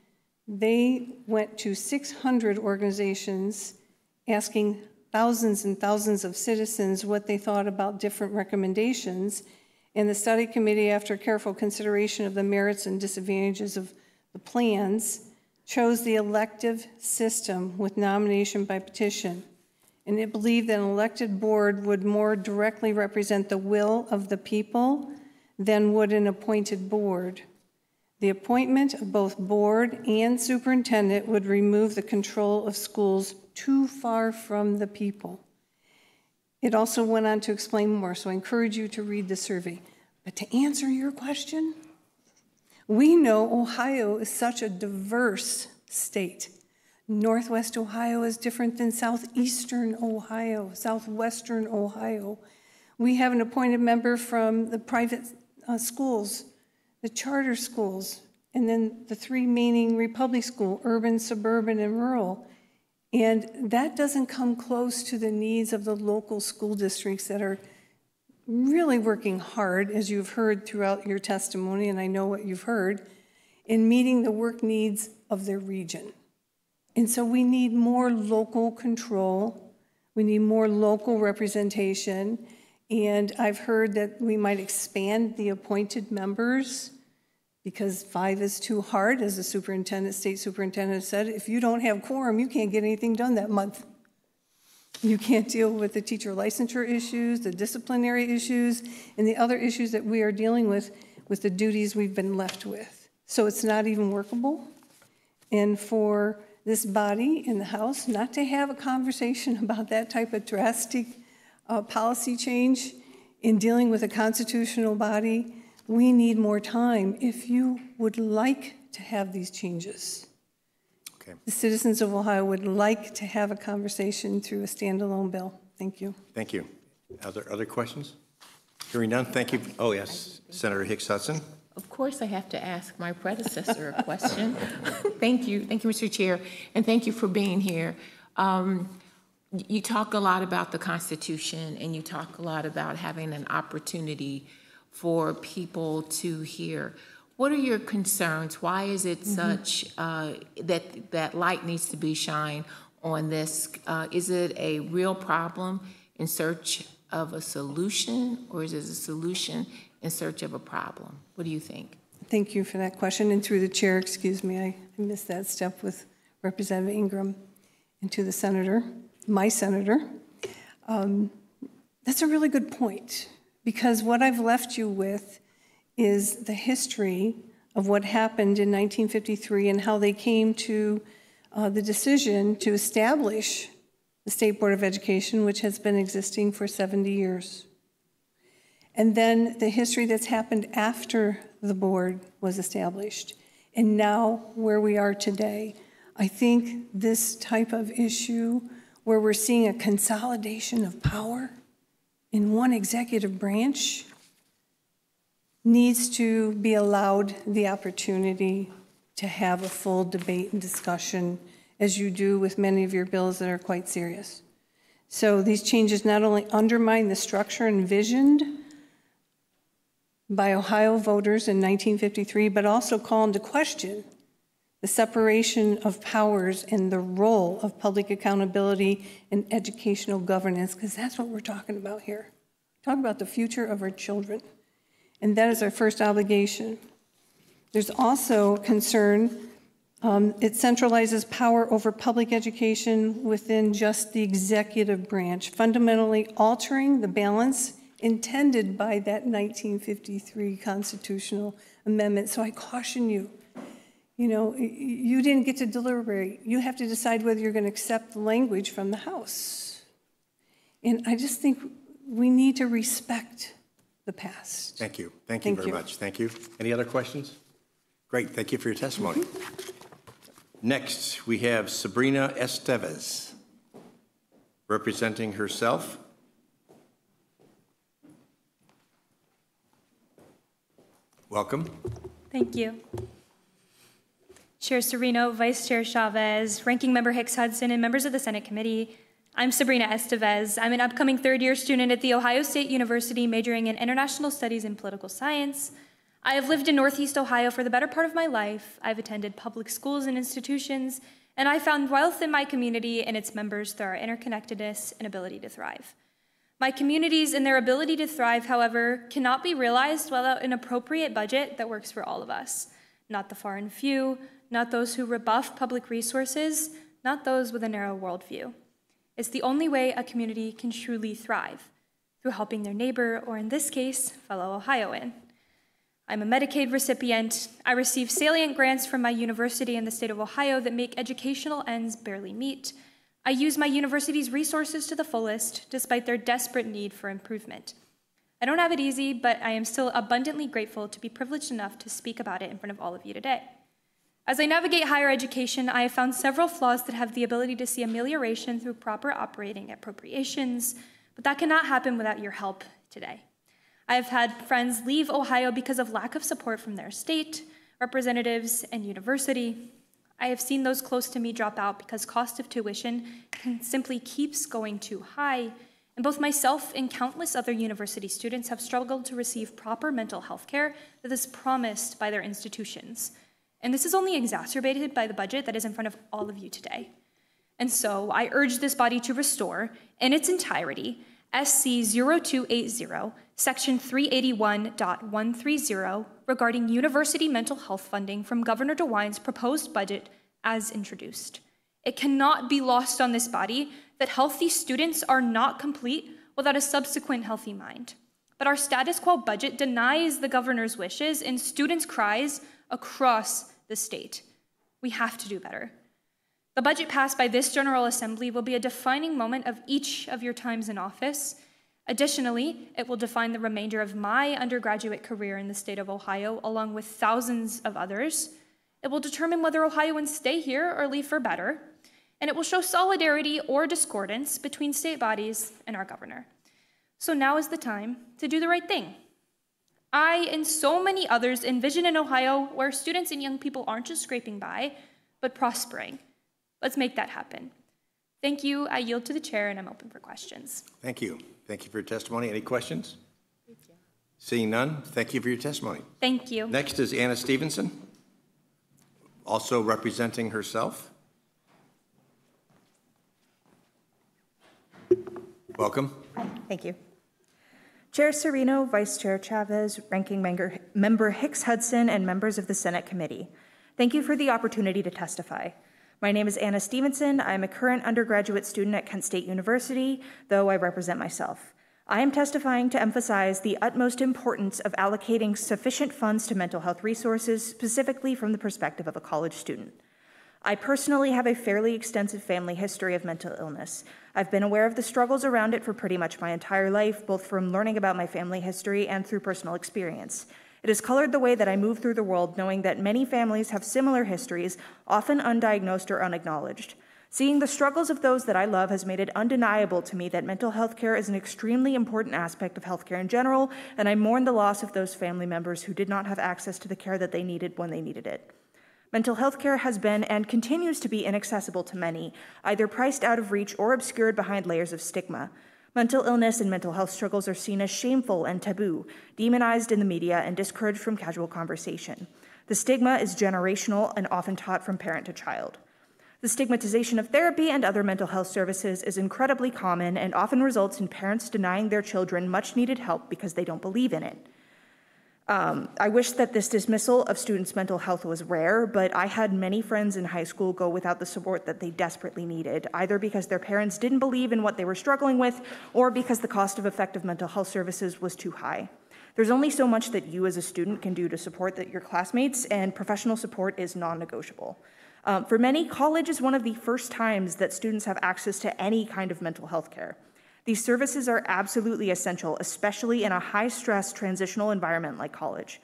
they went to 600 organizations asking thousands and thousands of citizens what they thought about different recommendations. And the study committee, after careful consideration of the merits and disadvantages of the plans, chose the elective system with nomination by petition. And it believed that an elected board would more directly represent the will of the people than would an appointed board. The appointment of both board and superintendent would remove the control of schools too far from the people. It also went on to explain more, so I encourage you to read the survey. But to answer your question, we know Ohio is such a diverse state. Northwest Ohio is different than southeastern Ohio, southwestern Ohio. We have an appointed member from the private schools, the charter schools, and then the three remaining Republic school, urban, suburban, and rural. And that doesn't come close to the needs of the local school districts that are really working hard, as you've heard throughout your testimony, and I know what you've heard, in meeting the work needs of their region. And so we need more local control. We need more local representation. And I've heard that we might expand the appointed members because 5 is too hard, as the superintendent, state superintendent said. If you don't have quorum, you can't get anything done that month. You can't deal with the teacher licensure issues, the disciplinary issues, and the other issues that we are dealing with the duties we've been left with. So it's not even workable. And for this body in the House not to have a conversation about that type of drastic policy change in dealing with a constitutional body, we need more time if you would like to have these changes. Okay. The citizens of Ohio would like to have a conversation through a standalone bill. Thank you. Thank you. Other questions? Hearing none, thank you. Oh, yes, Senator Hicks Hudson. Of course, I have to ask my predecessor a question. Thank you, Mr. Chair, and thank you for being here. You talk a lot about the Constitution, and you talk a lot about having an opportunity for people to hear. What are your concerns? Why is it such that light needs to be shined on this? Is it a real problem in search of a solution, or is it a solution in search of a problem? What do you think? Thank you for that question. And through the chair, excuse me, I missed that step with Representative Ingram. And to the senator, my senator, that's a really good point, because what I've left you with is the history of what happened in 1953 and how they came to the decision to establish the State Board of Education, which has been existing for 70 years. And then the history that's happened after the board was established, and now where we are today. I think this type of issue where we're seeing a consolidation of power in one executive branch needs to be allowed the opportunity to have a full debate and discussion, as you do with many of your bills that are quite serious. So these changes not only undermine the structure envisioned by Ohio voters in 1953, but also call into question the separation of powers and the role of public accountability and educational governance, because that's what we're talking about here. We're talking about the future of our children, and that is our first obligation. There's also concern, it centralizes power over public education within just the executive branch, fundamentally altering the balance intended by that 1953 constitutional amendment. So I caution you, you didn't get to deliberate. You have to decide whether you're going to accept the language from the House. And I just think we need to respect the past. Thank you. Thank you very much. Thank you. Any other questions? Great. Thank you for your testimony. Next, we have Sabrina Estevez, representing herself. Welcome. Thank you. Chair Serino, Vice Chair Chavez, Ranking Member Hicks Hudson, and members of the Senate Committee. I'm Sabrina Estevez. I'm an upcoming third-year student at The Ohio State University, majoring in International Studies and Political Science. I have lived in Northeast Ohio for the better part of my life. I've attended public schools and institutions, and I found wealth in my community and its members through our interconnectedness and ability to thrive. My communities and their ability to thrive, however, cannot be realized without an appropriate budget that works for all of us. Not the far and few, not those who rebuff public resources, not those with a narrow worldview. It's the only way a community can truly thrive, through helping their neighbor, or in this case, fellow Ohioan. I'm a Medicaid recipient. I receive salient grants from my university in the state of Ohio that make educational ends barely meet. I use my university's resources to the fullest, despite their desperate need for improvement. I don't have it easy, but I am still abundantly grateful to be privileged enough to speak about it in front of all of you today. As I navigate higher education, I have found several flaws that have the ability to see amelioration through proper operating appropriations, but that cannot happen without your help today. I have had friends leave Ohio because of lack of support from their state, representatives, and university. I have seen those close to me drop out because cost of tuition simply keeps going too high, and both myself and countless other university students have struggled to receive proper mental health care that is promised by their institutions. And this is only exacerbated by the budget that is in front of all of you today. And so I urge this body to restore, in its entirety, SC 0280, Section 381.130, regarding university mental health funding from Governor DeWine's proposed budget as introduced. It cannot be lost on this body that healthy students are not complete without a subsequent healthy mind. But our status quo budget denies the governor's wishes and students' cries across the state. We have to do better. The budget passed by this General Assembly will be a defining moment of each of your times in office. Additionally, it will define the remainder of my undergraduate career in the state of Ohio, along with thousands of others. It will determine whether Ohioans stay here or leave for better, and it will show solidarity or discordance between state bodies and our governor. So now is the time to do the right thing. I and so many others envision an Ohio where students and young people aren't just scraping by, but prospering. Let's make that happen. Thank you. I yield to the chair, and I'm open for questions. Thank you. Thank you for your testimony. Any questions? Seeing none, thank you for your testimony. Thank you. Next is Anna Stevenson, also representing herself. Welcome. Hi, thank you. Chair Serino, Vice Chair Chavez, Ranking Member Hicks Hudson, and members of the Senate Committee. Thank you for the opportunity to testify. My name is Anna Stevenson. I'm a current undergraduate student at Kent State University, though I represent myself. I am testifying to emphasize the utmost importance of allocating sufficient funds to mental health resources, specifically from the perspective of a college student. I personally have a fairly extensive family history of mental illness. I've been aware of the struggles around it for pretty much my entire life, both from learning about my family history and through personal experience. It has colored the way that I move through the world, knowing that many families have similar histories, often undiagnosed or unacknowledged. Seeing the struggles of those that I love has made it undeniable to me that mental health care is an extremely important aspect of healthcare in general, and I mourn the loss of those family members who did not have access to the care that they needed when they needed it. Mental health care has been and continues to be inaccessible to many, either priced out of reach or obscured behind layers of stigma. Mental illness and mental health struggles are seen as shameful and taboo, demonized in the media, and discouraged from casual conversation. The stigma is generational and often taught from parent to child. The stigmatization of therapy and other mental health services is incredibly common and often results in parents denying their children much-needed help because they don't believe in it. I wish that this dismissal of students' mental health was rare, but I had many friends in high school go without the support that they desperately needed, either because their parents didn't believe in what they were struggling with or because the cost of effective mental health services was too high. There's only so much that you as a student can do to support your classmates, and professional support is non-negotiable. For many, college is one of the first times that students have access to any kind of mental health care. These services are absolutely essential, especially in a high-stress transitional environment like college.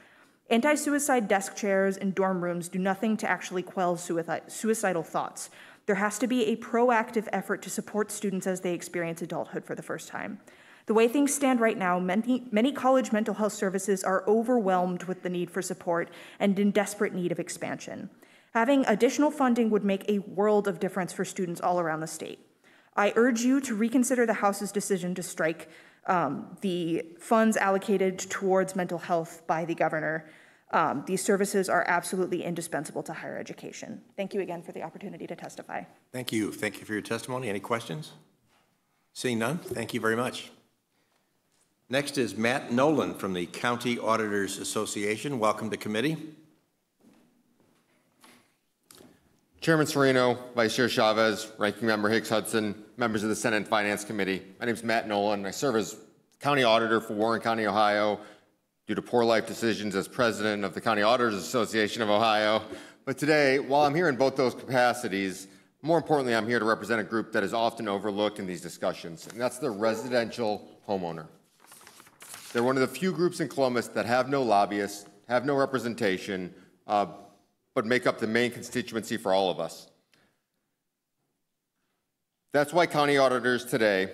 Anti-suicide desk chairs and dorm rooms do nothing to actually quell suicidal thoughts. There has to be a proactive effort to support students as they experience adulthood for the first time. The way things stand right now, many college mental health services are overwhelmed with the need for support and in desperate need of expansion. Having additional funding would make a world of difference for students all around the state. I urge you to reconsider the House's decision to strike the funds allocated towards mental health by the governor. These services are absolutely indispensable to higher education. Thank you again for the opportunity to testify. Thank you. Thank you for your testimony. Any questions? Seeing none, thank you very much. Next is Matt Nolan from the County Auditors Association. Welcome to committee. Chairman Serino, Vice Chair Chavez, Ranking Member Hicks Hudson, members of the Senate and Finance Committee. My name is Matt Nolan. I serve as County Auditor for Warren County, Ohio, due to poor life decisions as President of the County Auditors Association of Ohio. But today, while I'm here in both those capacities, more importantly, I'm here to represent a group that is often overlooked in these discussions, and that's the residential homeowner. They're one of the few groups in Columbus that have no lobbyists, have no representation, but make up the main constituency for all of us. That's why county auditors today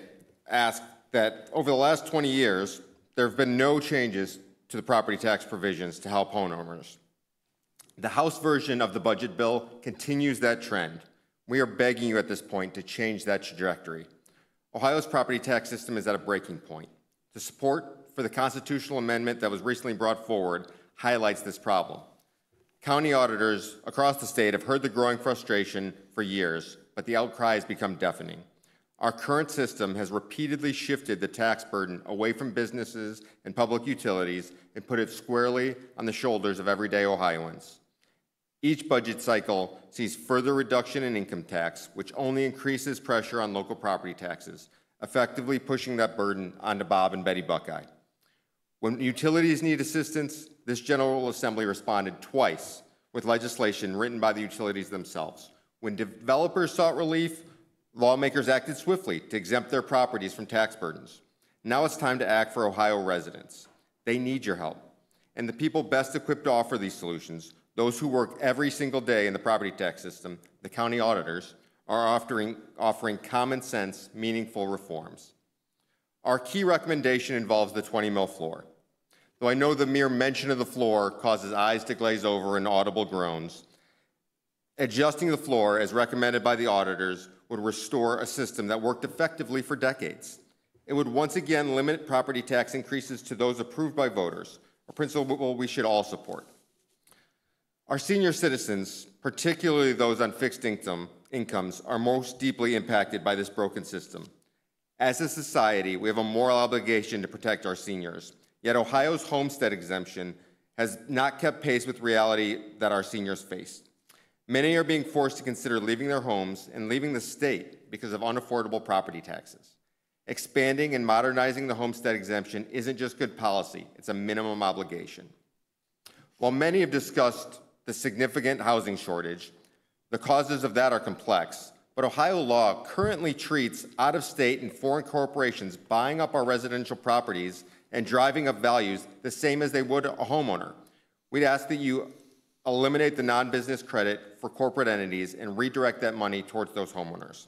ask that over the last 20 years, there have been no changes to the property tax provisions to help homeowners. The House version of the budget bill continues that trend. We are begging you at this point to change that trajectory. Ohio's property tax system is at a breaking point. The support for the constitutional amendment that was recently brought forward highlights this problem. County auditors across the state have heard the growing frustration for years, but the outcry has become deafening. Our current system has repeatedly shifted the tax burden away from businesses and public utilities and put it squarely on the shoulders of everyday Ohioans. Each budget cycle sees further reduction in income tax, which only increases pressure on local property taxes, effectively pushing that burden onto Bob and Betty Buckeye. When utilities need assistance, this General Assembly responded twice with legislation written by the utilities themselves. When developers sought relief, lawmakers acted swiftly to exempt their properties from tax burdens. Now it's time to act for Ohio residents. They need your help. And the people best equipped to offer these solutions, those who work every single day in the property tax system, the county auditors, are offering common sense, meaningful reforms. Our key recommendation involves the 20 mil floor. Though I know the mere mention of the floor causes eyes to glaze over and audible groans, adjusting the floor, as recommended by the auditors, would restore a system that worked effectively for decades. It would once again limit property tax increases to those approved by voters, a principle we should all support. Our senior citizens, particularly those on fixed incomes, are most deeply impacted by this broken system. As a society, we have a moral obligation to protect our seniors, yet Ohio's homestead exemption has not kept pace with reality that our seniors face. Many are being forced to consider leaving their homes and leaving the state because of unaffordable property taxes. Expanding and modernizing the homestead exemption isn't just good policy, it's a minimum obligation. While many have discussed the significant housing shortage, the causes of that are complex, but Ohio law currently treats out-of-state and foreign corporations buying up our residential properties and driving up values the same as they would a homeowner. We'd ask that you eliminate the non-business credit for corporate entities and redirect that money towards those homeowners.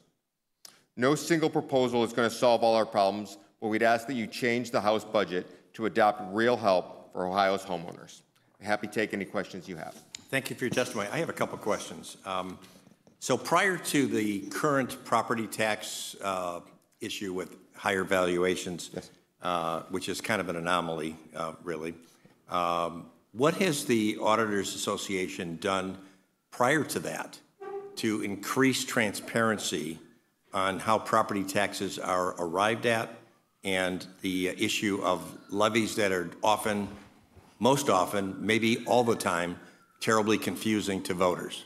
No single proposal is going to solve all our problems, but we'd ask that you change the House budget to adopt real help for Ohio's homeowners. I'm happy to take any questions you have. Thank you for your testimony. I have a couple questions. So prior to the current property tax issue with higher valuations, yes, which is kind of an anomaly, really, what has the Auditors Association done prior to that to increase transparency on how property taxes are arrived at and the issue of levies that are often, most often, maybe all the time, terribly confusing to voters?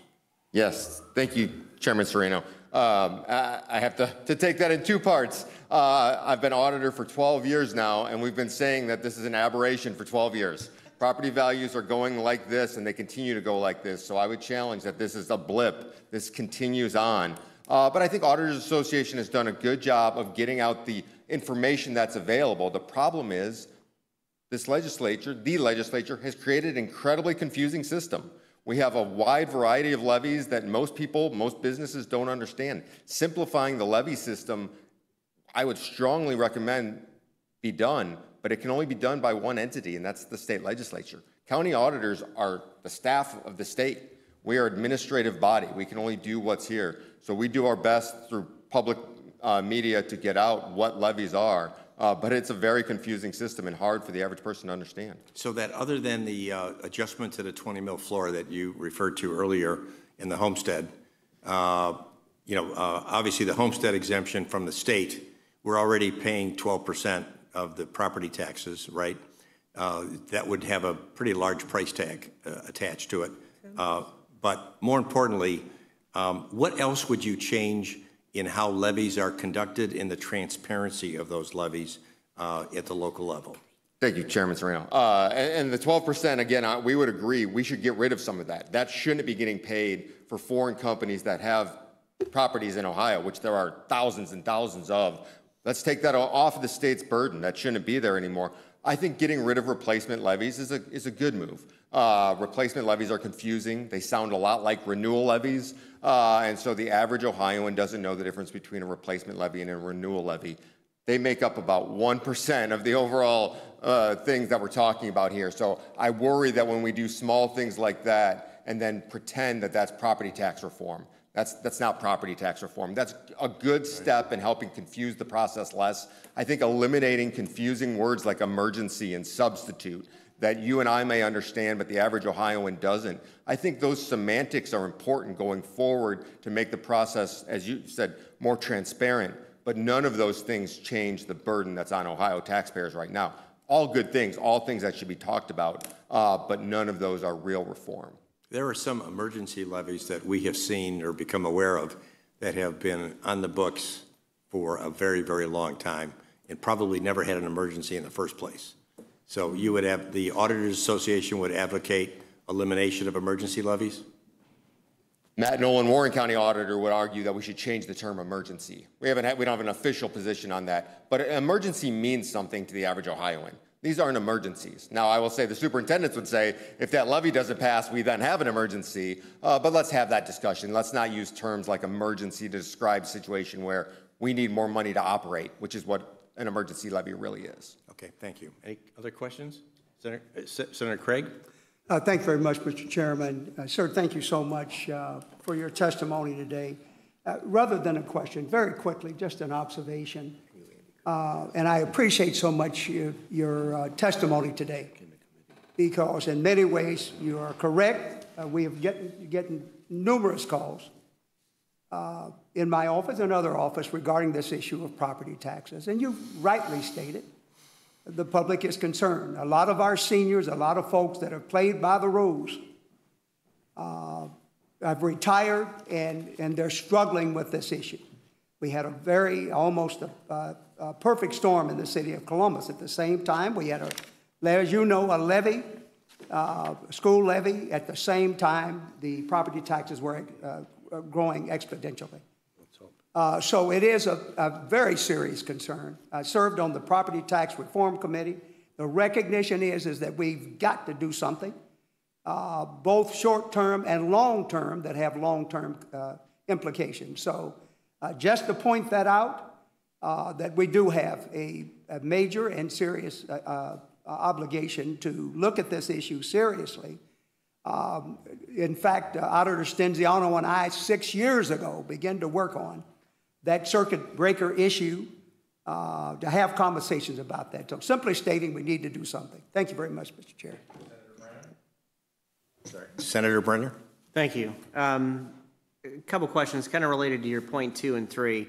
Yes, thank you, Chairman Serino. I have to take that in two parts. I've been auditor for 12 years now, and we've been saying that this is an aberration for 12 years. Property values are going like this, and they continue to go like this. So I would challenge that this is a blip. This continues on. But I think Auditors Association has done a good job of getting out the information that's available. The problem is this legislature, the legislature, has created an incredibly confusing system. We have a wide variety of levies that most people, most businesses don't understand. Simplifying the levy system, I would strongly recommend be done, but it can only be done by one entity, and that's the state legislature. County auditors are the staff of the state. We are an administrative body. We can only do what's here. So we do our best through public media to get out what levies are, but it's a very confusing system and hard for the average person to understand. So that other than the adjustment to the 20 mil floor that you referred to earlier in the homestead, obviously the homestead exemption from the state, we're already paying 12% of the property taxes, right? That would have a pretty large price tag attached to it. But more importantly, what else would you change in how levies are conducted and the transparency of those levies at the local level? Thank you, Chairman Serino. And the 12%, again, we would agree we should get rid of some of that. That shouldn't be getting paid for foreign companies that have properties in Ohio, which there are thousands and thousands of. Let's take that off of the state's burden. That shouldn't be there anymore. I think getting rid of replacement levies is a good move. Replacement levies are confusing. They sound a lot like renewal levies. And so the average Ohioan doesn't know the difference between a replacement levy and a renewal levy. They make up about 1% of the overall things that we're talking about here. So I worry that when we do small things like that and then pretend that that's property tax reform, that's not property tax reform. That's a good step in helping confuse the process less. I think eliminating confusing words like emergency and substitute that you and I may understand, but the average Ohioan doesn't. I think those semantics are important going forward to make the process, as you said, more transparent. But none of those things change the burden that's on Ohio taxpayers right now. All good things, all things that should be talked about, but none of those are real reform. There are some emergency levies that we have seen or become aware of that have been on the books for a very, very long time and probably never had an emergency in the first place. So you would have, the Auditors Association would advocate elimination of emergency levies? Matt Nolan, Warren County Auditor, would argue that we should change the term emergency. We don't have an official position on that, but emergency means something to the average Ohioan. These aren't emergencies. Now, I will say the superintendents would say if that levy doesn't pass, we then have an emergency, but let's have that discussion. Let's not use terms like emergency to describe a situation where we need more money to operate, which is what an emergency levy really is. Okay, thank you. Any other questions? Senator Craig? Thank you very much, Mr. Chairman. Sir, thank you so much for your testimony today. Rather than a question, very quickly, just an observation. And I appreciate so much your testimony today, because in many ways you are correct. We have getting numerous calls in my office and other office regarding this issue of property taxes. And you rightly stated, the public is concerned. A lot of our seniors, a lot of folks that have played by the rules have retired, and they're struggling with this issue. We had a very, almost a perfect storm in the city of Columbus. At the same time, we had, as you know, a levy, school levy. At the same time, the property taxes were growing exponentially. So it is a very serious concern. I served on the Property Tax Reform Committee. The recognition is that we've got to do something, both short-term and long-term, that have long-term implications. So just to point that out, that we do have a major and serious obligation to look at this issue seriously. In fact, Auditor Stenziano and I, 6 years ago, began to work on that circuit breaker issue, to have conversations about that. So simply stating, we need to do something. Thank you very much, Mr. Chair. Senator Brenner? Thank you. A couple questions kind of related to your point 2 and 3.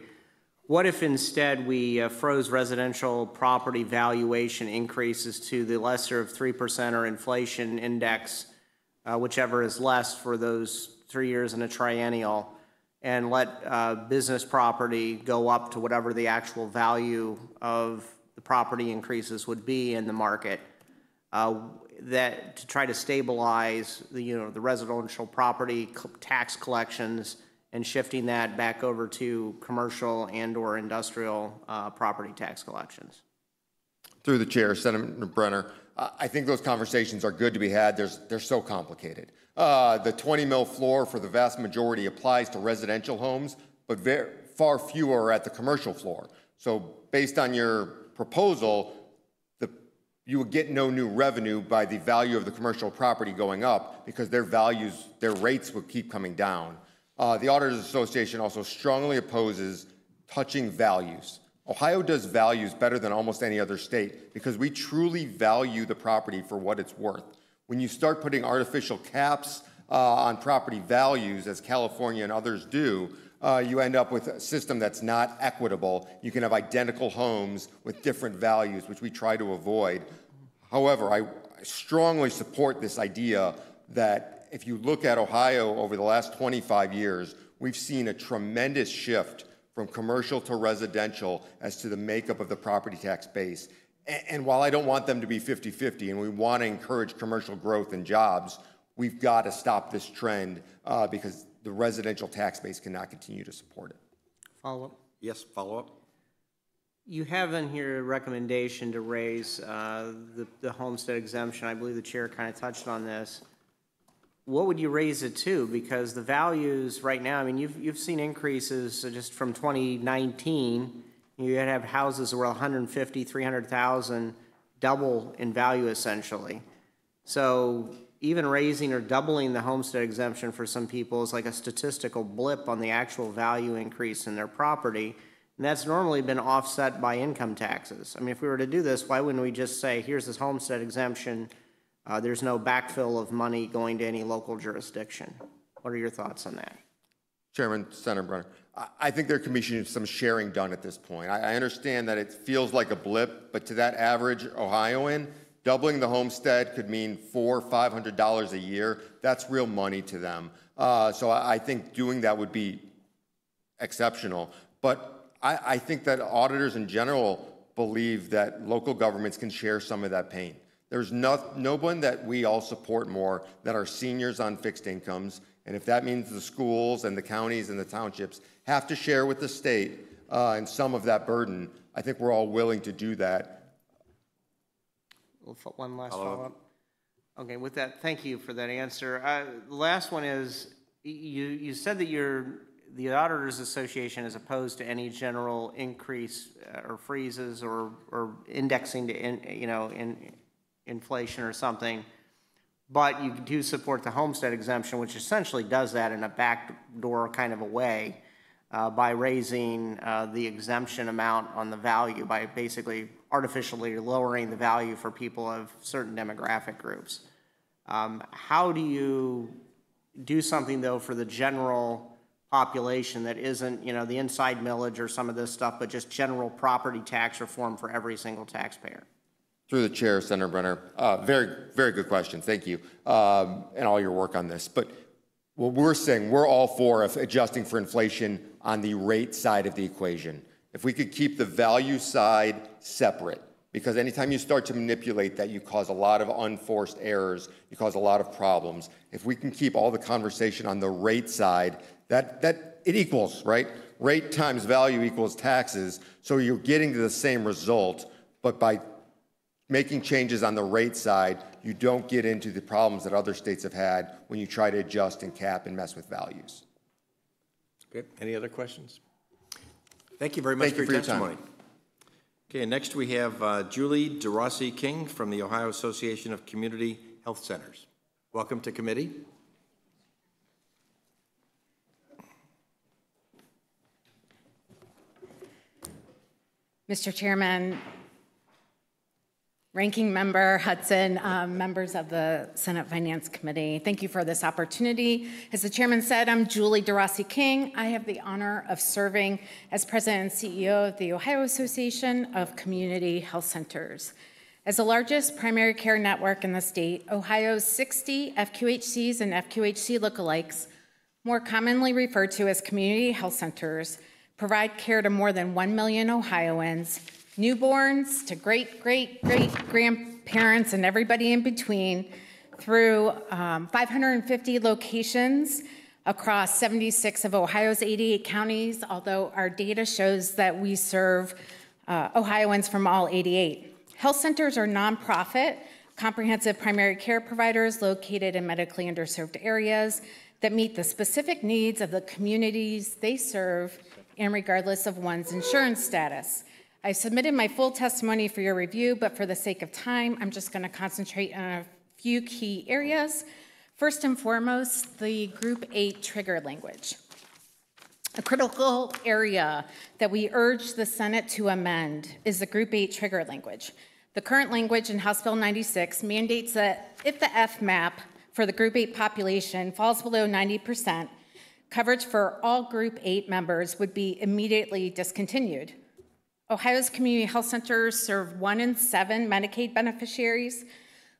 What if instead we froze residential property valuation increases to the lesser of 3% or inflation index, whichever is less for those 3 years in a triennial, and let business property go up to whatever the actual value of the property increases would be in the market, that to try to stabilize the residential property tax collections and shifting that back over to commercial and or industrial property tax collections? Through the chair, Senator Brenner, I think those conversations are good to be had. They're so complicated. The 20 mil floor for the vast majority applies to residential homes, but far fewer are at the commercial floor. So based on your proposal, you would get no new revenue by the value of the commercial property going up, because their rates would keep coming down. The Auditors Association also strongly opposes touching values. Ohio does values better than almost any other state because we truly value the property for what it's worth. When you start putting artificial caps on property values, as California and others do, you end up with a system that's not equitable. You can have identical homes with different values, which we try to avoid. However, I strongly support this idea that if you look at Ohio over the last 25 years, we've seen a tremendous shift from commercial to residential as to the makeup of the property tax base. And while I don't want them to be 50-50 and we want to encourage commercial growth and jobs, we've got to stop this trend because the residential tax base cannot continue to support it. Follow up? Yes, follow up. You have in here a recommendation to raise the homestead exemption. I believe the chair kind of touched on this. What would you raise it to? Because the values right now, I mean, you've seen increases just from 2019. You have houses that were 150, 300,000, double in value essentially. So even raising or doubling the homestead exemption for some people is like a statistical blip on the actual value increase in their property. And that's normally been offset by income taxes. I mean, if we were to do this, why wouldn't we just say, here's this homestead exemption, there's no backfill of money going to any local jurisdiction? What are your thoughts on that? Chairman Sennerbrenner, I think there can be some sharing done at this point. I understand that it feels like a blip, but to that average Ohioan, doubling the homestead could mean $400 or $500 a year. That's real money to them. So I think doing that would be exceptional. But I think that auditors in general believe that local governments can share some of that pain. There's no one that we all support more than our seniors on fixed incomes. And if that means the schools and the counties and the townships have to share with the state and some of that burden, I think we're all willing to do that. One last follow-up. Okay, with that, thank you for that answer. The last one is, you said that the Auditors Association is opposed to any general increase or freezes or indexing to inflation or something, but you do support the homestead exemption, which essentially does that in a backdoor kind of a way by raising the exemption amount on the value by basically artificially lowering the value for people of certain demographic groups. How do you do something though for the general population that isn't, the inside millage or some of this stuff, but just general property tax reform for every single taxpayer? Through the chair, Senator Brenner, very, very good question. Thank you, and all your work on this. But what we're saying, we're all for adjusting for inflation on the rate side of the equation. If we could keep the value side separate, because anytime you start to manipulate that, you cause a lot of unforced errors, you cause a lot of problems. If we can keep all the conversation on the rate side, that it equals, right? Rate times value equals taxes, so you're getting to the same result, but by making changes on the rate side, you don't get into the problems that other states have had when you try to adjust and cap and mess with values. Good. Any other questions? Thank you very much for your testimony. Okay, next we have Julie DeRossi King from the Ohio Association of Community Health Centers. Welcome to committee. Mr. Chairman, Ranking Member Hudson, members of the Senate Finance Committee, thank you for this opportunity. As the chairman said, I'm Julie DeRossi King. I have the honor of serving as president and CEO of the Ohio Association of Community Health Centers. As the largest primary care network in the state, Ohio's 60 FQHCs and FQHC lookalikes, more commonly referred to as community health centers, provide care to more than 1 million Ohioans, newborns to great-great-great-grandparents and everybody in between, through 550 locations across 76 of Ohio's 88 counties, although our data shows that we serve Ohioans from all 88. Health centers are nonprofit, comprehensive primary care providers located in medically underserved areas that meet the specific needs of the communities they serve, and regardless of one's insurance status. I submitted my full testimony for your review, but for the sake of time, I'm just going to concentrate on a few key areas. First and foremost, the Group 8 trigger language. A critical area that we urge the Senate to amend is the Group 8 trigger language. The current language in House Bill 96 mandates that if the FMAP for the Group 8 population falls below 90%, coverage for all Group 8 members would be immediately discontinued. Ohio's community health centers serve 1 in 7 Medicaid beneficiaries,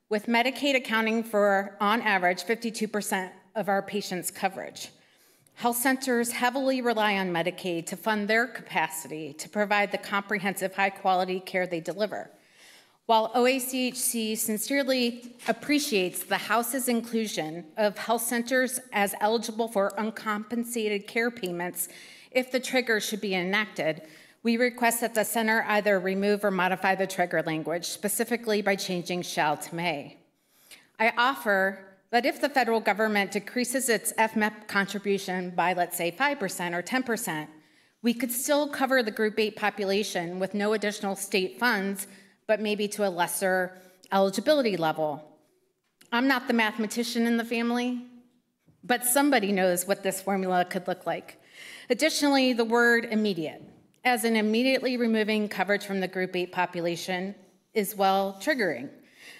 with Medicaid accounting for, on average, 52% of our patients' coverage. Health centers heavily rely on Medicaid to fund their capacity to provide the comprehensive, high-quality care they deliver. While OACHC sincerely appreciates the House's inclusion of health centers as eligible for uncompensated care payments if the trigger should be enacted, We request that the center either remove or modify the trigger language, specifically by changing shall to may. I offer that if the federal government decreases its FMAP contribution by, let's say, 5% or 10%, we could still cover the Group 8 population with no additional state funds, but maybe to a lesser eligibility level. I'm not the mathematician in the family, but somebody knows what this formula could look like. Additionally, the word immediate, as in immediately removing coverage from the Group 8 population, is well triggering.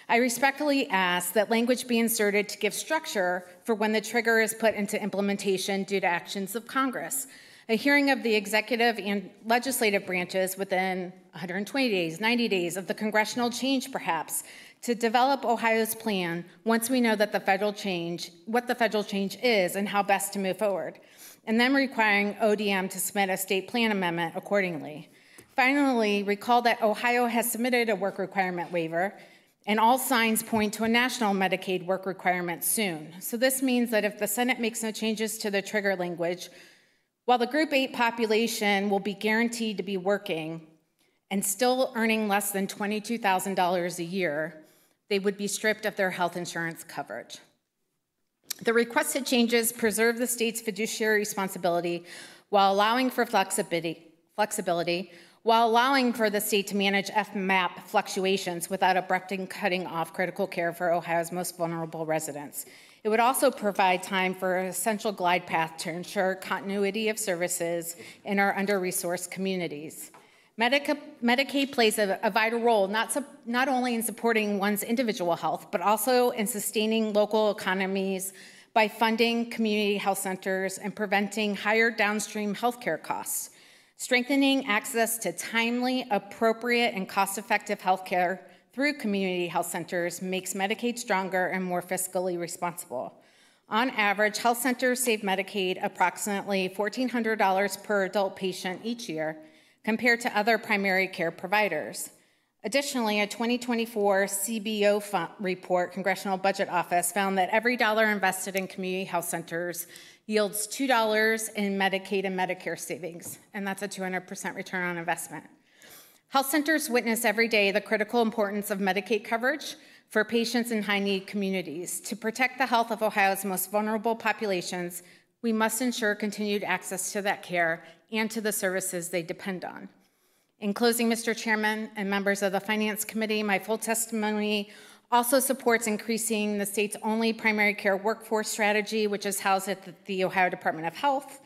I respectfully ask that language be inserted to give structure for when the trigger is put into implementation due to actions of Congress. A hearing of the executive and legislative branches within 120 days, 90 days of the congressional change, perhaps, to develop Ohio's plan once we know that what the federal change is and how best to move forward, and then requiring ODM to submit a state plan amendment accordingly. Finally, recall that Ohio has submitted a work requirement waiver, and all signs point to a national Medicaid work requirement soon. So this means that if the Senate makes no changes to the trigger language, while the Group 8 population will be guaranteed to be working and still earning less than $22,000 a year, they would be stripped of their health insurance coverage. The requested changes preserve the state's fiduciary responsibility while allowing for flexibility, while allowing for the state to manage FMAP fluctuations without abruptly cutting off critical care for Ohio's most vulnerable residents. It would also provide time for an essential glide path to ensure continuity of services in our under-resourced communities. Medicaid plays a vital role, not only in supporting one's individual health, but also in sustaining local economies by funding community health centers and preventing higher downstream healthcare costs. Strengthening access to timely, appropriate, and cost-effective healthcare through community health centers makes Medicaid stronger and more fiscally responsible. On average, health centers save Medicaid approximately $1,400 per adult patient each year, compared to other primary care providers. Additionally, a 2024 CBO report, Congressional Budget Office, found that every dollar invested in community health centers yields $2 in Medicaid and Medicare savings, and that's a 200% return on investment. Health centers witness every day the critical importance of Medicaid coverage for patients in high-need communities. To protect the health of Ohio's most vulnerable populations, we must ensure continued access to that care and to the services they depend on. In closing, Mr. Chairman and members of the Finance Committee, my full testimony also supports increasing the state's only primary care workforce strategy, which is housed at the Ohio Department of Health.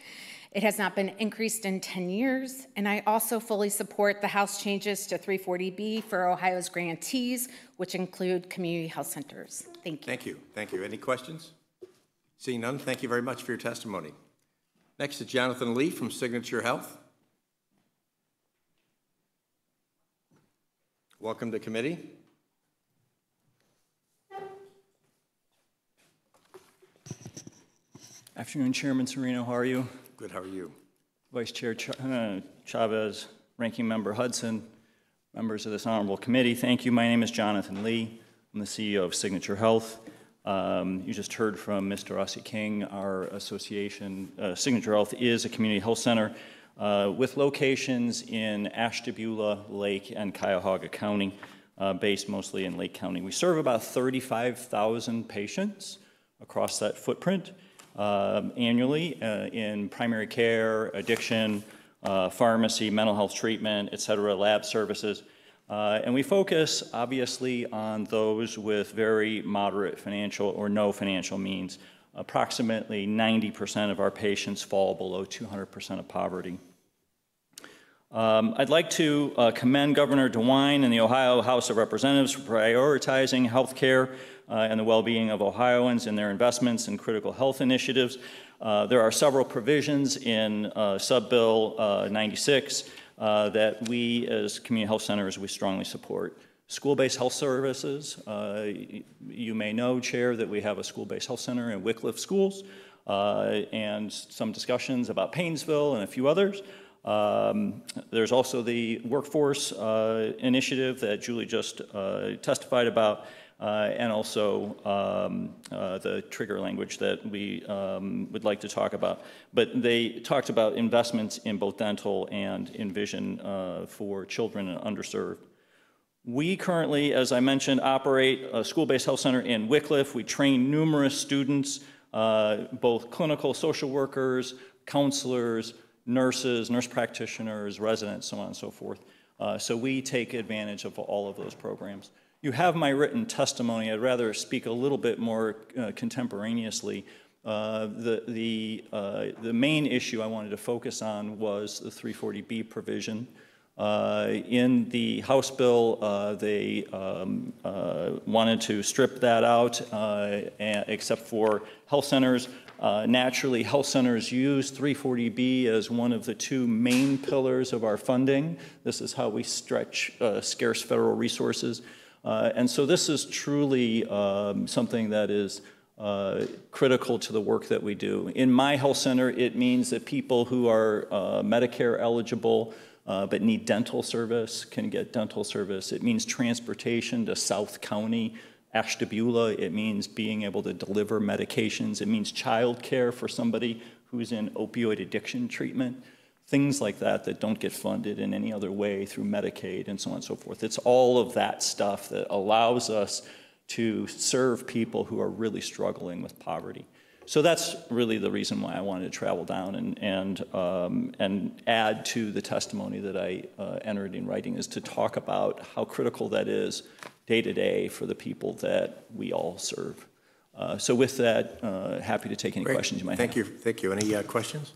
It has not been increased in 10 years, and I also fully support the House changes to 340B for Ohio's grantees, which include community health centers. Thank you. Thank you. Thank you. Any questions? Seeing none, thank you very much for your testimony. Next is Jonathan Lee from Signature Health. Welcome to committee. Afternoon, Chairman Serino. How are you? Good. How are you? Vice Chair Chavez, Ranking Member Hudson, members of this honorable committee, thank you. My name is Jonathan Lee. I'm the CEO of Signature Health. You just heard from Mr. Rossi King. Our association, Signature Health, is a community health center with locations in Ashtabula, Lake, and Cuyahoga County, based mostly in Lake County. We serve about 35,000 patients across that footprint annually in primary care, addiction, pharmacy, mental health treatment, et cetera, lab services. And we focus, obviously, on those with very moderate financial or no financial means. Approximately 90% of our patients fall below 200% of poverty. I'd like to commend Governor DeWine and the Ohio House of Representatives for prioritizing health care and the well-being of Ohioans and their investments in critical health initiatives. There are several provisions in Sub-Bill 96 that we, as community health centers, we strongly support. School-based health services. You may know, Chair, that we have a school-based health center in Wycliffe Schools, and some discussions about Paynesville and a few others. There's also the workforce initiative that Julie just testified about. and also the trigger language that we would like to talk about. But they talked about investments in both dental and in vision for children and underserved. We currently, as I mentioned, operate a school-based health center in Wycliffe. We train numerous students, both clinical social workers, counselors, nurses, nurse practitioners, residents, so on and so forth. So we take advantage of all of those programs. You have my written testimony. I'd rather speak a little bit more contemporaneously. The main issue I wanted to focus on was the 340B provision. In the House bill, they wanted to strip that out, except for health centers. Naturally, health centers use 340B as one of the two main pillars of our funding. This is how we stretch scarce federal resources. And so this is truly something that is critical to the work that we do. In my health center, it means that people who are Medicare eligible but need dental service can get dental service. It means transportation to South County, Ashtabula. It means being able to deliver medications. It means child care for somebody who's in opioid addiction treatment. Things like that that don't get funded in any other way through Medicaid and so on and so forth. It's all of that stuff that allows us to serve people who are really struggling with poverty. So that's really the reason why I wanted to travel down and add to the testimony that I entered in writing, is to talk about how critical that is day to day for the people that we all serve. So with that, happy to take any questions you might have. Thank you. Any questions?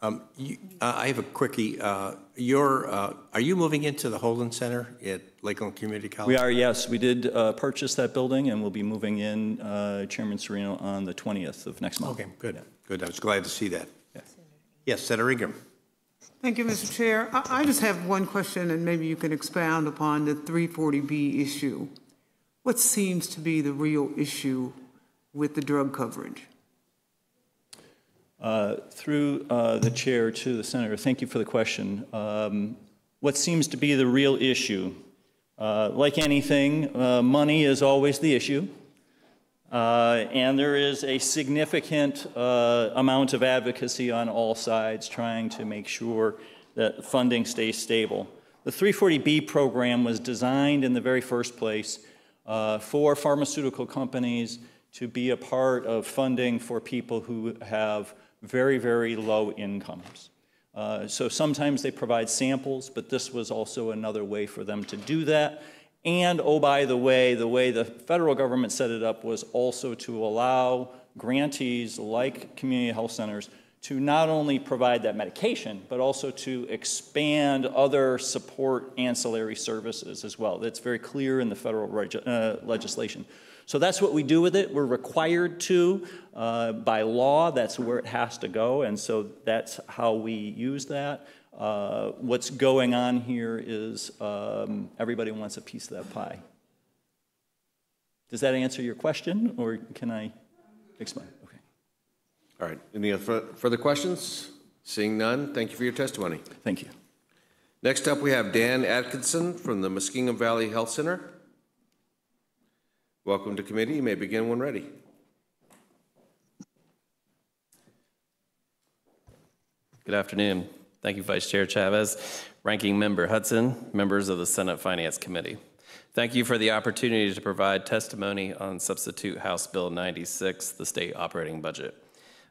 I have a quickie. Are you moving into the Holden Center at Lakeland Community College? We are, yes. We did purchase that building, and we'll be moving in, Chairman Serino, on the 20th of next month. Okay, good. Yeah. Good. I was glad to see that. Yes, yes, Senator Ingram. Thank you, Mr. Chair. I just have one question, and maybe you can expound upon the 340B issue. What seems to be the real issue with the drug coverage? Through the chair to the senator, thank you for the question. What seems to be the real issue? Like anything, money is always the issue. And there is a significant amount of advocacy on all sides trying to make sure that funding stays stable. The 340B program was designed in the very first place for pharmaceutical companies to be a part of funding for people who have very, very low incomes. So sometimes they provide samples, but this was also another way for them to do that. And, oh, by the way the federal government set it up was also to allow grantees like community health centers to not only provide that medication, but also to expand other support ancillary services as well. That's very clear in the federal legislation. So that's what we do with it. We're required to, by law, that's where it has to go, and so that's how we use that. What's going on here is everybody wants a piece of that pie. Does that answer your question, or can I explain? Okay. All right. Any further questions? Seeing none, thank you for your testimony. Thank you. Next up, we have Dan Atkinson from the Muskingum Valley Health Center. Welcome to committee. You may begin when ready. Good afternoon. Thank you, Vice Chair Chavez, Ranking Member Hudson, members of the Senate Finance Committee. Thank you for the opportunity to provide testimony on Substitute House Bill 96, the state operating budget.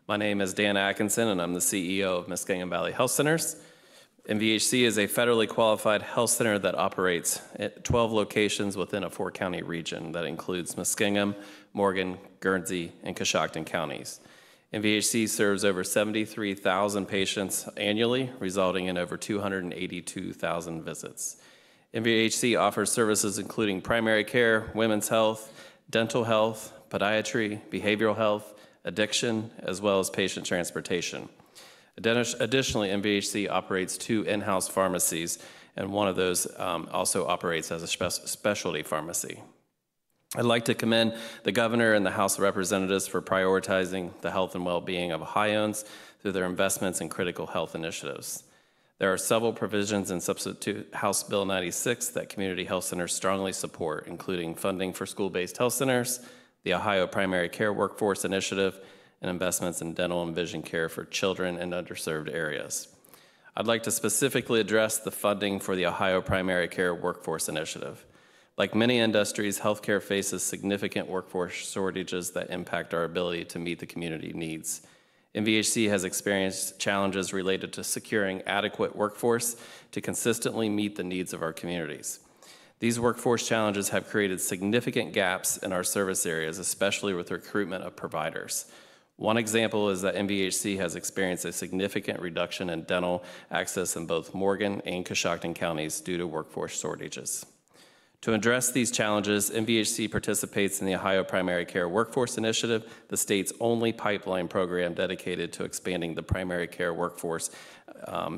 My name is Dan Atkinson, and I'm the CEO of Muskingum Valley Health Centers. MVHC is a federally qualified health center that operates at 12 locations within a 4-county region that includes Muskingum, Morgan, Guernsey, and Coshocton counties. MVHC serves over 73,000 patients annually, resulting in over 282,000 visits. MVHC offers services including primary care, women's health, dental health, podiatry, behavioral health, addiction, as well as patient transportation. Additionally, MVHC operates 2 in-house pharmacies, and one of those also operates as a specialty pharmacy. I'd like to commend the Governor and the House of Representatives for prioritizing the health and well-being of Ohioans through their investments in critical health initiatives. There are several provisions in Substitute House Bill 96 that community health centers strongly support, including funding for school-based health centers, the Ohio Primary Care Workforce Initiative, and investments in dental and vision care for children in underserved areas. I'd like to specifically address the funding for the Ohio Primary Care Workforce Initiative. Like many industries, healthcare faces significant workforce shortages that impact our ability to meet the community needs. MVHC has experienced challenges related to securing adequate workforce to consistently meet the needs of our communities. These workforce challenges have created significant gaps in our service areas, especially with recruitment of providers. One example is that MVHC has experienced a significant reduction in dental access in both Morgan and Coshocton counties due to workforce shortages. To address these challenges, MVHC participates in the Ohio Primary Care Workforce Initiative, the state's only pipeline program dedicated to expanding the primary care workforce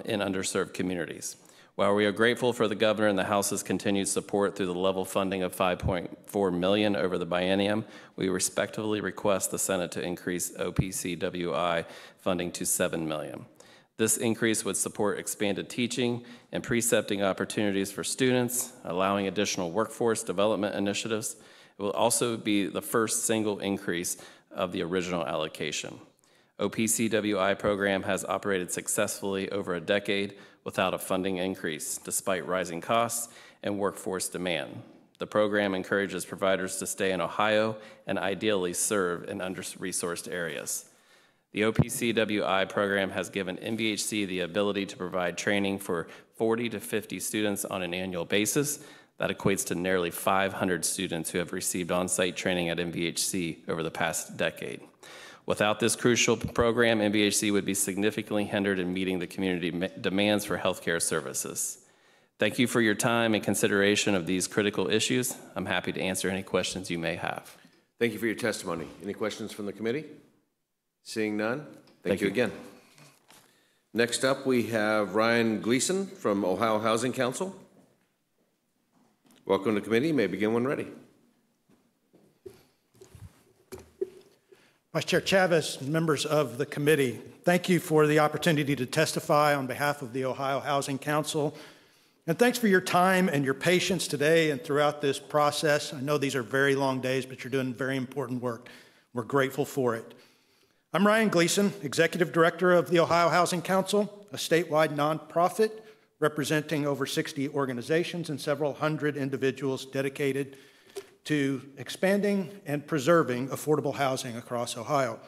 in underserved communities. While we are grateful for the governor and the House's continued support through the level funding of $5.4 million over the biennium, we respectfully request the Senate to increase OPCWI funding to $7 million. This increase would support expanded teaching and precepting opportunities for students, allowing additional workforce development initiatives. It will also be the first single increase of the original allocation. OPCWI program has operated successfully over a decade without a funding increase, despite rising costs and workforce demand. The program encourages providers to stay in Ohio and ideally serve in under-resourced areas. The OPCWI program has given MVHC the ability to provide training for 40 to 50 students on an annual basis. That equates to nearly 500 students who have received on-site training at MVHC over the past decade. Without this crucial program, MVHC would be significantly hindered in meeting the community demands for healthcare services. Thank you for your time and consideration of these critical issues. I'm happy to answer any questions you may have. Thank you for your testimony. Any questions from the committee? Seeing none, thank you again. Next up, we have Ryan Gleason from Ohio Housing Council. Welcome to committee. You may begin when ready. Vice Chair Chavez, members of the committee, thank you for the opportunity to testify on behalf of the Ohio Housing Council. And thanks for your time and your patience today and throughout this process. I know these are very long days, but you're doing very important work. We're grateful for it. I'm Ryan Gleason, Executive Director of the Ohio Housing Council, a statewide nonprofit representing over 60 organizations and several hundred individuals dedicated to expanding and preserving affordable housing across Ohio.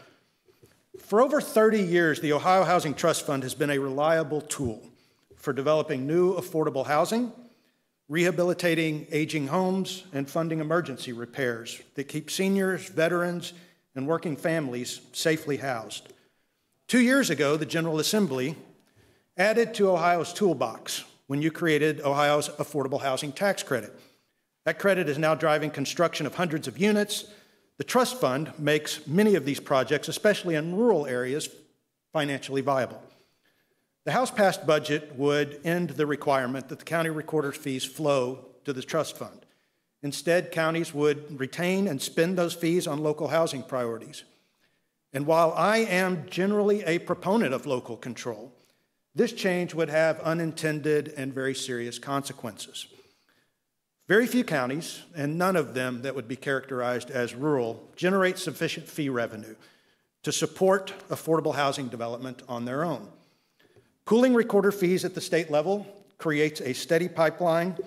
For over 30 years, the Ohio Housing Trust Fund has been a reliable tool for developing new affordable housing, rehabilitating aging homes, and funding emergency repairs that keep seniors, veterans, and working families safely housed. 2 years ago, the General Assembly added to Ohio's toolbox when you created Ohio's Affordable Housing Tax Credit. That credit is now driving construction of hundreds of units. The trust fund makes many of these projects, especially in rural areas, financially viable. The House-passed budget would end the requirement that the county recorder's fees flow to the trust fund. Instead, counties would retain and spend those fees on local housing priorities. And while I am generally a proponent of local control, this change would have unintended and very serious consequences. Very few counties, and none of them that would be characterized as rural, generate sufficient fee revenue to support affordable housing development on their own. Pooling recorder fees at the state level creates a steady pipeline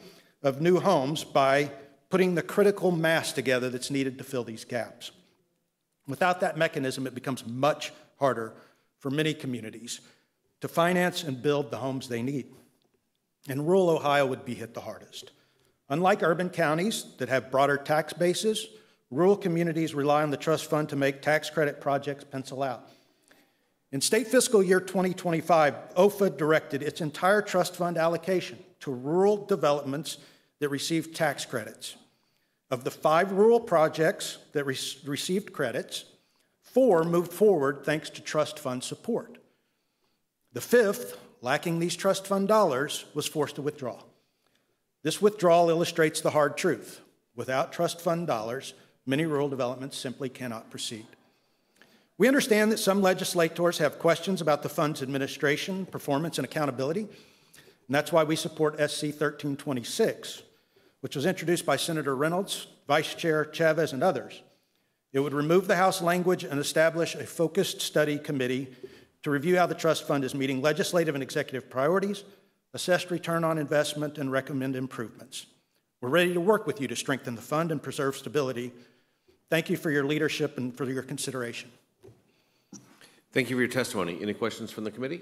of new homes by putting the critical mass together that's needed to fill these gaps. Without that mechanism, it becomes much harder for many communities to finance and build the homes they need. And rural Ohio would be hit the hardest. Unlike urban counties that have broader tax bases, rural communities rely on the trust fund to make tax credit projects pencil out. In state fiscal year 2025, OFA directed its entire trust fund allocation to rural developments that received tax credits. Of the 5 rural projects that received credits, 4 moved forward thanks to trust fund support. The 5th, lacking these trust fund dollars, was forced to withdraw. This withdrawal illustrates the hard truth. Without trust fund dollars, many rural developments simply cannot proceed. We understand that some legislators have questions about the fund's administration, performance, and accountability. And that's why we support SC 1326, which was introduced by Senator Reynolds, Vice Chair Chavez, and others. It would remove the House language and establish a focused study committee to review how the trust fund is meeting legislative and executive priorities, assess return on investment, and recommend improvements. We're ready to work with you to strengthen the fund and preserve stability. Thank you for your leadership and for your consideration. Thank you for your testimony. Any questions from the committee?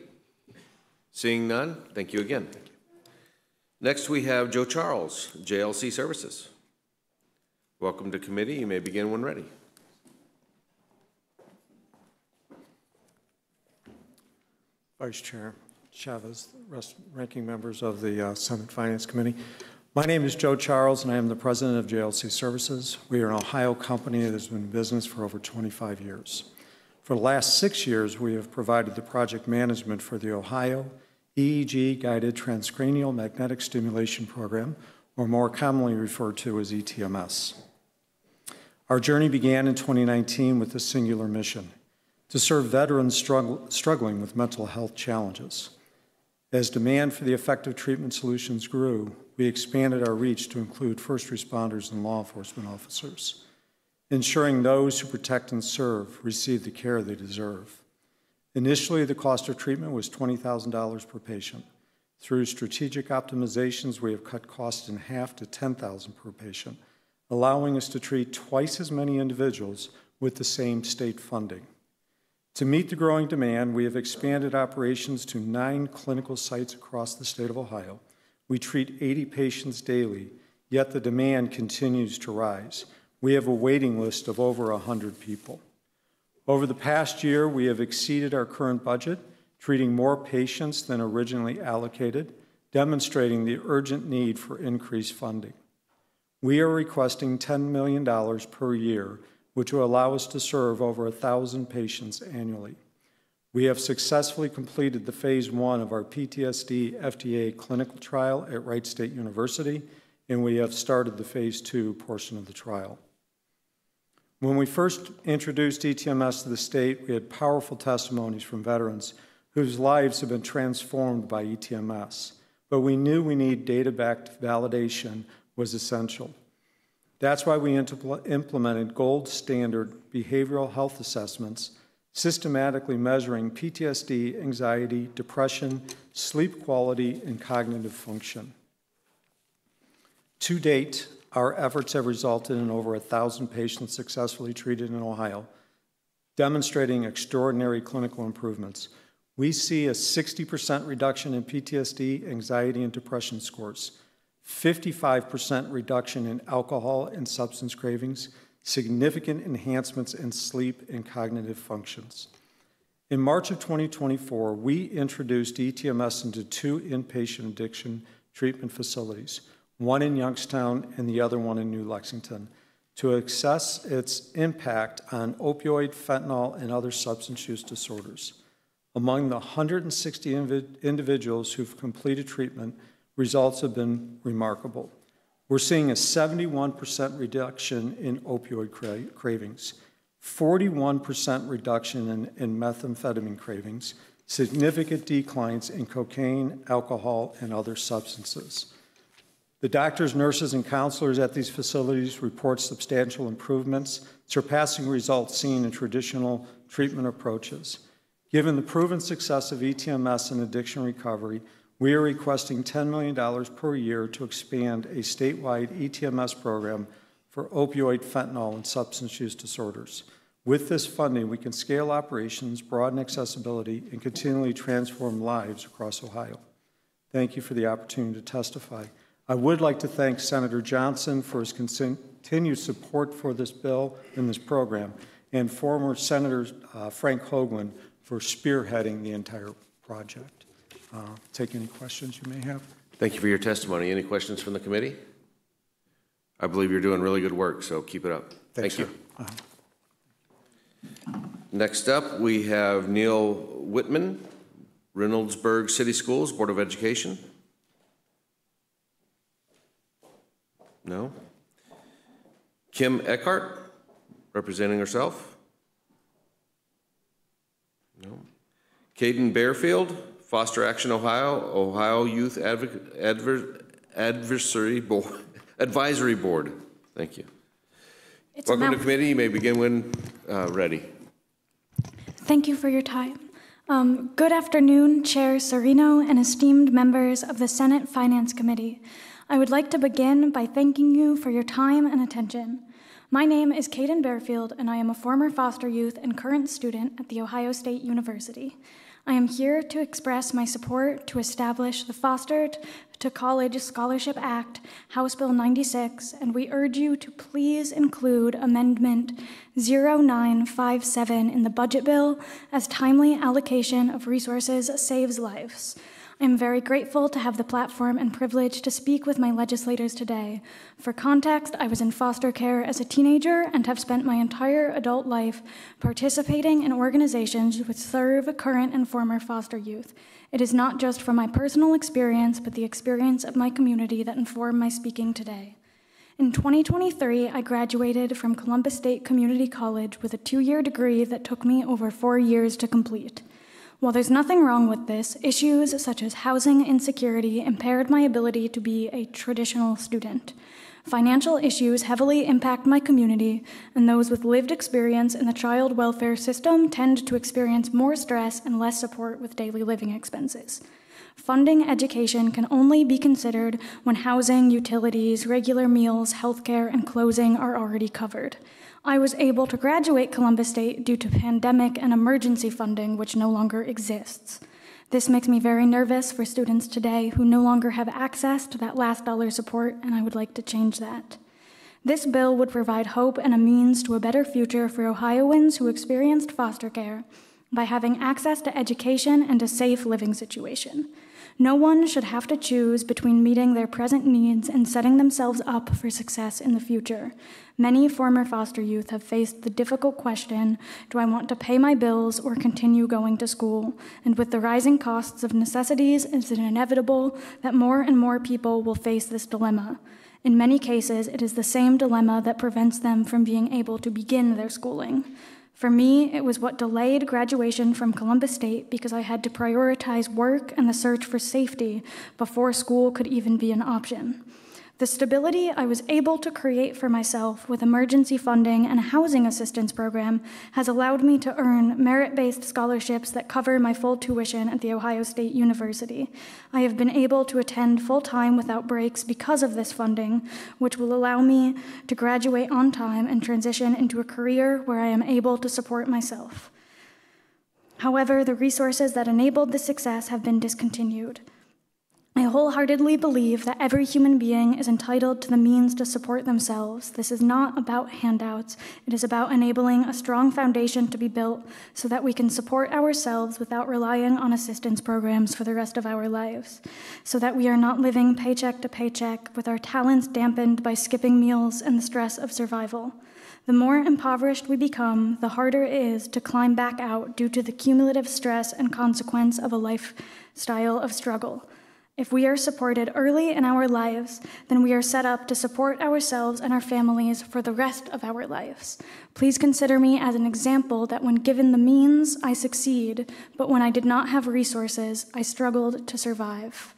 Seeing none, thank you again. Next, we have Joe Charles, JLC Services. Welcome to committee. You may begin when ready. Vice Chair Chavez, ranking members of the Senate Finance Committee. My name is Joe Charles, and I am the president of JLC Services. We are an Ohio company that has been in business for over 25 years. For the last 6 years, we have provided the project management for the Ohio EEG-guided transcranial magnetic stimulation program, or more commonly referred to as ETMS. Our journey began in 2019 with a singular mission: to serve veterans struggling with mental health challenges. As demand for the effective treatment solutions grew, we expanded our reach to include first responders and law enforcement officers, ensuring those who protect and serve receive the care they deserve. Initially, the cost of treatment was $20,000 per patient. Through strategic optimizations, we have cut costs in half to $10,000 per patient, allowing us to treat twice as many individuals with the same state funding. To meet the growing demand, we have expanded operations to 9 clinical sites across the state of Ohio. We treat 80 patients daily, yet the demand continues to rise. We have a waiting list of over 100 people. Over the past year, we have exceeded our current budget, treating more patients than originally allocated, demonstrating the urgent need for increased funding. We are requesting $10 million per year, which will allow us to serve over 1,000 patients annually. We have successfully completed the phase 1 of our PTSD FDA clinical trial at Wright State University, and we have started the phase 2 portion of the trial. When we first introduced ETMS to the state, we had powerful testimonies from veterans whose lives have been transformed by ETMS, but we knew we need data-backed validation was essential. That's why we implemented gold standard behavioral health assessments, systematically measuring PTSD, anxiety, depression, sleep quality, and cognitive function. To date, our efforts have resulted in over 1,000 patients successfully treated in Ohio, demonstrating extraordinary clinical improvements. We see a 60% reduction in PTSD, anxiety, and depression scores, 55% reduction in alcohol and substance cravings, significant enhancements in sleep and cognitive functions. In March of 2024, we introduced ETMS into 2 inpatient addiction treatment facilities, one in Youngstown and the other one in New Lexington, to assess its impact on opioid, fentanyl, and other substance use disorders. Among the 160 individuals who've completed treatment, results have been remarkable. We're seeing a 71% reduction in opioid cravings, 41% reduction in methamphetamine cravings, significant declines in cocaine, alcohol, and other substances. The doctors, nurses, and counselors at these facilities report substantial improvements, surpassing results seen in traditional treatment approaches. Given the proven success of ETMS in addiction recovery, we are requesting $10 million per year to expand a statewide ETMS program for opioid, fentanyl, and substance use disorders. With this funding, we can scale operations, broaden accessibility, and continually transform lives across Ohio. Thank you for the opportunity to testify. I would like to thank Senator Johnson for his continued support for this bill and this program, and former Senator Frank Hoagland for spearheading the entire project. Take any questions you may have. Thank you for your testimony. Any questions from the committee? I believe you're doing really good work, so keep it up. Thanks, Thank you. Next up, we have Neil Whitman, Reynoldsburg City Schools, Board of Education. No? Kim Eckhart, representing herself. No. Caden Bearfield, Foster Action Ohio Youth Advisory Board. Thank you. Welcome to committee. You may begin when ready. Thank you for your time. Good afternoon, Chair Serino and esteemed members of the Senate Finance Committee. I would like to begin by thanking you for your time and attention. My name is Caden Bearfield, and I am a former foster youth and current student at The Ohio State University. I am here to express my support to establish the Foster to College Scholarship Act, House Bill 96, and we urge you to please include Amendment 0957 in the budget bill, as timely allocation of resources saves lives. I am very grateful to have the platform and privilege to speak with my legislators today. For context, I was in foster care as a teenager and have spent my entire adult life participating in organizations which serve current and former foster youth. It is not just from my personal experience, but the experience of my community that inform my speaking today. In 2023, I graduated from Columbus State Community College with a 2-year degree that took me over 4 years to complete. While there's nothing wrong with this, issues such as housing insecurity impaired my ability to be a traditional student. Financial issues heavily impact my community, and those with lived experience in the child welfare system tend to experience more stress and less support with daily living expenses. Funding education can only be considered when housing, utilities, regular meals, healthcare, and clothing are already covered. I was able to graduate Columbus State due to pandemic and emergency funding, which no longer exists. This makes me very nervous for students today who no longer have access to that last dollar support, and I would like to change that. This bill would provide hope and a means to a better future for Ohioans who experienced foster care by having access to education and a safe living situation. No one should have to choose between meeting their present needs and setting themselves up for success in the future. Many former foster youth have faced the difficult question, do I want to pay my bills or continue going to school? And with the rising costs of necessities, is it inevitable that more and more people will face this dilemma? In many cases, it is the same dilemma that prevents them from being able to begin their schooling. For me, it was what delayed graduation from Columbus State because I had to prioritize work and the search for safety before school could even be an option. The stability I was able to create for myself with emergency funding and a housing assistance program has allowed me to earn merit-based scholarships that cover my full tuition at The Ohio State University. I have been able to attend full-time without breaks because of this funding, which will allow me to graduate on time and transition into a career where I am able to support myself. However, the resources that enabled this success have been discontinued. I wholeheartedly believe that every human being is entitled to the means to support themselves. This is not about handouts. It is about enabling a strong foundation to be built so that we can support ourselves without relying on assistance programs for the rest of our lives, so that we are not living paycheck to paycheck with our talents dampened by skipping meals and the stress of survival. The more impoverished we become, the harder it is to climb back out due to the cumulative stress and consequence of a lifestyle of struggle. If we are supported early in our lives, then we are set up to support ourselves and our families for the rest of our lives. Please consider me as an example that when given the means, I succeed, but when I did not have resources, I struggled to survive.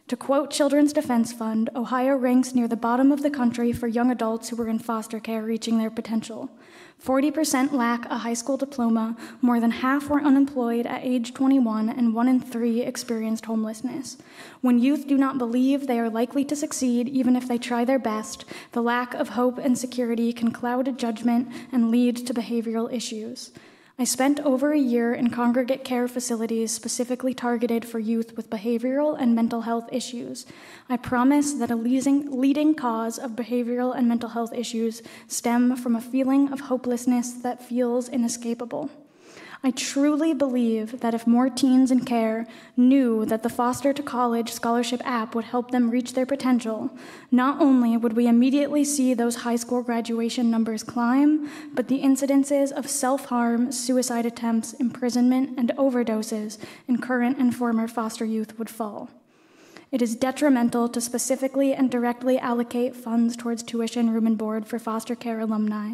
To quote Children's Defense Fund, Ohio ranks near the bottom of the country for young adults who are in foster care reaching their potential. 40% lack a high school diploma, more than half were unemployed at age 21, and 1 in 3 experienced homelessness. When youth do not believe they are likely to succeed, even if they try their best, the lack of hope and security can cloud judgment and lead to behavioral issues. I spent over a year in congregate care facilities specifically targeted for youth with behavioral and mental health issues. I promise that a leading cause of behavioral and mental health issues stem from a feeling of hopelessness that feels inescapable. I truly believe that if more teens in care knew that the Foster to College Scholarship app would help them reach their potential, not only would we immediately see those high school graduation numbers climb, but the incidences of self-harm, suicide attempts, imprisonment, and overdoses in current and former foster youth would fall. It is detrimental to specifically and directly allocate funds towards tuition, room, and board for foster care alumni.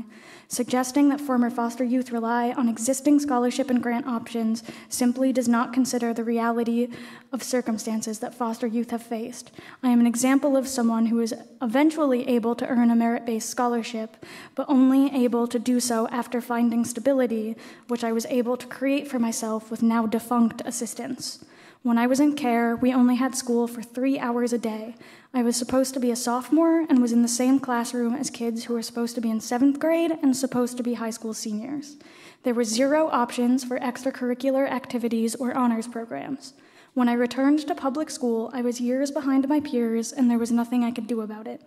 Suggesting that former foster youth rely on existing scholarship and grant options simply does not consider the reality of circumstances that foster youth have faced. I am an example of someone who is eventually able to earn a merit-based scholarship, but only able to do so after finding stability, which I was able to create for myself with now defunct assistance. When I was in care, we only had school for 3 hours a day. I was supposed to be a sophomore and was in the same classroom as kids who were supposed to be in 7th grade and supposed to be high school seniors. There were 0 options for extracurricular activities or honors programs. When I returned to public school, I was years behind my peers and there was nothing I could do about it.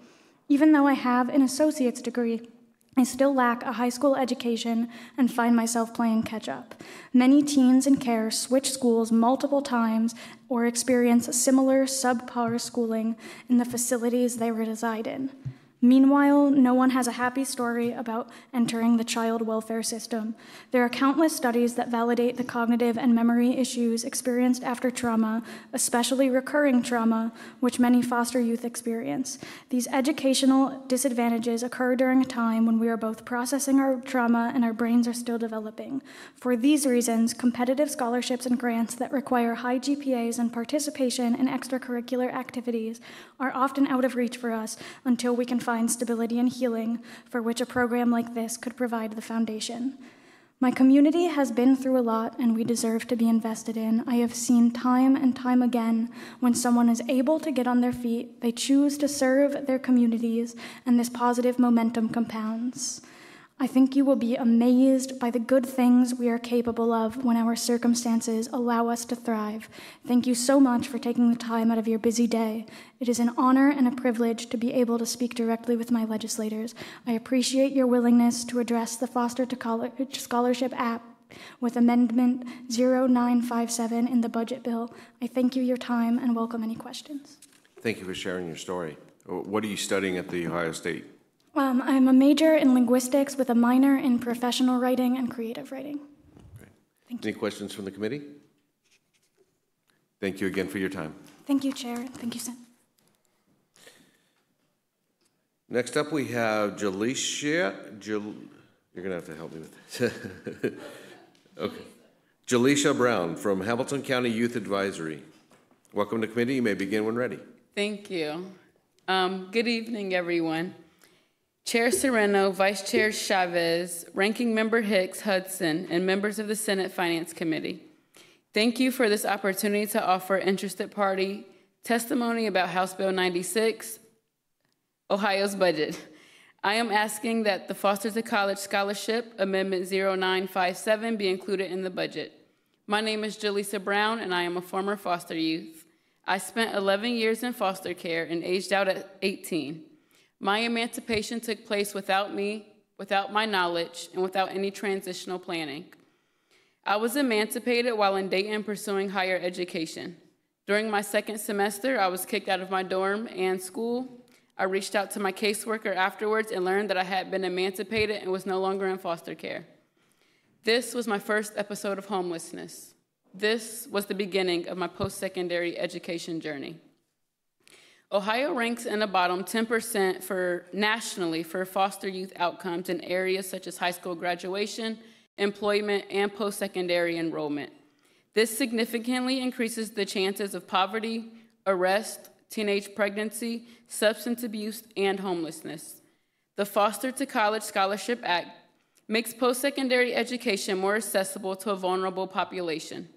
Even though I have an associate's degree, I still lack a high school education and find myself playing catch up. Many teens in care switch schools multiple times or experience similar subpar schooling in the facilities they reside in. Meanwhile, no one has a happy story about entering the child welfare system. There are countless studies that validate the cognitive and memory issues experienced after trauma, especially recurring trauma, which many foster youth experience. These educational disadvantages occur during a time when we are both processing our trauma and our brains are still developing. For these reasons, competitive scholarships and grants that require high GPAs and participation in extracurricular activities are often out of reach for us until we can find stability and healing, for which a program like this could provide the foundation. My community has been through a lot and we deserve to be invested in. I have seen time and time again when someone is able to get on their feet, they choose to serve their communities, and this positive momentum compounds. I think you will be amazed by the good things we are capable of when our circumstances allow us to thrive. Thank you so much for taking the time out of your busy day. It is an honor and a privilege to be able to speak directly with my legislators. I appreciate your willingness to address the Foster to College Scholarship Act with Amendment 0957 in the budget bill. I thank you your time and welcome any questions. Thank you for sharing your story. What are you studying at The Ohio State? I'm a major in linguistics with a minor in professional writing and creative writing. Any questions from the committee? Thank you again for your time. Thank you, Chair. Thank you, Sen. Next up, we have Jaleisha. You're going to have to help me with this. Okay. Jaleisha Brown from Hamilton County Youth Advisory. Welcome to committee. You may begin when ready. Thank you. Good evening, everyone. Chair Sereno, Vice Chair Chavez, Ranking Member Hicks Hudson, and members of the Senate Finance Committee. Thank you for this opportunity to offer interested party testimony about House Bill 96, Ohio's budget. I am asking that the Foster to College Scholarship Amendment 0957 be included in the budget. My name is Jaleisha Brown, and I am a former foster youth. I spent 11 years in foster care and aged out at 18. My emancipation took place without me, without my knowledge, and without any transitional planning. I was emancipated while in Dayton pursuing higher education. During my second semester, I was kicked out of my dorm and school. I reached out to my caseworker afterwards and learned that I had been emancipated and was no longer in foster care. This was my first episode of homelessness. This was the beginning of my post-secondary education journey. Ohio ranks in the bottom 10% nationally for foster youth outcomes in areas such as high school graduation, employment, and post-secondary enrollment. This significantly increases the chances of poverty, arrest, teenage pregnancy, substance abuse, and homelessness. The Foster to College Scholarship Act makes post-secondary education more accessible to a vulnerable population.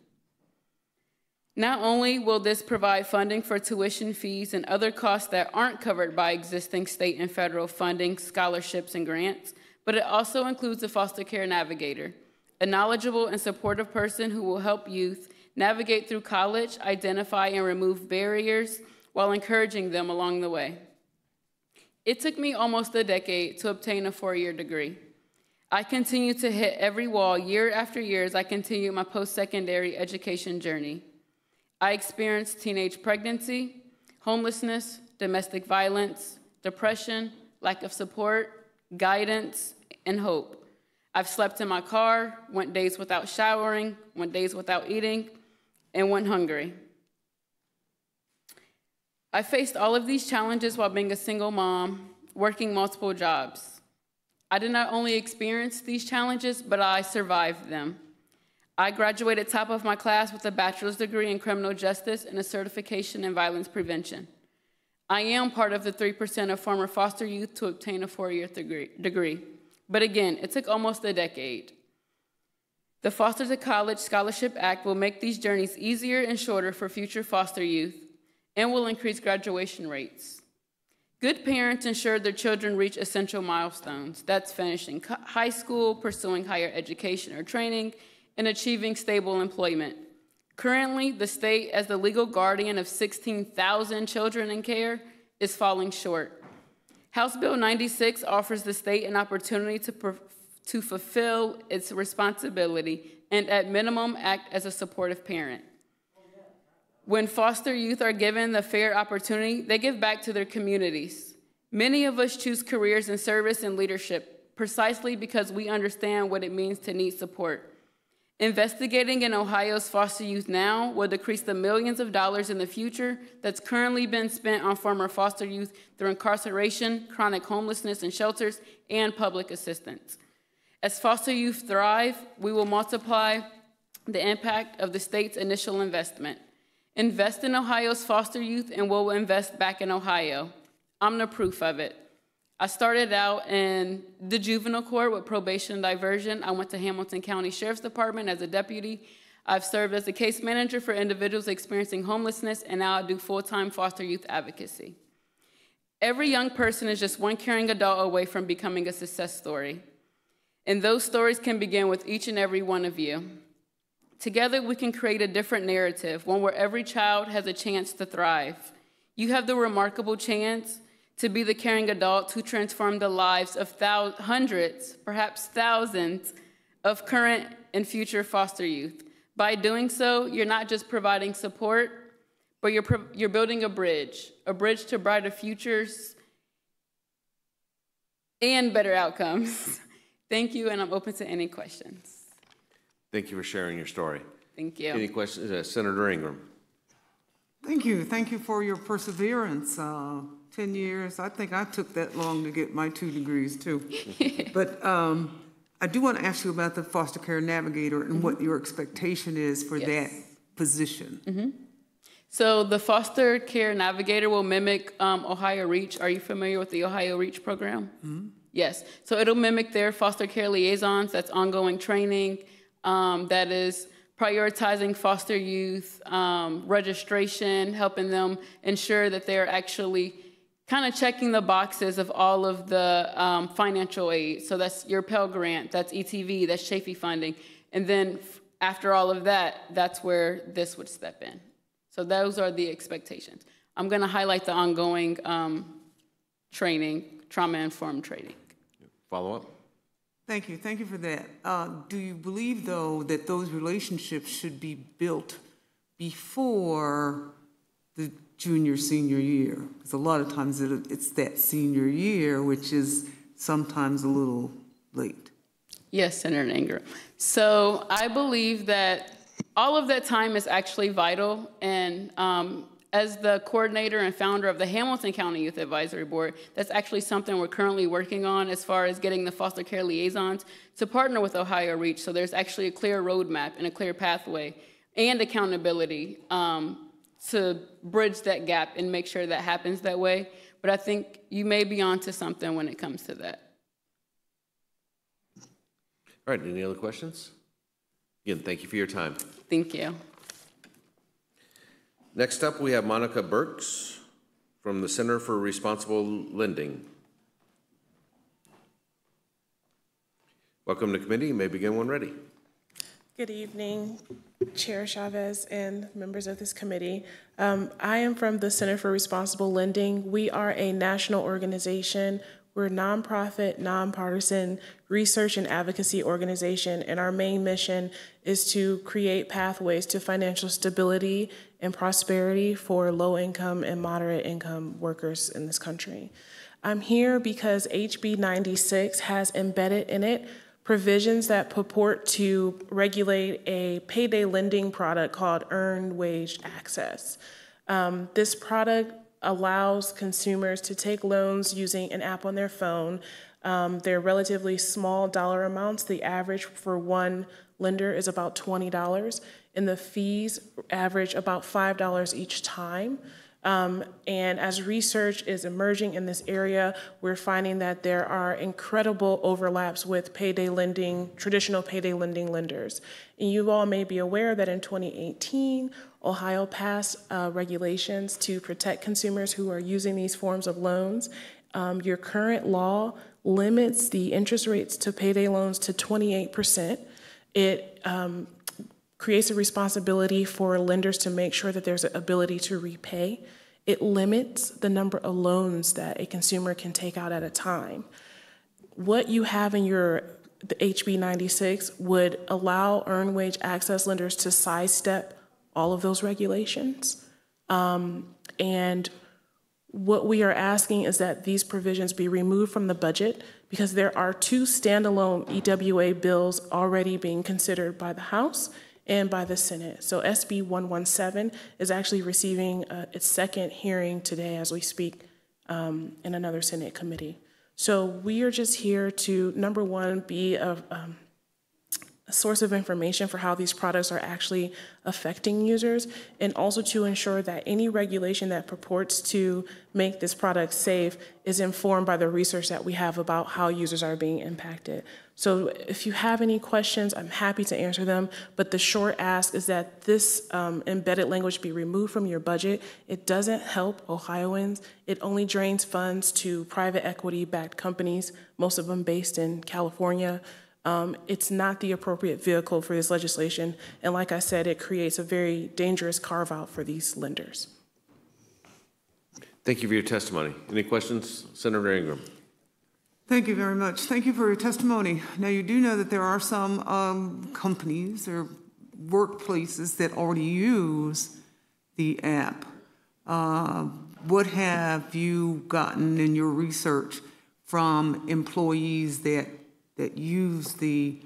Not only will this provide funding for tuition fees and other costs that aren't covered by existing state and federal funding, scholarships, and grants, but it also includes a foster care navigator, a knowledgeable and supportive person who will help youth navigate through college, identify and remove barriers while encouraging them along the way. It took me almost a decade to obtain a 4-year degree. I continue to hit every wall year after year as I continue my post-secondary education journey. I experienced teenage pregnancy, homelessness, domestic violence, depression, lack of support, guidance, and hope. I've slept in my car, went days without showering, went days without eating, and went hungry. I faced all of these challenges while being a single mom, working multiple jobs. I did not only experience these challenges, but I survived them. I graduated top of my class with a bachelor's degree in criminal justice and a certification in violence prevention. I am part of the 3% of former foster youth to obtain a 4-year degree. But again, it took almost a decade. The Foster to College Scholarship Act will make these journeys easier and shorter for future foster youth and will increase graduation rates. Good parents ensure their children reach essential milestones. That's finishing high school, pursuing higher education or training, and achieving stable employment. Currently, the state, as the legal guardian of 16,000 children in care, is falling short. House Bill 96 offers the state an opportunity to fulfill its responsibility and, at minimum, act as a supportive parent. When foster youth are given the fair opportunity, they give back to their communities. Many of us choose careers in service and leadership precisely because we understand what it means to need support. Investigating in Ohio's foster youth now will decrease the millions of dollars in the future that's currently been spent on former foster youth through incarceration, chronic homelessness in shelters, and public assistance. As foster youth thrive, we will multiply the impact of the state's initial investment. Invest in Ohio's foster youth and we'll invest back in Ohio. I'm the proof of it. I started out in the juvenile court with probation and diversion. I went to Hamilton County Sheriff's Department as a deputy. I've served as a case manager for individuals experiencing homelessness, and now I do full-time foster youth advocacy. Every young person is just one caring adult away from becoming a success story. And those stories can begin with each and every one of you. Together, we can create a different narrative, one where every child has a chance to thrive. You have the remarkable chance to be the caring adult who transform the lives of hundreds, perhaps thousands, of current and future foster youth. By doing so, you're not just providing support, but you're building a bridge to brighter futures and better outcomes. Thank you, and I'm open to any questions. Thank you for sharing your story. Thank you. Any questions? Senator Ingram. Thank you. Thank you for your perseverance. 10 years. I think I took that long to get my 2 degrees, too. But I do want to ask you about the foster care navigator and what your expectation is for that position. So the foster care navigator will mimic Ohio Reach. Are you familiar with the Ohio Reach program? Yes. So it'll mimic their foster care liaisons. That's ongoing training. That is prioritizing foster youth, registration, helping them ensure that they're actually kind of checking the boxes of all of the financial aid. So that's your Pell Grant, that's ETV, that's Chafee funding. And then after all of that, that's where this would step in. So those are the expectations. I'm going to highlight the ongoing training, trauma-informed training. Follow up? Thank you. Thank you for that. Do you believe, though, that those relationships should be built before the senior year? Because a lot of times it's that senior year, which is sometimes a little late. Yes, Senator Ingram. So I believe that all of that time is actually vital. And as the coordinator and founder of the Hamilton County Youth Advisory Board, that's actually something we're currently working on as far as getting the foster care liaisons to partner with Ohio Reach. So there's actually a clear roadmap and a clear pathway and accountability to bridge that gap and make sure that happens that way. But I think you may be onto something when it comes to that. All right, any other questions? Again, thank you for your time. Thank you. Next up, we have Monica Burks from the Center for Responsible Lending. Welcome to committee. You may begin when ready. Good evening, Chair Chavez and members of this committee. I am from the Center for Responsible Lending. We are a national organization. We're a nonprofit, nonpartisan research and advocacy organization, and our main mission is to create pathways to financial stability and prosperity for low-income and moderate-income workers in this country. I'm here because HB 96 has embedded in it provisions that purport to regulate a payday lending product called Earned Wage Access. This product allows consumers to take loans using an app on their phone. They're relatively small dollar amounts. The average for one lender is about $20, and the fees average about $5 each time. And as research is emerging in this area, we're finding that there are incredible overlaps with payday lending, traditional payday lending lenders. And you all may be aware that in 2018, Ohio passed regulations to protect consumers who are using these forms of loans. Your current law limits the interest rates to payday loans to 28%. It creates a responsibility for lenders to make sure that there's an ability to repay. It limits the number of loans that a consumer can take out at a time. What you have in the HB 96 would allow earned wage access lenders to sidestep all of those regulations. And what we are asking is that these provisions be removed from the budget because there are two standalone EWA bills already being considered by the House and by the Senate. So SB 117 is actually receiving its second hearing today as we speak in another Senate committee. So we are just here to, number one, be a source of information for how these products are actually affecting users, and also to ensure that any regulation that purports to make this product safe is informed by the research that we have about how users are being impacted. So if you have any questions, I'm happy to answer them, but the short ask is that this embedded language be removed from your budget. It doesn't help Ohioans. It only drains funds to private equity-backed companies, most of them based in California. It's not the appropriate vehicle for this legislation. And like I said, it creates a very dangerous carve-out for these lenders. Thank you for your testimony. Any questions? Senator Ingram. Thank you very much. Thank you for your testimony. Now, you do know that there are some companies or workplaces that already use the app. What have you gotten in your research from employees that use they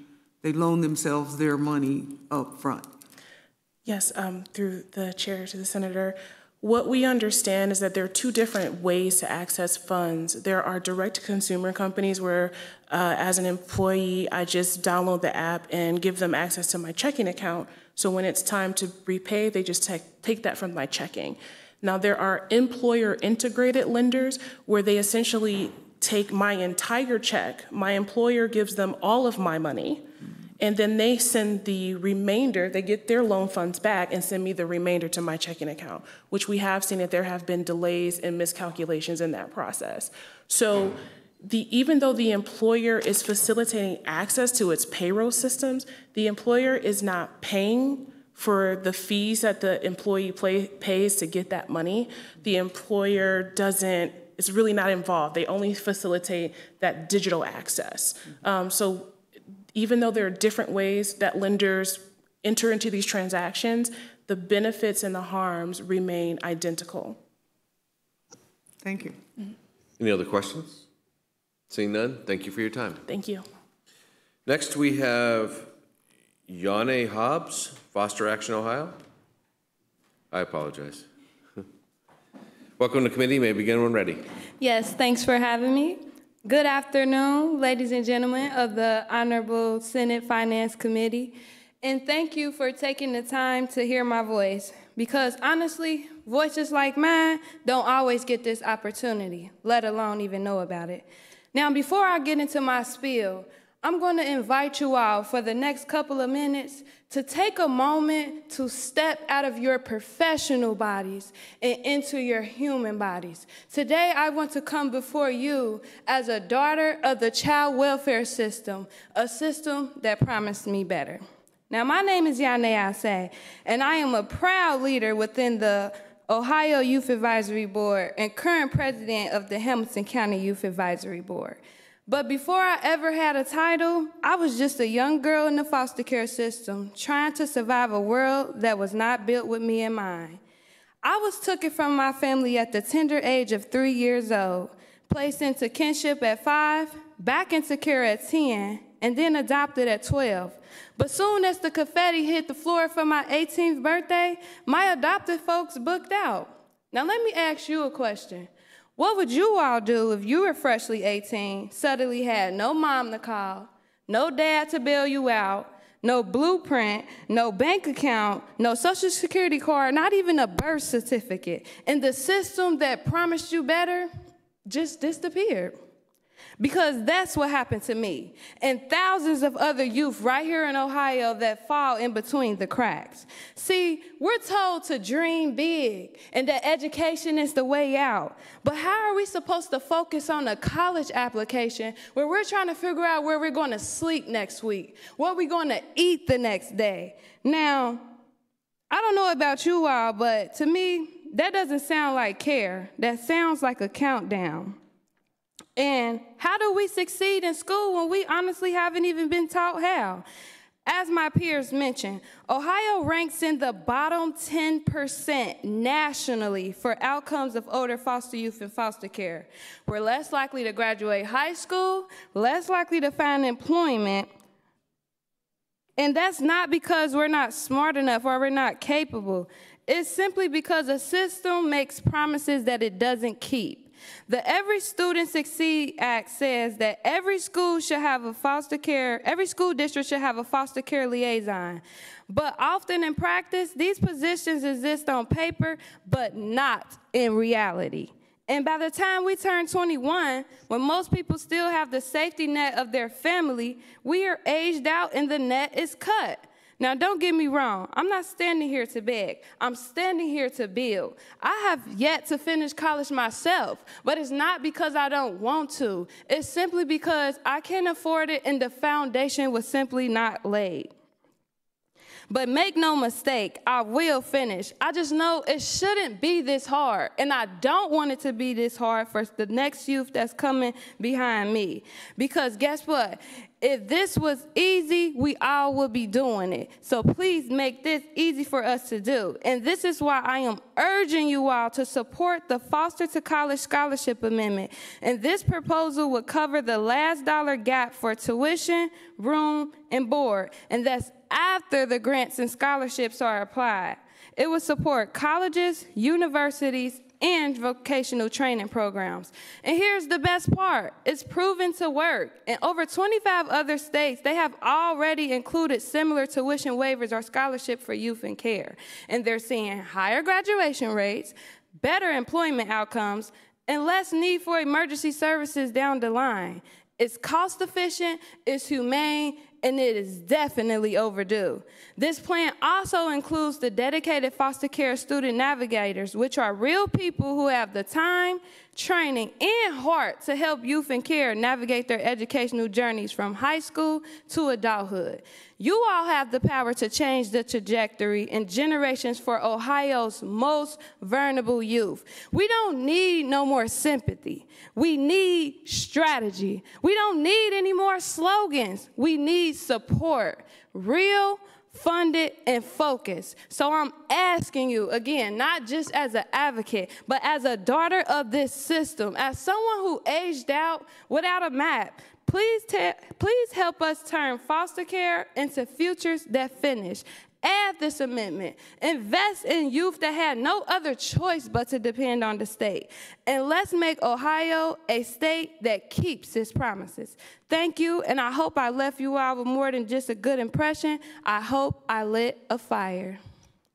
loan themselves their money up front? Yes, through the chair to the senator. What we understand is that there are two different ways to access funds. There are direct-to-consumer companies where, as an employee, I just download the app and give them access to my checking account. So when it's time to repay, they just take that from my checking. Now, there are employer-integrated lenders where they essentially take my entire check. My employer gives them all of my money, and then they send the remainder, they get their loan funds back and send me the remainder to my checking account, which we have seen that there have been delays and miscalculations in that process. So even though the employer is facilitating access to its payroll systems, the employer is not paying for the fees that the employee pays to get that money. The employer is really not involved. They only facilitate that digital access. So even though there are different ways that lenders enter into these transactions, the benefits and the harms remain identical. Thank you. Any other questions? Seeing none, thank you for your time. Thank you. Next, we have Yane Hobbs, Foster Action, Ohio. I apologize. Welcome to committee. You may begin when ready. Yes, thanks for having me. Good afternoon, ladies and gentlemen of the Honorable Senate Finance Committee, and thank you for taking the time to hear my voice, because honestly, voices like mine don't always get this opportunity, let alone even know about it. Now, before I get into my spiel, I'm going to invite you all for the next couple of minutes to take a moment to step out of your professional bodies and into your human bodies. Today, I want to come before you as a daughter of the child welfare system, a system that promised me better. Now, my name is Yane Ase, and I am a proud leader within the Ohio Youth Advisory Board and current president of the Hamilton County Youth Advisory Board. But before I ever had a title, I was just a young girl in the foster care system trying to survive a world that was not built with me in mind. I was taken from my family at the tender age of 3 years old, placed into kinship at 5, back into care at 10, and then adopted at 12. But soon as the confetti hit the floor for my 18th birthday, my adopted folks booked out. Now let me ask you a question. What would you all do if you were freshly 18, suddenly had no mom to call, no dad to bail you out, no blueprint, no bank account, no social security card, not even a birth certificate, and the system that promised you better just disappeared? Because that's what happened to me and thousands of other youth right here in Ohio that fall in between the cracks. See, we're told to dream big and that education is the way out. But how are we supposed to focus on a college application where we're trying to figure out where we're going to sleep next week, what we're going to eat the next day? Now, I don't know about you all, but to me, that doesn't sound like care. That sounds like a countdown. And how do we succeed in school when we honestly haven't even been taught how? As my peers mentioned, Ohio ranks in the bottom 10% nationally for outcomes of older foster youth in foster care. We're less likely to graduate high school, less likely to find employment, and that's not because we're not smart enough or we're not capable. It's simply because a system makes promises that it doesn't keep. The Every Student Succeed Act says that every school district should have a foster care liaison. But often in practice, these positions exist on paper, but not in reality. And by the time we turn 21, when most people still have the safety net of their family, we are aged out and the net is cut. Now, don't get me wrong. I'm not standing here to beg. I'm standing here to build. I have yet to finish college myself, but it's not because I don't want to. It's simply because I can't afford it and the foundation was simply not laid. But make no mistake, I will finish. I just know it shouldn't be this hard, and I don't want it to be this hard for the next youth that's coming behind me. Because guess what? If this was easy, we all would be doing it. So please make this easy for us to do. And this is why I am urging you all to support the Foster to College Scholarship Amendment. And this proposal would cover the last dollar gap for tuition, room, and board. And that's after the grants and scholarships are applied. It would support colleges, universities, and vocational training programs. And here's the best part. It's proven to work. In over 25 other states, they have already included similar tuition waivers or scholarship for youth in care. And they're seeing higher graduation rates, better employment outcomes, and less need for emergency services down the line. It's cost efficient, it's humane, and it is definitely overdue. This plan also includes the dedicated foster care student navigators, which are real people who have the time, training, and heart to help youth in care navigate their educational journeys from high school to adulthood. You all have the power to change the trajectory in generations for Ohio's most vulnerable youth. We don't need no more sympathy. We need strategy. We don't need any more slogans. We need support, real, funded, and focused. So I'm asking you, again, not just as an advocate, but as a daughter of this system, as someone who aged out without a map, please help us turn foster care into futures that finish. Add this amendment. Invest in youth that had no other choice but to depend on the state. And let's make Ohio a state that keeps its promises. Thank you, and I hope I left you all with more than just a good impression. I hope I lit a fire.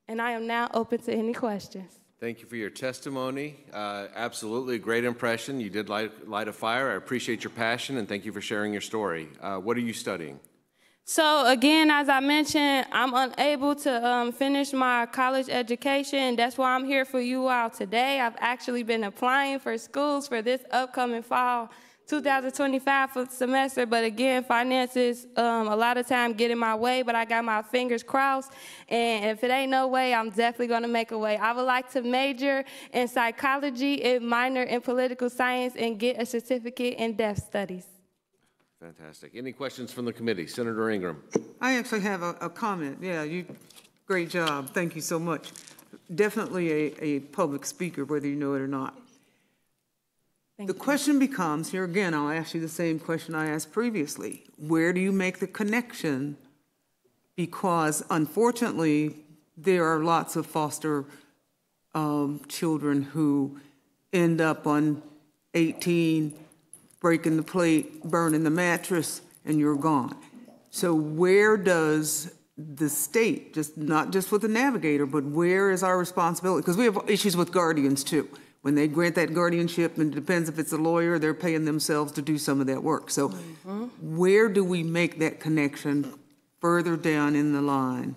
And I am now open to any questions. Thank you for your testimony. Absolutely a great impression. You did light a fire. I appreciate your passion, and thank you for sharing your story. What are you studying? So again, as I mentioned, I'm unable to finish my college education. That's why I'm here for you all today. I've actually been applying for schools for this upcoming fall 2025 semester, but again, finances a lot of time get in my way, but I got my fingers crossed, and if it ain't no way, I'm definitely gonna make a way. I would like to major in psychology and minor in political science and get a certificate in deaf studies. Fantastic. Any questions from the committee? Senator Ingram. I actually have a comment. Yeah, great job. Thank you so much. Definitely a public speaker, whether you know it or not. The question becomes, here again, I'll ask you the same question I asked previously. Where do you make the connection? Because unfortunately, there are lots of foster children who end up on 18, breaking the plate, burning the mattress, and you're gone. So where does the state, not just with the navigator, but where is our responsibility? Because we have issues with guardians too. When they grant that guardianship, and it depends if it's a lawyer, they're paying themselves to do some of that work. So where do we make that connection further down in the line?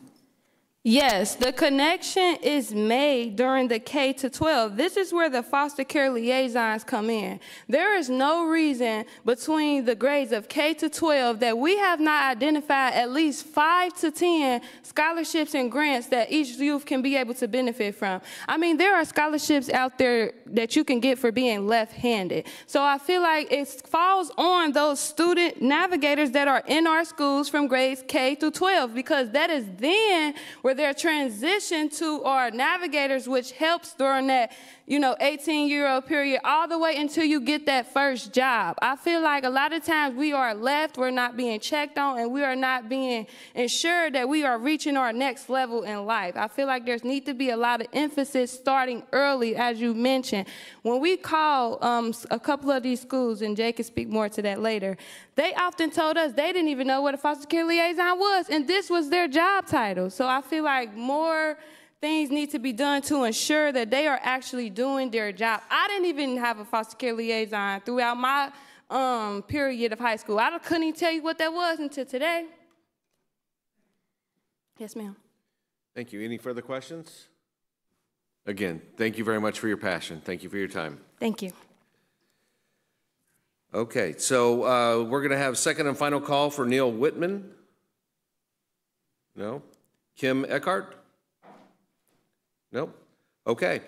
Yes, the connection is made during the K to 12. This is where the foster care liaisons come in. There is no reason between the grades of K to 12 that we have not identified at least 5 to 10 scholarships and grants that each youth can be able to benefit from. I mean, there are scholarships out there that you can get for being left-handed. So I feel like it falls on those student navigators that are in our schools from grades K through 12, because that is then where they're transitioned to our navigators, which helps during that, 18-year-old period all the way until you get that first job. I feel like a lot of times we are left, we're not being checked on, and we are not being ensured that we are reaching our next level in life. I feel like there's need to be a lot of emphasis starting early, as you mentioned. When we call a couple of these schools, and Jay can speak more to that later, they often told us they didn't even know what a foster care liaison was, and this was their job title. So I feel like more things need to be done to ensure that they are actually doing their job. I didn't even have a foster care liaison throughout my period of high school. I couldn't even tell you what that was until today. Yes, ma'am. Thank you. Any further questions? Again, thank you very much for your passion. Thank you for your time. Thank you. Okay, so we're going to have second and final call for Neil Whitman. No? Kim Eckhart? Nope. Okay.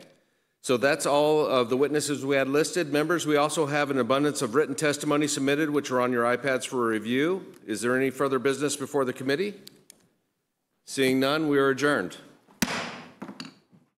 So that's all of the witnesses we had listed. Members, we also have an abundance of written testimony submitted, which are on your iPads for review. Is there any further business before the committee? Seeing none, we are adjourned.